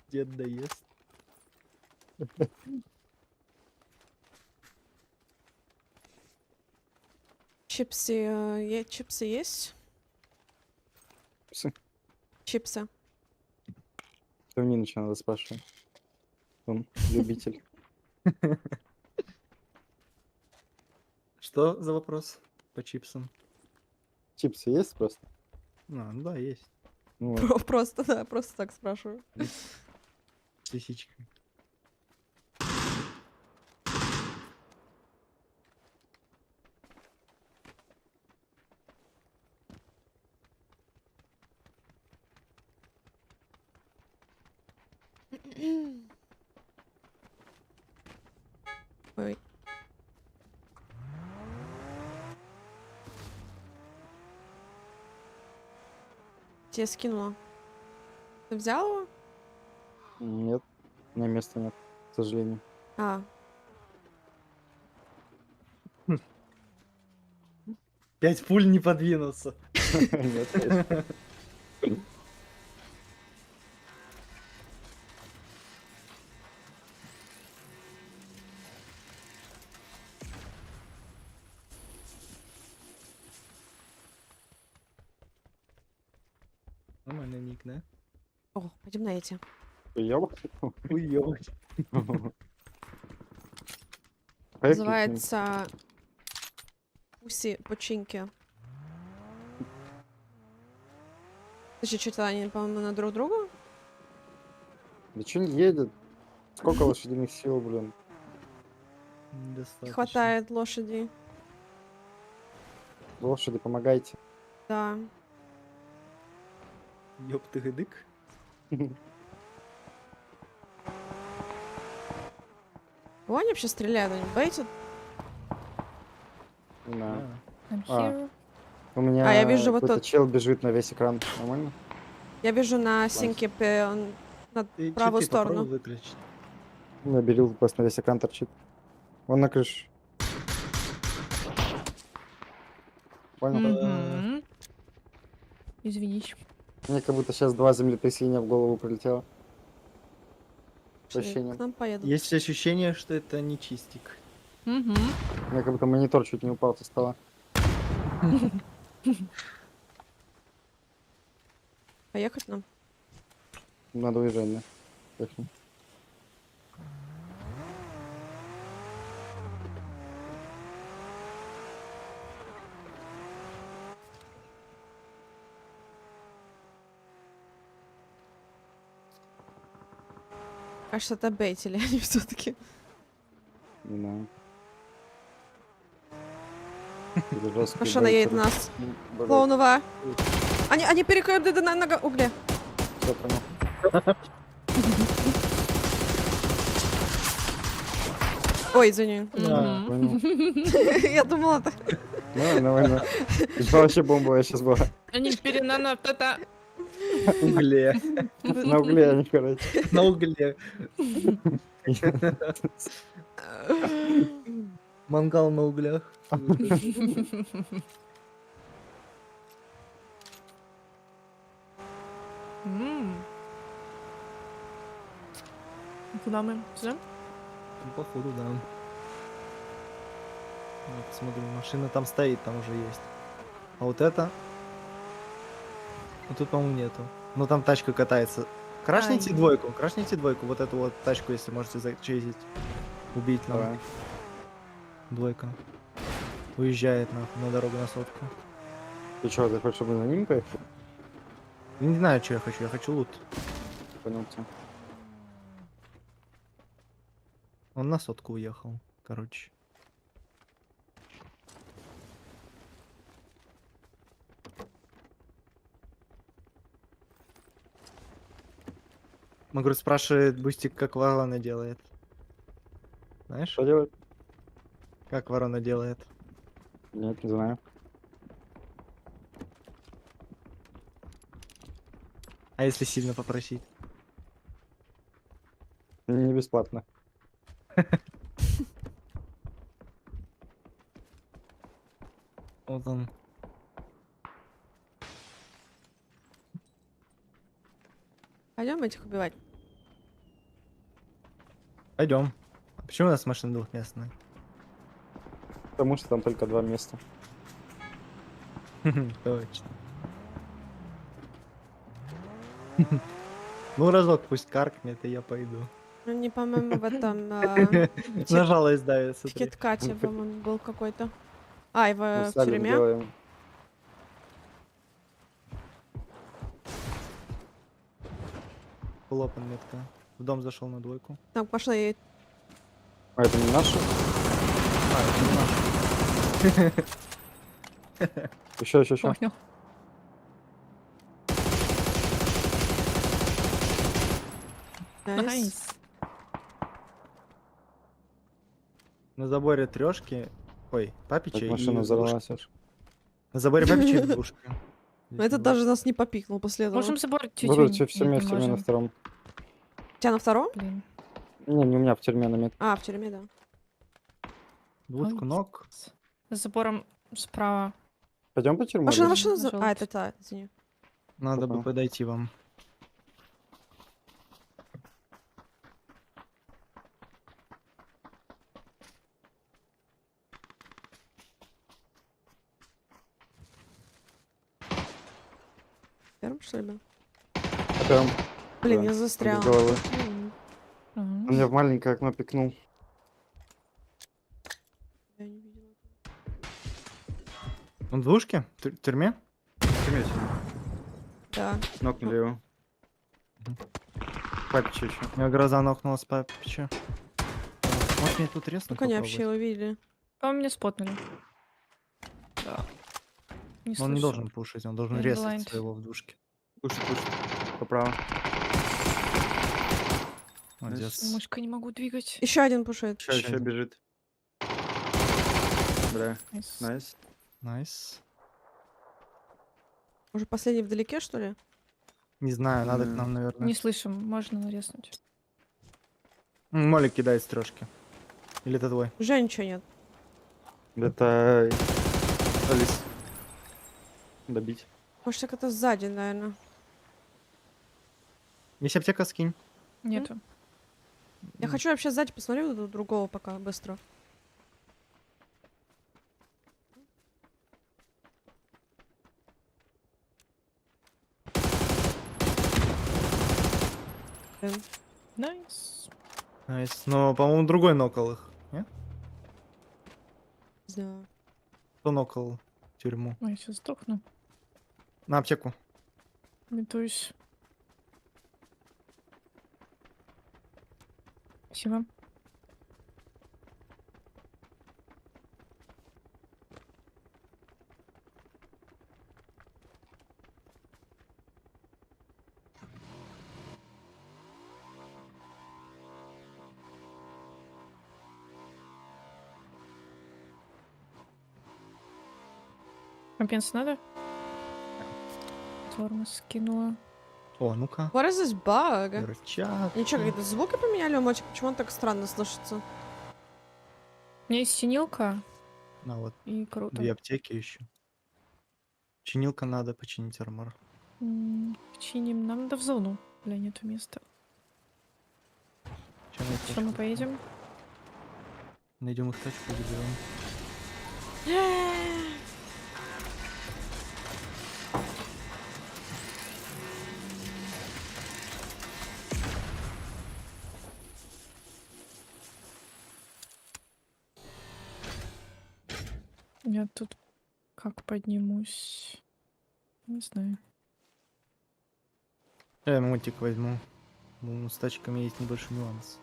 Дед доест. Чипсы, чипсы есть? Чипсы? Чипсы. Что мне надо спрашивать? Он любитель. Что за вопрос по чипсам? Чипсы есть просто? А, ну да, есть. Ну, вот. Просто, да, просто так спрашиваю. С лисичкой. Ой. Тебе скинула. Ты взял его? Нет, у меня места нет, к сожалению. А, 5 пуль не подвинуться. Нет, конечно. Нормальный ник, да? о, пойдем на эти. Уёбок? Уёбать. Называется Пуси починки. Что-то они, по-моему, на друг друга? Да что не едет? Сколько лошадиных сил, блин? Не Достаточно. хватает лошади. Лошади, помогайте. Да. Ёптыгыдык. Кого они вообще стреляют? Они бейтят? Да. I'm А. here. У меня я вижу вот какой-то тот. чел бежит на весь экран. Нормально? Я вижу на синке на Ты правую читы попробуй сторону. выключить. У меня берил просто на весь экран торчит. Он на крыше. Понял? Мгм. Извинись. Мне как будто сейчас 2 землетрясения в голову прилетело. К Ощущение. нам поедут. Есть ощущение, что это не чистик. Мгм. У меня как будто монитор чуть не упал со стола. Поехать нам? Надо уезжать, да? Поехали. Кажется, это бейтили они все-таки. Да. Или жесткий Машина едет на бейтер. нас. Блядь, Клоунова. Они перекроют на угле. всё понял. Ой, извини. Да, понял. Я думала, это... Нормально. Это вообще бомба сейчас была. Они перенано это. Угле. На угле они, короче. На угле. Мангал на углях. Куда мы? Сюда? Ну, походу, да. Ну, посмотрим, машина там стоит, там уже есть. А вот это? Вот тут, по-моему, нету. Но там тачка катается. Крашните двойку, вот эту вот тачку, если можете зачезить. Убить нам. Давай. Двойка. Уезжает на дорогу на сотку. Ты что, ты хочешь, чтобы мы за ним поехали? Не знаю, что я хочу лут. Понял тебя. Он на сотку уехал, короче. Магру спрашивает, Бустик, как Варлана делает. Знаешь? Что делать? Как ворона делает? Нет, не знаю. А если сильно попросить? Не бесплатно. Вот он. Пойдем этих убивать. Пойдем. А почему у нас машина двухместная? Потому что там только 2 места. Точно. Ну, разок пусть каркнет, и я пойду. Они, по-моему, в этом... Нажалась, да, В смотри. Киткате, по-моему, был какой-то. А, и Мы в салим тюрьме? делаем. Лопан метка. В дом зашел на двойку. Там машина едет. А это не наши? А, это не наш. Еще. Понял. Найс. На заборе трешки. Ой, папича Так и машина двушки. взорвалась аж. На заборе папича и двушки. Но этот даже нас не попикнул после этого. Можем заборить чуть-чуть. Вроде в Нет, тюрьме, не в тюрьме на можем. втором. У тебя на втором? Блин. Не у меня в тюрьме на метке. А, в тюрьме, да. Двушку ног. За забором справа. Пойдем по тюрьме? Машина, или? машина. А, Пожалуйста. это та, извини. Надо бы Ага. подойти вам. Первым, что ли, был? Прям, Блин, да, я без застряла. головы. Мгм. Он меня в маленькое окно пикнул. Я не видела. Он в двушке? В тюрьме? В тюрьме. Да. Нокнули его. Папича еще. У меня гроза нокнула с папича. Может мне тут резнуть Как они вообще попробовать? его видели? По мне спотнули. Да. Не Но он не слышу. должен пушить, он должен Я резать blind. своего в двушке. Пушит. Поправа. Молодец. Мышкой не могу двигать. Еще один пушит. Еще бежит. Бля. Найс. Найс. Найс. Уже последний вдалеке, что ли? Не знаю, надо к нам, наверное. Не слышим, можно нарезнуть. Молик кидает с трешки. Или это твой? Уже ничего нет. Это... Алис. Добить. Может, так это сзади, наверное. Есть аптека, скинь. Нету. Я хочу вообще сзади посмотрю до другого пока, быстро. Блин. Найс. Найс. Но, по-моему, другой нокал их. Нет? Да. Кто нокал тюрьму? Ой, сейчас сдохну. На аптеку. Метусь. Спасибо. Компенс надо? Тормоз скинула. О, ну-ка. What is this bug? Рычаг. Ничего, какие-то звуки поменяли у мальчика? Почему он так странно слышится? У меня есть синилка. На вот. И круто. 2 аптеки еще. Чинилка надо починить армор. Чиним. Нам надо в зону. Бля, нету места. Что мы поедем? Найдем их тачку, заберем. Я тут как поднимусь? Не знаю. Я мультик возьму. Ну, с тачками есть небольшой нюанс.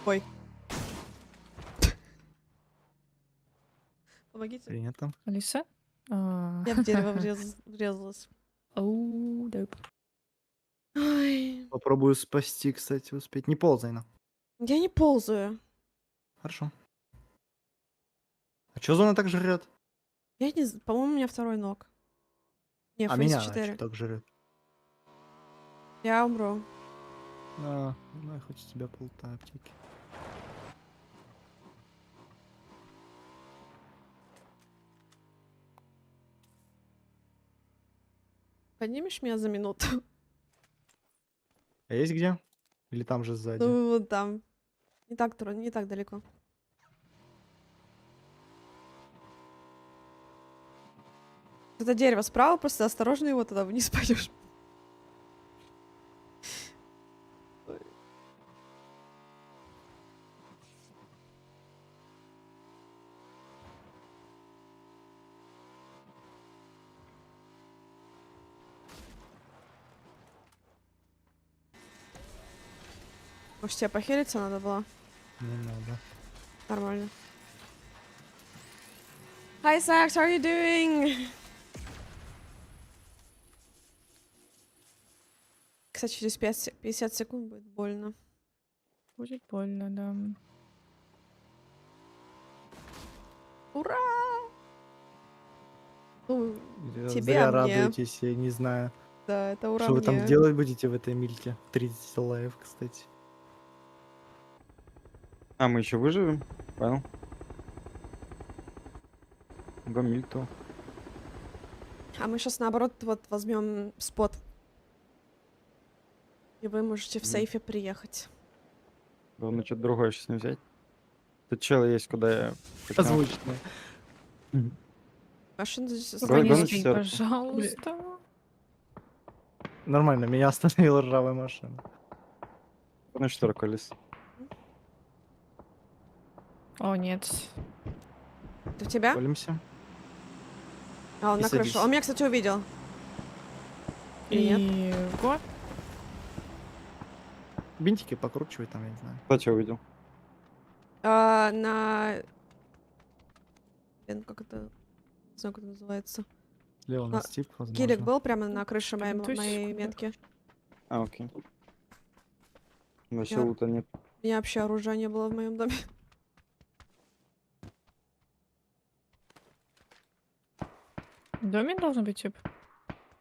Ой. Помогите. Принято. Алиса? Я в дерево врезалась. Оу, доп. Ай, Попробую спасти, кстати, успеть. Не ползай на. я не ползаю. Хорошо. А чё зона так жрет? Я не знаю, по-моему, у меня второй ног. Не, А фейс меня она 4. чё так жрет? Я умру. Ну, я хоть у тебя полта аптеки. Поднимешь меня за минуту? А есть где? Или там же сзади? Ну, вот там. Не так трудно, не так далеко. Это дерево справа, просто осторожно его туда вниз пойдешь. Может, тебе похилиться надо было? Не надо. Нормально. Hi, Sax, how are you doing? Кстати, через 50 секунд будет больно. Будет больно, да. Ура! Ну, тебе, Зря а мне. радуетесь, я не знаю. Да, это ура Что вы там мне. делать будете в этой мильке? 30 лайв, кстати. А, мы еще выживем? Понял. Го мильту. А мы сейчас наоборот вот возьмем спот. И вы можете в сейфе приехать. Главное, что-то другое сейчас не взять. Тут чел есть, куда я... хотел. Озвученное. Машина здесь Гон- Не гон сбей, четвёрку. пожалуйста. Нормально, меня остановила ржавая машина. На четверку, Алис. О, нет. Это в тебя? Колемся. А, он И на крышу. садись. Он меня, кстати, увидел. Или нет? И... Го. Бинтики покручивай там, я не знаю. Кто тебя увидел? А, на... Блин, как это... Не знаю, как это называется. Слева у нас тип, возможно. Гелик был прямо на крыше моей, То есть моей куда? метки. А, окей. Вообще Я- лута нет. У меня вообще оружия не было в моем доме. В доме должен быть тип?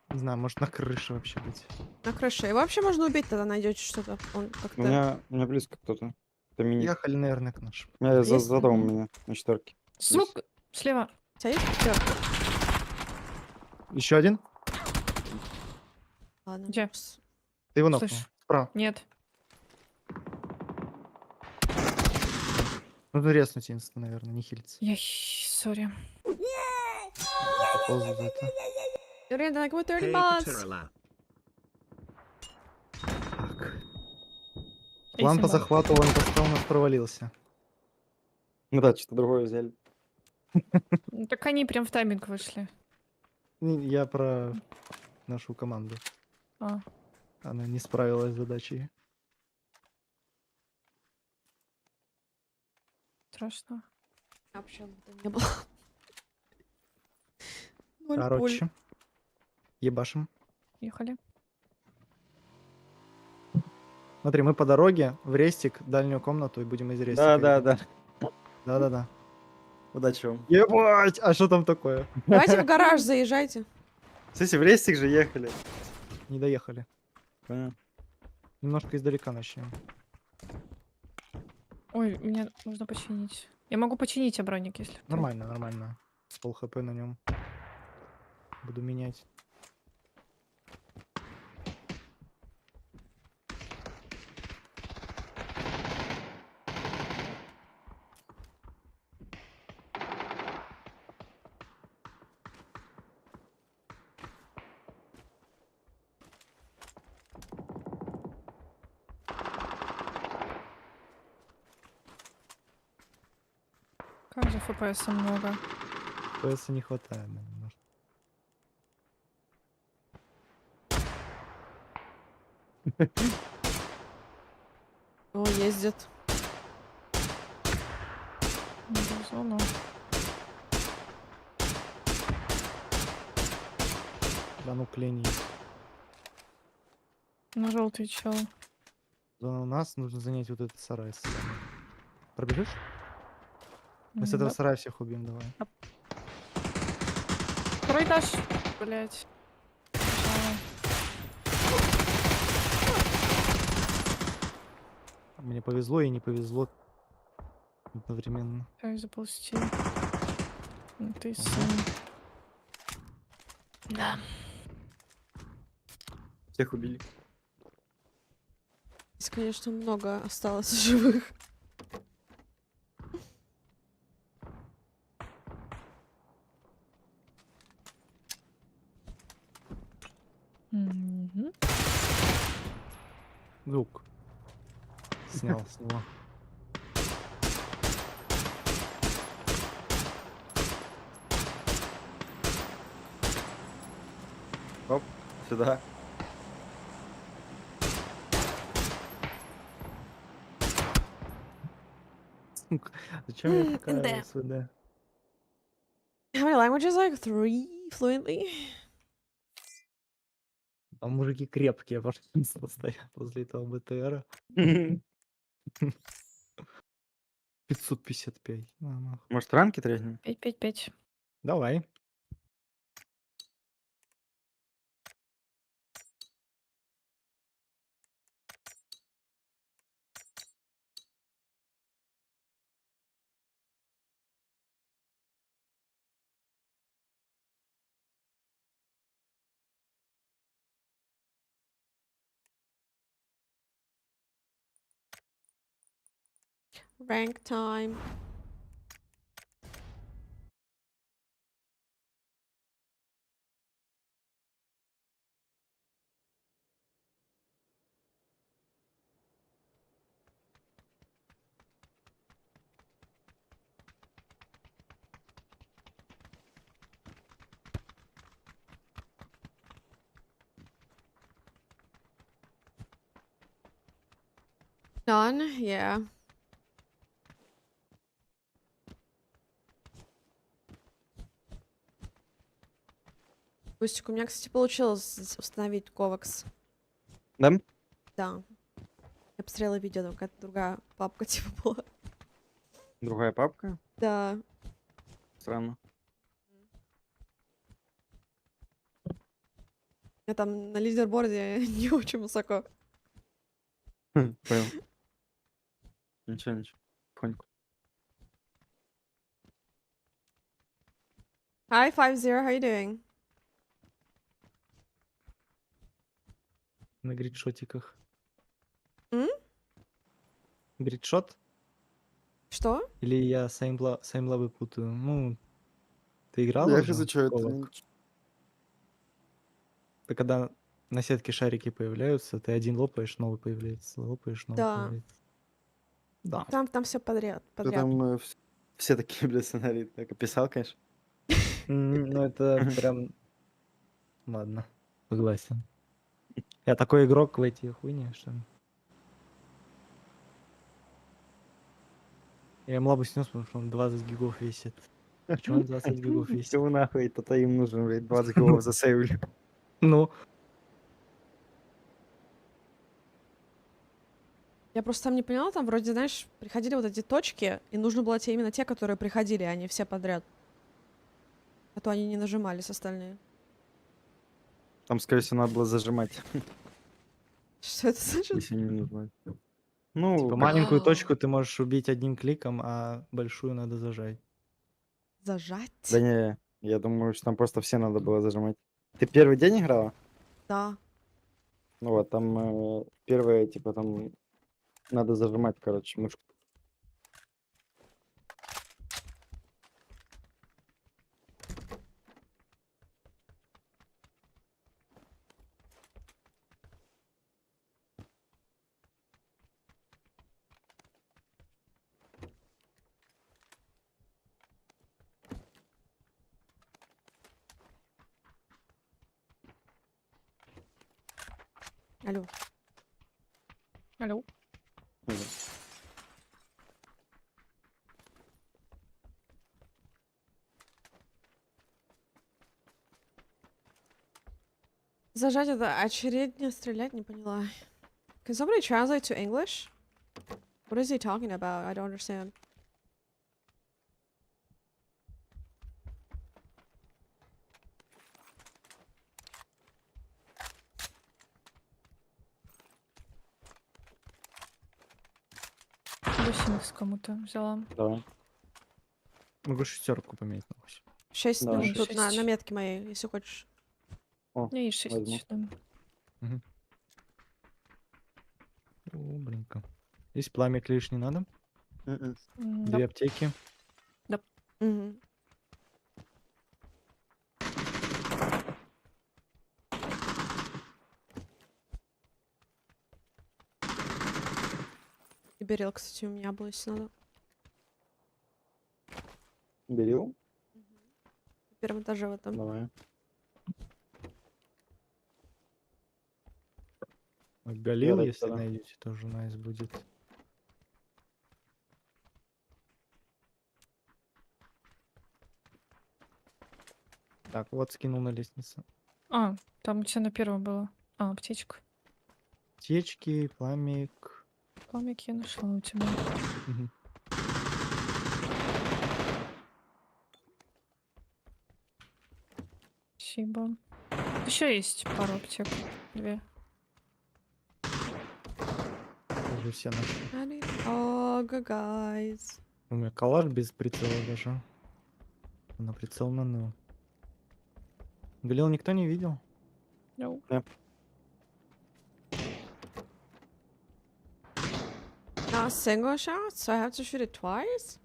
Не знаю, может на крыше вообще быть. На крыше. Его вообще можно убить, тогда найдете что-то. Он У как-то... меня близко кто-то. Это мини. Ехали, наверное, к нашему. У меня за Есть? домом Мгм. меня на четверке. Звук слева. У тебя есть четвёрка? Еще один? Ладно. Где? Ты его нокнул. Слышь. Справа. Нет. Нужно резнуть инста, наверное, не хилиться. Я... Сори. Поползу за это. You're in like with 30 months. Так. План по Эйсимон. захвату ванпоста у нас провалился. Ну да, что-то другое взяли. Ну, так они прям в тайминг вышли. Я про нашу команду. А. Она не справилась с задачей. Страшно. Вообще не было. Ноль пуль. Короче. Ебашим. Ехали. Смотри, мы по дороге в рестик, дальнюю комнату и будем из рестика. Да. Да-да-да. Удачи вам. Ебать! А что там такое? Давайте в гараж заезжайте. Кстати, в рестик же ехали. Не доехали. Понятно. Немножко издалека начнем. Ой, мне нужно починить. Я могу починить обронник, если... ты- Нормально, нормально. С пол хп на нем. Буду менять. Как же FPS много. ПС не хватает. да, немножко. О, ездит. Не в зону. Да ну к линии. На желтый чел. Зона у нас, нужно занять вот этот сарай. Пробежишь? Мы с этого Да. сарая всех убьем, давай. Второй этаж. Блять. Мне повезло и не повезло одновременно. Дай заползти. Ну ты сын. Да. Всех убили. Здесь, конечно, много осталось живых. Лук. Снял с него. Оп, сюда. Сука, зачем я In такая there. СВД? How many languages? Like 3 fluently? А мужики крепкие, пожалуйста, стоят возле этого БТРа. 555. На, нахуй. Может, ранки треснем? 5-5-5. Давай. Rank time. Done? Yeah. Костик, у меня, кстати, получилось установить ковакс. Да? Да. Я посмотрела видео, там какая-то другая папка типа была. Другая папка? Да. Странно. Я там на лидерборде не очень высоко. Понял. Ничего, ничего. Потихоньку. Hi, 50, how you doing? На гридшотиках. М? Гридшот? Что? Или я сайм-лабы путаю? Ну, ты играл Я уже хз, в что это? Ковак? Это когда на сетке шарики появляются, ты один лопаешь, новый появляется. Лопаешь, новый Да. появляется. Да. Там все подряд. Ты подряд. там все такие, блядь, сценарии так описал, конечно. Ну, это прям... Ладно, согласен. Я такой игрок в эти хуйни, что... Я млабу снес, потому что он 20 гигов весит. Почему он 20 гигов весит? Кому нахуй это им нужен, блядь, 20 гигов засейвили. Ну, Я просто там не поняла, там вроде, знаешь, приходили вот эти точки, и нужно было именно те, которые приходили, а не все подряд. А то они не нажимались остальные. Там, скорее всего, надо было зажимать, Что это значит? если не нужно. Ну, типа как- маленькую точку ты можешь убить одним кликом, а большую надо зажать. Зажать? Да не, я думаю, что там просто все надо было зажимать. Ты первый день играла? Да. Ну вот, там первое, типа, там надо зажимать, короче, мышку. Алло. Алло. Зажать это очередно стрелять, не поняла. Can somebody translate to English? What is he talking about? I don't understand. Гусениц кому-то взяла. Давай. Могу шестерку поменять на 8. 6 Давай. ну, тут на 6. метке моей, если хочешь. О, Не, и 6 возьму. сюда. О, блинка. Здесь пламя лишний надо. Мгм. Да. 2 аптеки. Мгм. И берел, кстати, у меня было, если надо. Берил? В первом этаже в этом. Давай. Галил, Вера, если да. найдете, тоже найс будет. Так, вот скинул на лестницу. А, там у тебя на первом было. А, аптечка. Аптечки, пламик. Пламик я нашла у тебя. Мгм. Спасибо. Еще есть пару аптек. 2. Уже все нашли. I need dog, guys. У меня калаш без прицела даже. На прицел нано. Галил никто не видел? No. Not a single shot, so I have to shoot it twice?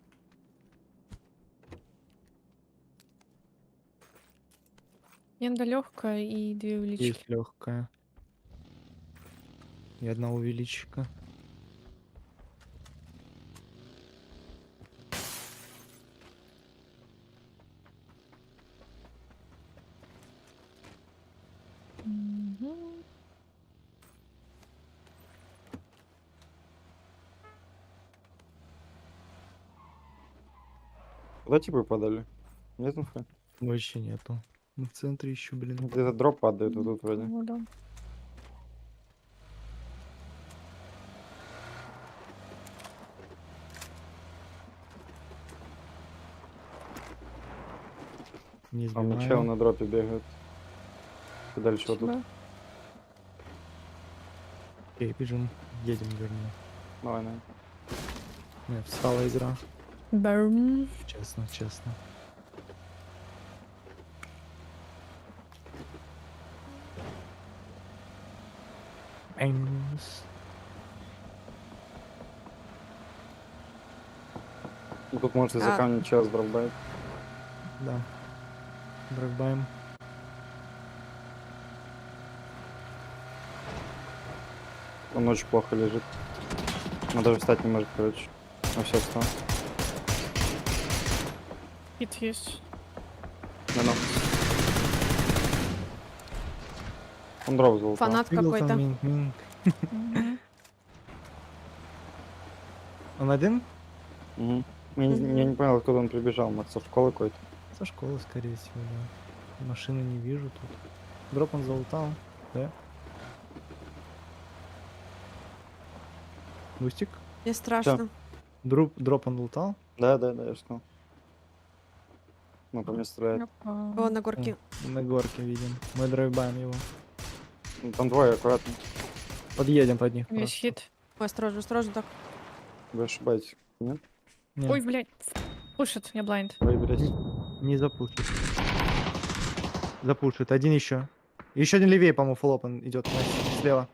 Янда легкая и 2 увелички. Есть легкая. И одна увеличка. Мгм. Куда типы подали? Нет инфы? Вообще нету. Мы в центре еще, блин. Где-то дроп падает вот тут вроде. Ну да. Не А у меня чел сбиваю. на дропе бегает. И дальше вот тут. Спасибо. Окей, бежим. Едем, вернее. Давай, давай. Нет, встала игра. Бэм. Честно, честно. Эймс. Ну, тут может из-за А. камня чел с дропбайт. Да. Драйвбаем. Он очень плохо лежит. Он даже встать не может, короче. Ну все, встал. Хит есть. Ну. Он дроп залутал. Фанат Видел там какой-то. минг. Мгм. Он один? Угу. Я не понял, откуда он прибежал. Может, со школы какой-то. Со школы, скорее всего, да. Машины не вижу тут. Дроп он залутал, да? Бустик? Мне страшно. Дроп он лутал? Да, я что. Ну, по мне стреляет. Опа. О, на горке. На горке видим. Мы драйвбаем его. Ну, там двое, аккуратно. Подъедем под них Есть просто. хит. Ой, осторожно, осторожно так. Вы ошибаетесь. Нет? Не, Ой, блядь. Пушит, я блайнд. Ой, блядь. не запушит. Запушит. Один еще. Еще один левее, по-моему, флоп он идет. Слева.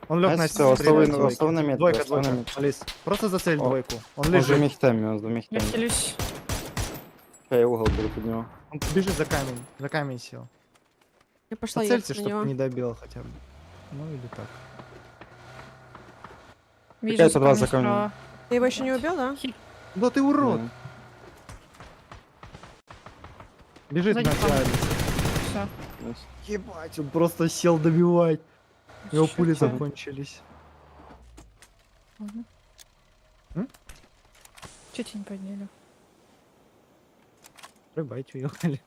Он лег на Настя, оставай на метке, Двойка, оставай на двойка. метке. Алис, просто зацель О, двойку. Он Он с двумя лежит. хитами, он с двумя Я хитами. хилюсь. Я угол буду под него. Он бежит за камень. За камень сел. Я пошла Зацельте, ехать на чтобы него. не добил хотя бы. Ну или так. Вижу, Какая-то два за справа. камнем. Ты его еще не убил, да? Да ты урод! Да. Бежит Сзади на камень. тебя. Всё. Настя. Ебать, он просто сел добивать. Его Чё пули тебе? закончились. Ладно. М? Чё тебя не подняли? Рыбать уехали.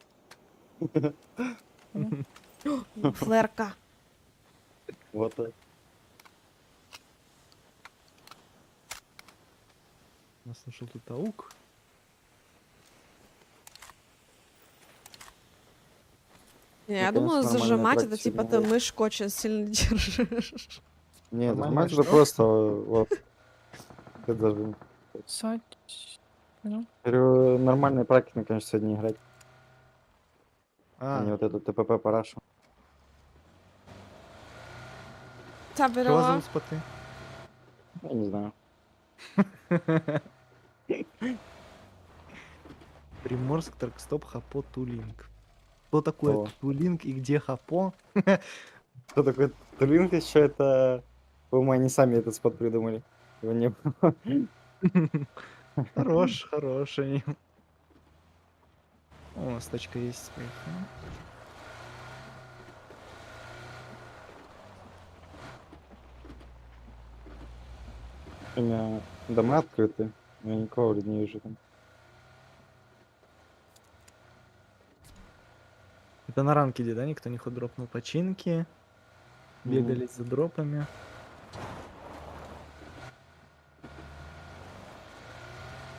Флерка. Вот так. Я слышал тут аук. Я конечно, думала, нормальная зажимать это практика типа ты тренировок. мышку очень сильно держишь. Нет, Нормальная зажимать это что? просто вот. Это зажим. Понял. Говорю, нормальная практика, конечно, сегодня играть. А не А, вот эту ТПП парашу. что вас Табирова. зовут споты? Я не знаю. Приморск, Таркстоп, Хапо, Тулинг. Что такое О. Тулинг и где Хапо? Что такое Тулинг еще? Это, по-моему, они сами этот спот придумали. Его не было. Хорош, хороший. О, стачка есть. Поехали. У меня дома открыты. Я никого вроде не вижу там. Это на ранкеде, да? Никто не дропнул починки. Бегали за дропами.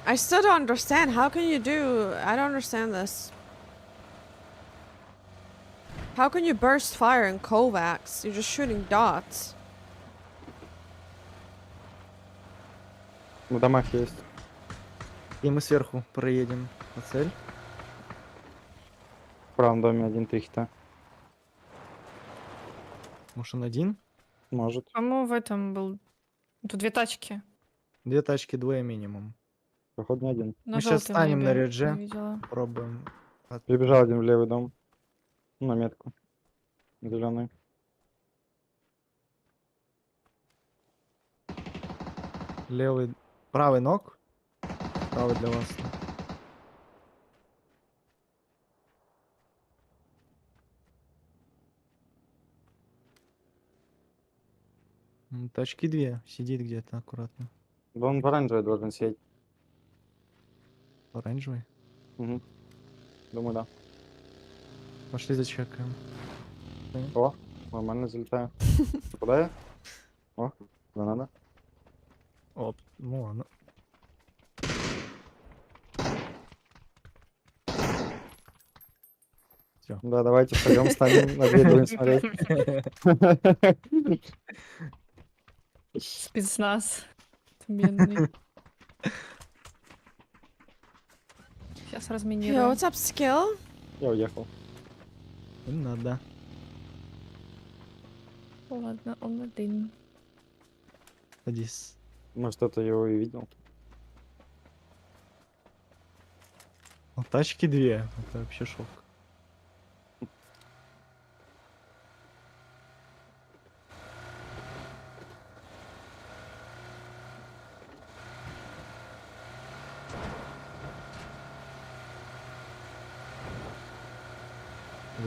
I still don't understand. How can you do... I don't understand this. How can you burst fire in Kovacs? You're just shooting dots. В домах есть. И мы сверху проедем на цель. В правом доме 1-3 хита. Может, он один? Может. По-моему, в этом был... Тут 2 тачки. 2 тачки, 2 минимум. Походу не один. На Мы сейчас желтой станем на небе редже. видела. Пробуем. Прибежал один в левый дом. На метку. Зеленый. Левый. Правый ног. Правый для вас. Тачки 2. Сидит где-то аккуратно. Да он в оранжевый должен сидеть. Оранжевый. Угу. Думаю, да. Пошли зачекаем. О, нормально залетаю. Куда я? О, да надо. Оп, ну ладно. Всё. Да, давайте втроем станем, на дверь будем смотреть. Спецназ. Отменный. Сейчас Yo, разминирую. what's up, skill? Я уехал. Не надо. Ладно, он один. Садись. Может, кто-то его и видел. Тачки 2. Это вообще шок.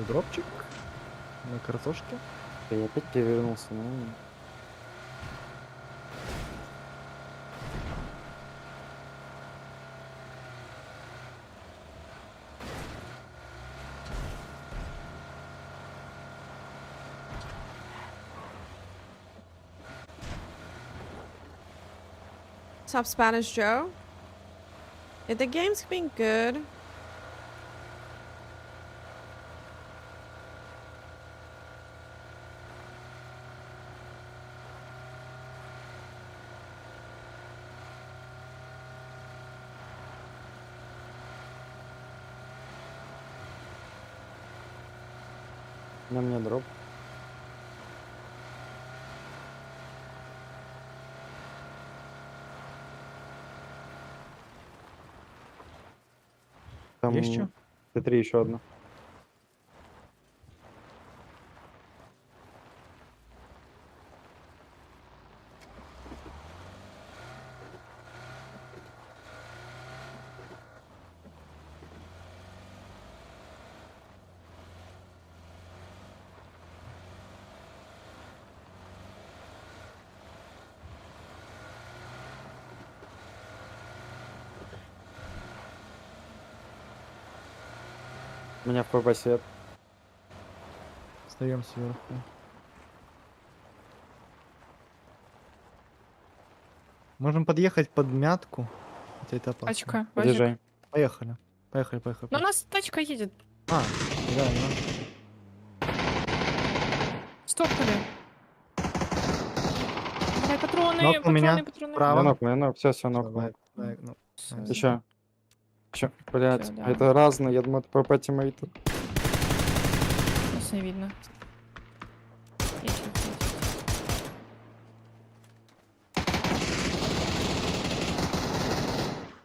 Дропчик на картошке. Я опять перевернулся. Ну... What's up, Spanish Joe? Yeah, the game's been good. На мне дроп. Там Есть чё? Т3 еще одна. Меня в ПВ свет. Встаем сверху. Можем подъехать под мятку. Хотя это опасно. Тачка, Вазик. Подъезжай. Поехали. Поехали, поехали. Но у нас тачка едет. А, реально. Стопнули. Давай патроны, Нок у меня. патроны. Право. Я ног, все, Всё, ног. давай, давай, ну, Всё, найс. Еще. Че, блядь, Всё, да. это разные, я думаю, это ПП тиммейты. Нас не видно. Едь.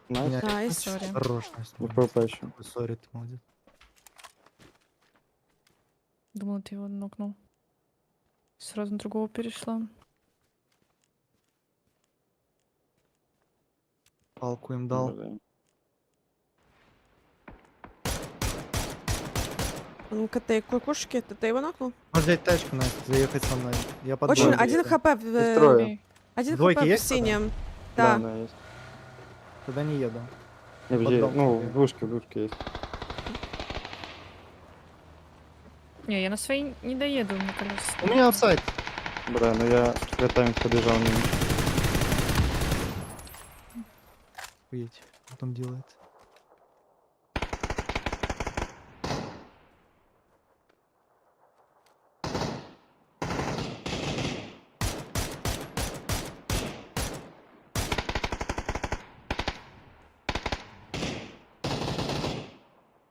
Найс. Найс. Сори. Хорош, Настя. И ПП еще. Сори, ты молодец. Думала, ты его нокнул. Сразу на другого перешла. Палку им дал. Блин. Ну, КТ кукушки, ты его нокнул? Можешь взять тачку, Настя, заехать со мной. Я под Очень, двойку 1 еду. хп в... Их трое. 1 Двойки хп в есть тогда? синем. Да, Да. есть. Тогда не еду. Не, Под где? дом Ну, тебе. в двушке есть. Не, я на своей не доеду, мне кажется. У меня офсайд. Бля, ну я тайминг побежал мимо. Охуеть, что там делает.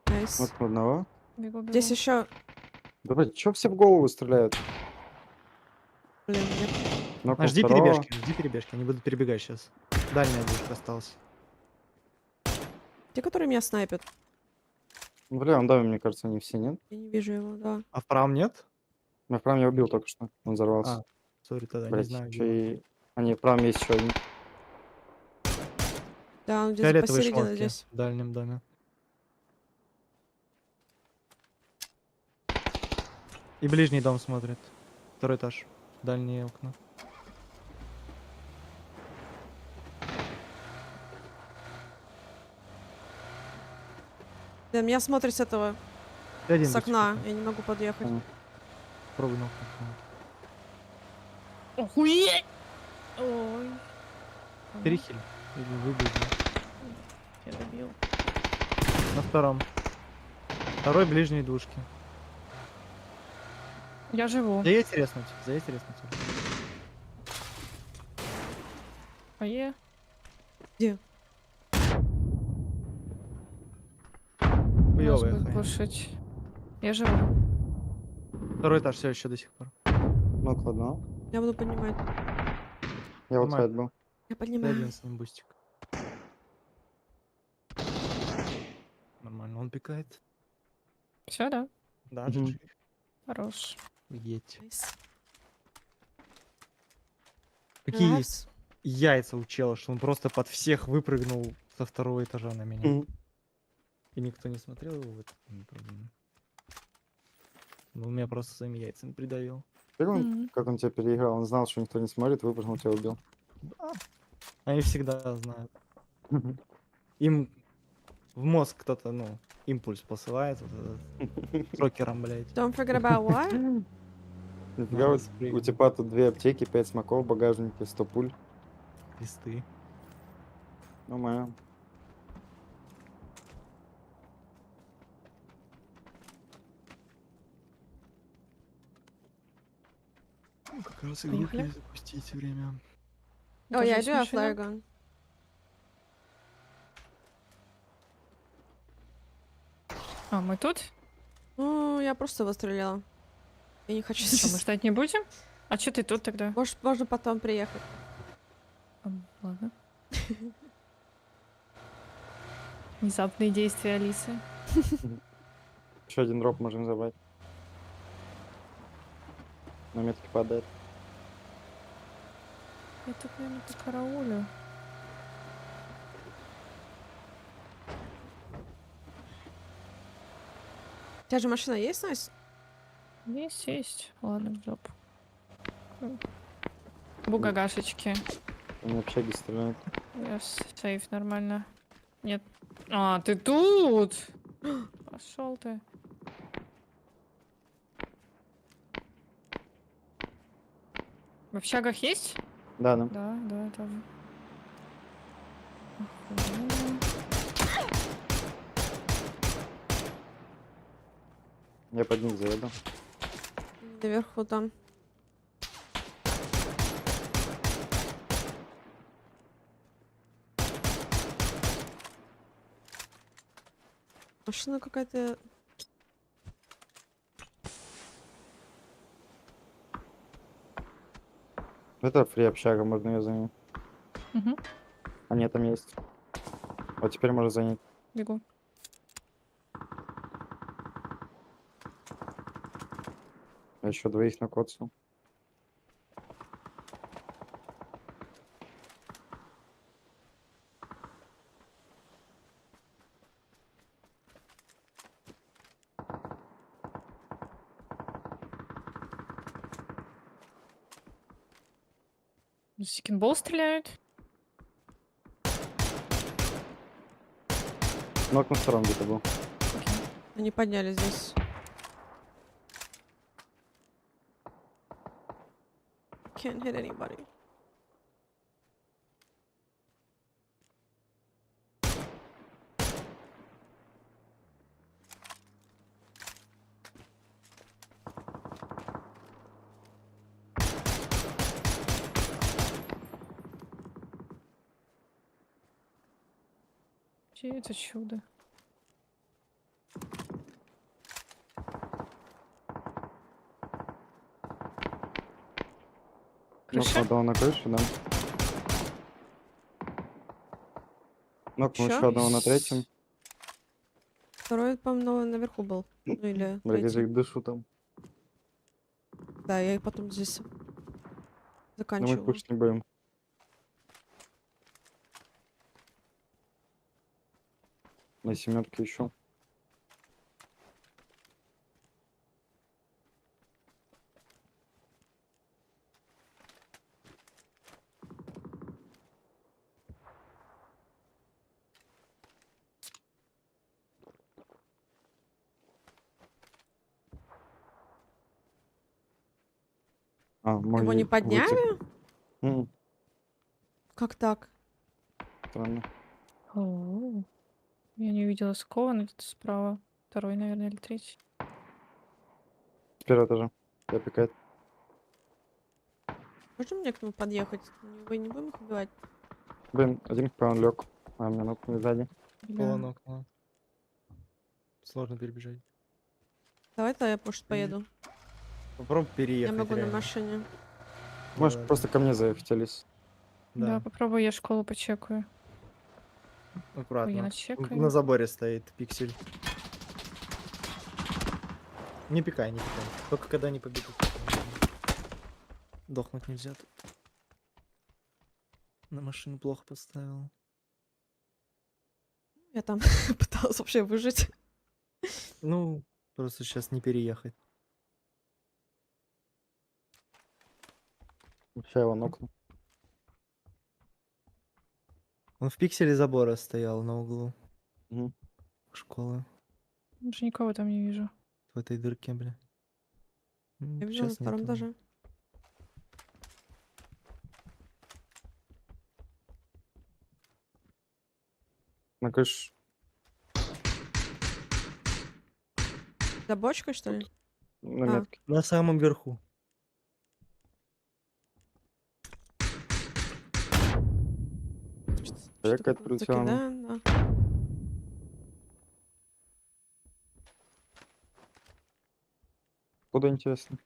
Найс. Вот одного. Бегу. Здесь еще... Давай, чё все в голову стреляют? Блин, нет. Нокнул Жди второго. перебежки, они будут перебегать сейчас. Дальняя двушка осталась. Те, которые меня снайпят. Ну, бля, он давит, мне кажется, они все, нет? Я не вижу его, да. А вправо нет? Ну, вправо я убил только что. Он взорвался. А, сори, тогда не Блять, знаю. чё и... А, не, вправо есть еще один. Да, он где-то Фиолетовые посередине шмотки здесь. в дальнем доме. И ближний дом смотрит. Второй этаж. Дальние окна. Да, меня смотрит с этого, И один с окна. быстро. Я не могу подъехать. Пробуй нокнуть. Охуеть! Ой. Перехиль. Или выбей. Я добил. На втором. Второй ближней двушки. Я живу. Заедь резнуть. Ае. Где? Хуёвая Нас будет хрень. пушить. Я живу. Второй этаж все еще до сих пор. Нокнул одного. Я буду поднимать. Я вот Нормально. сайд был. Я Дай поднимаю. один с ним бустик. Нормально, он пикает. Все, да? Да, Мгм. GG. Хорош. Едь. Найс. Какие Найс. яйца у чела, что он просто под всех выпрыгнул со второго этажа на меня. Мгм. И никто не смотрел его в этот проблема. Ну, он меня просто своими яйцами придавил. Прикинь, как он тебя переиграл? Он знал, что никто не смотрит, выпрыгнул, тебя убил. Да. Они всегда знают. Им в мозг кто-то, ну, импульс посылает. Вот этот, шокером, блядь. Don't forget about what? Нифига, вот у типа тут 2 аптеки, 5 смоков в багажнике, 100 пуль. Пизды. Нормально. Ну, как раз Поехали. игру запустить время. Oh, yeah, I Тоже do have машина? flare gun. А, мы тут? Ну, я просто выстрелила. Я не хочу Что, мы здесь. ждать не будем? А что ты тут тогда? Может, можно потом приехать. Ладно. Внезапные действия Алисы. Еще один дроп можем забрать. На метке падает. Я тут, наверное, по караулю. У тебя же машина есть, Найс? Есть. Ладно, в жопу. Бугагашечки. Они общаги стреляют. Сейф нормально. Нет. А, ты тут? Пошел ты. В общагах есть? Да, да. Да, тоже. Я под них заеду. Наверху там. Машина какая-то... Это фри общага, можно ее занять. Угу. А нет, там есть. Вот теперь можно занять. Бегу. Я еще двоих накоцал. Сикинбол стреляют. Ног на сторону где-то был. Они подняли здесь. Can't hit anybody. Где это чудо? Ног Крыша? одного на крыше, да. Ног Чё? еще одного на третьем. Второй, по-моему, наверху был. Ну или Блядь, я же третий. их дышу там. Да, я и потом здесь Но мы заканчиваю. пусть не будем. На семерке еще. А, Его не подняли? М, Как так? Странно. О, я не увидела скован, это справа. Второй, наверное, или третий. С первого этажа. Я пикает. Можно мне к нему подъехать? Вы не будем их убивать? Блин, один хп лег. А меня нокнули сзади. Кого нокнуло? Сложно перебежать. Давай-то я, может, поеду. Попробуй Я переехать. могу на реально. машине. Можешь Да, просто ко мне заехать, Алис. Да, Да, попробую я школу почекаю. аккуратно. Ой, начекаю. На заборе стоит пиксель. Не пикай, не пикай. Только когда не побегут. Дохнуть нельзя тут. На машину плохо поставил. Я там пыталась вообще выжить. Ну, просто сейчас не переехать. Сейчас его нокну. Он в пикселе забора стоял на углу Мгм. школы. Уже никого там не вижу. В этой дырке, бля. Я видела на Сейчас втором нету. этаже. На крыше. За бочкой, что ли? На А. метке. На самом верху. Я Что-то какая-то прилетела. закидаем, да. Куда интересно?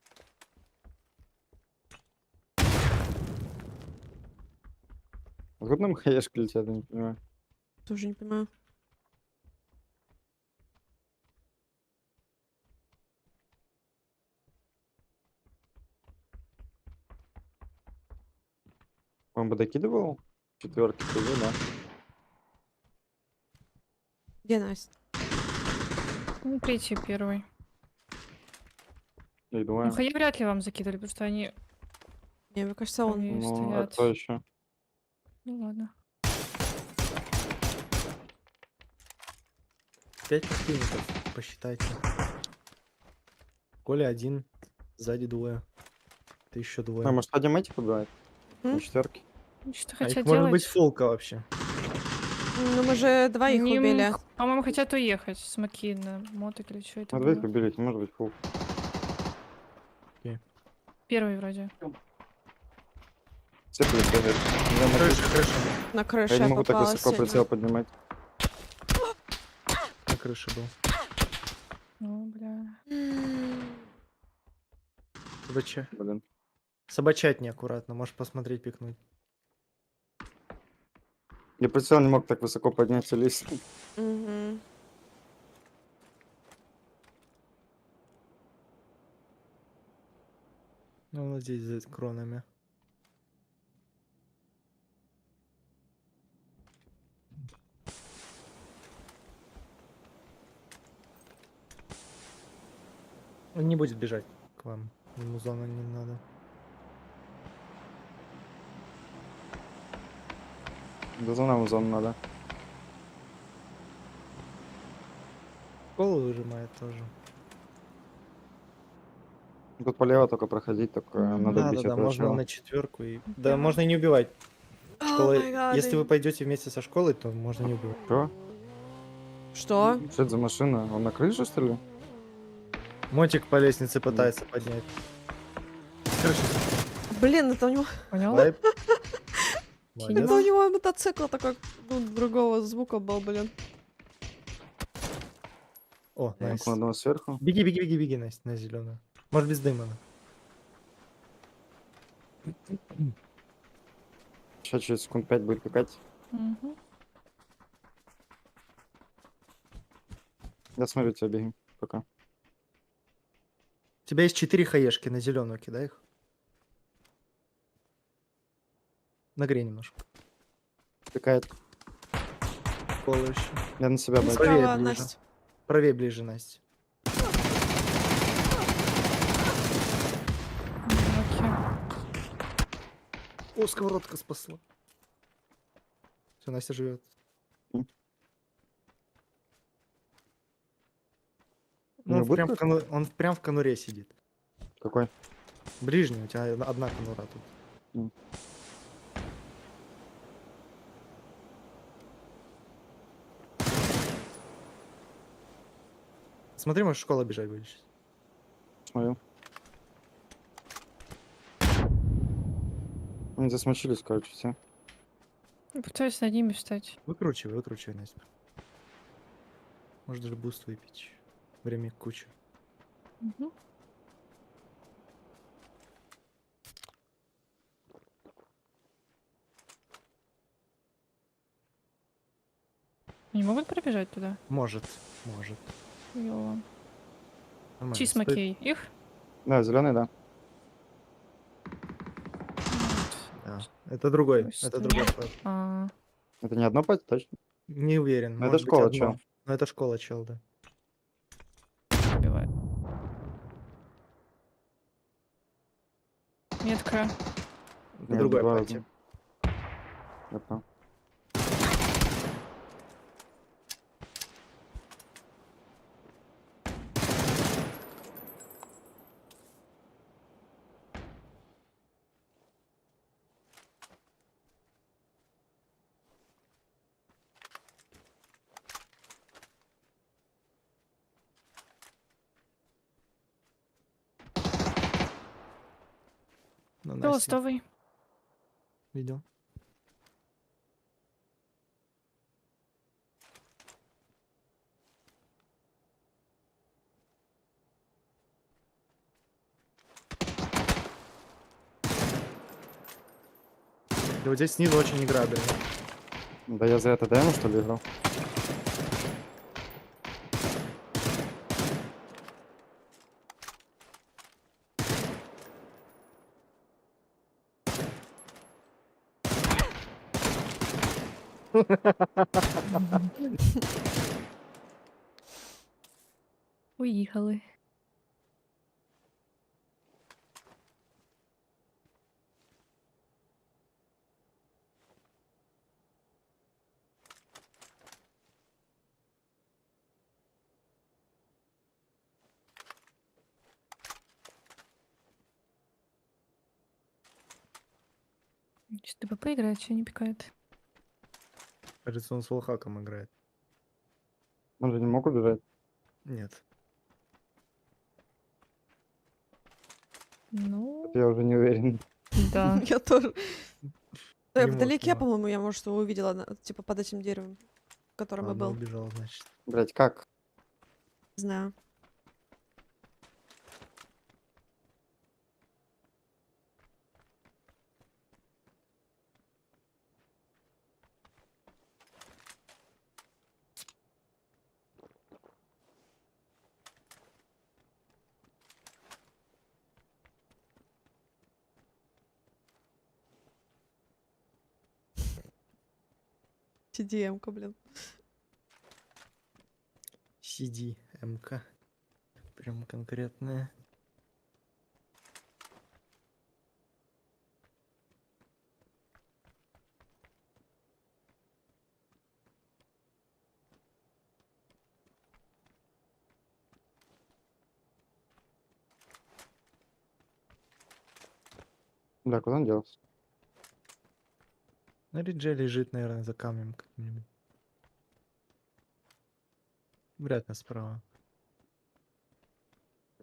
Откуда нам хаешки летят, я не понимаю. Тоже не понимаю. Он бы докидывал? Четверки тоже, да. Где Настя? Ну, третий, первый. Я Ну, думаю. хаи вряд ли вам закидывали, потому что они Не, мне кажется, он. правее Ну, а стоят. кто еще? Ну ладно. 5 противников, посчитайте. Коля один, сзади двое. Это еще Ну, двое. может, один этих убивает? На четверке. Что А их хотят может быть делать? фулка вообще. Ну, мы же двоих Они, убили. по-моему, хотят уехать. Смоки на мотик или что это На двоих было? убили, это может быть фул. Первый вроде. Все прилетели. Я на крыше. На Я крыше не могу так попала высоко прицел сильно. поднимать. На крыше был. Ну, бля. Собача. Блин. Собачать неаккуратно, можешь посмотреть, пикнуть. Я прицел не мог так высоко поднять лист. Угу. Ну, вот здесь за кронами. Он не будет бежать к вам. Ему зона не надо. До зоны зону надо. Школу выжимает тоже. Тут полево только проходить, только надо Да, убить да, этого можно чела. на четверку и. Да, можно и не убивать. Школа... my God. Если вы пойдете вместе со школой, то можно не убивать. Что? Что? Что это за машина? Он на крыше, что ли? Мотик по лестнице пытается поднять. С крыши. Блин, это у него... Понял? Лайп. Это у него мотоцикл такой, ну, другого звука был, блин. О, Я найс. кладу сверху. Беги, беги, беги, беги, Настя, на зеленую. Может без дыма. Сейчас через секунд 5 будет какать. Угу. Я смотрю тебя, беги. Пока. У тебя есть 4 хаешки, на зеленую кидай их. Нагрей немножко. Какая-то. Школа еще. Я на себя бать. Правее Справа, ближе. Настя. Правее ближе, Настя. Окей. О, сковородка спасла. Все, Настя живет. Не будет крыши? Он прям в конуре сидит. Какой? Ближний, у тебя одна конура тут. Смотри, может, школа бежать будешь. Смотрю. Они засмочились, короче, все. Пытаюсь над ними встать. Выкручивай, Настя. Может даже буст выпить. Время куча. Угу. Не могут пробежать туда? Может. Йо. Нормально, Чиз стой. Маккей. Их? Да, зеленый, да. Да. Это другой. Ой, Это что? другой склад. А, Это не одно пать, точно? Не уверен. Ну, это Может быть, школа, одно. чел. Но это школа, чел, да. убивает. Метка. Это Нет, другой два пати. разных. Я понял. Ну, Кто Настя. ластовый? Видел. И вот здесь снизу очень играбельно. Да я за это ДМ, что ли, играл? Уїхали. Что ТП играет, что не пикает. Кажется, он с волхаком играет. Он же не мог убежать. Нет. Ну, Я уже не уверен. да. Я тоже. Не Вдалеке, мог, по-моему, я, может, его увидела, типа, под этим деревом, в котором я Ладно, был. убежал, значит. Блять, как? Не знаю. TDM-ка, блин. CD, МК. Прям конкретная. Да, куда он делся? На ридже лежит, наверное, за камнем каким-нибудь. Вряд ли справа.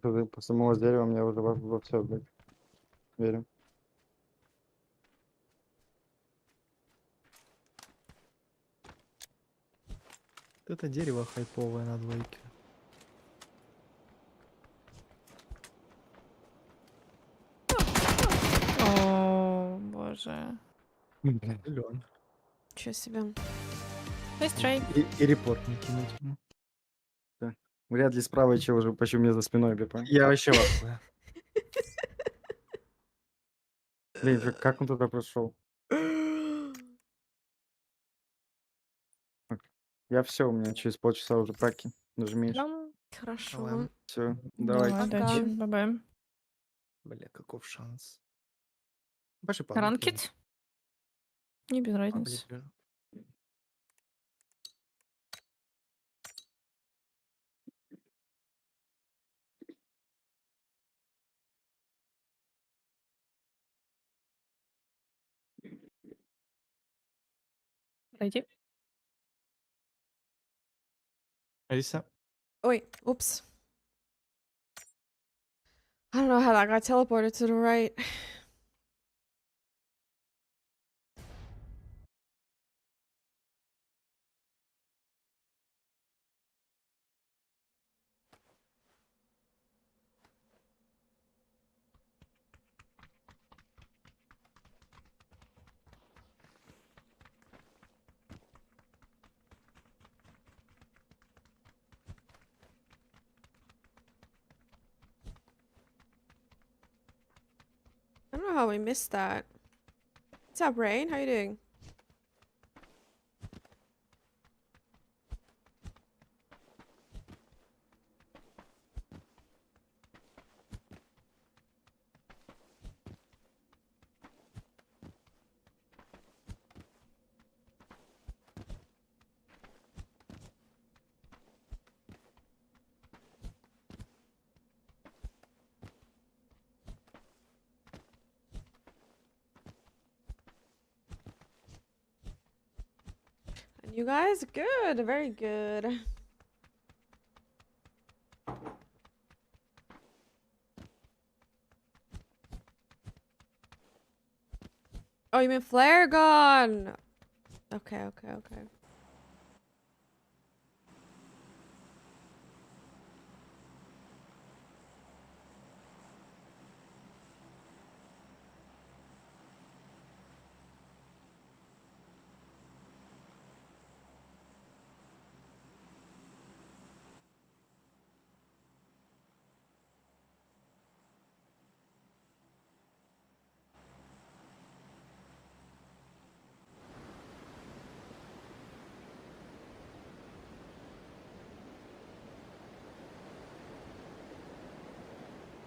По самого дерева мне уже во все, блядь. Верю. Вот это дерево хайповое на двойке. О, боже. Силен. Чё себе. Nice try. И репорт не кинуть ему. Вряд ли справа чего уже почему мне за спиной БП. Я вообще в ахуе. Блин, как он туда прошел? Я все, у меня через полчаса уже праки. Нажмешь. Хорошо. Ладно. Все, Давай, давайте. удачи. Бай-бай. Бля, каков шанс. Пошли по Ранкет? Не без разницы. Пройди. Алиса. Ой, oops. I don't know how that got teleported to the right. I don't know how we missed that. What's up, Rain? How you doing? And you guys? Good. Very good. Oh, you mean flare gun? Okay, okay, okay.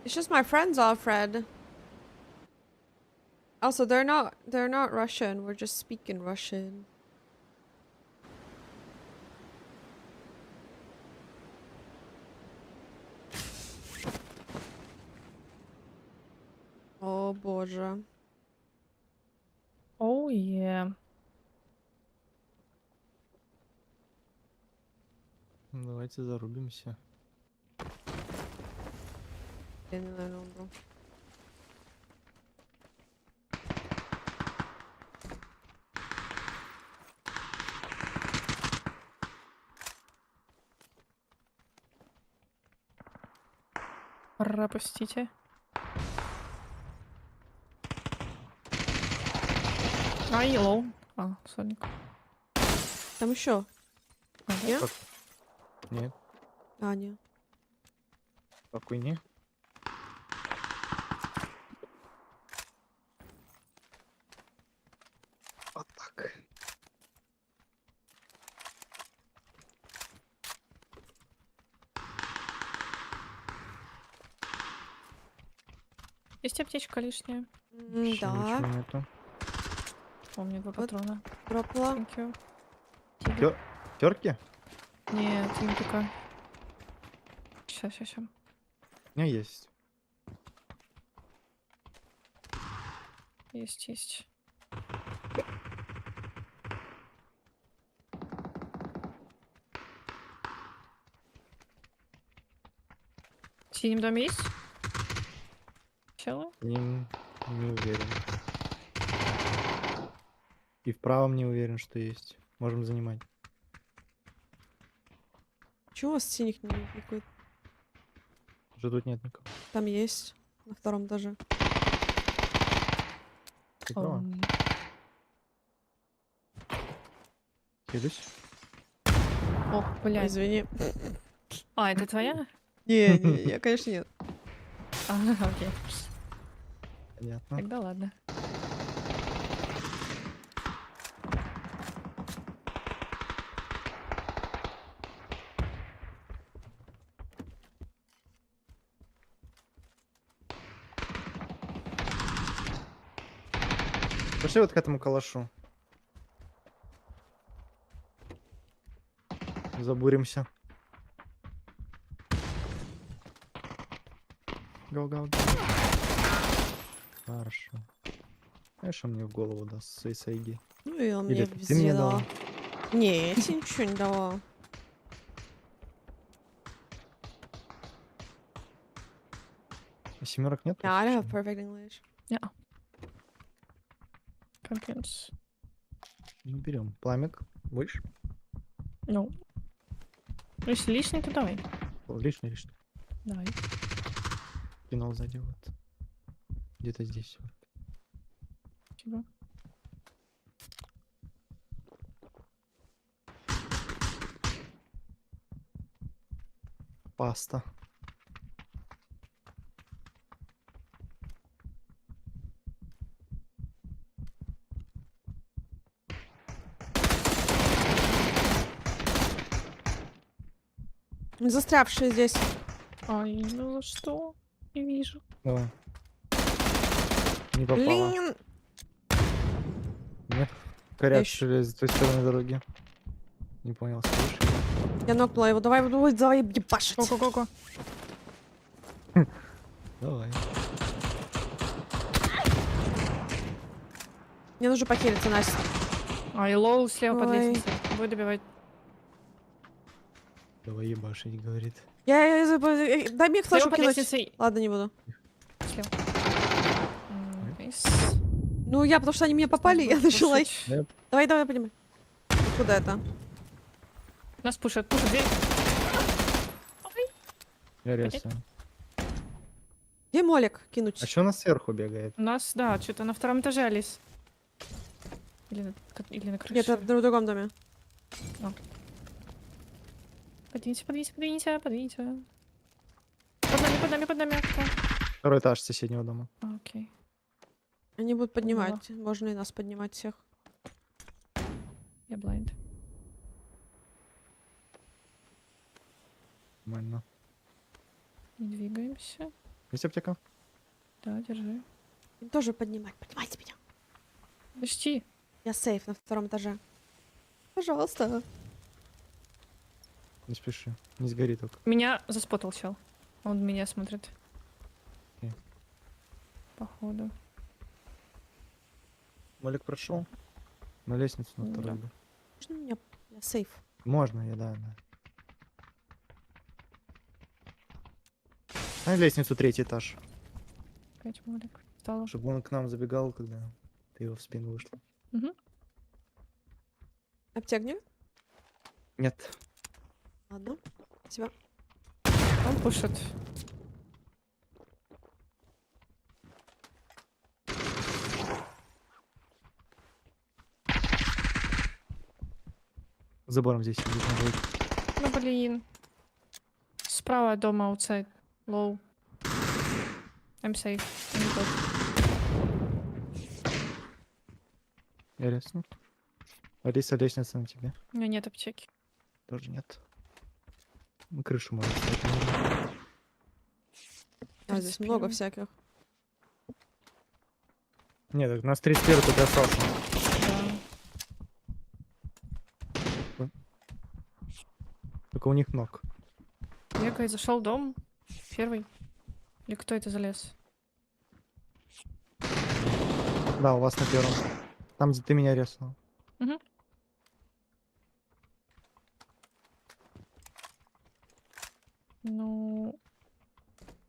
It's just my friends, Alfred. Also, they're not Russian. We're just speaking Russian. Oh, боже. Оу, е. Давайте зарубимся. Я не, наверное, умру. Пропустите. Ай, лоу. А, Соник. Там еще. Нет? Как? Нет. А, нет. Какой не? Вот так. Есть аптечка лишняя. Вообще Да. ничего нету. У меня 2 Вот. патрона. Дропла. Thank you. Тебе. Терки? Нет, им пока. Сейчас. У меня есть. Есть. В синем доме есть? Челы? Не уверен. И в правом не уверен, что есть. Можем занимать. Чего у вас синих не никакой? Уже тут нет никого. Там есть. На втором этаже. Ты права. Хилюсь. Ох, блядь. Извини. А, это твоя? Не, я, конечно, нет. Окей. Понятно. Тогда ладно. Пошли вот к этому калашу. Забуримся. Го. Хорошо. Знаешь, он мне в голову даст свои сайги. Ну и он Или мне ты мне везде дала? дал. Не, я тебе ничего не давала. А семерок нет? Yeah, I don't have вообще? perfect English. Yeah. Pumpkins. Ну, берем. Пламик. Будешь? Ну. Если лишний, то давай. Лишний. Давай. Кинул сзади вот. Где-то здесь. Вот. Спасибо. Паста. Застрявшие здесь. Ай, ну что? Не вижу. Давай. Не попала. Блин. Нет. Корячили с той стороны дороги. Не понял, слышишь? Я нокнула его. Давай ебашить. Го. Давай. Мне нужно похилиться, Настя. Ай, лоу слева под Ой. лестницей. Будет добивать. Давай ебашить, говорит. Дай мне флешку Слева под кинуть. лестницей. Ладно, не буду. Слева. Найс. Ну, потому что они меня попали, я начала. Yep. Давай, поднимай. Куда это? Нас пушат дверь. Я резаю. Где молик кинуть? А что у нас сверху бегает? У нас, да, что-то на втором этаже Алис. Или на крыше. Нет, это в другом доме. А. Подвинься. Под нами. Кто? Второй этаж соседнего дома. Окей. Они будут поднимать. Можно и нас поднимать всех. Я блайнд. Нормально. Не двигаемся. Есть аптека? Да, держи. Им тоже поднимать. Поднимайте меня. Почти. Я сейф на втором этаже. Пожалуйста. Не спеши. Не сгори только. Меня заспотал чел. Он меня смотрит. Окей. Походу. Молик прошел. На лестницу на Да. вторую. Можно меня? Я сейф. Можно, я да. На лестницу 3-й этаж. Опять Молик. Стало. Чтобы он к нам забегал, когда ты его в спину вышла. Угу. Аптек нет? Нет. Ладно. Спасибо. Он пушит. Забором здесь сидит на двойке. Ну блин. Справа от дома аутсайд. Лоу. I'm safe. I'm good. Я ресну. Алиса, лестница на тебе. У меня нет аптеки. Тоже нет. На крышу можно встать, можно. А, здесь много всяких. Нет, так нас 31 туда остался. Да. Только у них ног. Бегает, зашел в дом. Первый. Или кто это залез? Да, у вас на первом. Там, где ты меня резнул. Угу. Ну,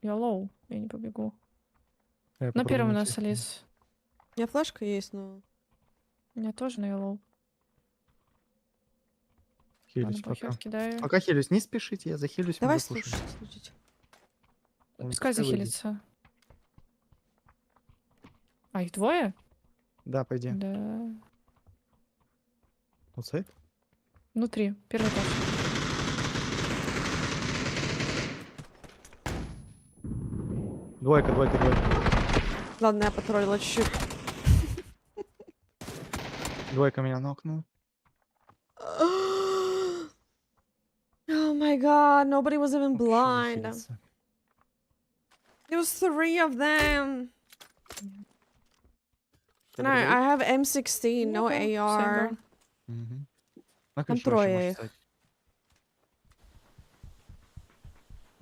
я лоу, я не побегу. Я На попробую первом у найти. нас Алис. У меня флешка есть, но... У меня тоже, но я лоу. Хилюсь Ладно, пока. похер, кидаю. Пока хилюсь, не спешите, я захилюсь. мы Давай запушим. слушать. Он Пускай выйдет. захилится. А, их двое? Да, пойди. Да. Аутсайд? Внутри, первый этаж. Двойка. Ладно, я потроллила чуть-чуть. Двойка меня нокнул. Oh my god, nobody was even Вообще blind. захилится. There was 3 of them. Кто And I другой? have M16, no Ну-ка, AR. сингл. Мгм. На Там крышу вообще трое можешь их. встать.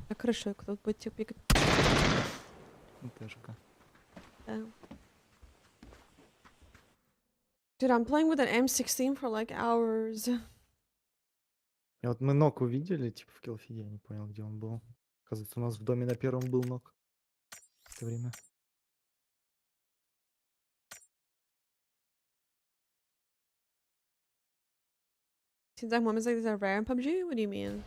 На крышу кто-то будет пикать. Ну, ТШК. Yeah. Dude, I'm playing with an M16 for like hours. И вот мы нок увидели, типа в киллфиде, я не понял, где он был. Оказывается, у нас в доме на первом был нок. В это время. Seems like moments like these are rare in PUBG? What do you mean?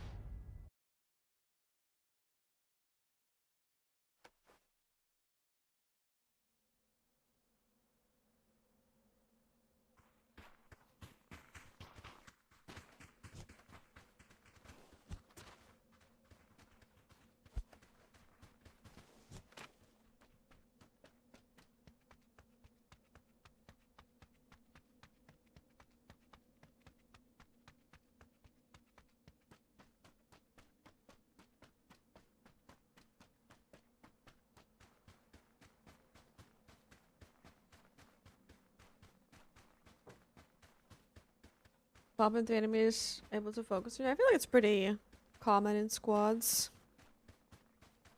Pop into enemies able to focus. I feel like it's pretty common in squads.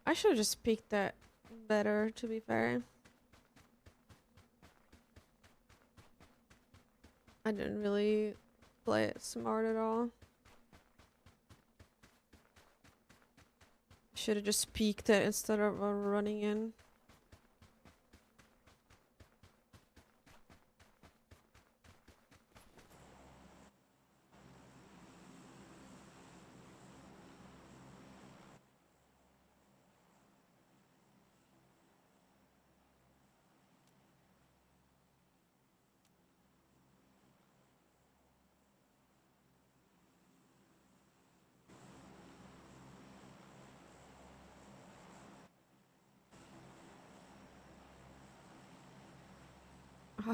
I should have just peeked that better, to be fair. I didn't really play it smart at all. Should have just peeked it instead of running in.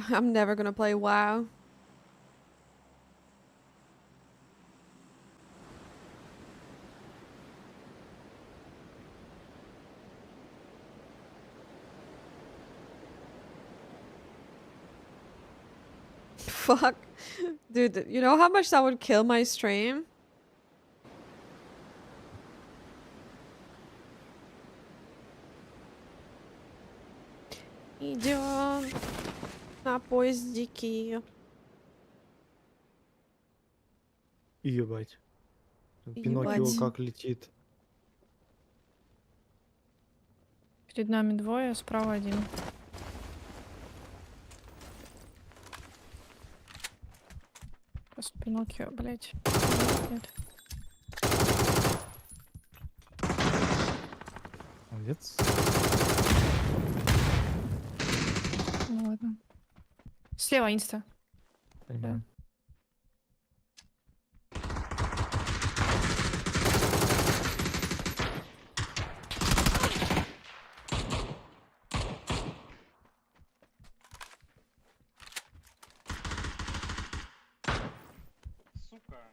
I'm never gonna play WoW. Fuck. Dude, you know how much that would kill my stream? Идем На поездике. Ебать. Пиноккио Ебать. как летит. Перед нами двое, справа один. Просто Пиноккио, блядь. Нет. Молодец. Ну ладно. Слева инста. Понимаю. Сука.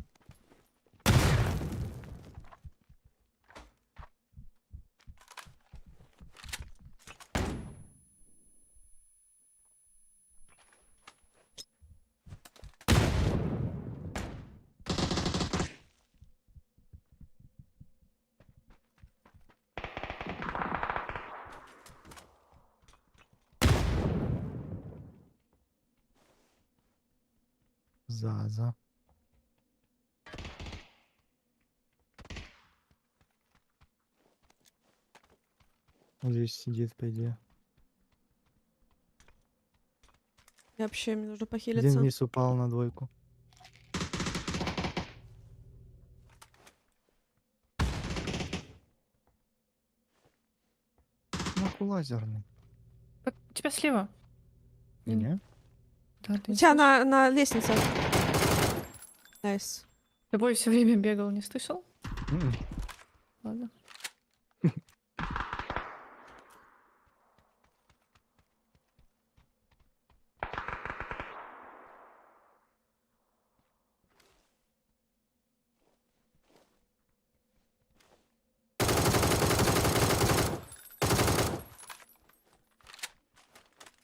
Заза. Вот здесь сидит, по идее. И вообще, мне нужно Один похилиться. вниз упал на двойку. Нахуй лазерный. У тебя слева. Не? Да, ты У не тебя слышишь? на лестнице. Найс. Тобой все время бегал, не слышал? М-м. Ладно.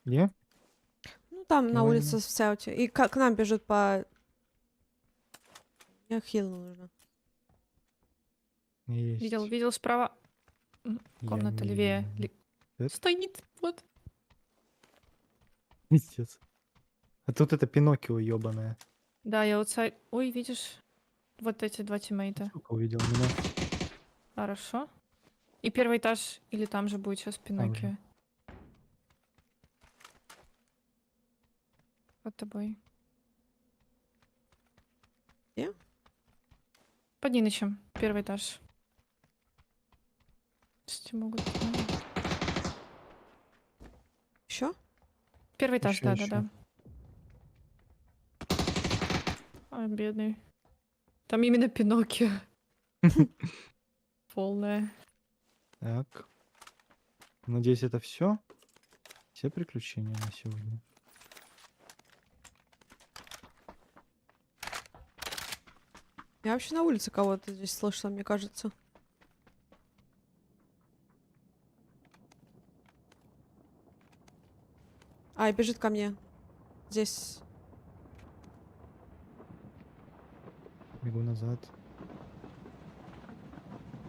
Где? Ну, там на Ой, улице в Сеуте. И к нам бежит по... Я хилну нужно. Есть. Видел справа. Я Комната не левее. вижу. Это Стоит. Вот. пиздец. А тут это Пиноккио ебаное. Да, я аутсайд. Ой, видишь? Вот эти два тиммейта. Сука, увидел меня. Хорошо. И первый этаж, или там же будет сейчас Там же. Пиноккио. Под тобой. Где? Под Нинычем. Первый этаж. Кстати, могут... Еще? Первый этаж, Ещё, да-да-да. Ай, бедный. Там именно Пиноккио. Полная. Так. Надеюсь, это все. Все приключения на сегодня. Я вообще на улице кого-то здесь слышала, мне кажется. Ай, бежит ко мне. Здесь. Бегу назад.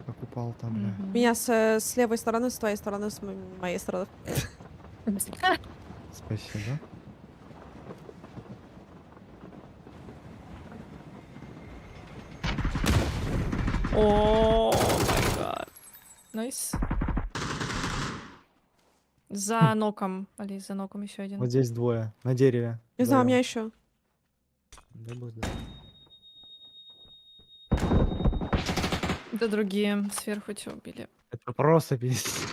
Как упал там, бля. Меня с левой стороны, с твоей стороны, с моей стороны. Спасибо. О, май гад. Найс. За ноком. Алис, за ноком еще один. Вот здесь двое. На дереве. Не знаю, у меня Вдвоём. еще. Да, благодарю. Да другие сверху тебя убили. Это просто пиздец.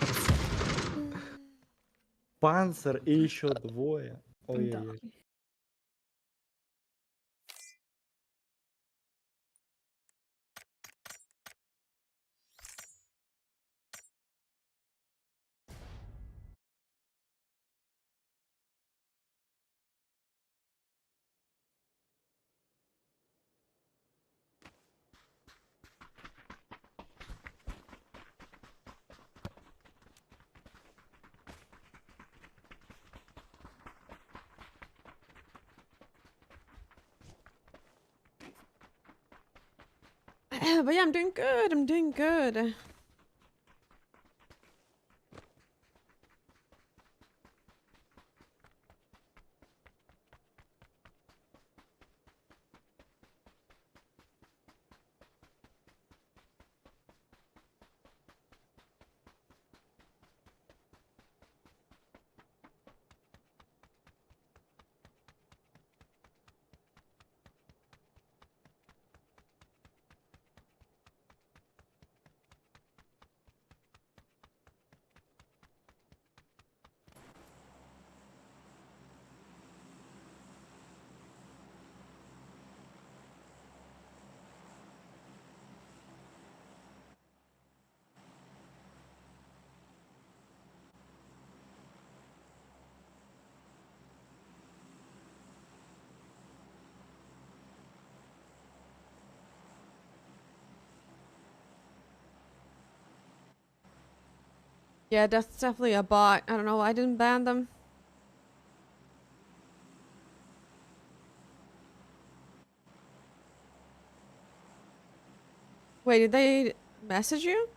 Панцер и еще двое. Да. Ой-ой-ой. But yeah, I'm doing good. I'm doing good. Yeah, that's definitely a bot. I don't know why I didn't ban them. Wait, did they message you?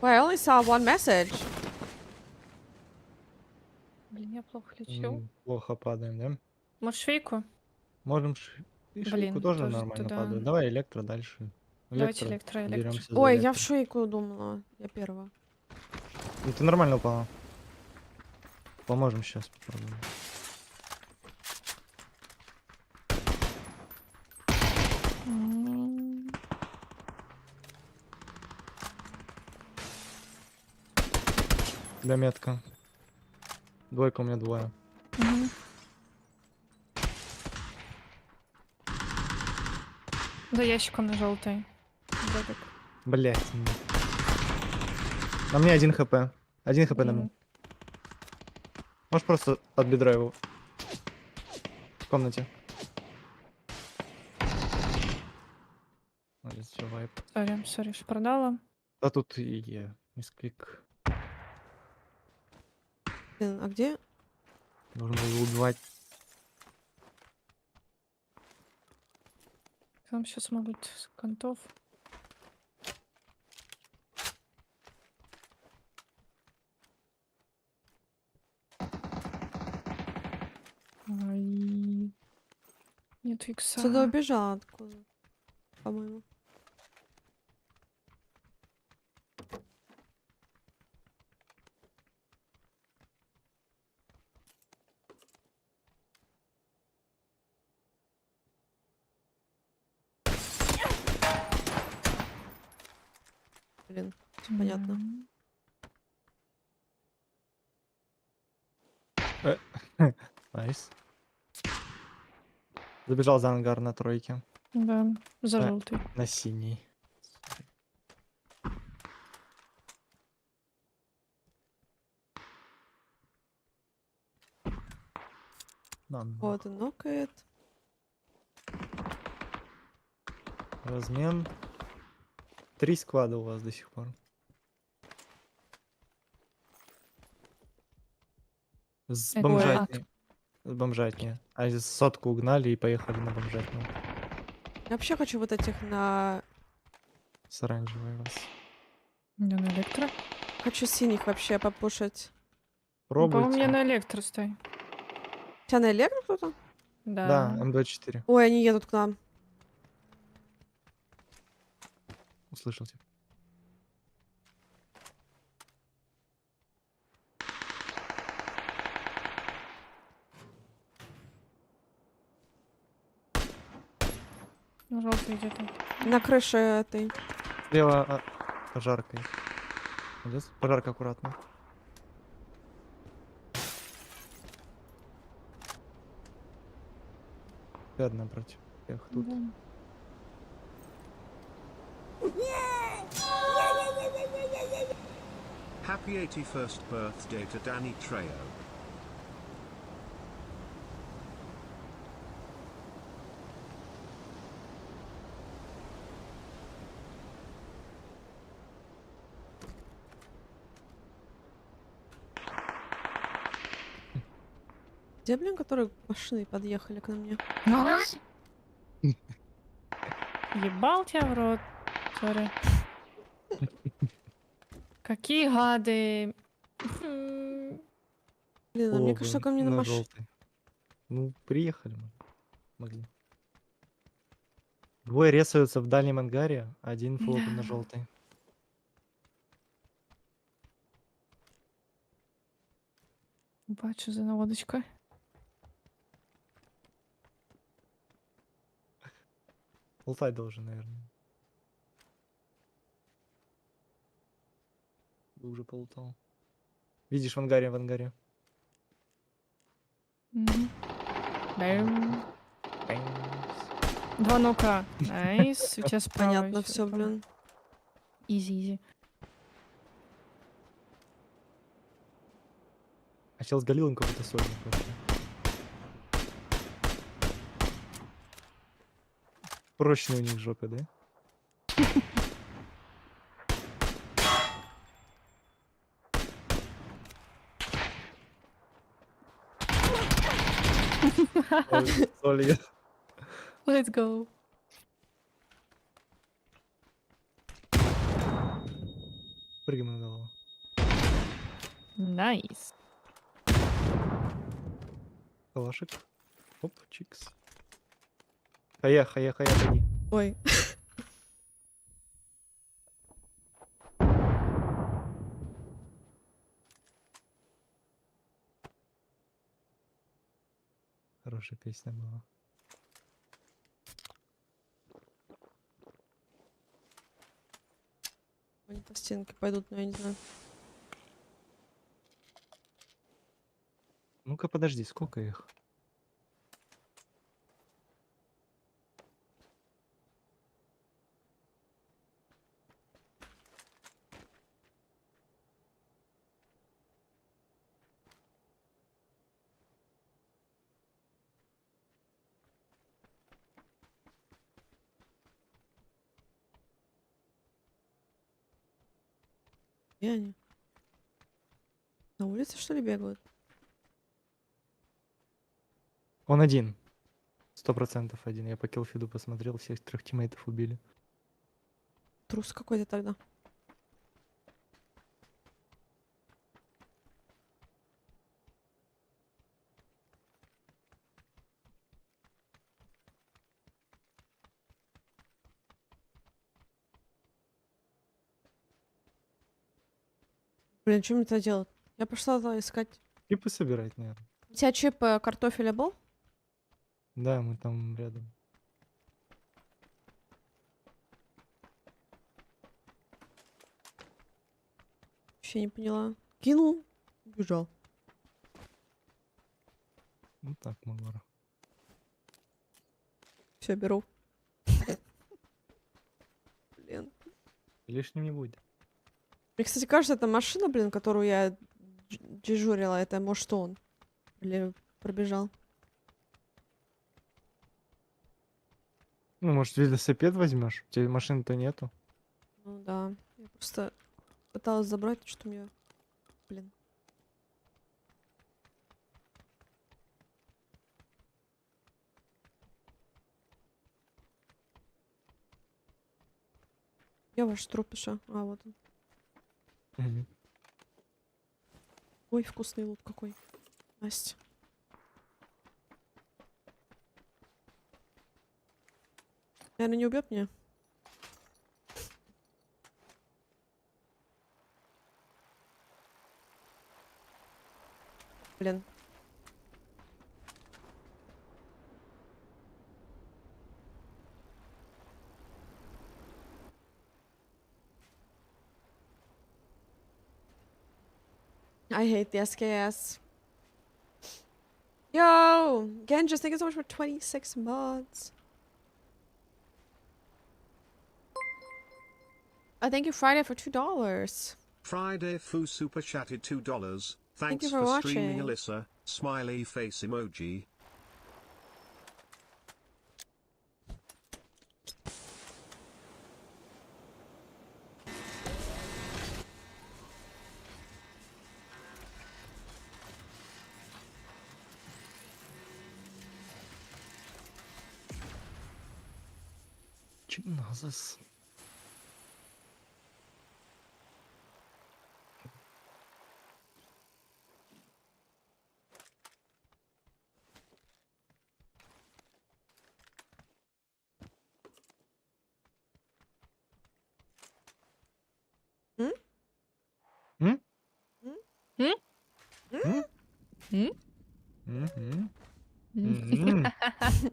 Well, I only saw one message. Блин, я плохо лечу. Плохо падаем, да? Может, швейку? Можем и швейку Блин, тоже тоже нормально туда. падает. Давай электро дальше. Давайте электро. Беремся за Ой, я в электро. шейку думала. Я первая. Ну ты нормально упала. Поможем сейчас, попробуем. Для метка. Двойка у меня двое. Да, ящик он на желтый. Блять. На мне 1 хп. 1 хп на мне. Можешь просто от бедра его. В комнате. Все, вайп. Сори, что продала. А тут и мисклик. Блин, а где? Должен был его убивать. Там сейчас могут с контов. Ай. Нет икса. Сюда убежала откуда? По-моему. Блин, все понятно. Найс. Забежал за ангар на тройке. Да, за желтый. На синий. Вот он нокает. Размен. 3 склада у вас до сих пор. С бомжатни. С бомжатни. А из сотку угнали и поехали на бомжатню. Я вообще хочу вот этих на... С оранжевой вас. Я на электро. Хочу синих вообще попушить. Пробуйте. По-моему, я на электро стой. У тебя на электро кто-то? Да. Да, М24. Ой, они едут к нам. Услышал тебя. Желтый где-то. На крыше этой. Слева пожарка. Молодец. Пожарка аккуратно. Ты одна против всех тут. Happy 81st birthday to Danny Trejo. Где, блин, которые машины подъехали к мне? Ебал тебя в рот. Сори. Какие гады. Блин, а мне кажется, ко мне на машине. желтый. Ну, приехали мы. Могли. Двое ресаются в дальнем ангаре, один флоп на желтый. Бачу за наводочкой. Лутать должен, наверное. Вы уже полутал. Видишь в ангаре, в ангаре. Бэм. Два нока. Найс. У тебя справа. Понятно все, блин. Изи-изи. А чел с Галилом какой-то сольник вообще. Прочные у них жопы, да? Солью. Let's go. Прыгаем на голову. Найс. Калашик. Оп, чикс. Хая, ходи. Ой. Хорошая песня была. Они по стенке пойдут, но я не знаю. Ну-ка, подожди, сколько их? Где они? На улице, что ли, бегают? Он один. 100% один. Я по киллфиду посмотрел, всех 3 тиммейтов убили. Трус какой-то тогда. Блин, что мне это делать? Я пошла туда искать. Чипы собирать, наверное. У тебя чип картофеля был? Да, мы там рядом. Вообще не поняла. Кинул, убежал. Ну так, Магора. Все, беру. Блин. Лишним не будет. Мне, кстати, кажется, эта машина, блин, которую я дежурила, это, может, он. Или пробежал. Ну, может, велосипед возьмешь? У тебя машины-то нету. Ну да. Я просто пыталась забрать, что мне... Блин. Я ваш тропиша. А, вот он. Мгм. Ой, вкусный лут какой. Настя. Наверное, не убьет меня? Блин. I hate the SKS. Yo! Genjis, thank you so much for 26 mods. Thank you, Friday, for $2. Friday Foo super chatted $2. Thank you Thanks for streaming, watching. Alyssa. Smiley face emoji. Чиназас. Hmm? Hmm? Hmm? Hmm? Hmm? Hmm? Mhm. Hmm? Mhm.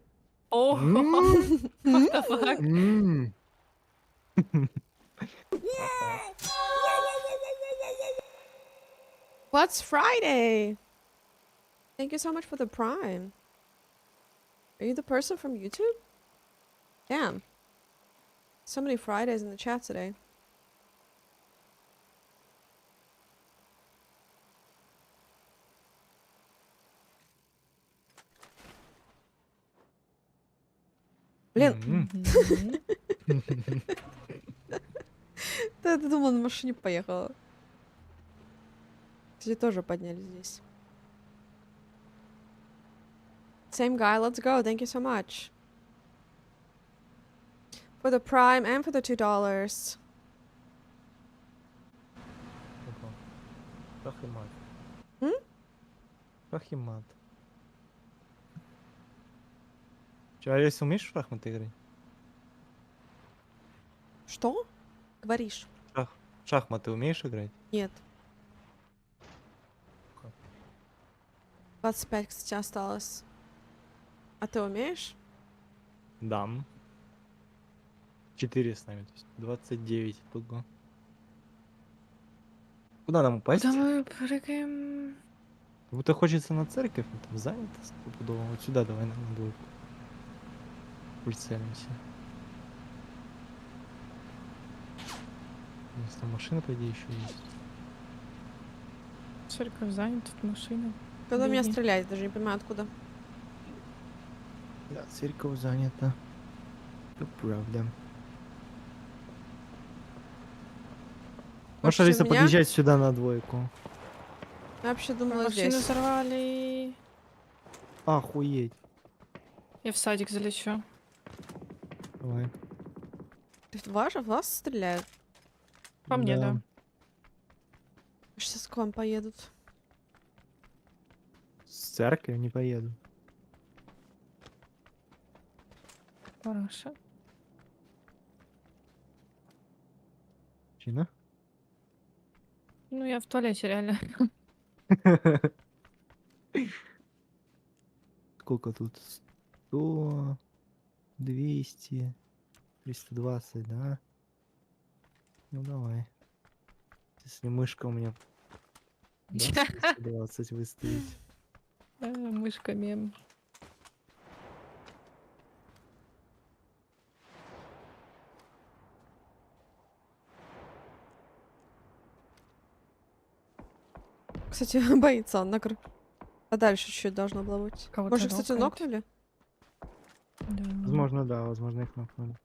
Oh, what the fuck? Mm. What's Friday? Thank you so much for the prime. Are you the person from YouTube? Damn. So many Fridays in the chat today. Блин. Да, ты думала, на машине поехала. Кстати, тоже подняли здесь. Same guy, let's go. Thank you so much. For the Prime and for the $2. Шахимат. М? Шахимат. Че, Алис, умеешь в шахматы играть? Что? Говоришь? В шахматы умеешь играть? Нет. 25, кстати, осталось. А ты умеешь? Дам. 4 с нами, то есть 29. Итого. Куда нам упасть? Куда мы прыгаем? Как будто хочется на церковь, но там занято стопудово. Вот сюда давай на двойку. Прицелимся. У нас там машина, по идее, еще есть. Церковь занята, тут машина. Кто-то меня Беги. стреляет, даже не понимаю откуда. Да, церковь занята. Это правда. Можешь, Алиса, меня? подъезжать сюда на двойку? Я вообще думала Машину здесь. взорвали. Охуеть. Я в садик залечу. Давай. В вас стреляют? По мне, да. Сейчас к вам поедут. С церковью не поеду. Хорошо. Чина? Ну, я в туалете, реально. Сколько тут? 100, 200, 320, да? Ну давай. Если мышка у меня даст 320 выставить. Мышка мем. Кстати, боится он накрыть. А дальше чуть-чуть должно было быть. Кого-то Может, кстати, нокает. нокнули? Да. Возможно, да, возможно, их нокнули.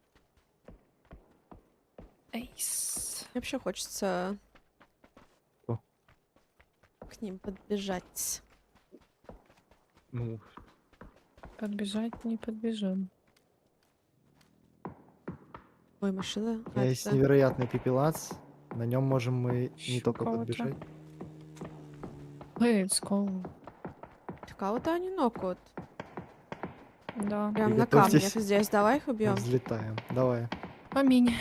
Эйс. Мне вообще хочется Что? к ним подбежать. Ну, Подбежать не подбежим. Ой, машина. А, есть это- невероятный пепелац. На нем можем мы не Ещё только кого-то. подбежать. Let's go. Кого-то они нокают. Да. Прям на камнях Приготовьтесь. здесь. Давай их убьем. Взлетаем. Давай. Аминь.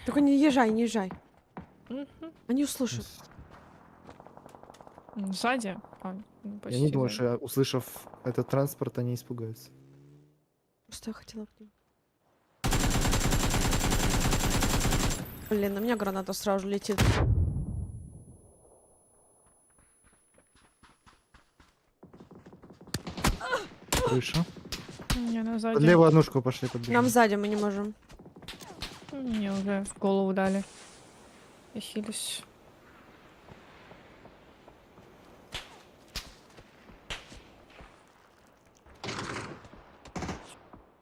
Только не езжай, не езжай. Мгм. Они услышат. Сзади? А, ну, Я почти не думаю, сзади. что услышав этот транспорт, они испугаются. Просто я хотела к ним. Блин, на меня граната сразу же летит. Крыша. Не, на Под сзади. левую однушку пошли подбежим. Нам сзади мы не можем. Мне уже в голову дали. Я хилюсь.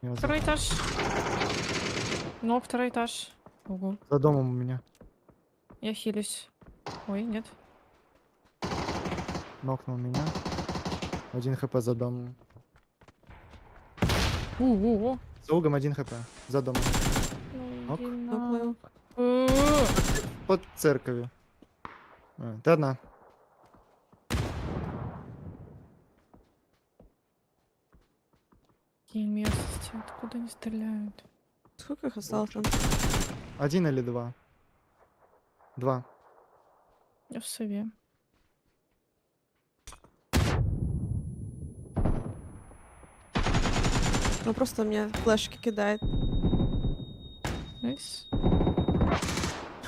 Я за- Второй этаж. Ног, второй этаж. Ого. За домом у меня. Я хилюсь. Ой, нет. Нокнул меня. 1 хп за домом. Ого. За угом 1 хп. За домом. Нок. Нокнул. Под церковью. А, ты одна. Какие мерзости. Откуда они стреляют? Сколько их осталось там? 1 или 2? 2. Я в сове. Ну просто мне флешки кидает. Найс.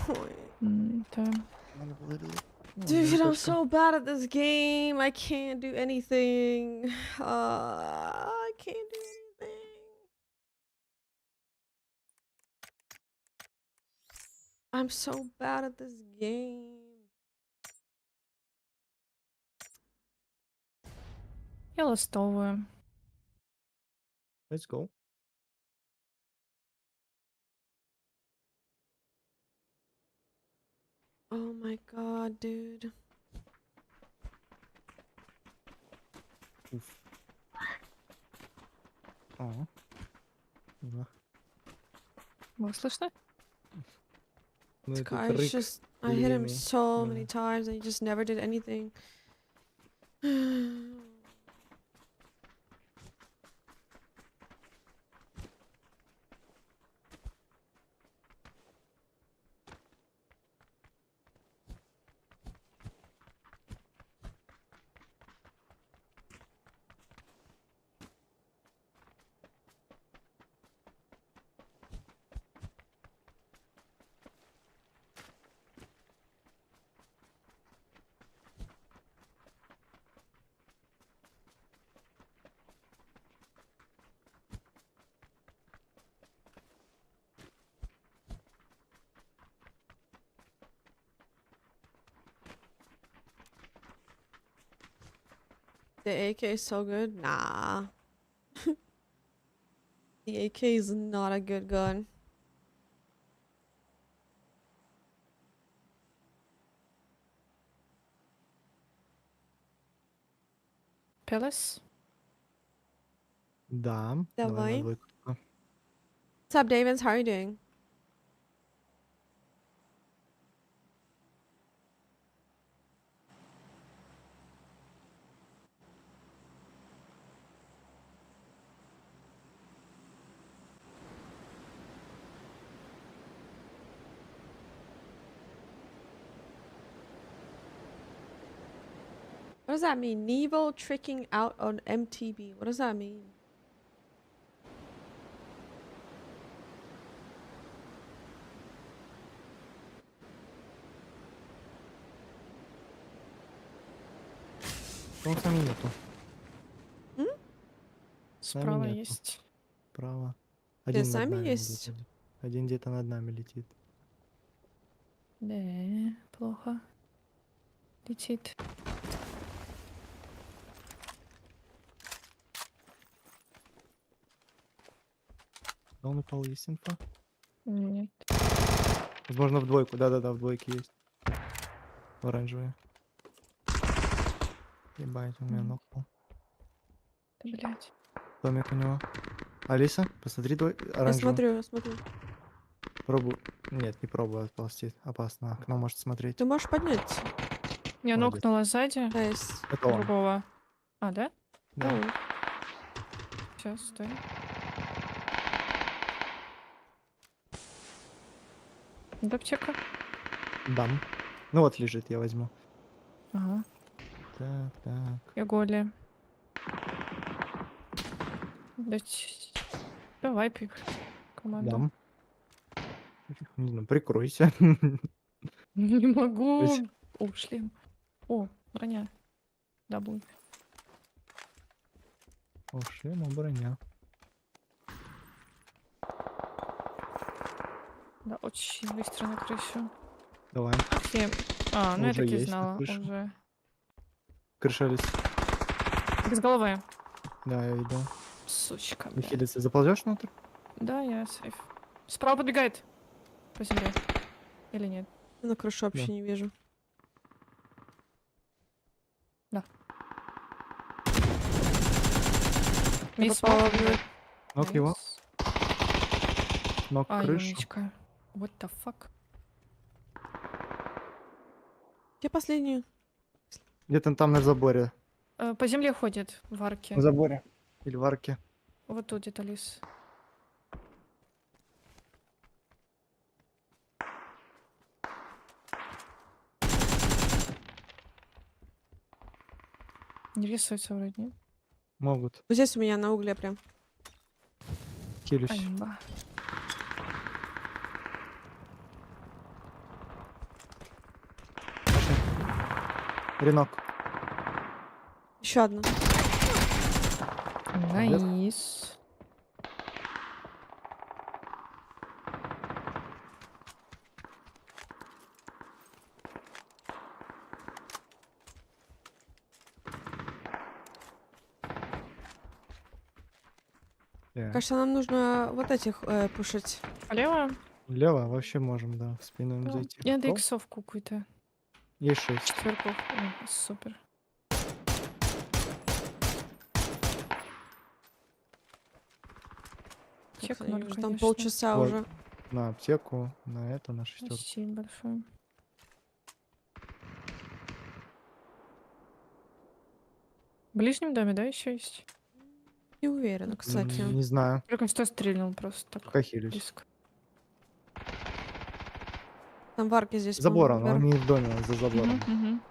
Ой. Да. Dude, I'm so bad at this game. I can't do anything. I can't do anything. I'm so bad at this game. Я ластовую. Let's go. Oh my god, dude. Уф. О. Да. Было слышно? Ну, This этот guy is рык just... I hit him длинный. so Да. many times and he just never did anything. The AK is so good? Nah. The AK is not a good gun. Palace? Да. Давай Давай. на двойку. только. What's up, Davis? How are you doing? What does that mean? Nevo tricking out on MTB. What does that mean? Там сами нету. Сами Справа нету. есть. Право. Где, Один над сами нами есть? где-то. Один где-то над нами летит. Да, плохо. Летит. А он упал, есть инфа? Нет. Возможно, в двойку. Да-да-да, в двойке есть. Оранжевые. Ебать, он меня нокнул. Да, блядь. Томик у него. Алиса, посмотри Я оранжевую. смотрю. Пробуй. Нет, не пробуй отползти. Опасно. Окно может смотреть. Ты можешь подняться. Я Молодец. нокнула сзади Найс. Это он. другого. А, да? Да. Oh. Сейчас, стой. Аптека. Дам. Ну вот лежит, я возьму. Ага. Так. Я голе. Давай, пип. Команду. Дам. Не знаю, прикройся. Не могу. Есть. О, шлем. О, броня. Да, будет. О, шлем, броня. Да, очень быстро на крышу. Давай. Все. А, ну я Уже так и есть на знала. крыше. Уже. Крыша лист. Без головы. Да, я видел. Сучка, Не блядь. хилится. Заползешь внутрь? Да, я сейф. Справа подбегает. По земле. Или нет? Я на крышу вообще Да. не вижу. Да. Я Мисс попала смог? в него. Нок его. Найс. Нок А, крышу. Юмичка. What the fuck? Где последнюю? Где-то там на заборе. По земле ходит в арке. На заборе. Или в арке. Вот тут где-то лис. Не рисуется вроде, нет? Могут. Вот здесь у меня на угле прям. Хилюсь. Аимба. Ренок. Еще одна. Найс. Кажется, нам нужно вот этих пушить. Лево? Влево вообще можем, да, в спину им зайти. Я до О, иксовку какую-то. есть 6. Четверку. О, супер. Чек Они 0, уже там конечно. полчаса Вот. уже. На аптеку, на это, на 6. Спасибо большое. В ближнем доме, да, еще есть? Не уверена, кстати. Не знаю. Только что стрельнул просто так. Пока хилюсь. Близко. Там варки здесь, Забором, по-моему, но вверх. они в доме, за забором. Мгм.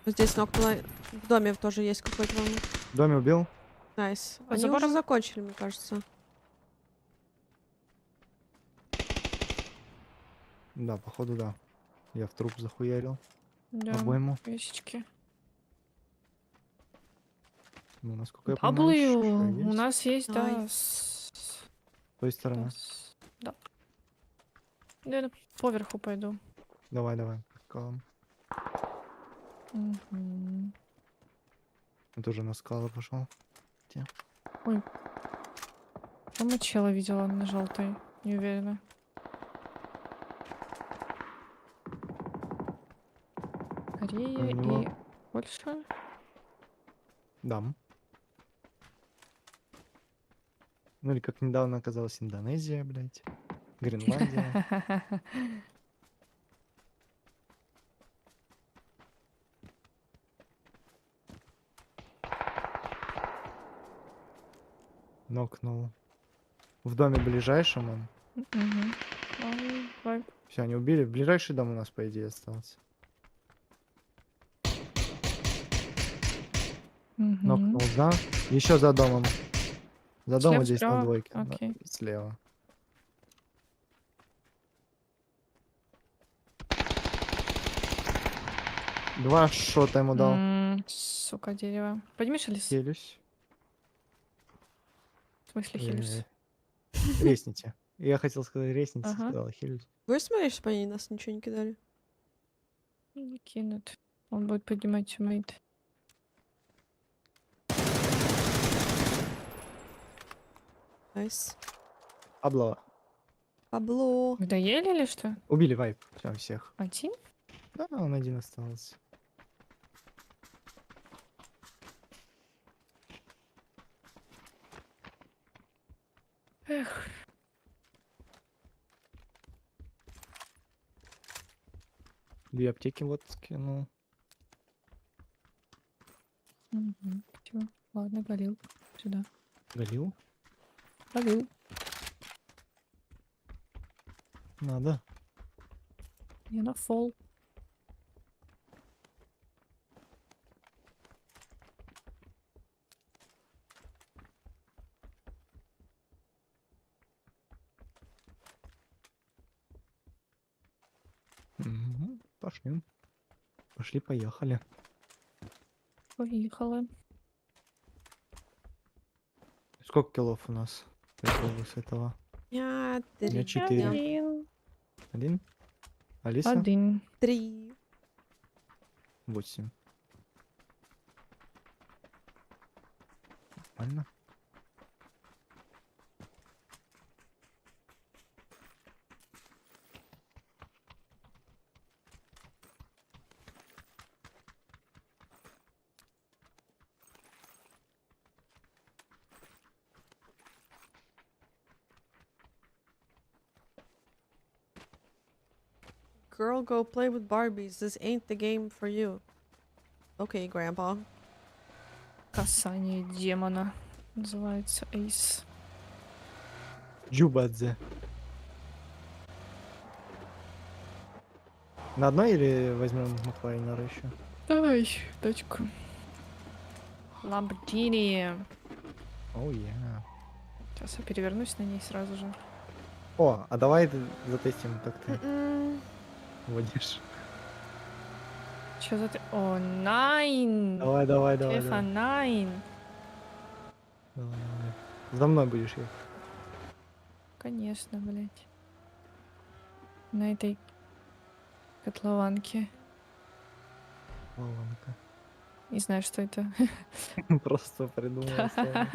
Здесь нокнула. В доме тоже есть какой-то, по-моему. В доме убил? Найс. Под Они уже забором? закончили, мне кажется. Да, походу, да. Я в труп захуярил. Да, Обойму. вещички. Ну, насколько я понимаю, еще W у есть. нас есть, да. Найс. С той стороны. Да. Я поверху пойду. Давай, давай. Приколом. Мгм. Я тоже на скалы пошел. Ой. Там я чела видела на желтой. Не уверена. Корея У него- и Польша. Дам. Ну или как недавно оказалась Индонезия, блядь. Гренландия. Нокнул. В доме ближайшем он. Мгм. Давай. Все, они убили. Ближайший дом у нас, по идее, остался. Мгм. Нокнул за. Еще за домом. За домом Слева, здесь на справа? двойке. Да, Окей. слева. Два шота ему дал. Сука, дерево. Поднимешь, Алис? Хилюсь. В смысле хилюсь? Ресните. Я хотел сказать ресните, Ага. сказала хилюсь. Вы смотришь, чтобы они нас ничего не кидали? Не кинут. Он будет поднимать тиммейт. Найс. Облава. Пабло. Вы доели или что? Убили вайп. Прям всех. Один? Да, он один остался. Эх. Две аптеки вот скинул. Угу. Всё. Ладно, Галил. Сюда. Галил? Галил. Надо. Я на фол. Пошли. Пошли, поехали. Поехала. Сколько киллов у нас? Приколы с этого. Я У меня 4. Один. Один? Алиса? Один. 3. 8. Нормально. Girl, go play with Barbies. This ain't the game for you. Okay, Grandpa. Касание демона. Называется Эйс. Джубадзе. На одной или возьмем Маклайнера еще? Давай, дочку. Ламборгини. Оу, я. Сейчас я перевернусь на ней сразу же. О, а давай затестим, как ты водишь. Что за ты? О, найн! Давай, давай, давай. Фефа, Давай. найн! Давай, давай. За мной будешь ехать. Конечно, блядь. На этой котлованке. Плаванка. Не знаю, что это. Просто придумал слово.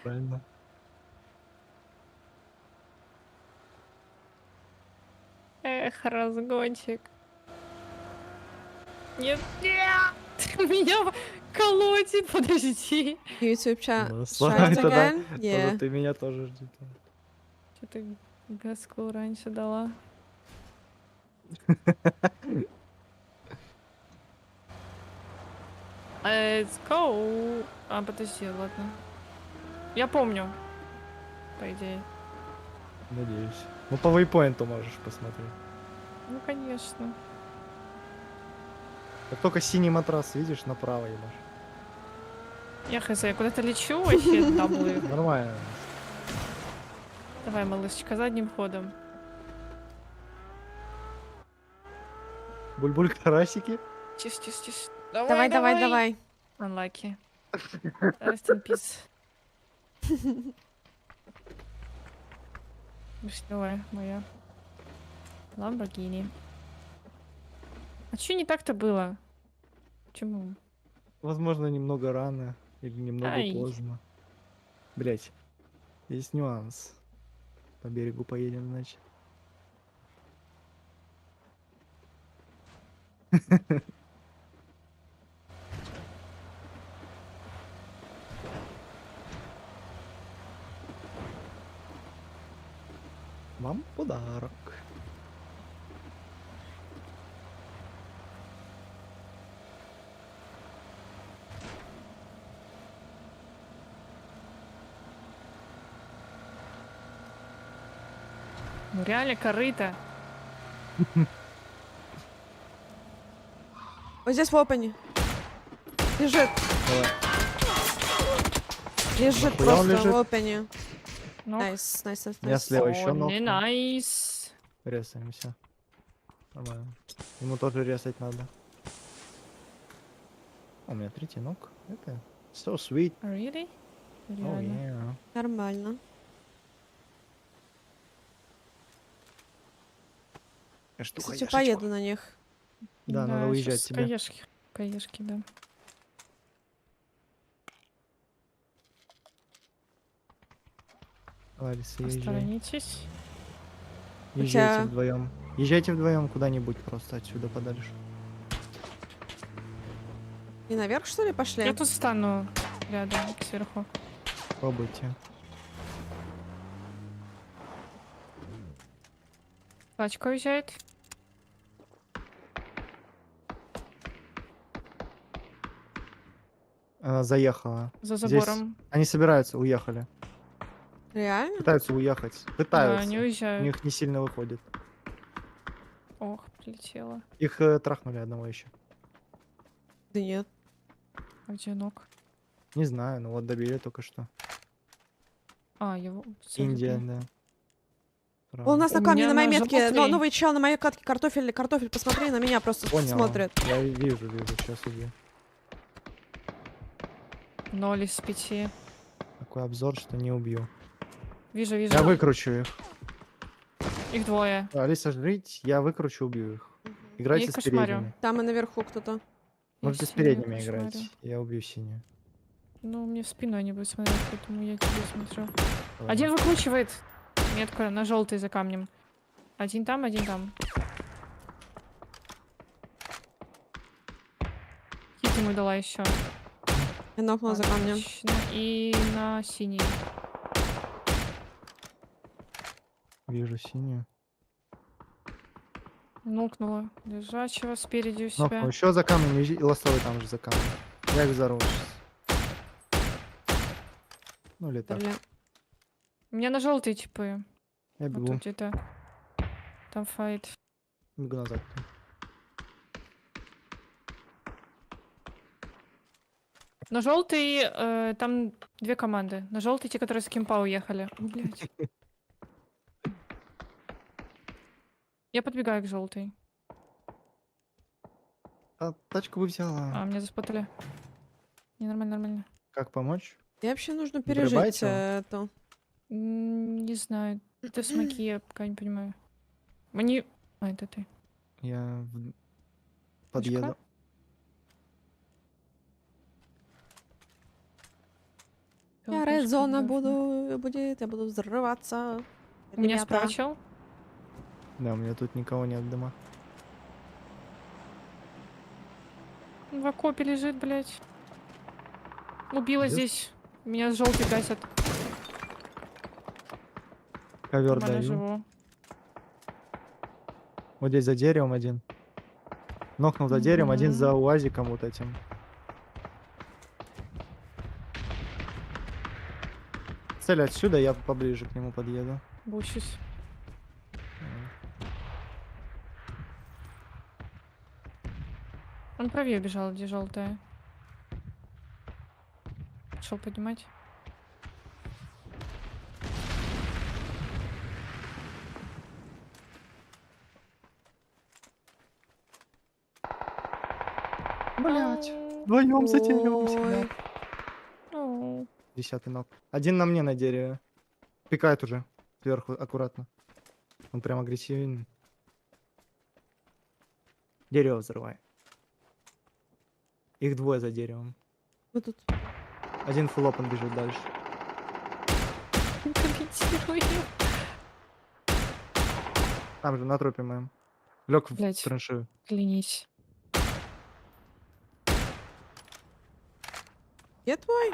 Правильно. Эх, разгончик. Нет, нет! Меня колотит, подожди. YouTube chat. Ну, Try it тогда again. Yeah. ты меня тоже жди. Что ты газку раньше дала? Let's go. А, подожди, ладно. Я помню. По идее. Надеюсь. Ну, по вейпоинту можешь посмотреть. Ну, конечно. Как только синий матрас видишь, направо ебашь. Я хз, я куда-то лечу вообще, даблы. Нормально. Давай, малышечка, задним ходом. Буль-буль карасики. Тише, тише, тише. Давай, давай, давай. Unlucky. Rest in peace. Вишневая моя. Ламборгини. А чё не так-то было? Почему? Возможно, немного рано или немного Ай. поздно. Блять, есть нюанс. По берегу поедем, значит. Вам подарок. Ну реально корыто. Вот здесь в опене. Лежит. Давай. Лежит Нахуя он просто лежит? в опене. Ну. Найс, найс, найс, Я найс. слева еще ног. Не найс. Резаемся. Нормально. Ему тоже резать надо. У меня третий ног. Это so sweet. Really? Oh, Реально. yeah. Нормально. Штука Кстати, поеду на них. Да, надо уезжать щас тебе. Каешки. Каешки, да. Алиса, езжай. Посторонитесь. Езжайте Хотя- вдвоем. Езжайте вдвоем куда-нибудь просто отсюда подальше. И наверх, что ли, пошли? Я тут стану рядом, сверху. Пробуйте. Тачка уезжает. Она заехала. За Здесь забором. они собираются, уехали. Реально? Пытаются уехать. Да, Пытаются. они У уезжают. них не сильно выходит. Ох, прилетела. Их трахнули одного еще. Да нет. А где ног? Не знаю, но вот добили только что. А, его... Индия, да. Он у нас У на камне, меня на моей на метке. желтый. Новый чел на моей катке. Картофель, картофель. Посмотри, на меня просто Понял. смотрит. Я вижу, сейчас убью. 0 из 5. Такой обзор, что не убью. Вижу, вижу. Я выкручу их. Их двое. Алиса, жрить, я выкручу, убью их. Играйте их с кошмарю. передними. Там и наверху кто-то. Можете Я с передними синюю играть. кошмарю. Я убью синюю. Ну, мне в спину они будут смотреть, поэтому я тебе смотрю. Ладно. Один выкручивает. Метка на желтый за камнем. Один там, один там. Хит ему дала еще. Я нокнула за камнем. Отлично. И на синий. Вижу синюю. Нокнула. Лежачего спереди у себя. Ну, еще за камнем, и ластовый там же за камнем. Я их взорву сейчас. Ну или так. Бля. У меня на желтый типы. Я Вот бегу. тут где-то. Там файт. Бегу назад. На желтый там две команды. На желтый те, которые с кемпа уехали. Блять. Я подбегаю к желтой. А тачку бы взяла. А, меня заспотали. Не, нормально, нормально. Как помочь? И вообще нужно пережить Врубайте его. эту. Не знаю. Это смоки, я пока не понимаю. Они... А, это ты. Я подъеду. Я рейд зона будет, я буду взрываться. У меня Ребята. справа чел. Да, у меня тут никого нет дома. В окопе лежит, блядь. Убила Идёшь? здесь. Меня желтый гасят. Ковер Нормально даю. живу. Вот здесь за деревом один. Нокнул за деревом, один за уазиком вот этим. Цель отсюда, я поближе к нему подъеду. Бучусь. Он правее бежал, где желтая. Пошел поднимать. Блять, вдвоем за деревом всегда. Оу. 10-й ног. Один на мне на дереве. Пикает уже. Сверху, аккуратно. Он прям агрессивен. Дерево взрывай. Их двое за деревом. Вот тут. Один фуллоп, он бежит дальше. Комментирую. Там же, на трупе моем. Лег в Блядь. траншею. Клянись. Где твой?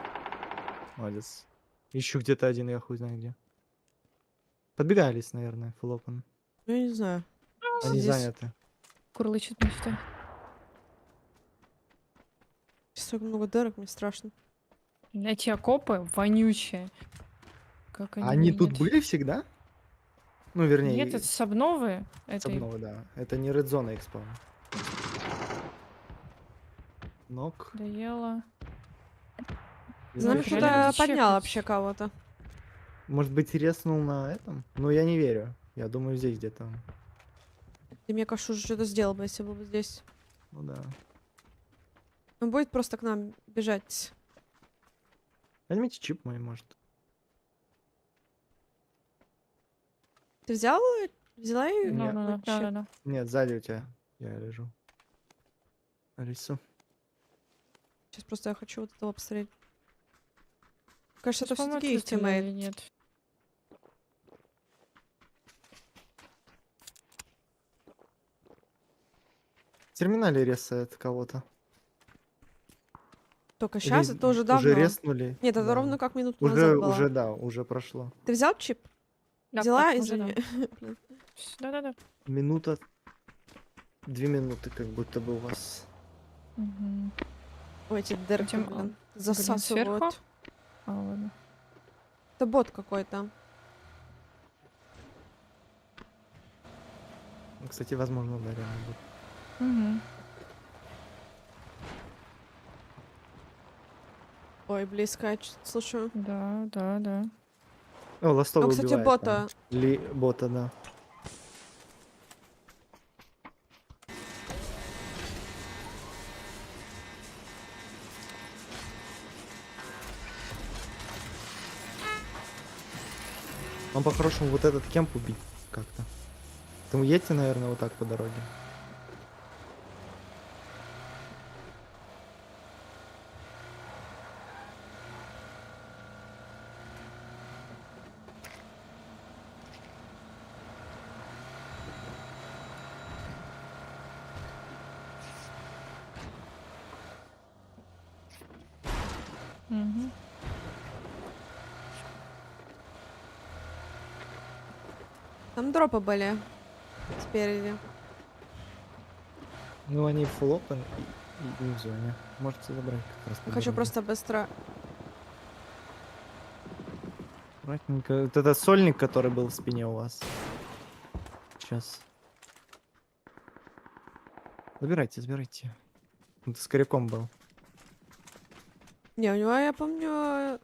Молодец. Ищу где-то один, я хуй знаю где. Подбегались, наверное, фуллопом. Ну, я не знаю. Они Здесь. заняты. Курлычет мечта. Столько много дырок, мне страшно. Эти окопы вонючие. Как они Они тут вонят. были всегда? Ну, вернее, Нет, это с обновы. с этой. обновы, да. Это не редзона их спавн. Нок. Доела. За нами Видишь, кто-то реально поднял чекать. вообще кого-то. Может быть, резнул на этом? Но я не верю. Я думаю, здесь где-то. он. Ты мне кажется, уже что-то сделал бы, если был бы здесь. Ну да. Он будет просто к нам бежать. Возьмите чип мой, может. Ты взял? Взяла и... Нет. вот чип? Да. Нет, сзади у тебя. Я лежу. Алису. Сейчас просто я хочу вот этого посмотреть. Кажется, это По-моему, все-таки их ты стрелял или тиммейт. нет. В терминале ресает кого-то. Только Или сейчас, это уже давно. Уже реснули. Нет, это да. ровно как минуту Уже, назад было. уже, да, уже прошло. Ты взял чип? Да, Взяла, уже извини. Блин. Да. Минута. 2 минуты как будто бы у вас. Мгм. Ой, эти дырки, Хотим, блин, сверху? засасывают. А, ладно. Это бот какой-то. Ну, кстати, возможно, да, реально будет. Мгм. Ой, близко, я чё-то слушаю. Да. О, ластовый Ну, кстати, убивает бота. там. Бота, да. Он по-хорошему вот этот кемп убить как-то. Там едьте, наверное, вот так по дороге. Мгм. Там дропы были спереди. Ну, они фуллопы и не в зоне. Можете забрать как раз по Хочу дороге. просто быстро... Аккуратненько. Вот этот сольник, который был в спине у вас. Сейчас. Забирайте. Он с коряком был. Не, у него, я помню,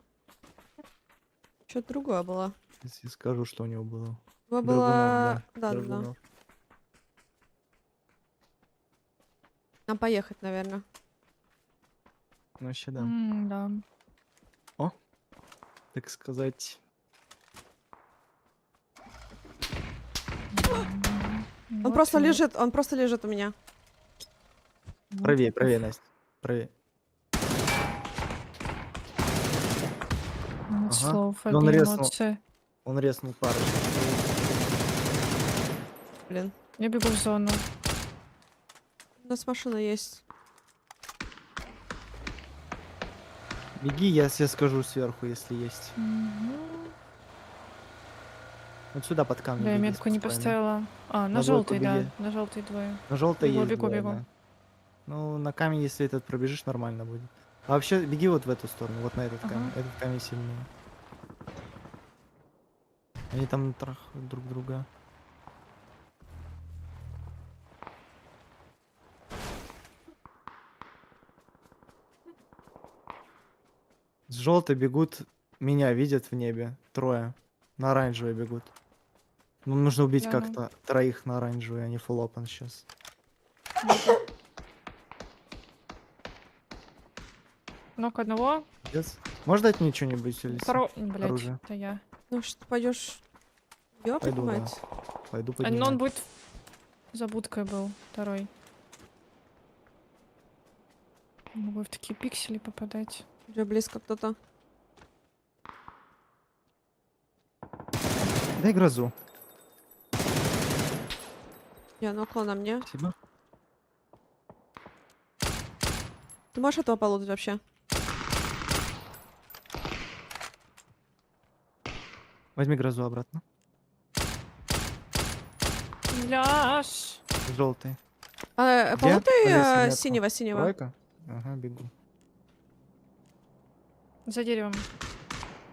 что-то другое было. Если скажу, что у него было. У него Драгунов, было... Да. Драгунов. Нам поехать, наверное. Ну, вообще, да. Да. О, так сказать. Он просто лежит у меня. Правее, Настя. Правее. Слов, И он обе резнул. эмоции. Он резнул парочку. Блин. Я бегу в зону. У нас машина есть. Беги, я тебе скажу сверху, если есть. Вот сюда под камни Да, я беги метку не спокойно. поставила. А, на двойку желтый, да. беги. На желтый двое. На желтой Бегу, есть бегу, двое, бегу. да. Ну, на камень, если этот пробежишь, нормально будет. А вообще, беги вот в эту сторону, вот на этот камень. Этот камень сильнее. Они там трахают друг друга. С желтой бегут, меня видят в небе. Трое. На оранжевый бегут. Ну, нужно убить Гляну. как-то троих на оранжевый, а не full open сейчас. Ног одного. Yes. Можешь дать мне что-нибудь или Второго. Блять, оружие? это я. Ну что, пойдешь ее Пойду, да. поднимать? Пойду А, ну поднимать. он будет... За будкой был, второй. Могу в такие пиксели попадать. Уже близко кто-то. Дай грозу. Я около на мне. Спасибо. Ты можешь этого полутать вообще? Возьми грозу обратно. Ляж. Желтый. А, Где? полутай Повесь метку. синего. Тройка? Ага, бегу. За деревом.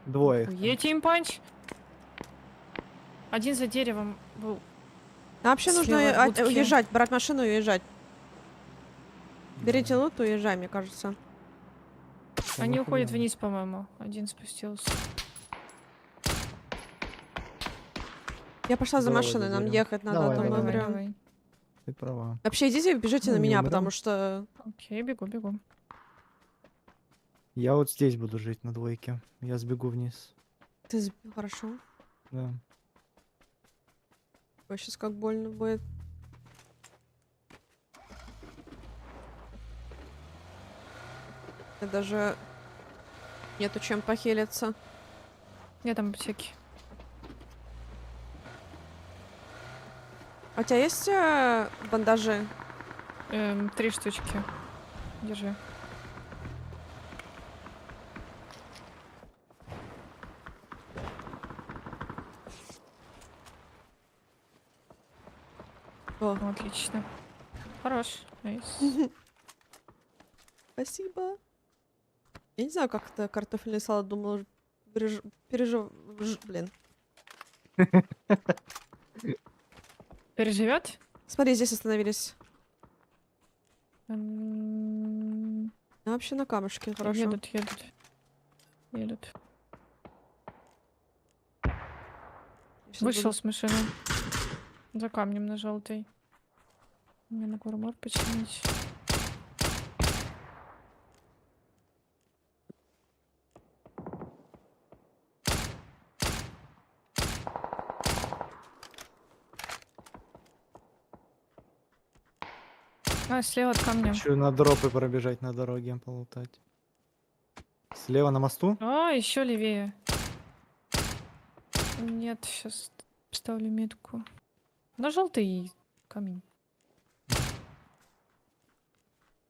Двое. их. Е тимпанч. Один за деревом был. Нам вообще нужно Слева от будки. уезжать, брать машину и уезжать. Берите лут и уезжай, мне кажется. Они Ну, уходят хрена. вниз, по-моему. Один спустился. Я пошла за Давай машиной, нам заберем. ехать надо, Давай, думаю, давай. прям. Ты права. Вообще идите, бежите Ну, на не меня, умрём. потому что... Окей, бегу, бегу. Я вот здесь буду жить на двойке. Я сбегу вниз. Ты хорошо. Да. Ой, сейчас как больно будет. Даже нету чем похилиться. Я там аптеки. А у тебя есть бандажи? 3 штучки. Держи. О. Отлично. Хорош. Найс. Спасибо. Я не знаю, как это картофельный салат, думала, блин. Переживет? Смотри, здесь остановились. А М, вообще на камушке, хорошо. Едут. Сейчас Вышел буду- с машины. За камнем на желтый. Мне на курмор починить. А, слева от камня. Хочу на дропы пробежать на дороге, полутать. Слева на мосту? А, еще левее. Нет, сейчас ставлю метку. На желтый камень.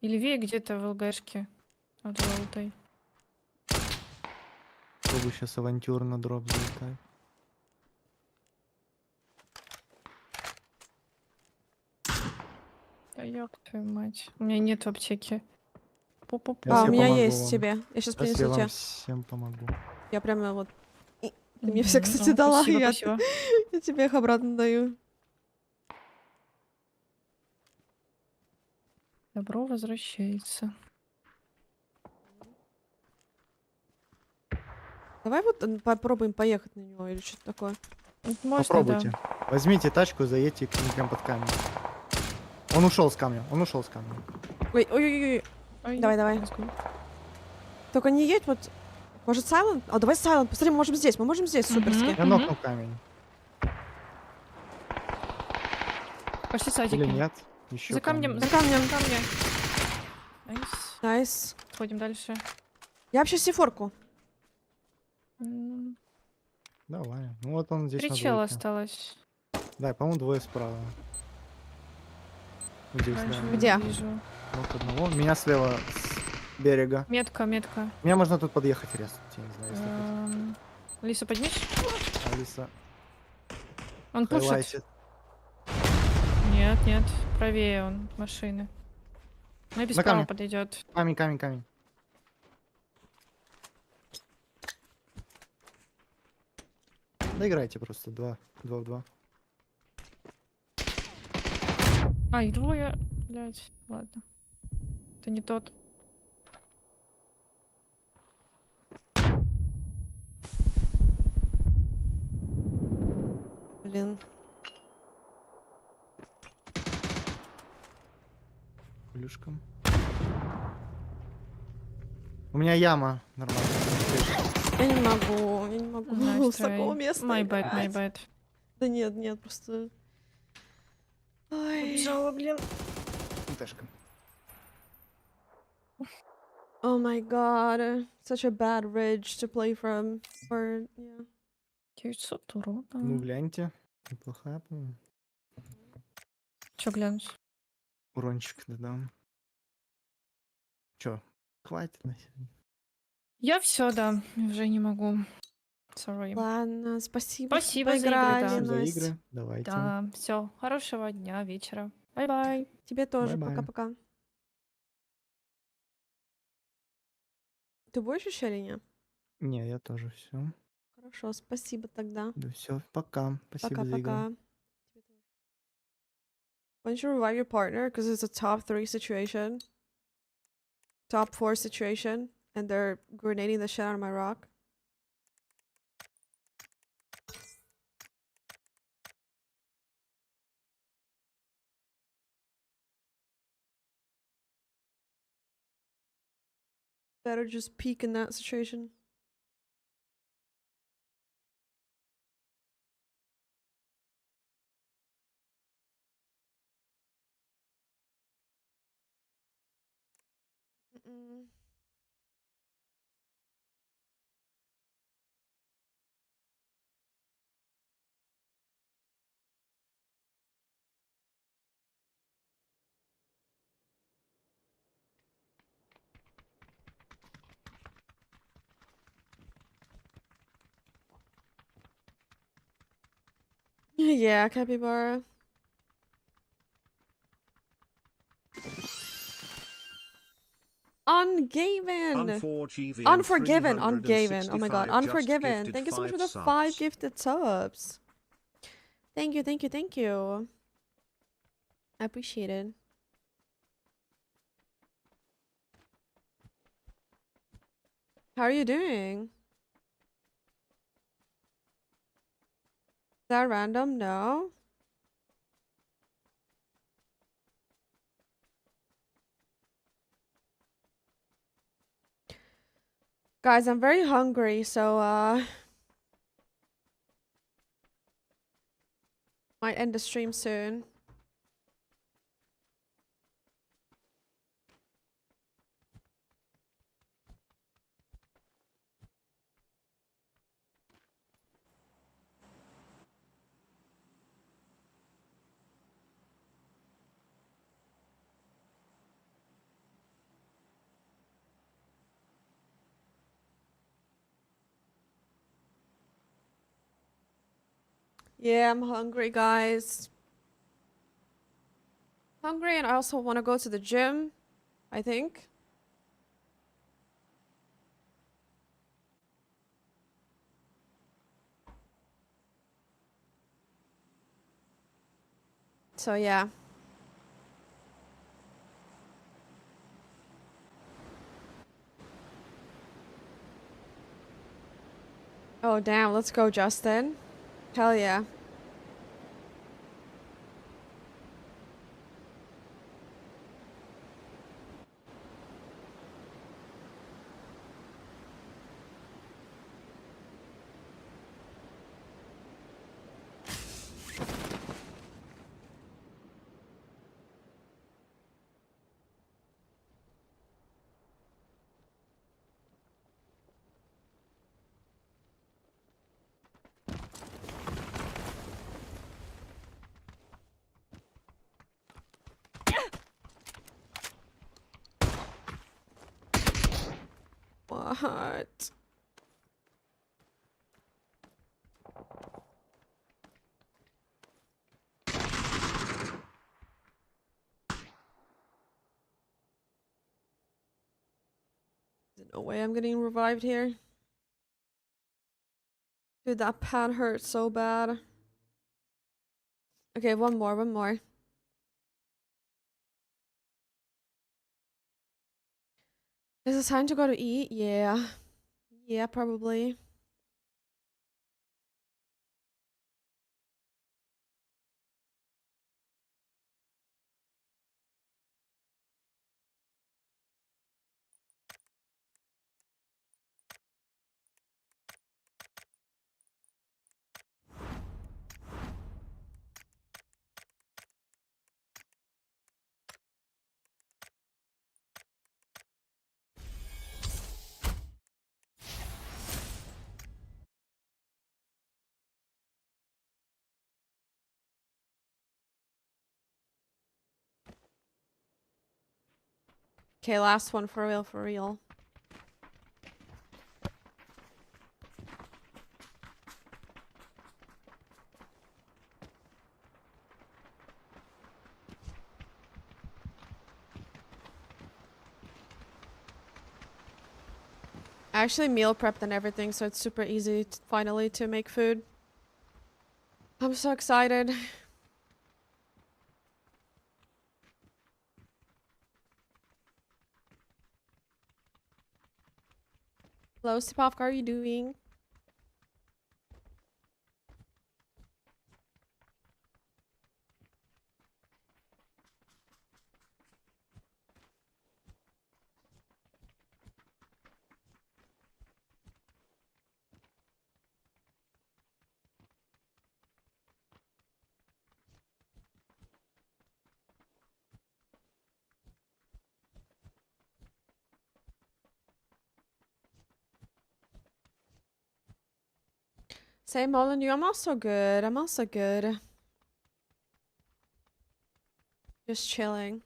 И левее где-то в ЛГшке от желтой. Пробую сейчас авантюр на дроп залетать. Да ёб твою мать. У меня нет аптеки. Пу-пу-пу. А, у всем меня помогу есть вам. тебе. Я сейчас Сейчас я принесу тебе. вам всем помогу. Я прямо вот... Ты мне все, кстати, О, дала, спасибо, и я, спасибо. я тебе их обратно даю. Добро возвращается. Давай вот попробуем поехать на него или что-то такое. Можно, Попробуйте. да. Возьмите тачку, заедьте к ним прям под камень. Он ушел с камня, он ушел с камня. Ой, ой-ой-ой. Ой, Давай. let's go. Только не едь, вот... Может, Сайлент? А, давай Сайлент. Посмотри, мы можем здесь, суперски. Я нокнул камень. Пошли садики. Или нет? Еще За камнем, За камнем. за камнем. Найс. Найс. Сходим дальше. Я вообще сифорку. Давай. Ну вот он здесь 3 на чела двойке. осталось. Да, по-моему, двое справа. Здесь, да. Оранжевый Где? не вижу. Вот одного. Меня слева с берега. Метка, метка. Мне можно тут подъехать резать, я не знаю, если хотите. Лиса, поднимешь? Алиса Он пушит. хайлайтит. Нет, нет. Правее он машины. Ну и без На права камне. подойдет. Камень, камень, камень. Доиграйте просто 2 в 2. А, их двое. Блять, ладно. Это не тот. Блин. Плюшком. У меня яма нормально. Я не могу, я не могу. Nice С такого try. места My bad, my играть. bad. Да нет, нет, просто... Ой. Побежала, блин. Тшка. Oh my god. Such a bad ridge to play from. Or, yeah. 900 урона. Ну, гляньте. Неплохая, по-моему. Чё глянуть? Урончик додам. Чё, хватит на сегодня? Я все, да. Уже не могу. Sorry. Ладно, спасибо, что Спасибо за игры, поиграли, да. Спасибо за Настя. игры. Давайте. Да, все. Хорошего дня, вечера. Бай-бай. Тебе тоже. Бай-бай. Пока-пока. Ты будешь еще или нет? Не, я тоже все. Хорошо, спасибо тогда. Да все, пока. Спасибо за игру. Пока-пока. Why don't you revive your partner? Because it's a top 3 situation. Top 4 situation. And they're grenading the shit out of my rock. Better just peek in that situation. Mm-mm. Yeah, capybara. Ungaven! Unforgiven! Ungaven! Oh my god, Unforgiven! Thank you so much for the 5 gifted subs. Thank you, thank you, thank you. I appreciate it. How are you doing? Is that random? No. Guys, I'm very hungry, so might end the stream soon. Yeah, I'm hungry, guys. Hungry, and I also want to go to the gym, I think. So, yeah. Oh, damn. Let's go, Justin. Hell yeah. What? There's no way I'm getting revived here. Dude, that pad hurts so bad. Okay, one more. Is it time to go to eat? Yeah. Yeah, probably. Okay, last one for real. I actually meal prepped and everything, so it's super easy finally to make food. I'm so excited. Hello, Stepov, how are you doing? Same all in you. I'm also good. Just chilling.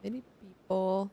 Many people.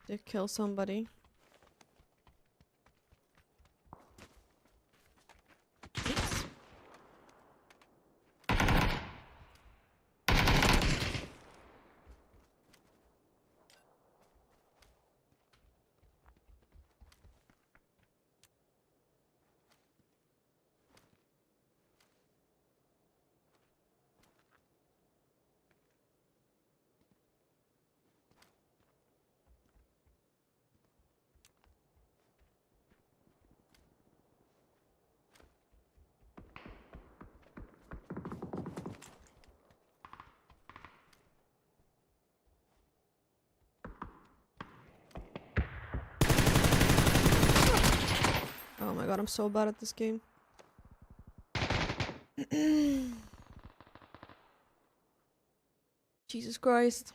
Did kill somebody. Oops. my god, I'm so bad at this game. Jesus Christ.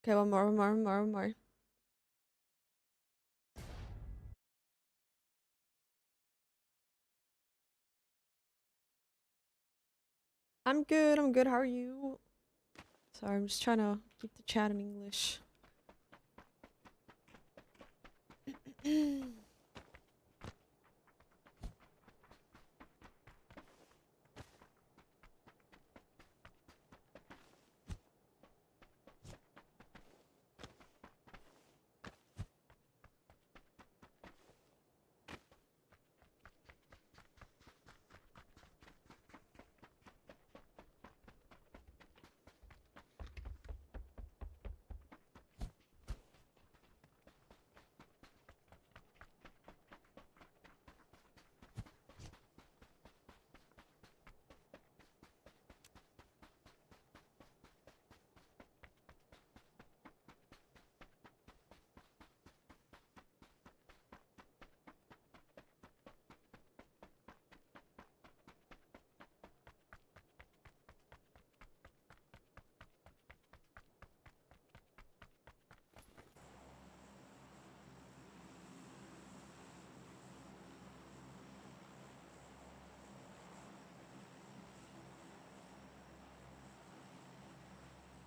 Okay, one more. I'm good, how are you? Sorry, I'm just trying to keep the chat in English.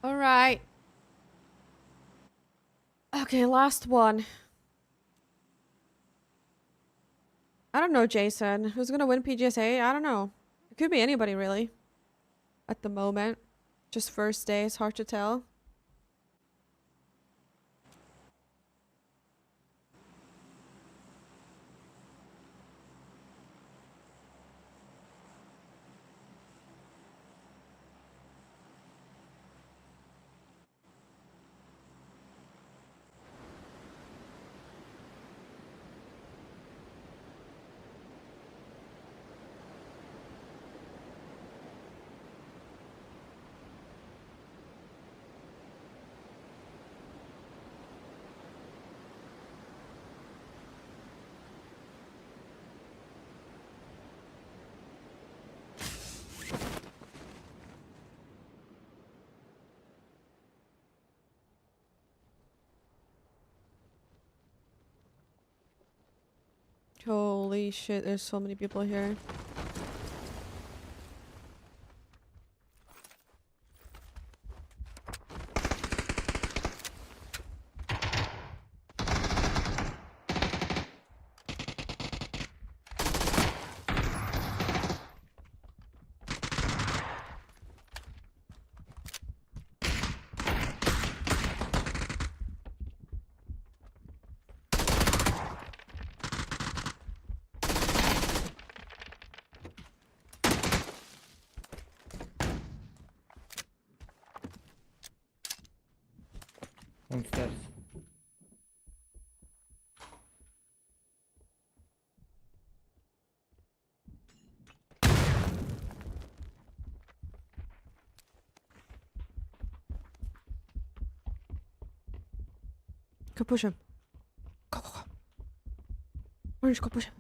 Alright. Okay, last one. I don't know, Jason. Who's gonna win PGSA? I don't know. It could be anybody, really. At the moment. Just first day, it's hard to tell. Holy shit, there's so many people here. Downstairs. Go push him. Go. Orange, go push him.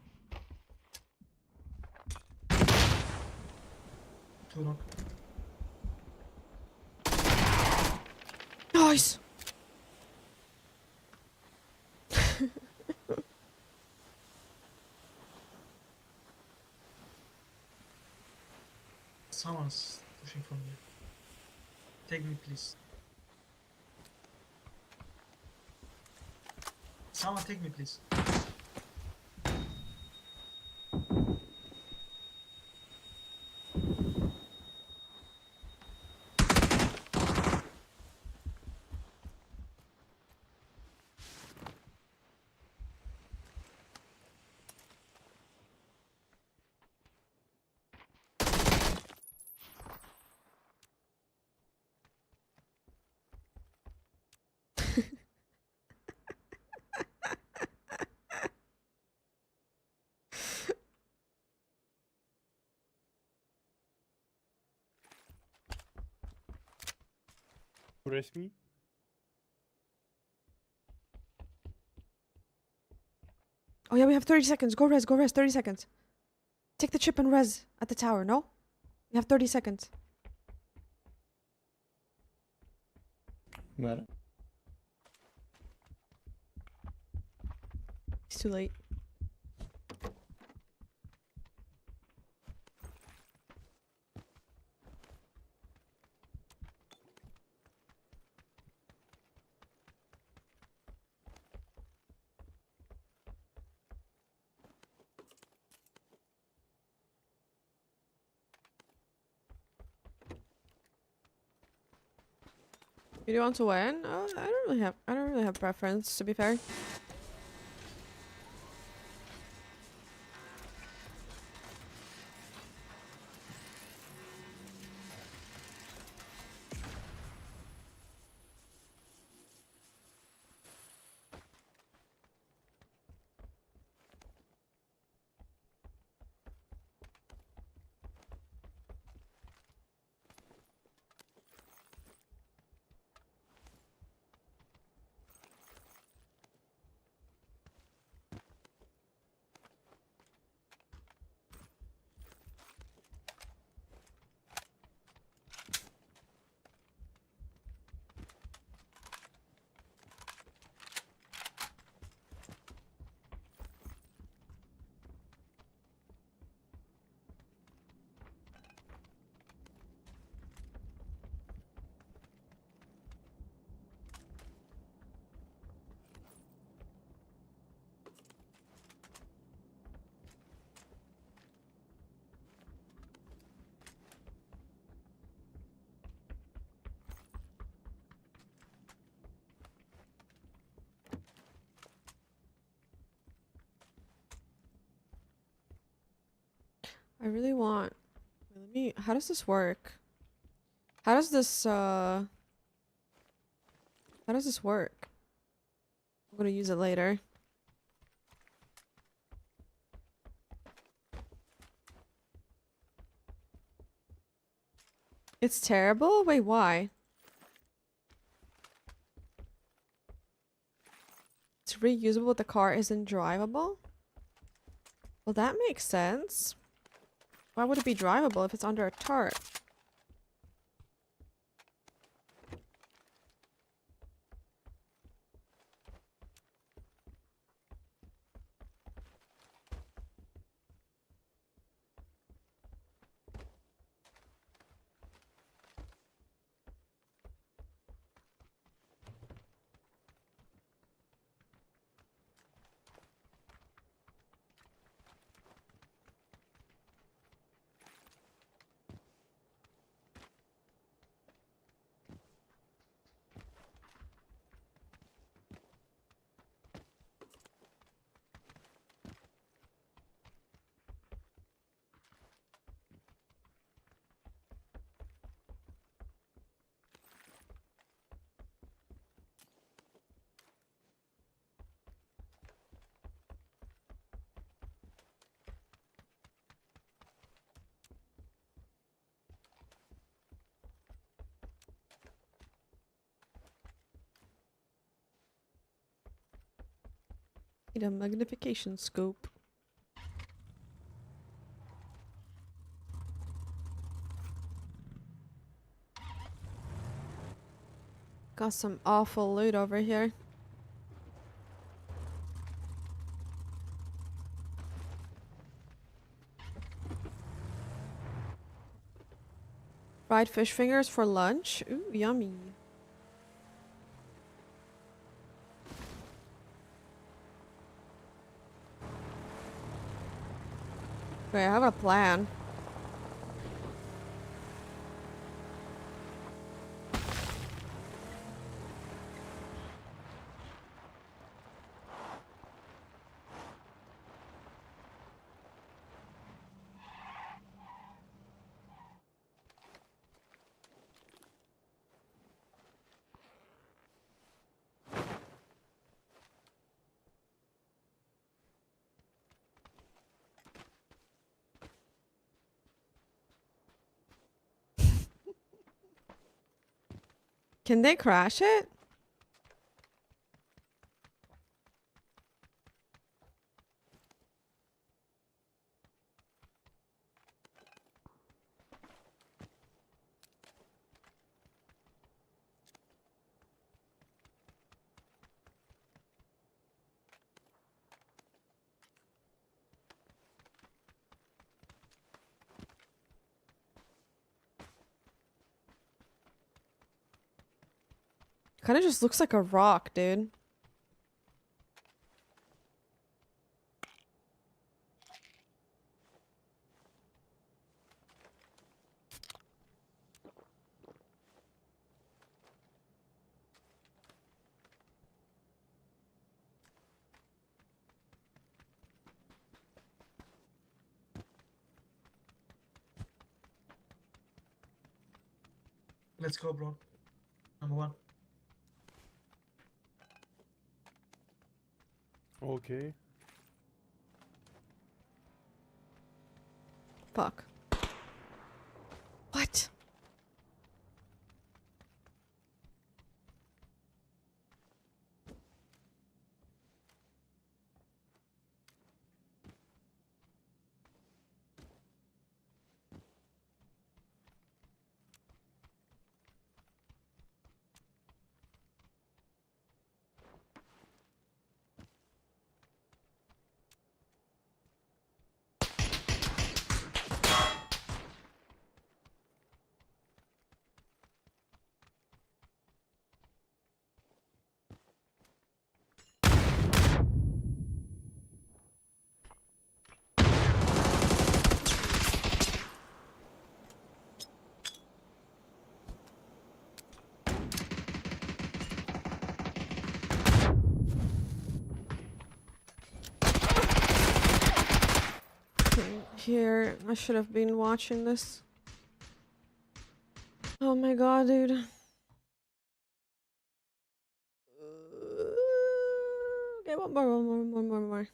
Nice! Someone's pushing from here. Take me, please. Someone take me, please. Press me. Oh yeah, we have 30 seconds. Go res, 30 seconds. Take the chip and res at the tower, no? We have 30 seconds. Where? It's too late. You want to win? I don't really have preference, to be fair. I really want... Let me... How does this work? How does this, How does this work? I'm gonna use it later. It's terrible? Wait, why? It's reusable, but the car isn't drivable? Well, that makes sense. Why would it be drivable if it's under a tarp? Need a magnification scope. Got some awful loot over here. Fried fish fingers for lunch? Ooh, yummy. Wait, I have a plan. Can they crash it? Kind of just looks like a rock, dude. Let's go, bro. Number one. Okay. Fuck. What? Here, I should have been watching this. Oh my god, dude. Okay, one more.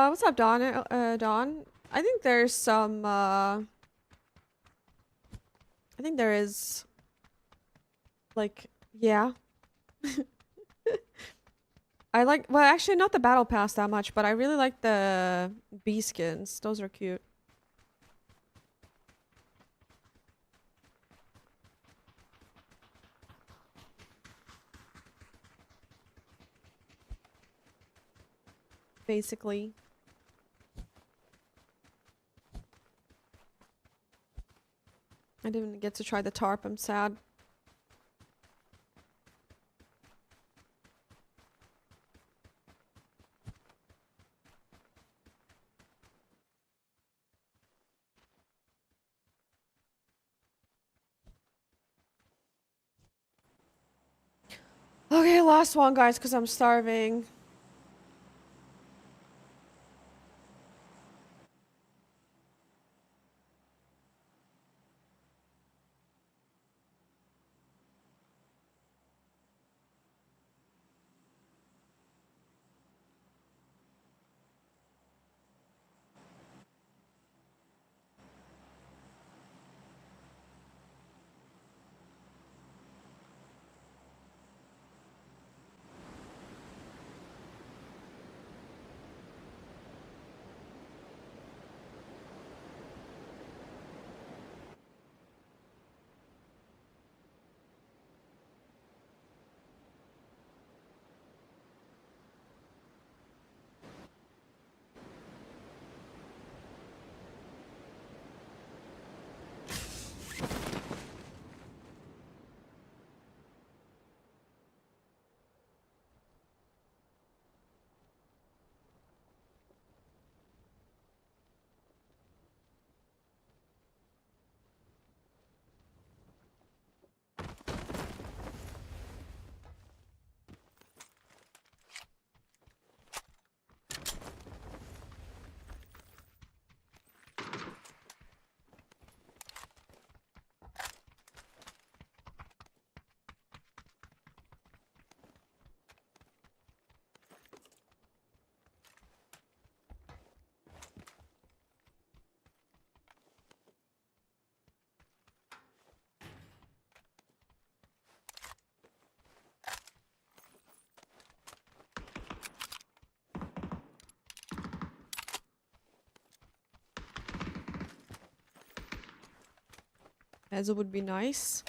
What's up, Dawn? Dawn? I think there's some, I think there is, like, yeah. I like, well, actually not the battle pass that much, but I really like the bee skins. Those are cute. Basically. I didn't get to try the tarp, I'm sad. Okay, last one, guys, because I'm starving. As it would be nice.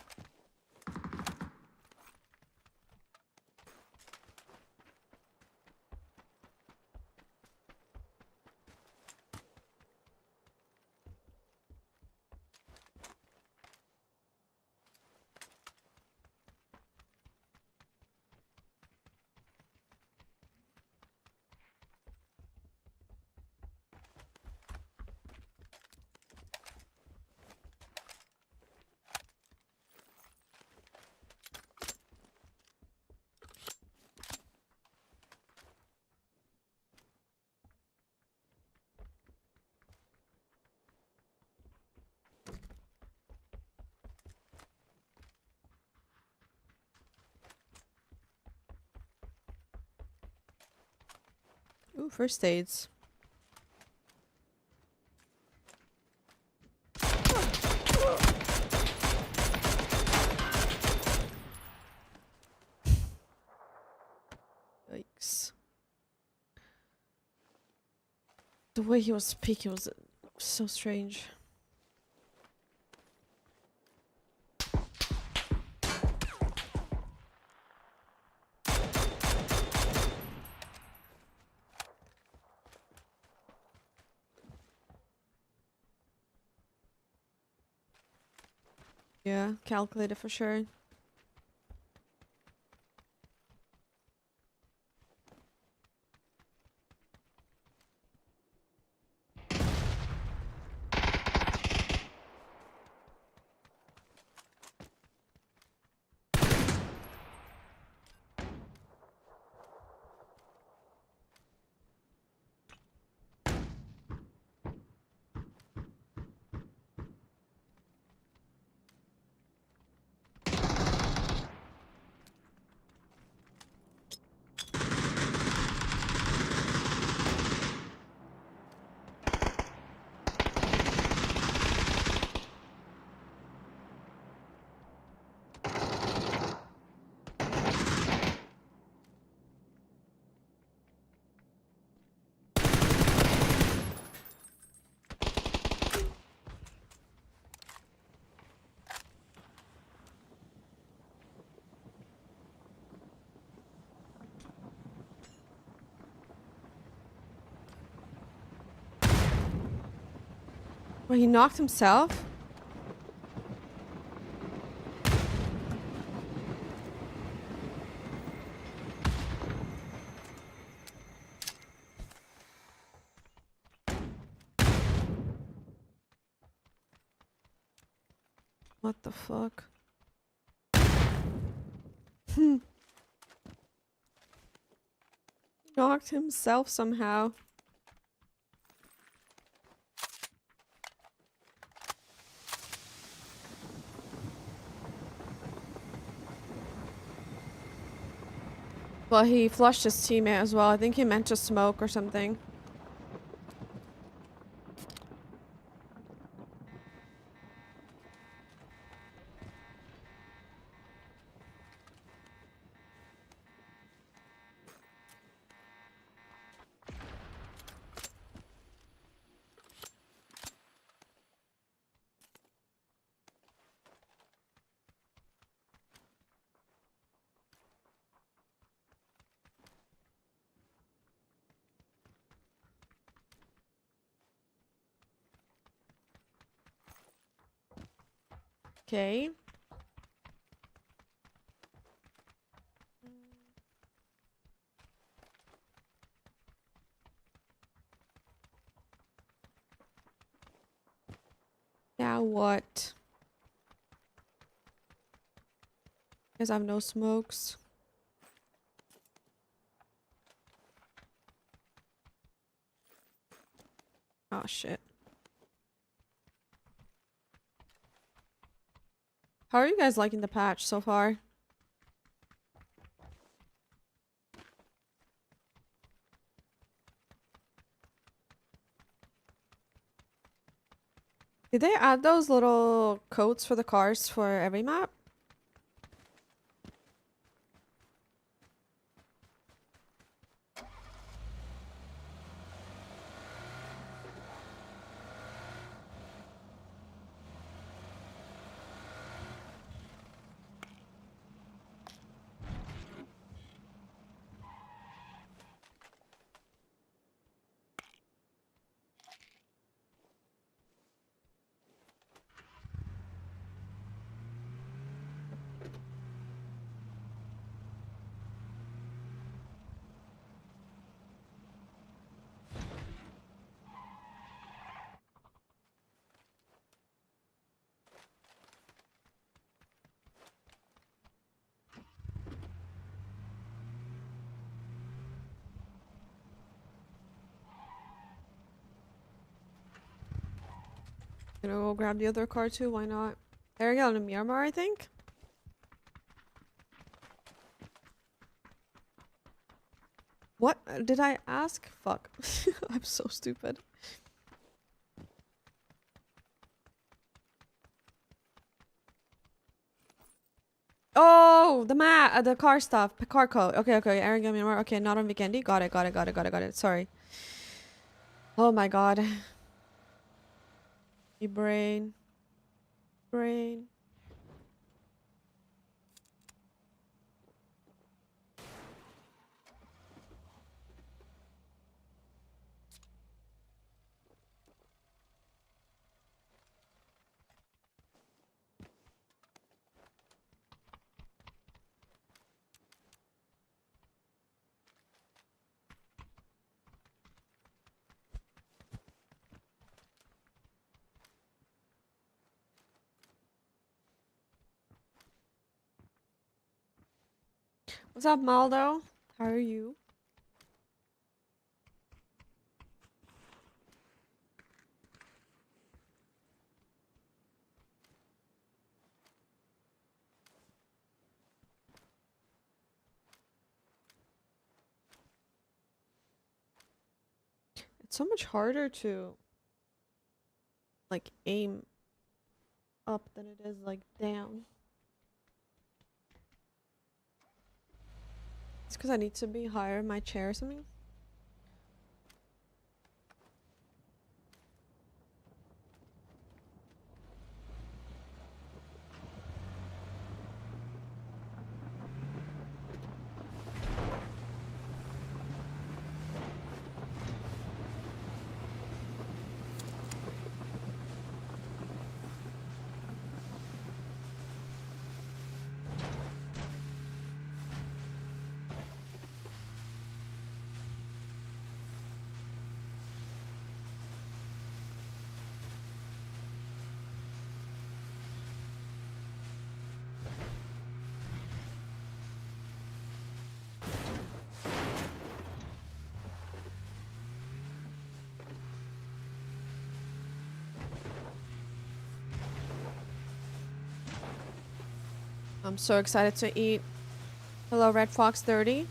Ooh, first aids. Yikes. The way he was speaking was so strange. Yeah, calculated for sure. Well, he knocked himself? What the fuck? Knocked himself somehow. Well, he flushed his teammate as well. I think he meant to smoke or something. Okay. Now what? Because I have no smokes. Oh shit. How are you guys liking the patch so far? Did they add those little codes for the cars for every map? Gonna go grab the other car too, why not? Ariel and Myanmar, I think? What did I ask? Fuck. I'm so stupid. Oh, the car stuff, the car code. Okay, okay, Ariel and Myanmar. Okay, not on Vikendi. Got it. Sorry. Oh my god. Your brain. What's up, Maldo? How are you? It's so much harder to like aim up than it is like down. It's because I need to be higher in my chair or something. I'm so excited to eat. Hello, Red Fox 30.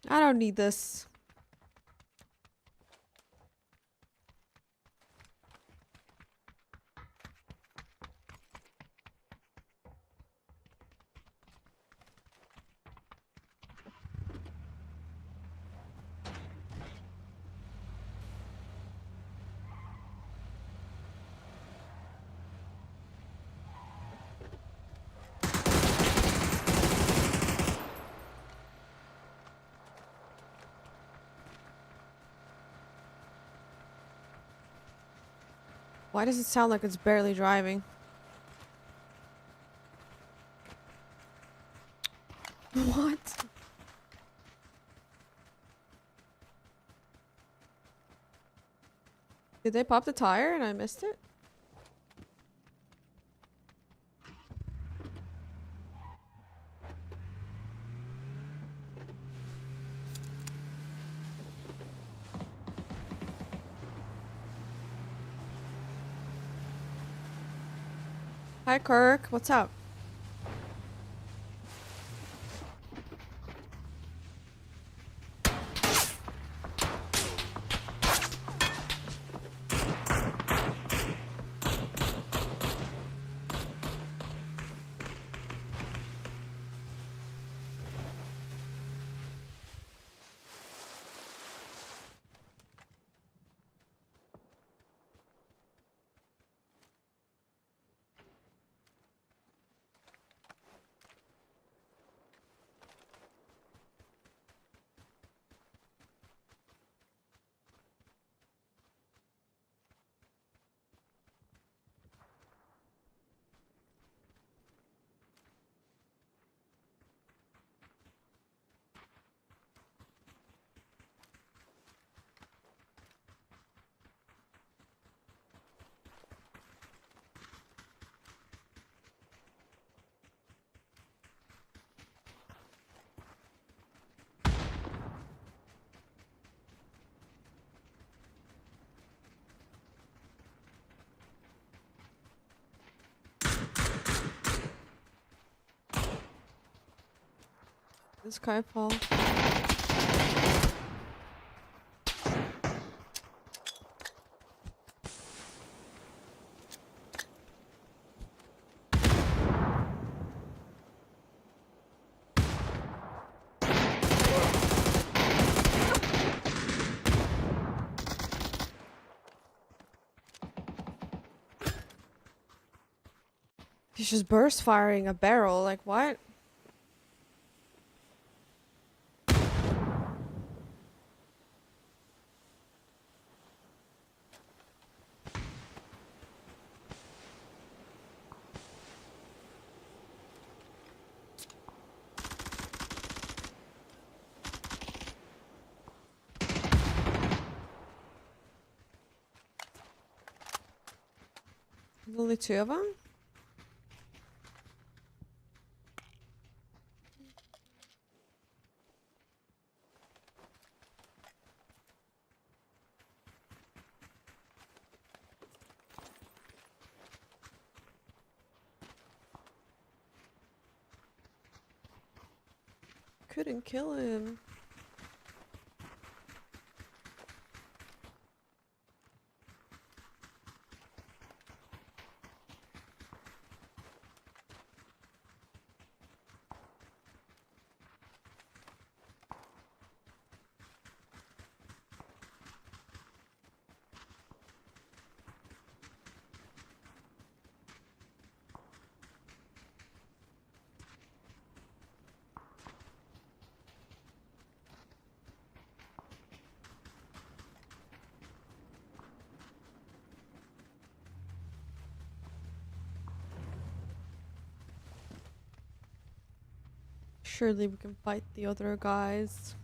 I don't need this. Why does it sound like it's barely driving? What? Did they pop the tire and I missed it? Hi, Kirk. What's up? Skyfall. He's just burst firing a barrel, like what? Only two of them? Couldn't kill him. Surely we can fight the other guys.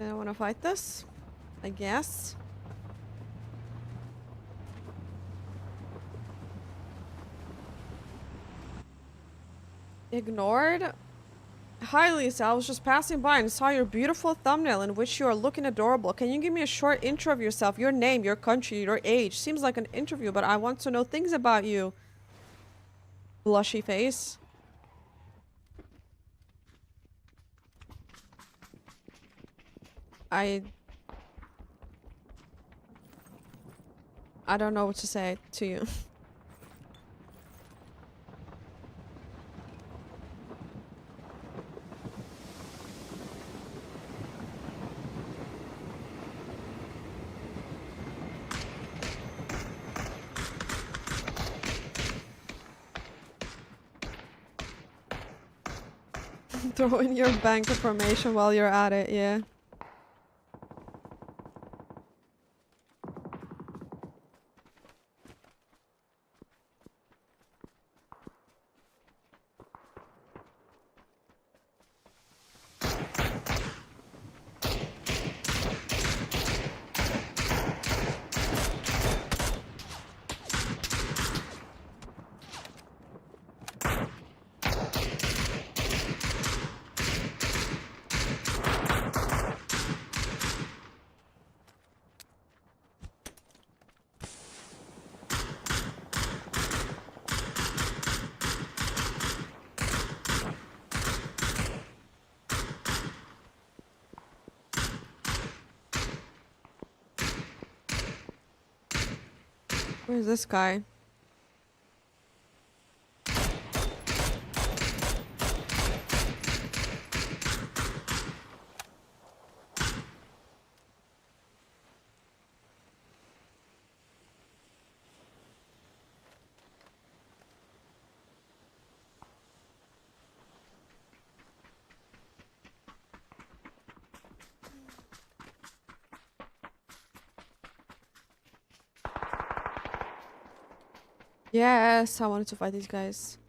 I want to fight this, I guess. Ignored? Hi Lisa, I was just passing by and saw your beautiful thumbnail in which you are looking adorable. Can you give me a short intro of yourself, your name, your country, your age? Seems like an interview, but I want to know things about you. Blushy face. I don't know what to say to you. Throw in your bank information while you're at it, yeah. Where's this guy? Yes, I wanted to fight these guys.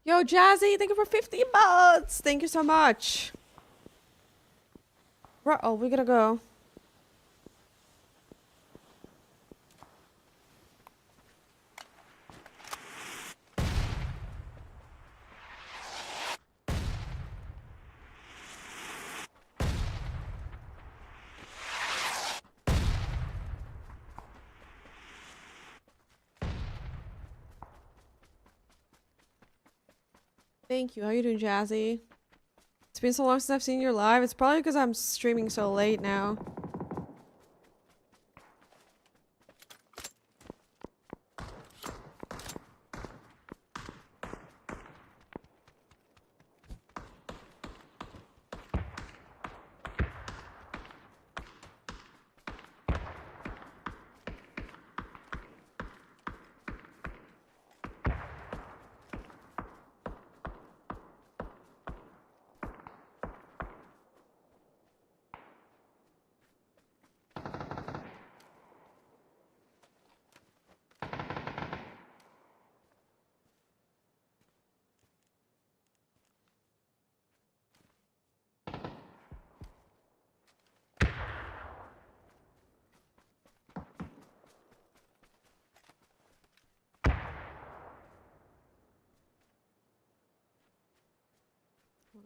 Yo, Jazzy, thank you for 50 bucks. Thank you so much. Right, oh, we gotta go. Thank you. How you doing, Jazzy? It's been so long since I've seen your live. It's probably because I'm streaming so late now.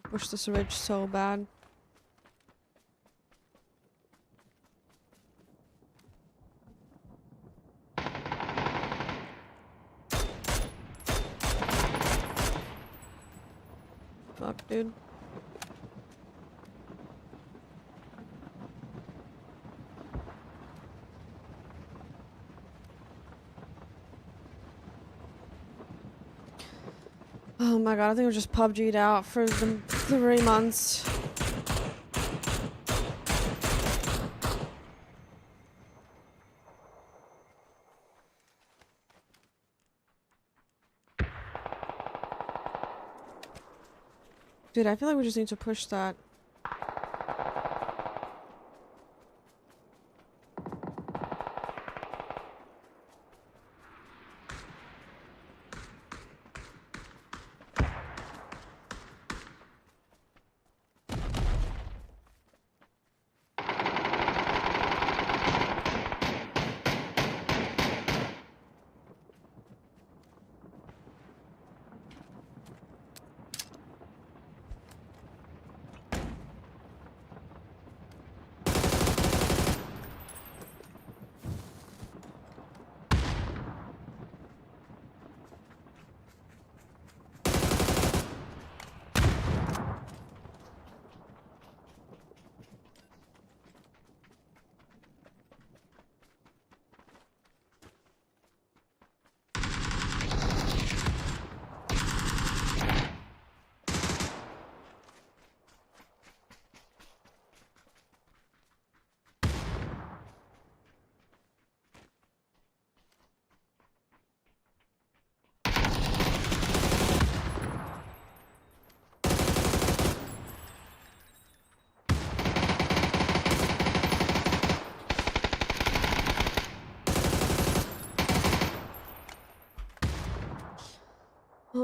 Push this ridge so bad. Fuck, dude. Oh my god, I think we're just PUBG'd out for the 3 months. Dude, I feel like we just need to push that.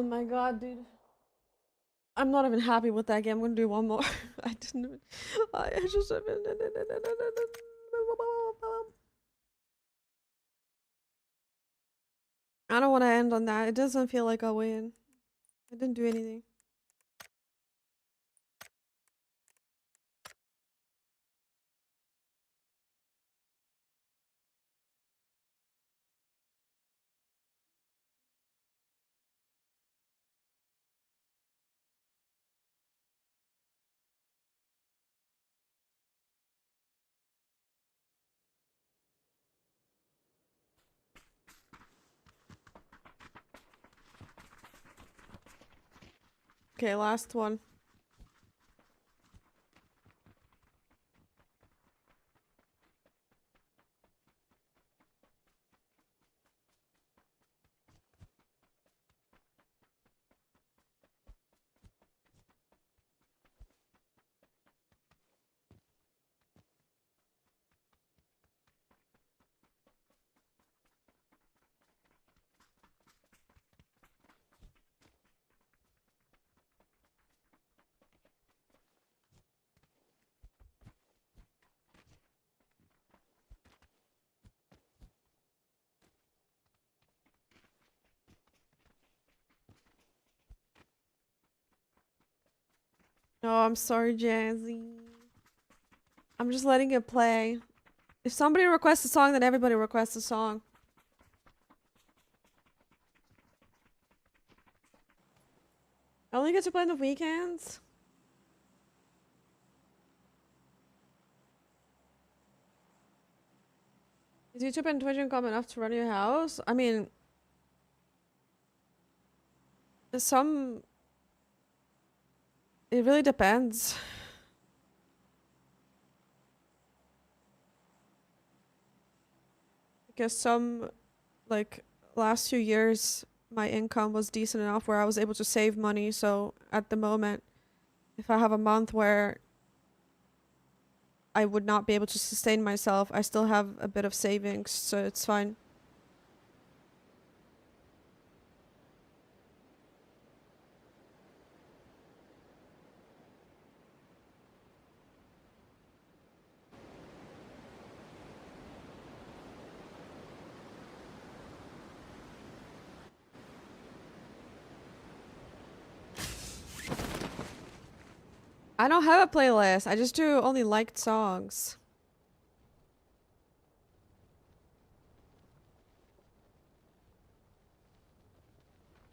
Oh my god, dude. I'm not even happy with that game. I'm gonna do one more. I didn't even... I just... I don't want to end on that. It doesn't feel like I'll win. I didn't do anything. Okay, last one. Oh, I'm sorry, Jazzy. I'm just letting it play. If somebody requests a song, then everybody requests a song. I only get to play on the weekends. Is YouTube and Twitch income enough to run your house? I mean, some... It really depends. Because some, like, last few years, my income was decent enough where I was able to save money. So at the moment, if I have a month where I would not be able to sustain myself, I still have a bit of savings, so it's fine. I don't have a playlist. I just do only liked songs.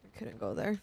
I couldn't go there.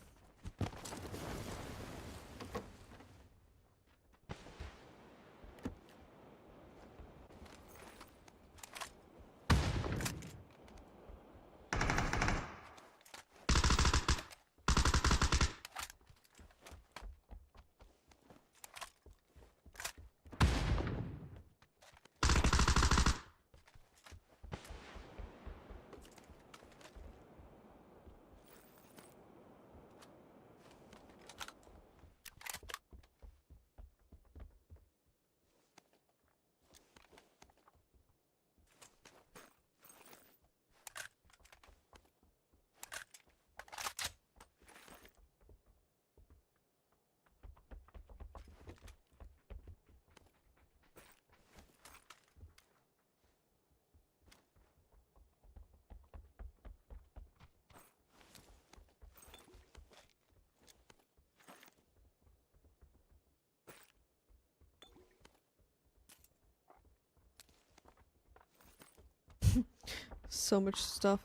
So much stuff.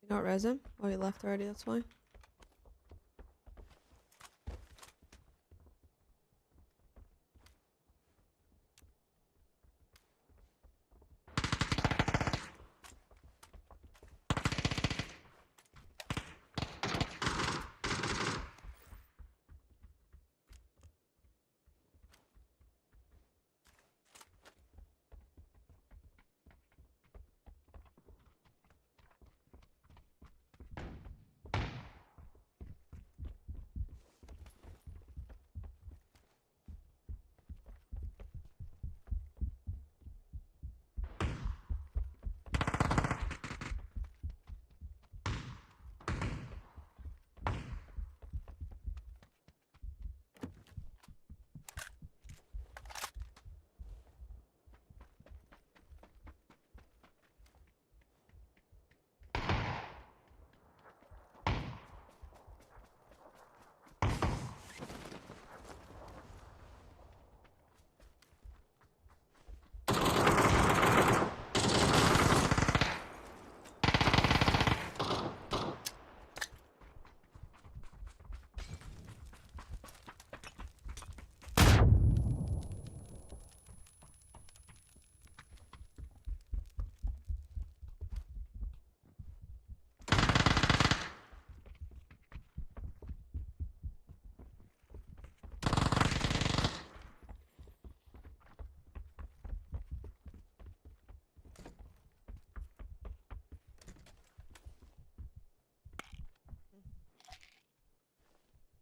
You not resin? Oh, you left already, that's why.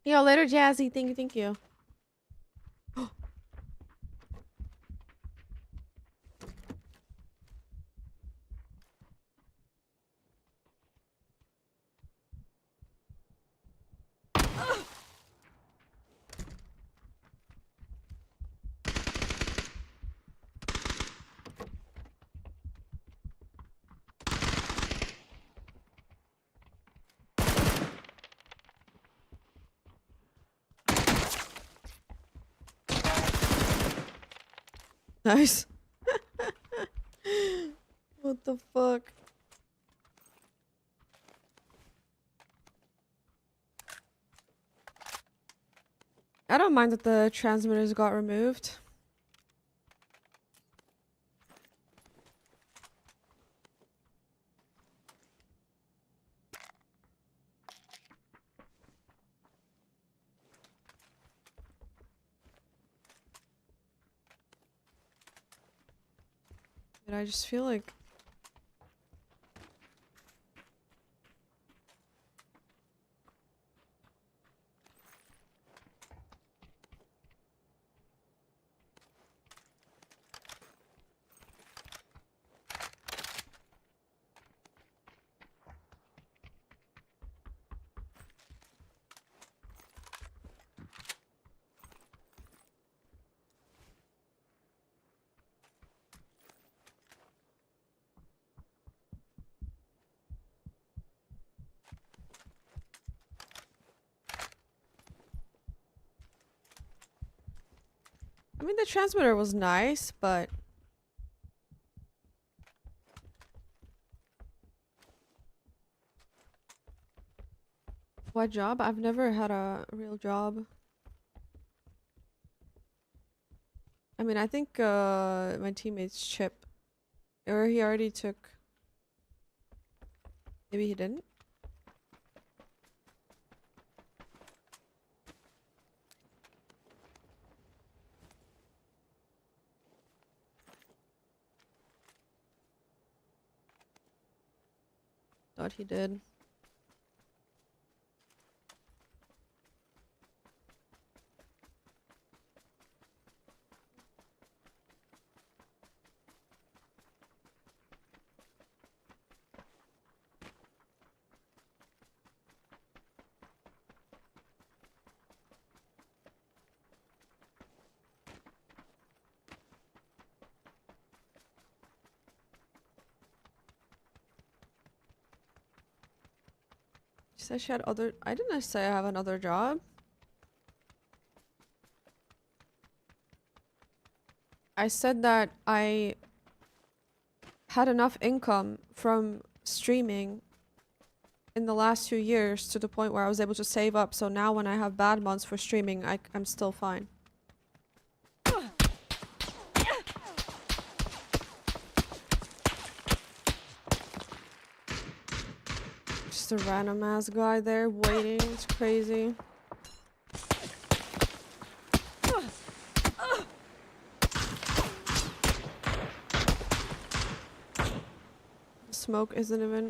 Yo, later, Jazzy. Thank you, thank you. Nice. What the fuck? I don't mind that the transmitters got removed. But I just feel like I mean the transmitter was nice, but what job? I've never had a real job. I mean, I think my teammate's Chip, or he already took. Maybe he didn't. Thought he did. She said she had other. I didn't say I have another job. I said that I had enough income from streaming in the last 2 years to the point where I was able to save up. So now when I have bad months for streaming, I'm still fine. Just a random ass guy there waiting. It's crazy. Smoke isn't even.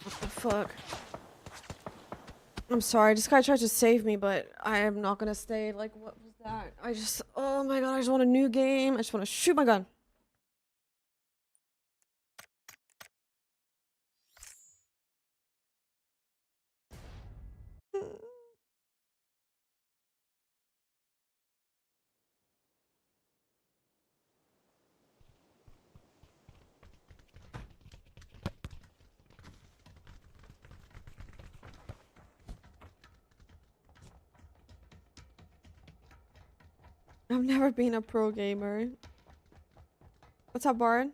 What the fuck? I'm sorry, this guy tried to save me, but I am not gonna stay. Like, what was that? Oh my god, I just want a new game. I just want to shoot my gun. I've never been a pro gamer. What's up, Baron?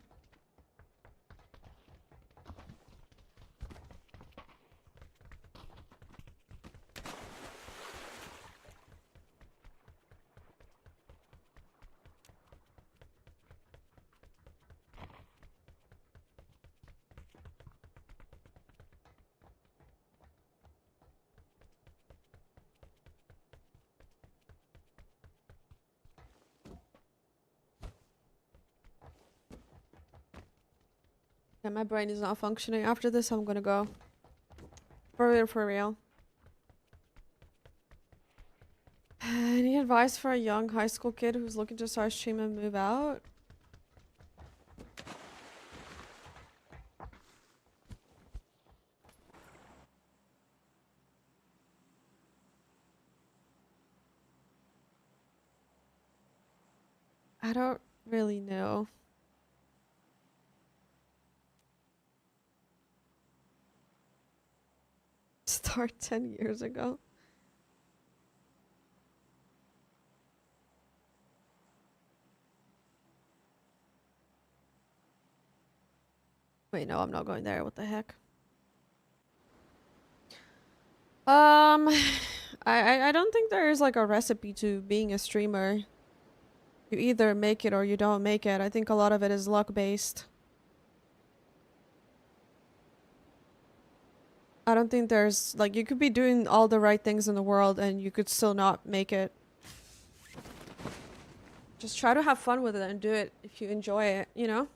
Yeah, my brain is not functioning. After this, I'm gonna go. For real, for real. Any advice for a young high school kid who's looking to start stream and move out? I don't really know. Start 10 years ago. Wait, no, I'm not going there. What the heck? I don't think there is like a recipe to being a streamer. You either make it or you don't make it. I think a lot of it is luck based. I don't think there's like, you could be doing all the right things in the world and you could still not make it. Just try to have fun with it and do it if you enjoy it, you know?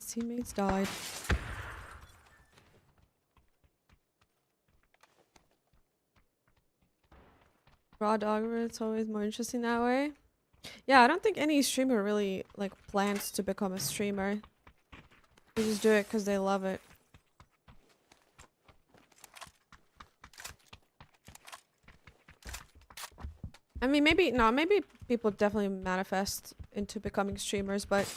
Teammates died. Raw dog, it's always more interesting that way. Yeah, I don't think any streamer really like plans to become a streamer. They just do it because they love it. I mean, maybe people definitely manifest into becoming streamers, but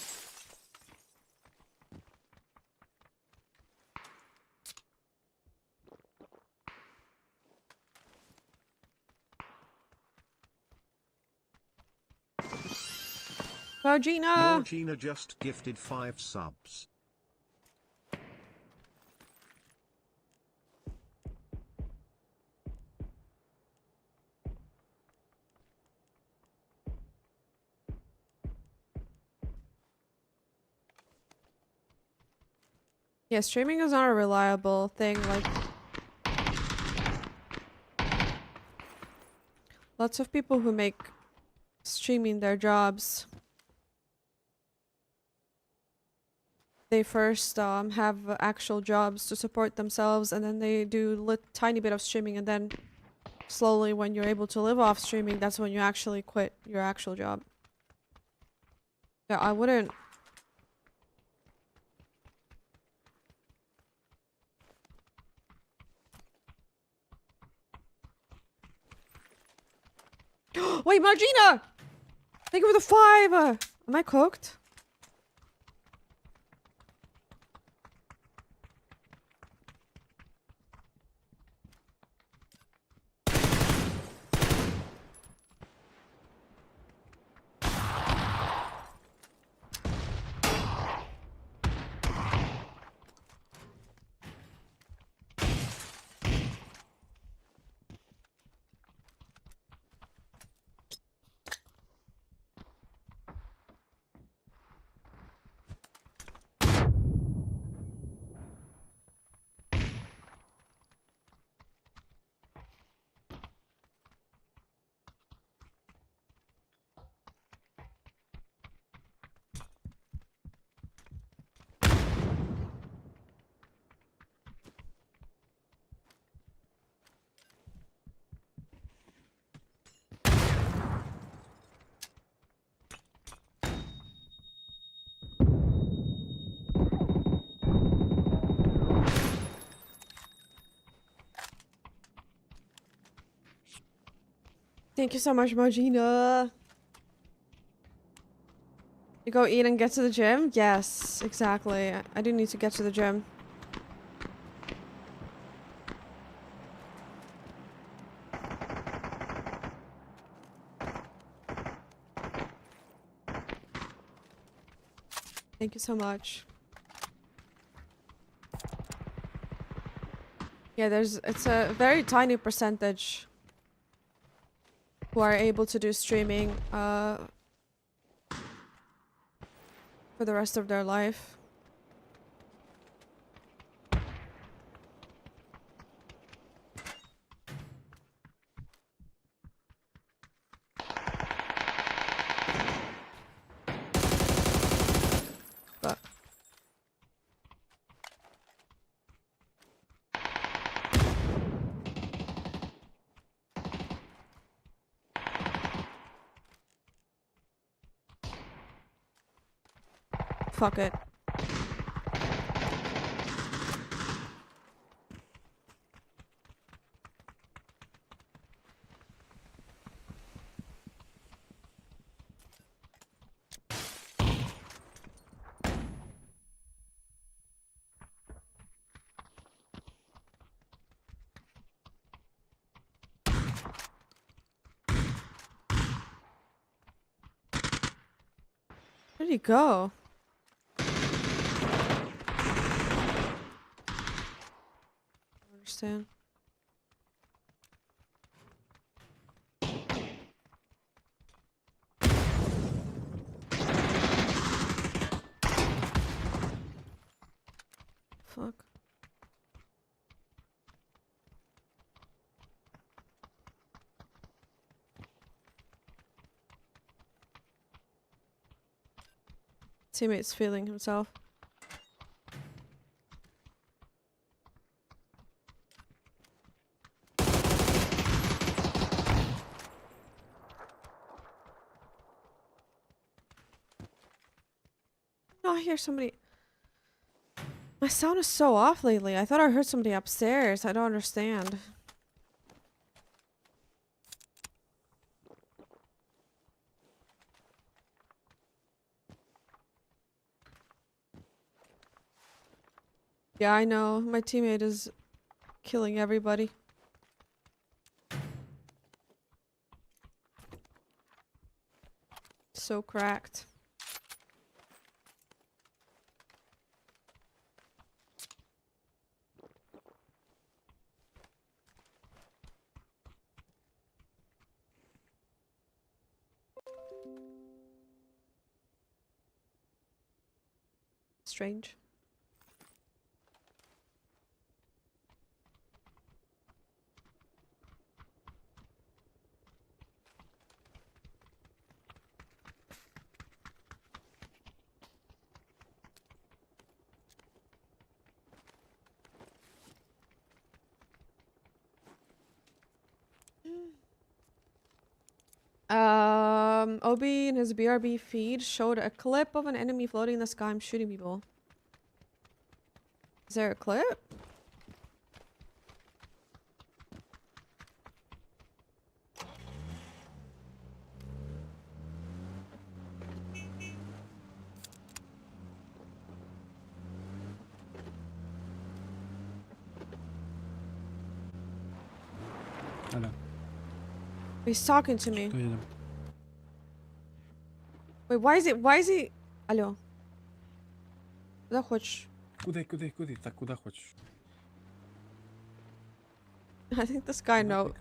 Gina! Gina just gifted 5 subs. Yeah, streaming is not a reliable thing, like lots of people who make streaming their jobs, they first have actual jobs to support themselves, and then they do tiny bit of streaming, and then slowly when you're able to live off streaming, that's when you actually quit your actual job. Yeah, I wouldn't. Wait, Margina! Thank you for the 5! Am I cooked? Thank you so much, Mojina. You go eat and get to the gym? Yes, exactly. I do need to get to the gym. Thank you so much. Yeah, it's a very tiny percentage who are able to do streaming for the rest of their life. But fuck it. Where'd he go? I don't understand. Fuck. Teammate's feeling himself. Oh, I hear somebody. My sound is so off lately. I thought I heard somebody upstairs. I don't understand. Yeah, I know. My teammate is killing everybody. So cracked. Strange. Obi in his BRB feed showed a clip of an enemy floating in the sky and shooting people. Is there a clip? Алло. He's talking to me. Что едем? Wait, why is he... Алло. Куда хочешь? Куда? Так, куда хочешь? I think this guy knows.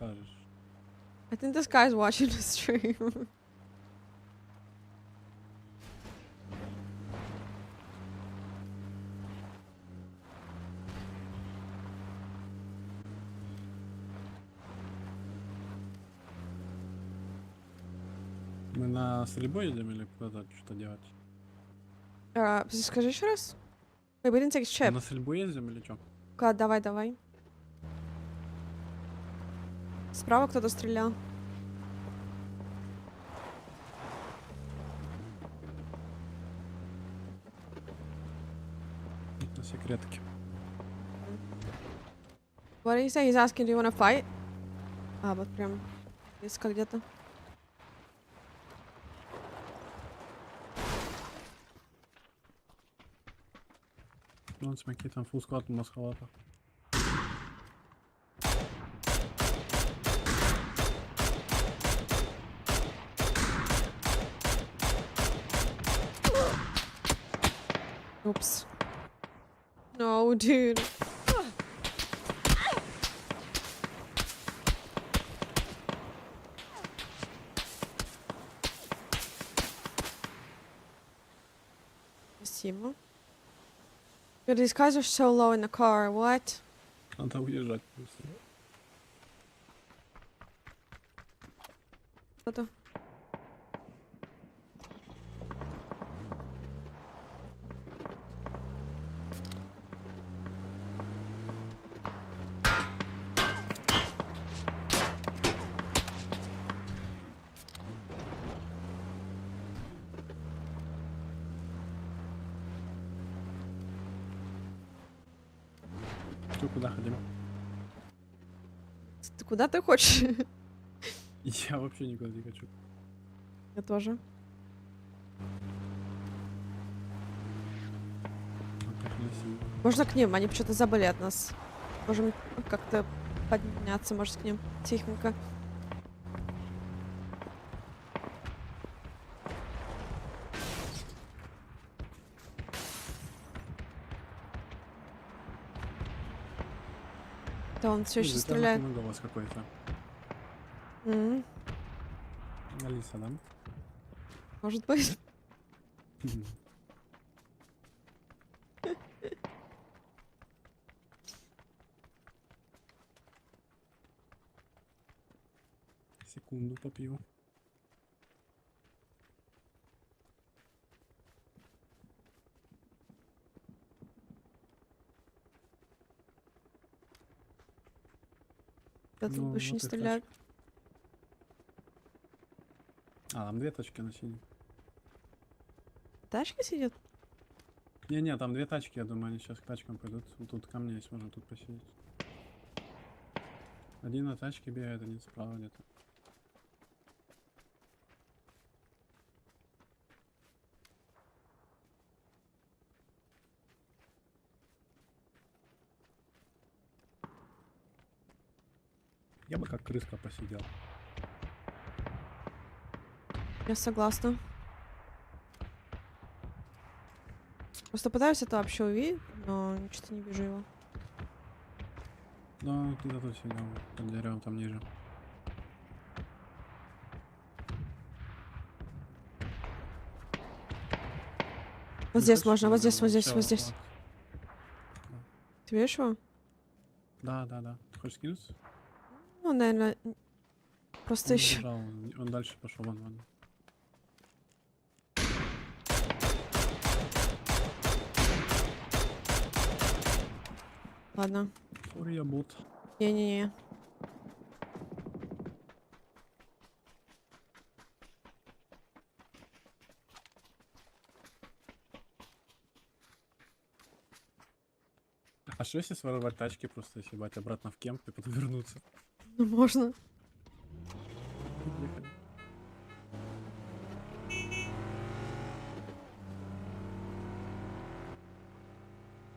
I think this guy's watching the stream. Мы на стрельбу едем или куда-то что делать? Скажи еще раз. Wait, we didn't take a chip. На стрельбу ездим или что? Давай. Справа кто-то стрелял. На секретке. What did he say? He's asking, do you want to fight? Вот прям. Близко где-то. Ну, смотри, там фулл склад маскалата. Oops. No, dude. Спасибо. Dude, these guys are so low in the car. What? Надо уезжать просто. Кто-то. Ты куда ходим? Ты куда ты хочешь? Я вообще никуда не хочу. Я тоже. Можно к ним? Они почему-то забыли от нас. Можем как-то подняться, может, к ним тихонько. Да, он все еще стреляет. Голос какой-то. Алиса, да? Может быть. Секунду попью. Да тут Ну, больше не вот и стреляют. А, там две тачки на синей. Тачка сидит? Не-не, там две тачки, я думаю, они сейчас к тачкам пойдут. Вот тут ко мне есть, можно тут посидеть. Один на тачке бегает, один справа где-то. Я бы как крыска посидел. Я согласна. Просто пытаюсь это вообще увидеть, но что-то не вижу его. Ну, где-то тут сидел, под деревом там ниже. Вот здесь можно, вот здесь, вот здесь, вот здесь. Ты видишь его? Да, да, да. Ты хочешь скинуться? Ну, наверное, просто Он еще. убежал, он дальше пошел, вон. Ладно. Фурия бот. Не-не-не. А что если своровать тачки, просто съебать обратно в кемп и потом вернуться? Ну, можно. Ехали.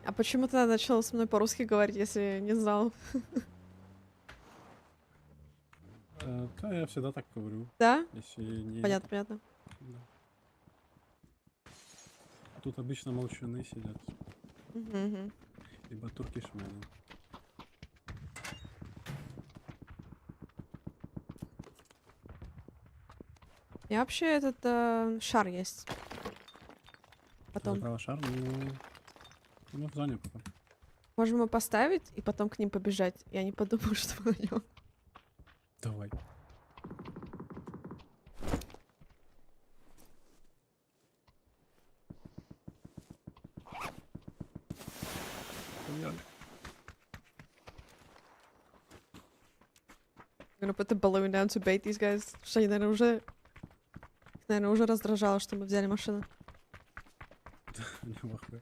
А почему ты начал со мной по-русски говорить, если не знал? Да, я всегда так говорю. Да? Если не Понятно, это. понятно. Да. Тут обычно молчуны сидят. Угу. Либо туркишмены. И вообще этот шар есть. Потом. Право шар, ну... Мы в зоне пока. Можем его поставить и потом к ним побежать. Я не подумаю, что мы на нем. Давай. Погнали. I'm gonna put the balloon down to bait these guys. Что они, наверное, уже раздражало, что мы взяли машину. Неплохо.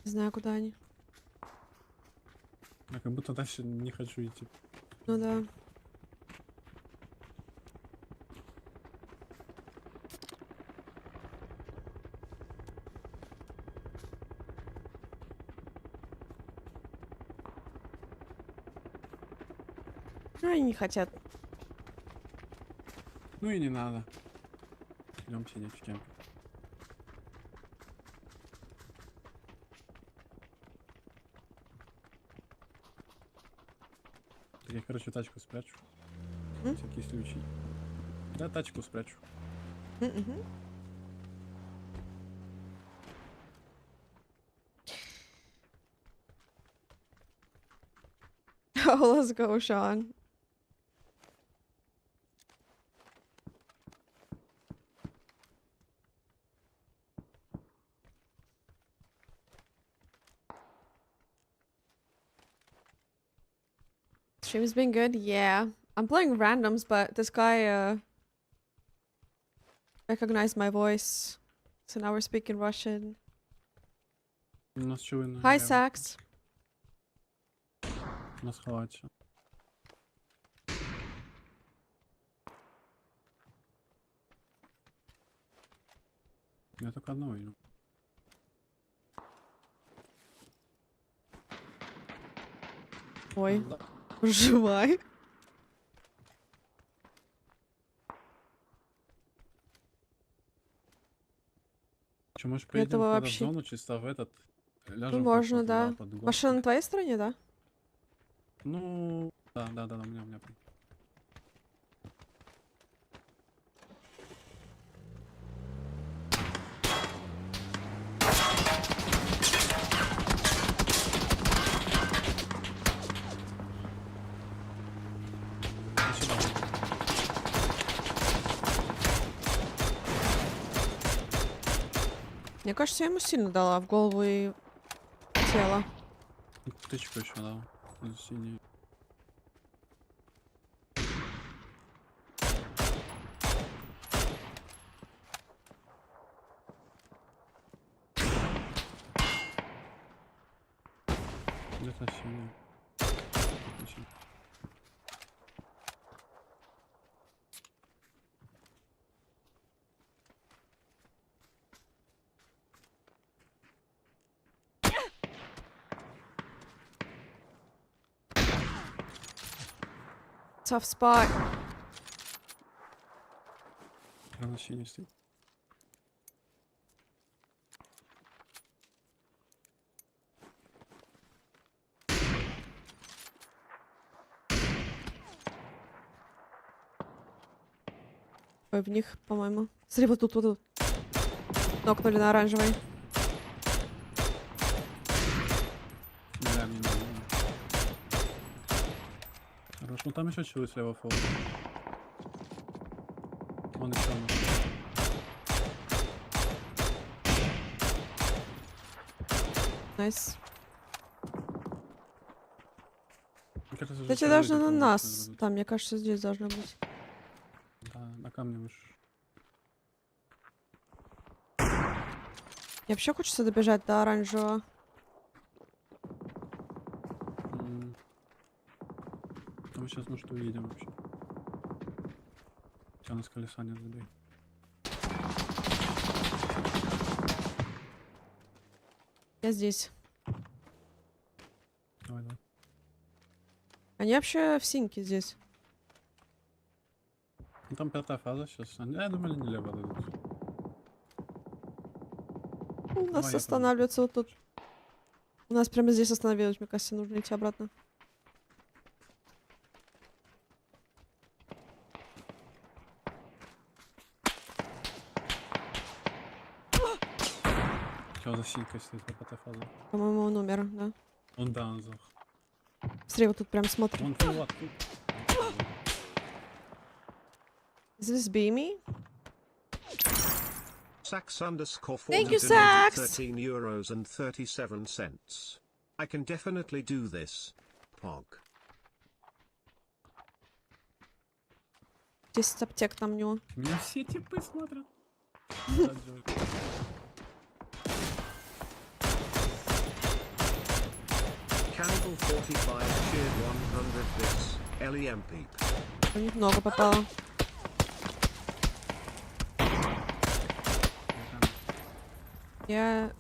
Не знаю, куда они. Я как будто дальше не хочу идти. Ну да. Ну, они не хотят. Ну и не надо. Идем сидеть в кемпе. Так я, короче, тачку спрячу. На всякий случай. Да, тачку спрячу. Oh, let's go, Sean. Stream's been good, yeah. I'm playing randoms, but this guy recognized my voice, so now we're speaking Russian. У нас что вы Hi, Sax. У нас хватит. Я только одного видел. Ой, живай. Че, можешь поедем Этого куда-то в вообще- зону, чисто в этот? Ну, Ляжем можно, как-то да. туда, под горку. Машина на твоей стороне, да? Ну, да, у меня. Мне кажется, я ему сильно дала в голову и в тело. Тычку еще дал. Синий. Где-то синий. Tough spot. Прямо синий стоит. Ой, в них, по-моему. Смотри, вот тут, вот тут. Нокнули на оранжевый. Да, мне надо. Хорош. Ну там еще чего слева фол. Вон еще одна. Найс. Мне кажется, Кстати, уже должны люди на там нас. начали Там, мне кажется, здесь должно быть. Да, на камне выше. Мне вообще хочется добежать до оранжевого. А мы сейчас, может, увидим вообще. Тебя на с колеса не забей. Я здесь. Давай. Они вообще в синьке здесь. Ну там 5-я фаза сейчас. Я думаю, они не лево дадут. У нас Давай, я останавливается вот тут. У нас прямо здесь остановилось, мне кажется, нужно идти обратно. Что за синька стоит на 5-й фазе? По-моему, он умер, да. Он да, он сдох. Смотри, вот тут прям смотри. Вон фул вот тут. Is this Beamy? Sax_4 Thank you, donated Sax! €13.37. I can definitely do this. Pog. 10 аптек там у него. Меня все типы смотрят. Cannibal 45 cheered 100 bits. LEM peep. У них много попало. Я...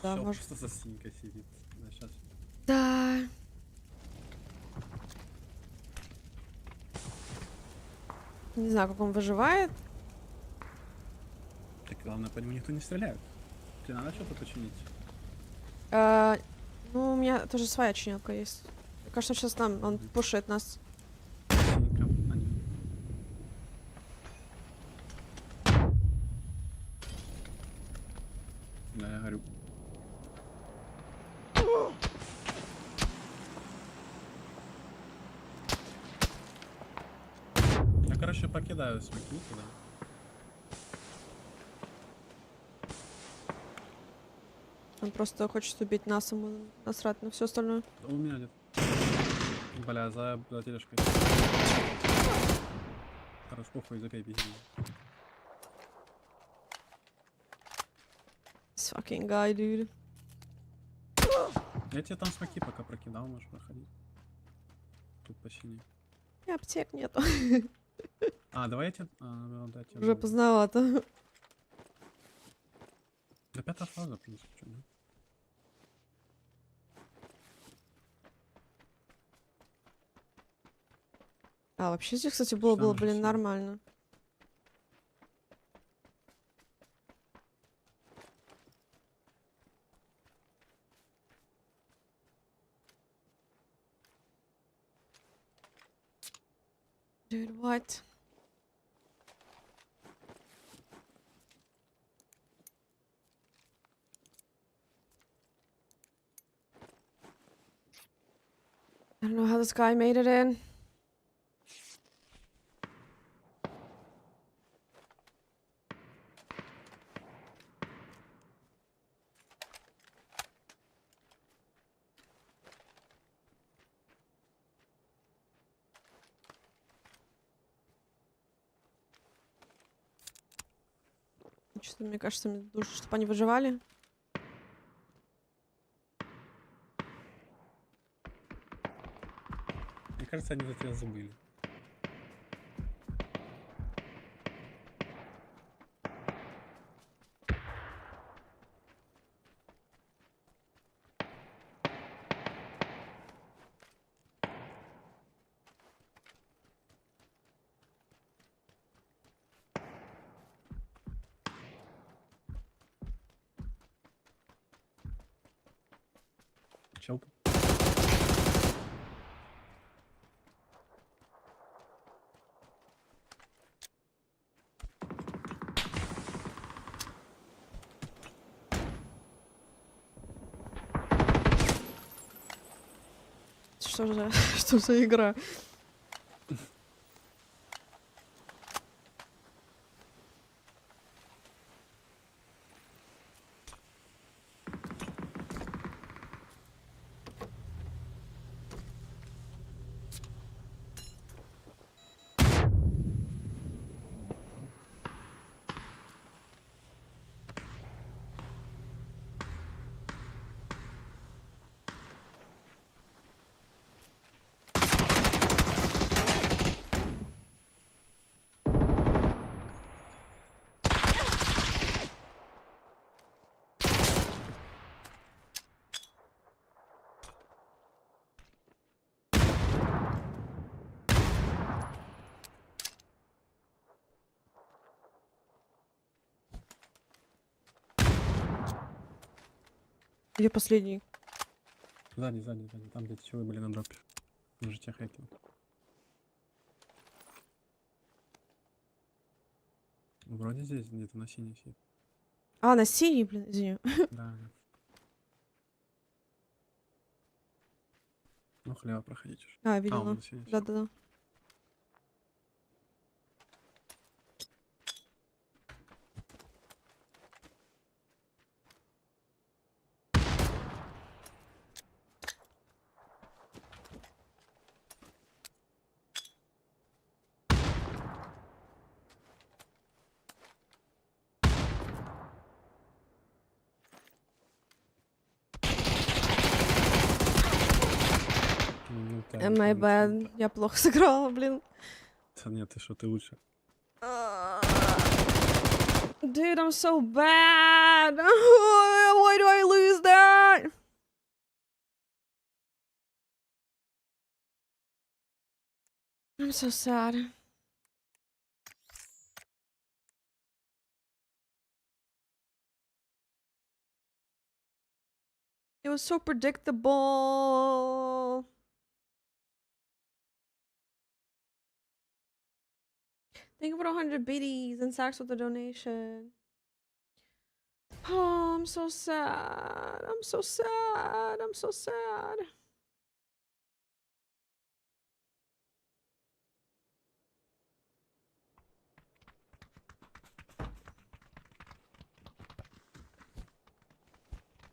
Да, Шел может... просто за синькой сидит. Да, сейчас. Да. Не знаю, как он выживает. Так главное, по нему никто не стреляет. Тебе надо что-то починить? Ну, у меня тоже своя чинелка есть. Мне кажется, сейчас он пушит нас. Синька, они. Да, я говорю. Я, короче, покидаю смоки туда. Он просто хочет убить нас, ему насрать на все остальное. У меня нет. Бля, за тележкой. Хорош, похуй, закай пизди. This fucking guy, dude. Я тебе там смоки пока прокидал, можешь проходить. Тут почти нет. И аптек нету. А, давай я тебе... А, да, тебе Уже поздновато. Да 5-я фаза, в принципе, что, да? А, вообще здесь, кстати, было, блин, нормально. Dude, what? I don't know how this guy made it in. Что-то, мне кажется, мне нужно, чтобы они выживали. Мне кажется, они за тебя забыли. Чел. Что за игра? Где последний? Сзади, там где чего были на дропе. Он же тебя хакил. Вроде здесь где-то на синей сидит. А, на синий, блин, извини. Да. Ну, хлево проходить уже. А, видела. Да-да-да. My bad. Я плохо сыграла, блин. Да нет, ты что, ты лучше. Dude, I'm so bad. Why do I lose that? I'm so sad. It was so predictable. Thank you for 100 biddies and Sacks with the donation. Oh, I'm so sad. I'm so sad. I'm so sad.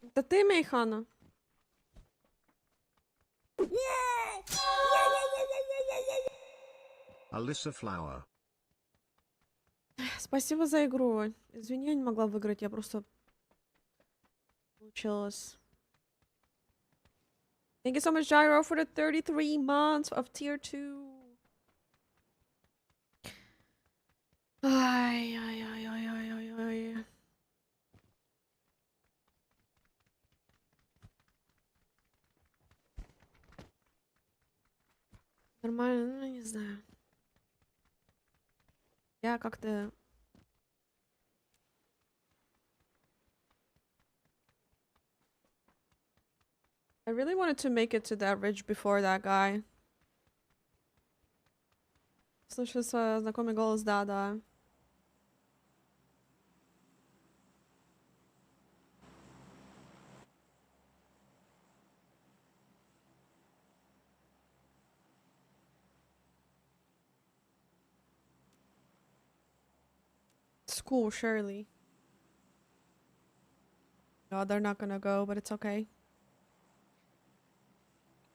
Это ты, Мейхана? Alisa Flower. Спасибо за игру. Извини, я не могла выиграть, я просто получилось. Thank you so much, Gyro, for the 33 months of tier 2. Ай, ай, ай, ай, ай, ай, ай. Нормально, ну не знаю. Я как-то... I really wanted to make it to that ridge before that guy. Слышу знакомый голос, да. School, surely. No, they're not gonna go, but it's okay.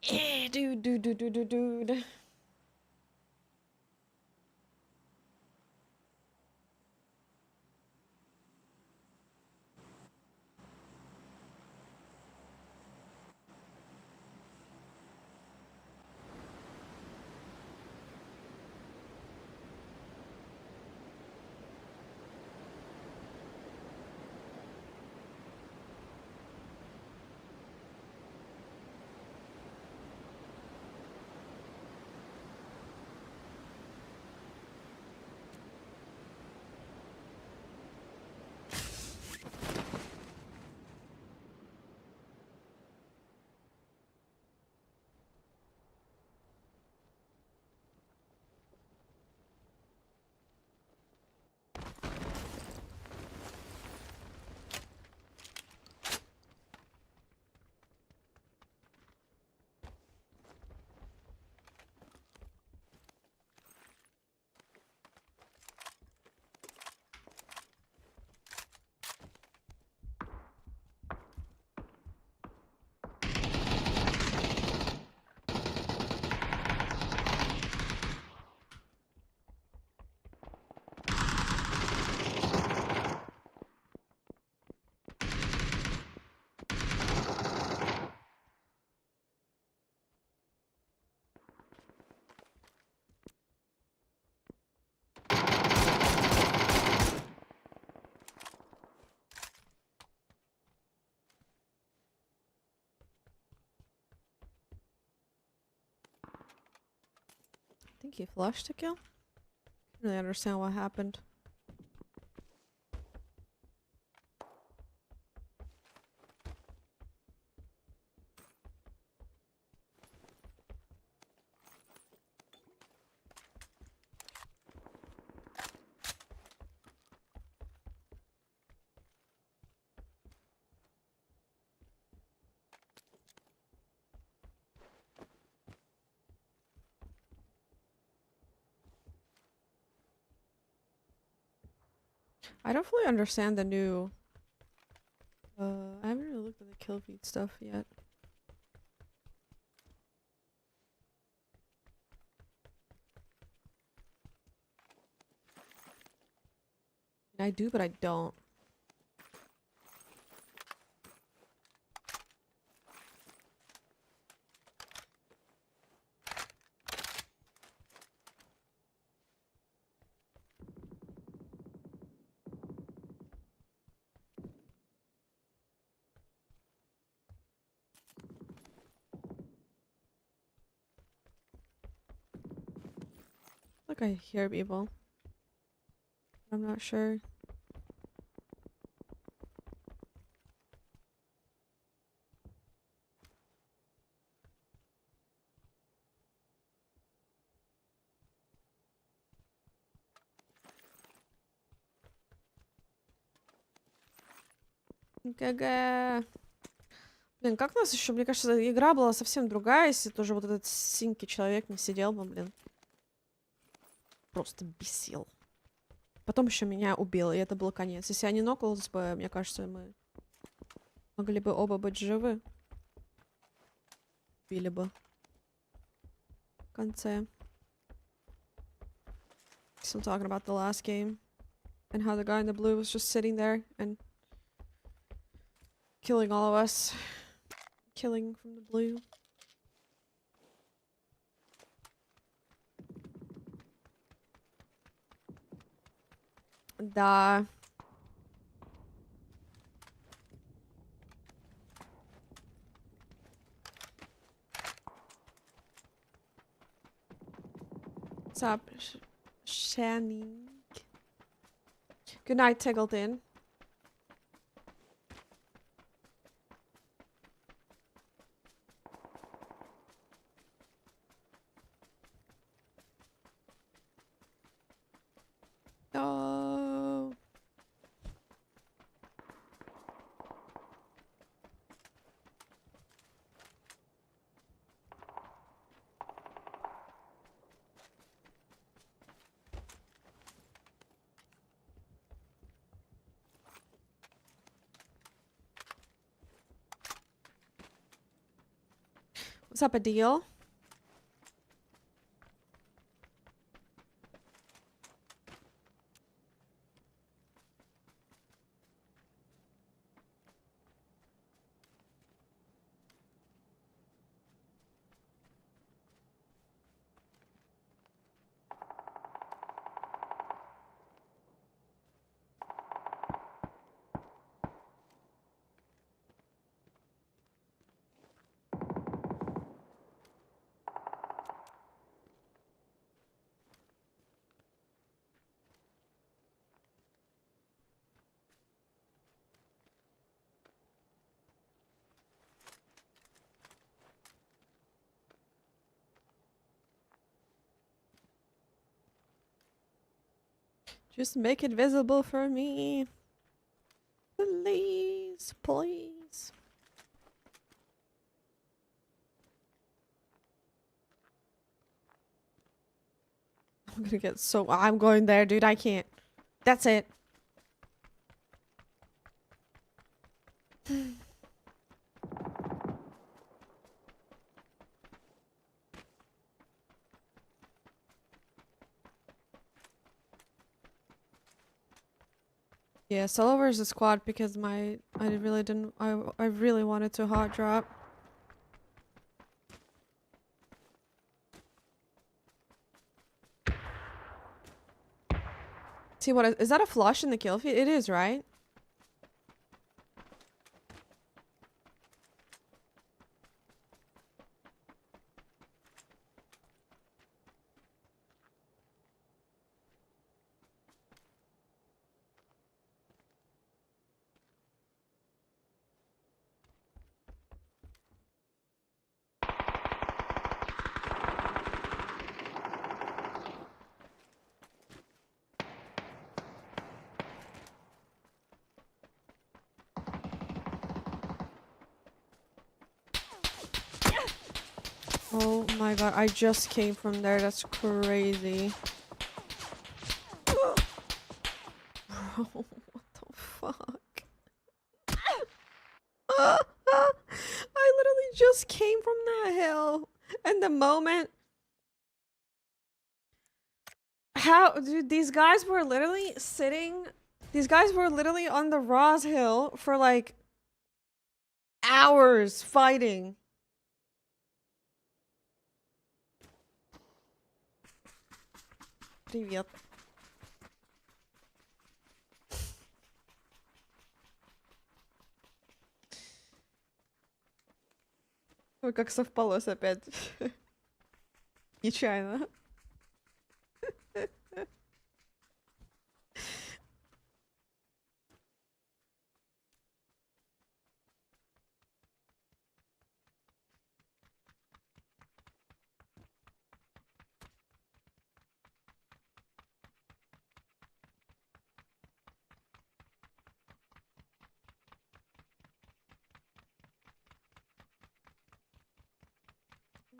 Dude. I think he flushed a kill. I don't really understand what happened. I don't fully understand the new... I haven't really looked at the kill feed stuff yet. I do, but I don't. like I hear people. I'm not sure. ГГ. Блин, как нас еще, мне кажется, игра была совсем другая, если тоже вот этот синьки человек не сидел бы, блин. Просто бесил. Потом еще меня убил, и это был конец. Если я не нокнулась бы, мне кажется, мы могли бы оба быть живы. Убили бы. В конце. So I'm talking about the last game. And how the guy in the blue was just sitting there and killing all of us. Killing from the blue. Да. What's up, Shanning? Good night, Tiggleton. Oh. What's up, Adil? Just make it visible for me. Please, please. I'm gonna get so... I'm going there, dude. I can't. That's it. Yeah, solo versus squad because I really didn't... I really wanted to hot drop. See what is that a flush in the kill feed? It is, right? Oh my god, I just came from there. That's crazy. Bro, what the fuck? I literally just came from that hill. And the moment... How... Dude, these guys were literally sitting... These guys were literally on the Roz Hill for like... hours fighting. Привет. Ой, как совпалось опять. Нечаянно.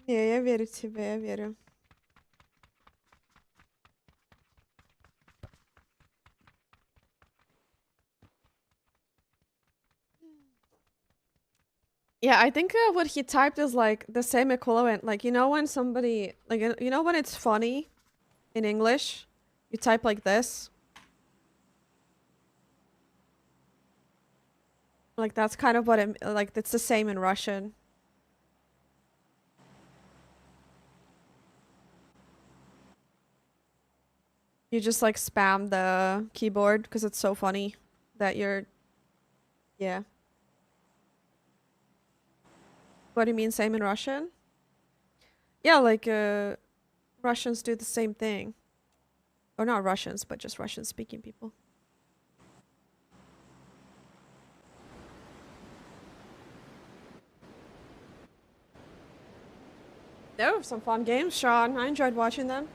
Не, я верю тебе, я верю. Yeah, I think what he typed is like the same equivalent. Like, you know when somebody, like, you know when it's funny in English? You type like this. Like, that's kind of what it, like, it's the same in Russian. You just, like, spam the keyboard because it's so funny that you're... Yeah. What do you mean, same in Russian? Yeah, like, Russians do the same thing. Or not Russians, but just Russian-speaking people. They were some fun games, Sean. I enjoyed watching them.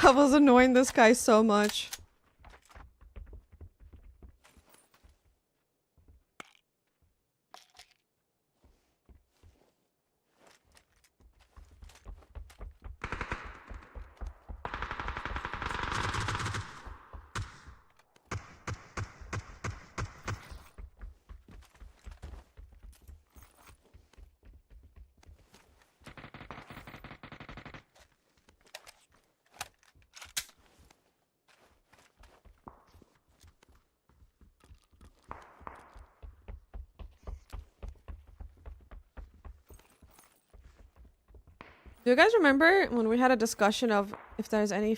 I was annoying this guy so much. Do you guys remember when we had a discussion of if there's any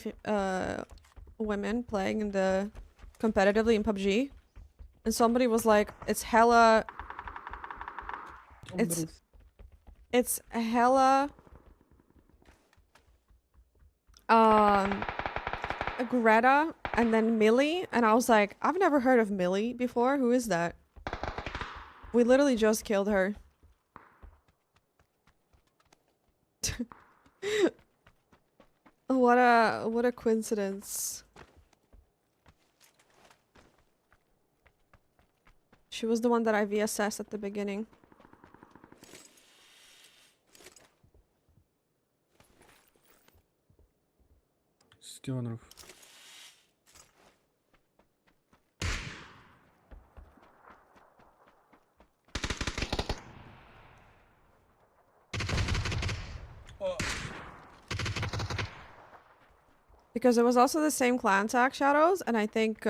women playing in the competitively in PUBG? And somebody was like, it's hella... It's hella... Greta and then Millie. And I was like, I've never heard of Millie before. Who is that? We literally just killed her. What a coincidence. She was the one that I VSS at the beginning. Still on roof. Because it was also the same clan tag shadows, and I think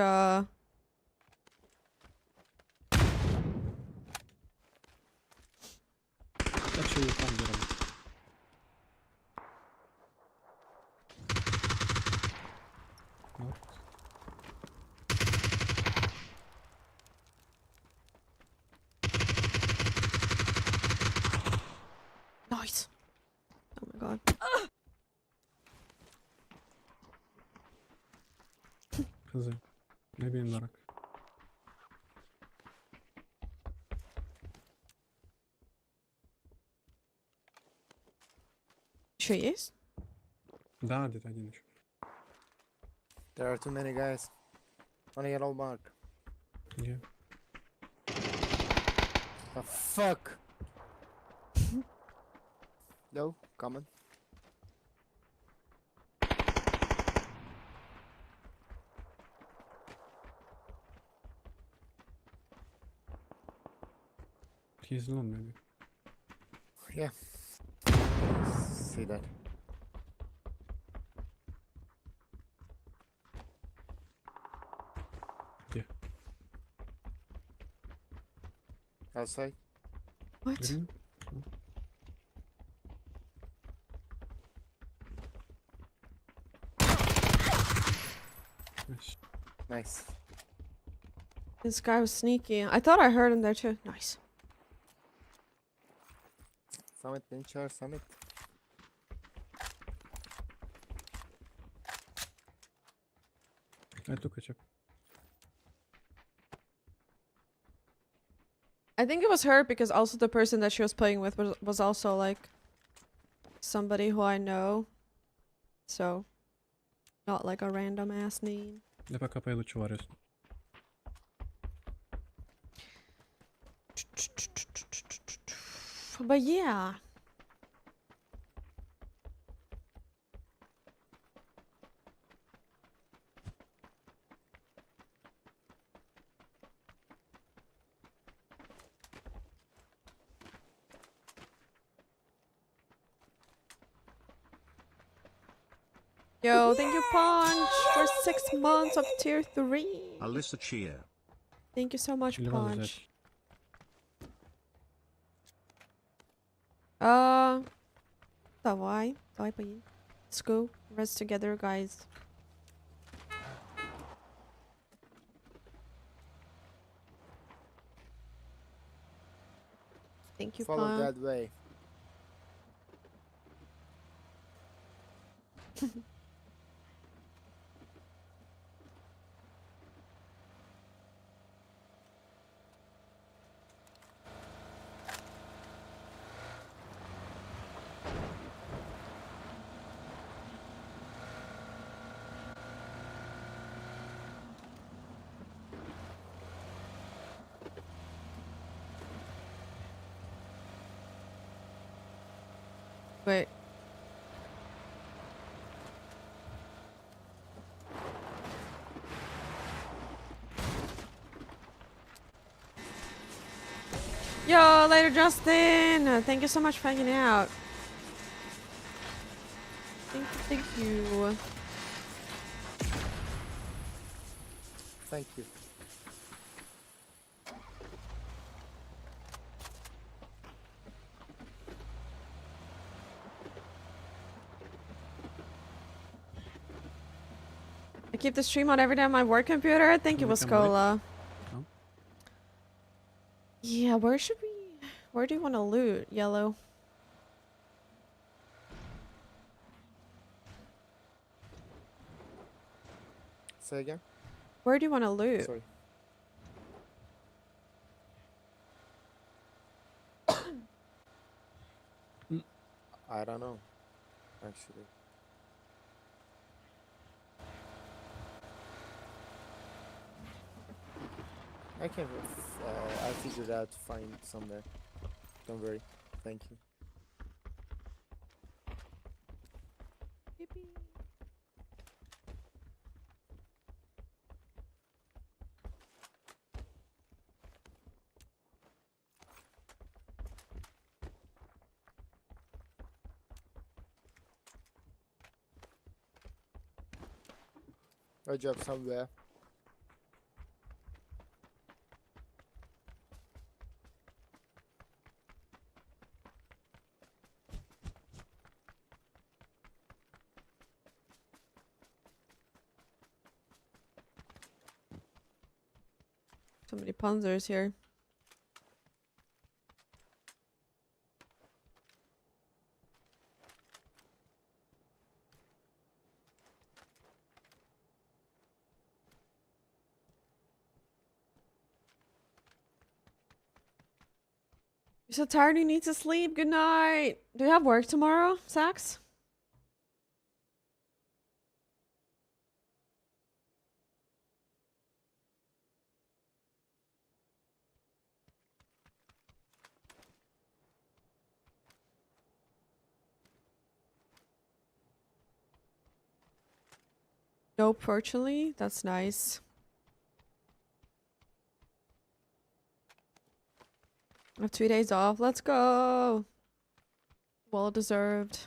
Actually, you can't get him. What? Nice. Oh my god. Хз. Maybe in Marak. Sure есть? Да, где-то один еще. There are too many guys. On a yellow mark. Yeah. The fuck? No, coming. He's alone, maybe. Yeah. See that. Yeah. Outside. What? Green? Nice. Nice. This guy was sneaky. I thought I heard him there too. Nice. Summit, Pinchar, Summit. I took a chip. I think it was her because also the person that she was playing with was also like somebody who I know. So, not like a random ass name. Я пока пойду чуварюсь. But yeah. Yo, thank you, Punch, for 6 months of tier 3. Alisa cheer. Thank you so much, Punch. Давай поедем. Let's go. Rest together, guys. Thank you, Follow Punch. that way. Wait. Yo, later, Justin. Thank you so much for hanging out. Thank you. Thank you. I keep the stream on every day on my work computer. Thank you, Wascola. No? Yeah, where do you want to loot, Yellow? Say again? Where do you want to loot? Sorry. I don't know, actually. I'll figure it out, find somewhere. Don't worry. Thank you. I dropped somewhere. So many Panzers here. You're so tired you need to sleep. Good night. Do you have work tomorrow, Sax? Nope, fortunately. That's nice. I have 2 days off. Let's go. Well deserved.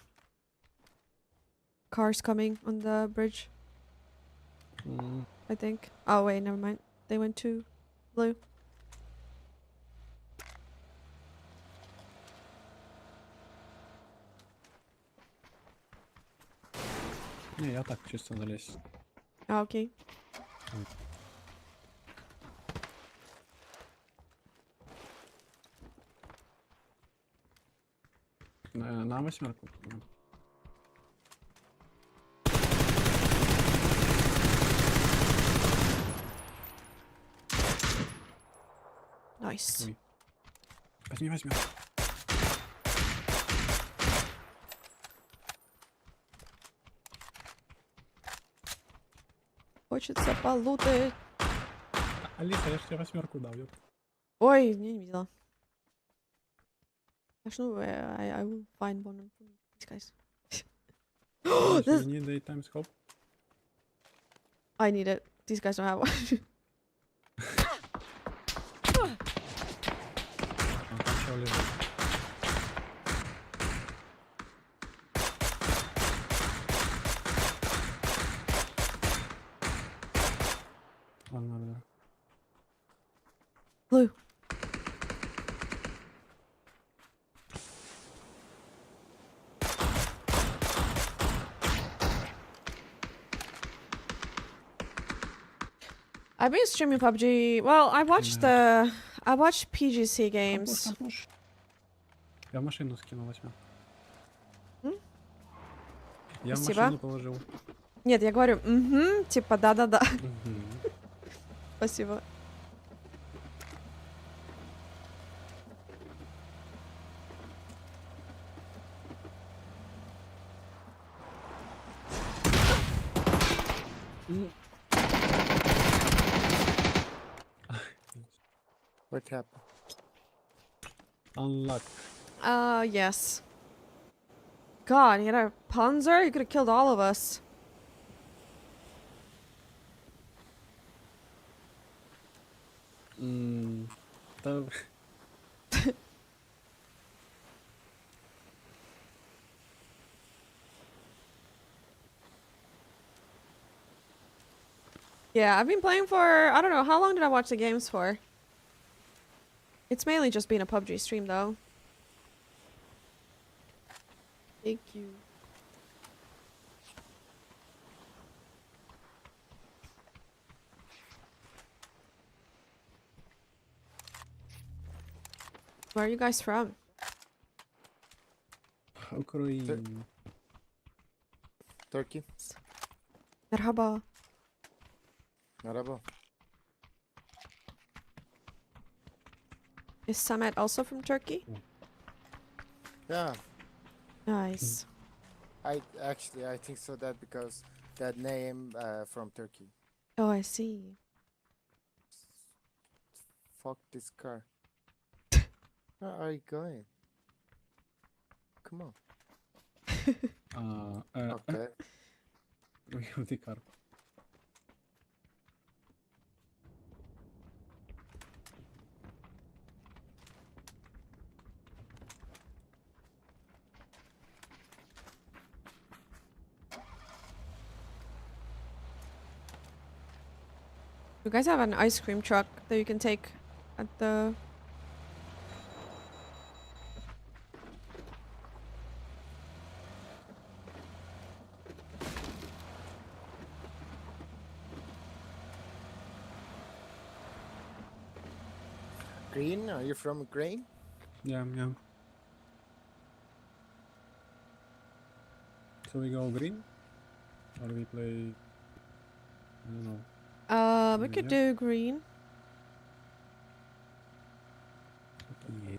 Cars coming on the bridge. I think. Oh wait, never mind. They went to blue. Не, я так чисто залез. Ah, okay. На восьмерку. Nice. Ой. Возьми, возьми. Хочется полутать. Алиса, я ж тебе восьмерку дал, ёп. Ой, не видела. Actually, I will find one from these guys. You need a time scope? I need it. These guys don't have one. Там чел лежит. Ладно, ладно. Blue. I've been streaming PUBG. Well, I watched I watched PGC games. Я в машину скинул восьмерку. М? Я в Спасибо. машину положил. Нет, я говорю, типа да-да-да. Спасибо. What happened? Unlock. Yes. God, he had a Panzer? He could have killed all of us. Да... Yeah, I've been playing for, I don't know, how long did I watch the games for? It's mainly just been a PUBG stream, though. Thank you. Where are you guys from? Ukraine. Turkey. Merhaba. Merhaba. Is Samet also from Turkey? Yeah. Nice. I think so that because that name from Turkey. Oh, I see. Fuck this car. Where are you going? Come on. Okay. We have the car. You guys have an ice cream truck that you can take at the... Green? Are you from Ukraine? Yeah, yeah. So we go green? Or we play... I don't know. We could do green. Yeah.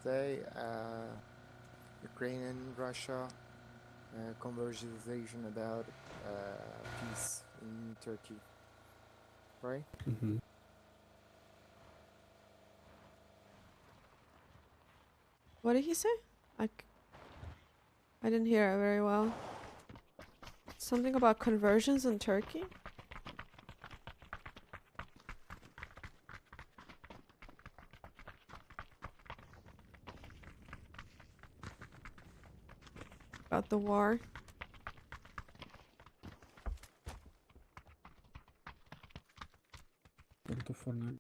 today. Ukraine and Russia conversation about peace in Turkey, right? Mm-hmm. What did he say? I didn't hear it very well. Something about conversions in Turkey? About the war. For now.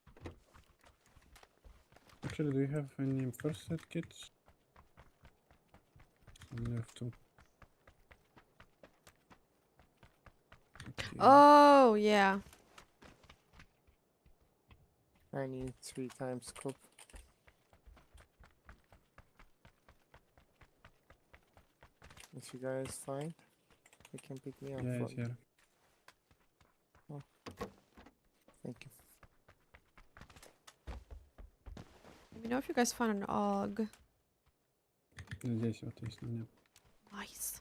Actually, do you have any first aid kits? I have two. Okay. Oh, yeah. I need 3 times scope. If you guys find, you can pick me up. Yeah, from it's here. Oh. Thank you. Let me know if you guys found an AUG. Здесь вот есть на мне. Nice.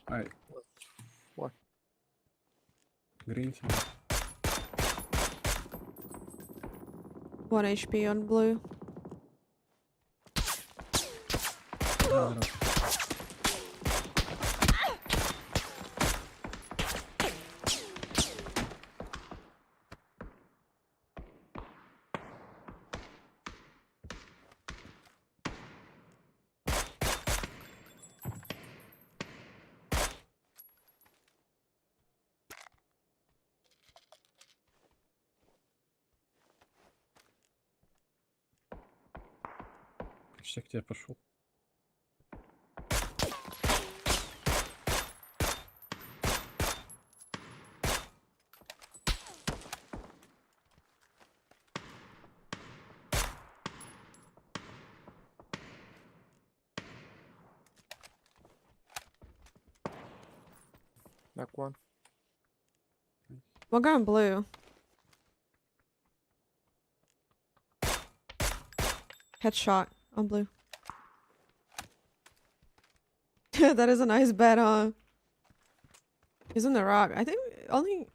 Alright. What? Green team. 1 HP on blue. Почти к тебе пошел. Knock one. One guy on blue. Headshot on blue. That is a nice bet, huh? He's in the rock. I think only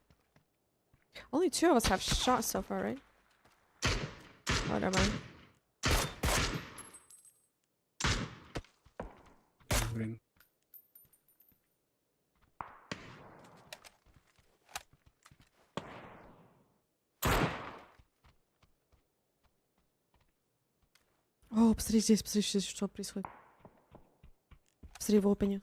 2 of us have shot so far, right? Oh, never mind. Green. О, посмотри здесь, что происходит. Посмотри в опене.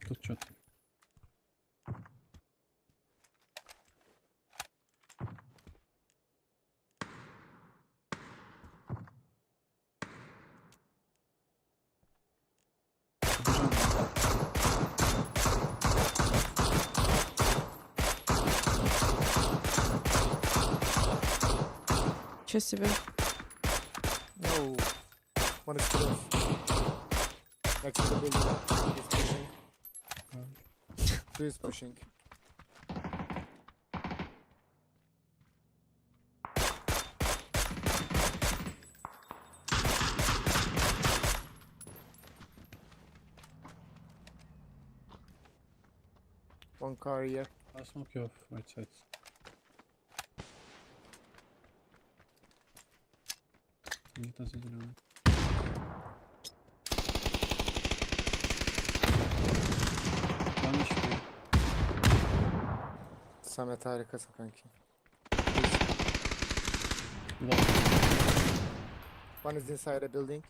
Тут что-то. Ничего себе. No. One is close. Next to the building. He's pushing. 2 is pushing. One car here. I'll smoke you off right side. Где-то за зеленым. One HP. Samet harikasın kanki. One is inside a building.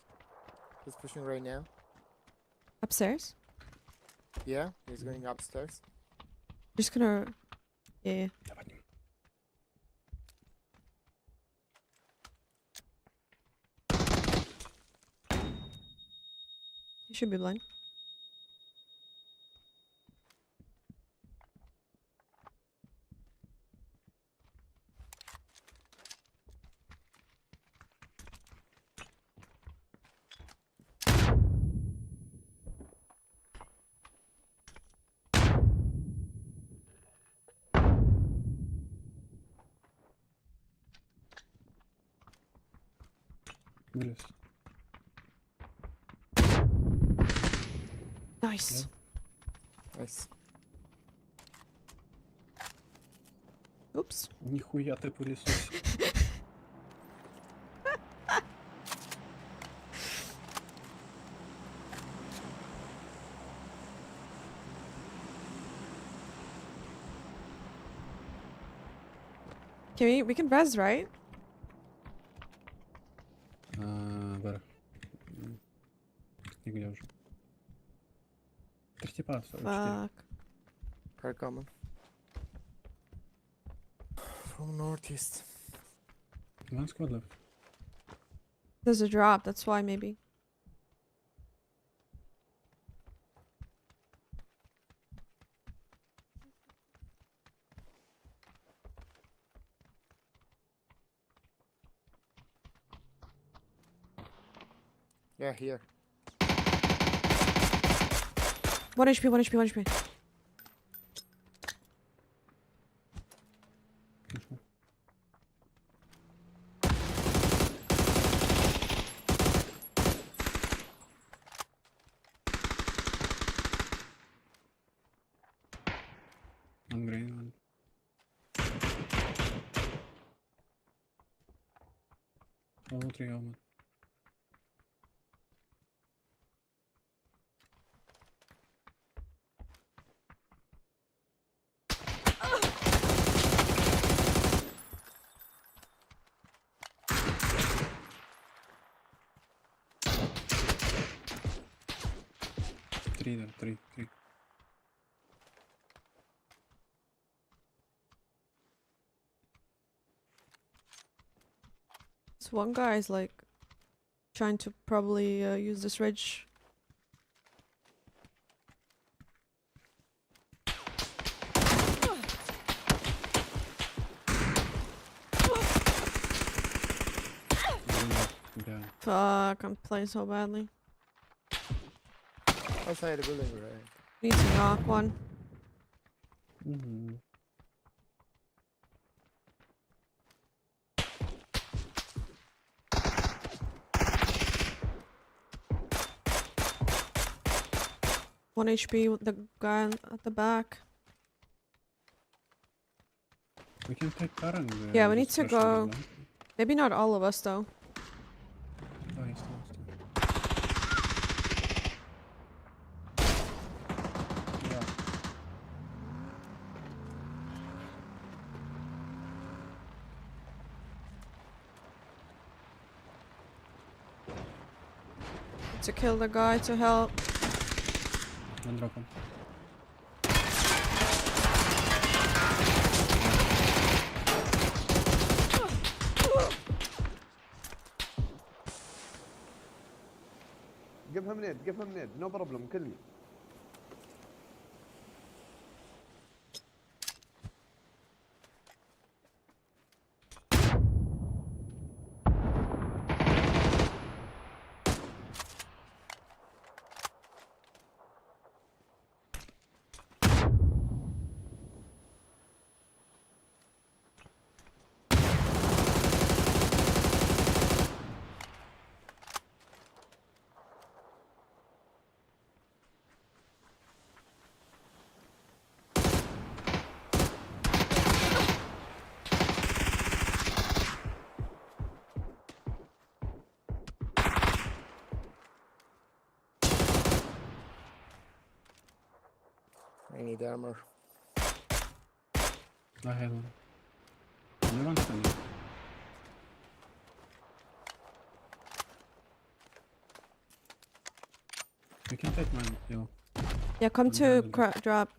He's pushing right now. Upstairs? Yeah, he's going upstairs. Just gonna... Yeah. You should be blind. Вылез. Nice. Nice. Oops. Нихуя ты пылесос. We can res, right? Вверх. И где уже? Три типа, 44. Fuck. Car coming. From northeast. One squad left. There's a drop, that's why maybe. Yeah, here. 1 HP, 1 HP, 1 HP. On green one. All three helmet. Three there, three. This one guy is like trying to probably use this ridge. Yeah. Fuck, I'm playing so badly. Outside the building, right? Need to knock one. Mm-hmm. One HP with the guy at the back. We can take car and Yeah, we need just to rush go. the line. Maybe not all of us though. Oh, he's still. Yeah. To kill the guy to help. One drop him. Give him nade, no problem, kill me. I need armor. I had one. Everyone's standing. We can take mine, yo. Yeah, come to drop.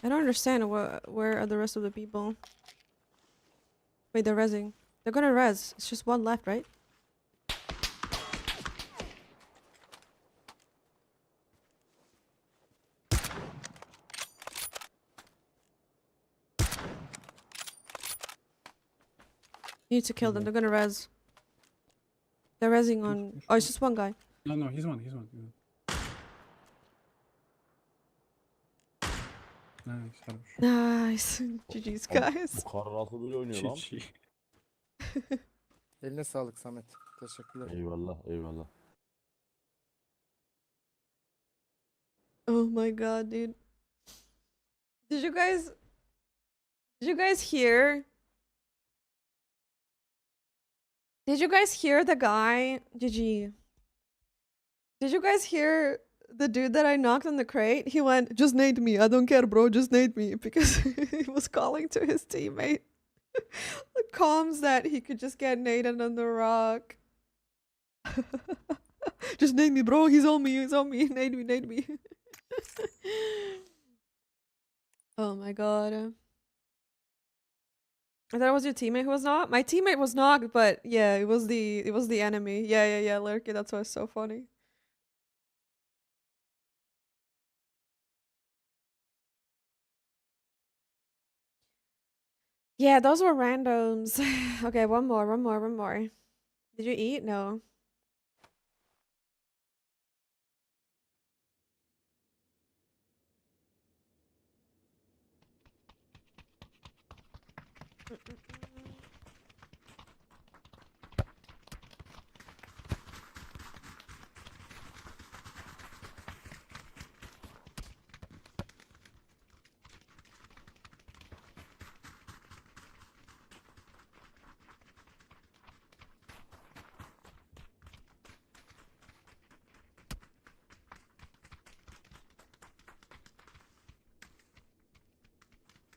I don't understand where are the rest of the people. Wait, they're rezzing. They're gonna res. It's just one left, right? You need to kill them. They're gonna res. They're resing on. Oh, it's just one guy. No, he's one. Nice, хорош. Nice. GG's guys. Bu karartı bile oynuyor lan. Eline sağlık Samet. Teşekkürler. Eyvallah. Oh my god, dude. Did you guys hear? Did you guys hear the guy? GG. Did you guys hear the dude that I knocked on the crate? He went, just nade me. I don't care, bro. Just nade me. Because he was calling to his teammate. The comms that he could just get naded on the rock. Just nade me, bro. He's on me. Nade me. Oh my god. I thought it was your teammate who was knocked. My teammate was knocked, but yeah, it was the enemy. Yeah, Lurky, that's why it's so funny. Yeah, those were randoms. Okay, one more. Did you eat? No.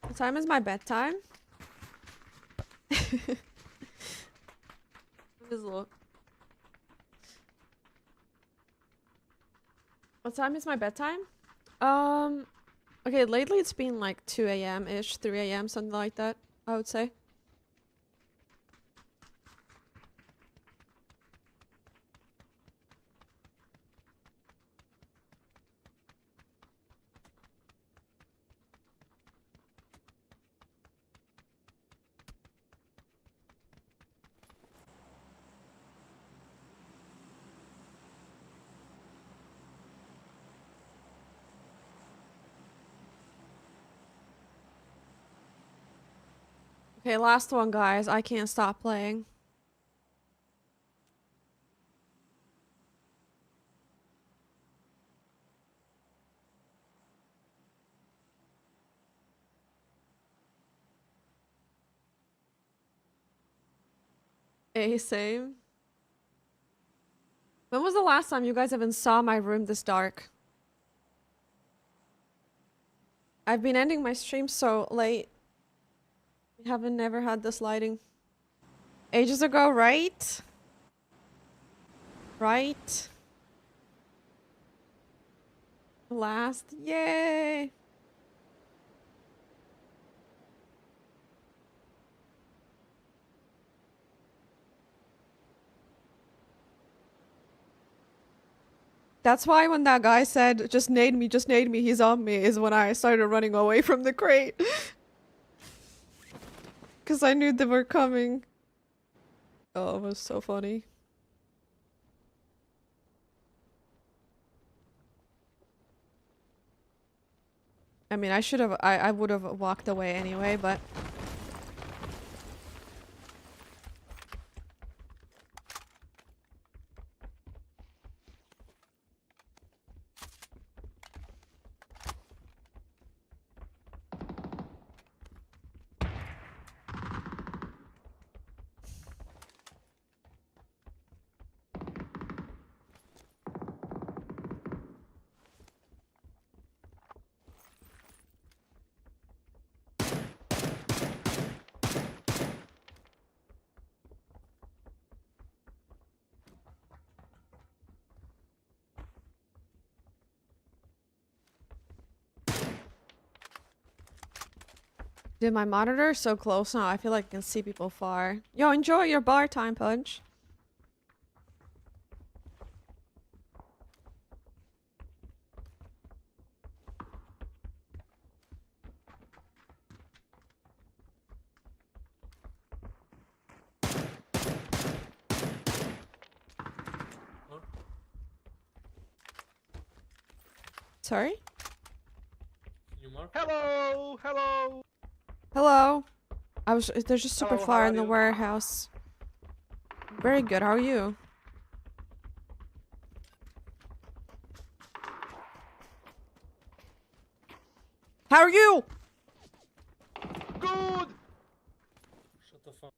What time is my bedtime? Let me just look. What time is my bedtime? Okay, lately it's been like 2 a.m.-ish, 3 a.m., something like that, I would say. Okay, last one, guys. I can't stop playing. Same. When was the last time you guys even saw my room this dark? I've been ending my stream so late. We haven't never had this lighting. Ages ago, right? Right? Last. Yay! That's why when that guy said, just nade me, he's on me, is when I started running away from the crate. Because I knew they were coming. Oh, it was so funny. I mean, I would have walked away anyway, but... Dude, my monitor is so close now, I feel like I can see people far. Yo, enjoy your bar time, Punch. Sorry? Hello! Hello! Hello. They're just super Hello, far how in are the you? warehouse. Very good. How are you? How are you? Good! Shut the fuck.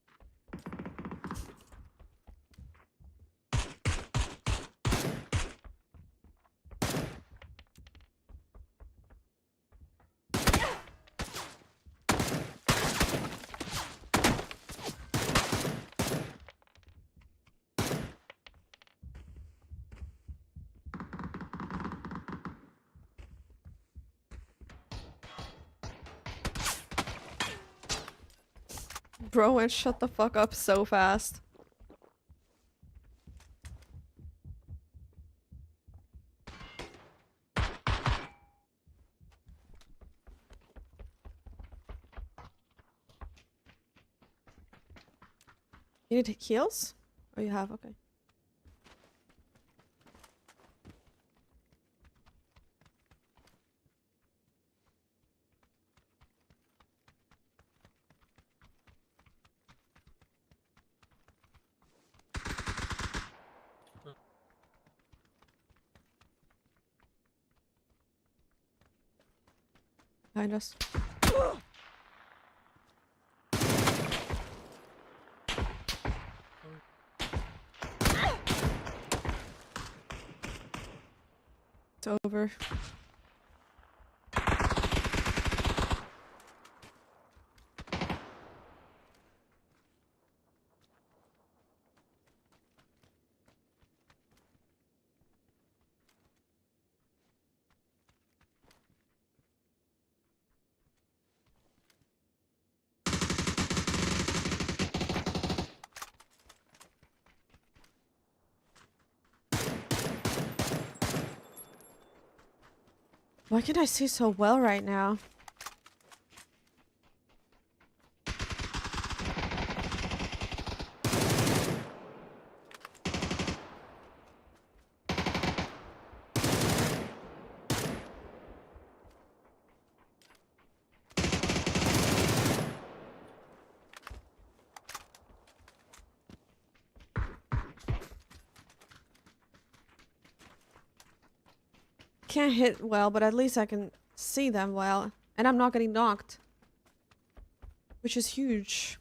Bro went shut the fuck up so fast. You need heals? Oh, you have? Okay. Behind us. It's over. Why can I see so well right now? Can't hit well, but at least I can see them well. And I'm not getting knocked. Which is huge.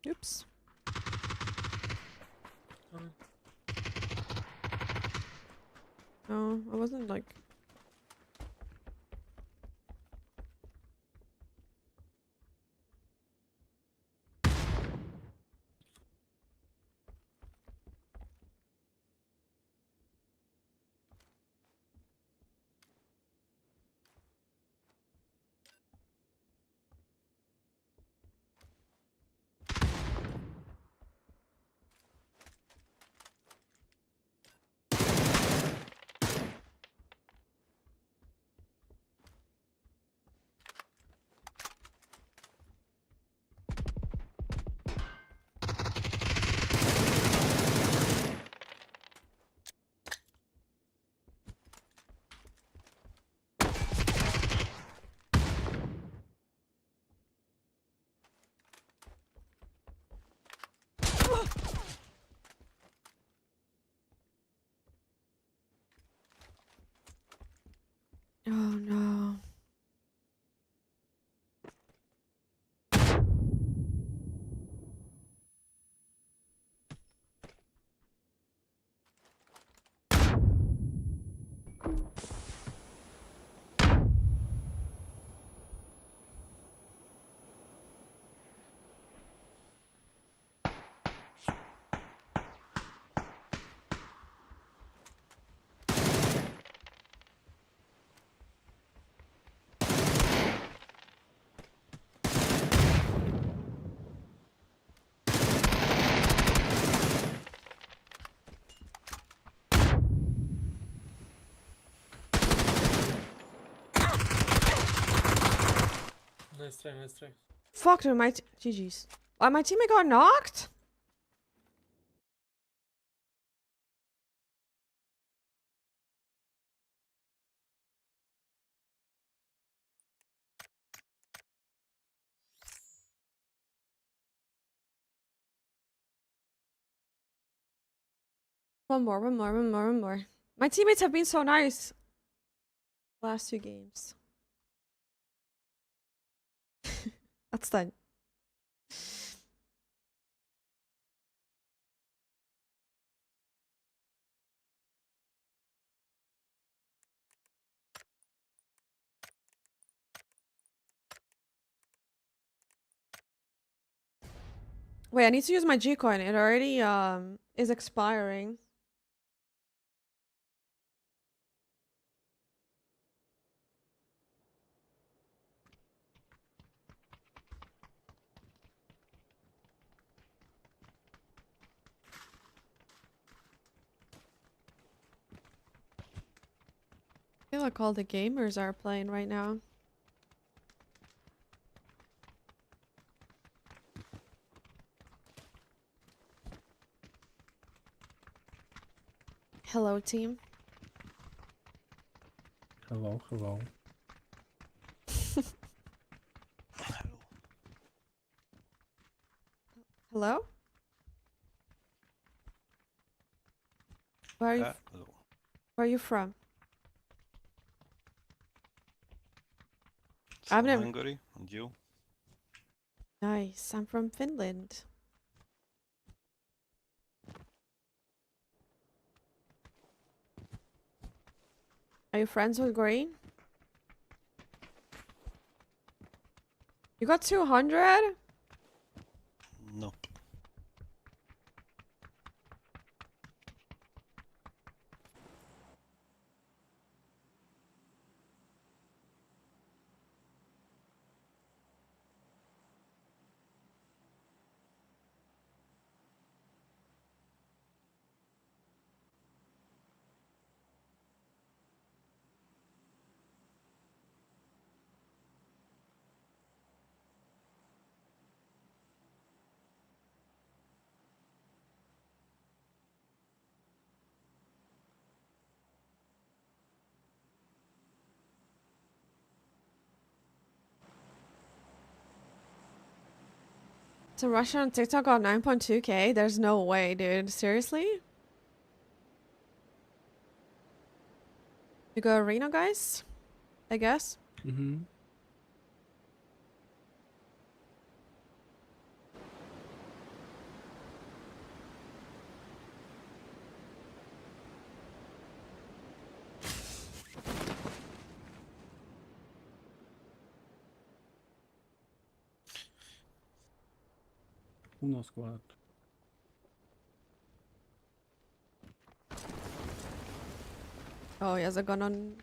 Oops. No, I wasn't like... Oh no. Nice try, nice try. Fuck, dude, GG's. Why, my teammate got knocked? One more. My teammates have been so nice. Last 2 games. That's done. Wait, I need to use my G coin. It already is expiring. I feel like all the gamers are playing right now. Hello, team. Hello, hello. Hello? Where are you? Where are you from? I've never. Hungary, and you? Nice. I'm from Finland. Are you friends with Green? You got 200? Nope. So Russian on TikTok got 9.2k? There's no way, dude. Seriously? You go arena, guys? I guess. Mm-hmm. Uno squad. Oh, he has a gun on.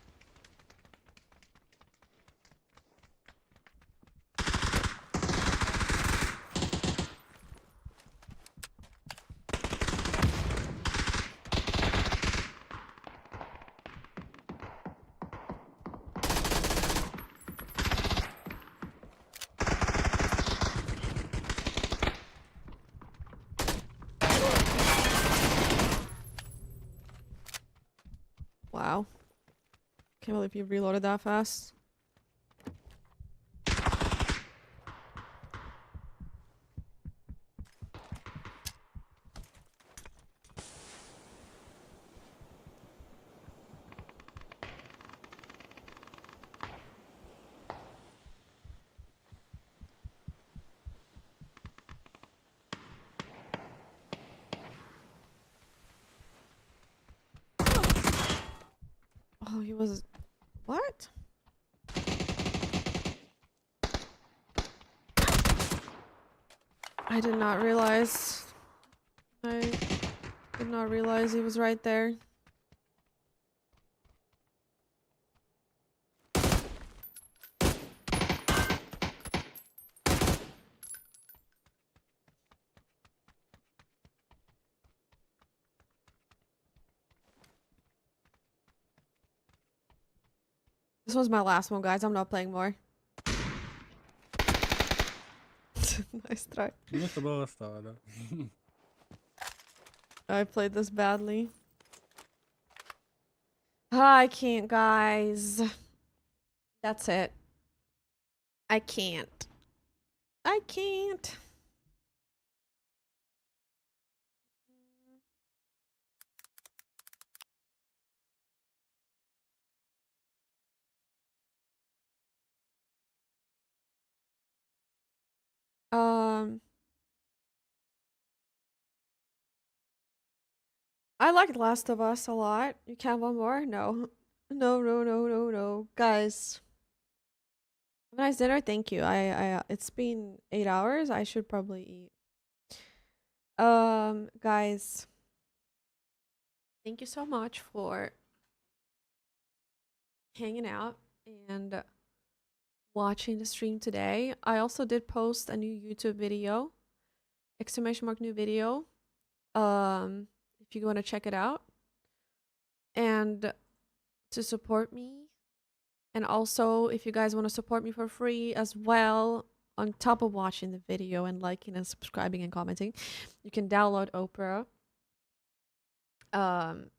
Wow. Can't believe you reloaded that fast. Oh, he was... What? I did not realize... I did not realize he was right there. This was my last one, guys. I'm not playing more. Nice try. Ну, это было стало, да. I played this badly. I can't, guys. That's it. I can't. I can't. I liked Last of Us a lot. You can't want more? No. No. Guys. Have a nice dinner. Thank you. It's been 8 hours. I should probably eat. Guys. Thank you so much for hanging out and watching the stream today. I also did post a new YouTube video. ! New video. If you want to check it out. And to support me. And also, if you guys want to support me for free as well, on top of watching the video and liking and subscribing and commenting, you can download Opera.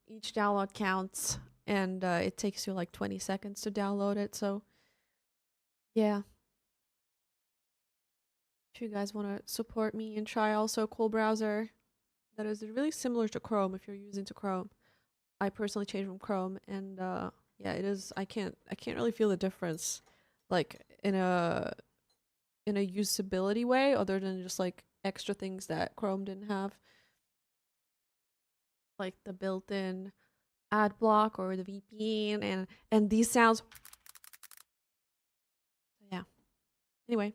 Each download counts, and it takes you like 20 seconds to download it. So, yeah. If you guys want to support me and try also a cool browser that is really similar to Chrome if you're using to Chrome. I personally changed from Chrome, and yeah, it is. I can't really feel the difference, like in a usability way, other than just like extra things that Chrome didn't have, like the built-in ad block or the VPN and these sounds. Yeah. Anyway, you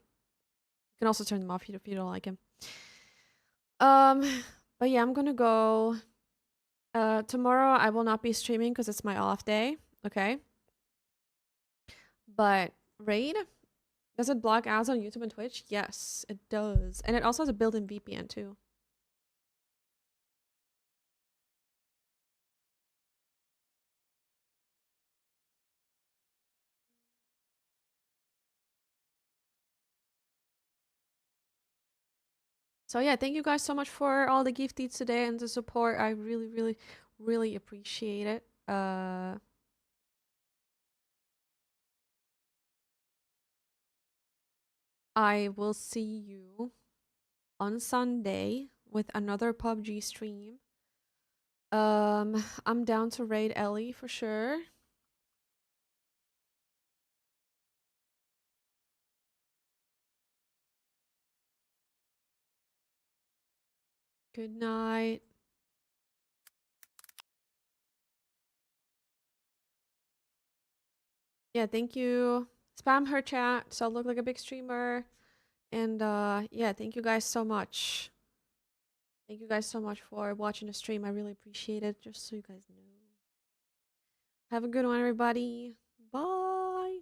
can also turn them off if you don't like them. But yeah, I'm gonna go. Tomorrow I will not be streaming because it's my off day. Okay. But Raid, does it block ads on YouTube and Twitch? Yes, it does. And it also has a built-in VPN too. So yeah, thank you guys so much for all the gifties today and the support. I really appreciate it. I will see you on Sunday with another PUBG stream. I'm down to raid Ellie for sure. Good night. Yeah, thank you. Spam her chat so I look like a big streamer. And yeah, thank you guys so much. Thank you guys so much for watching the stream. I really appreciate it. Just so you guys know. Have a good one, everybody. Bye.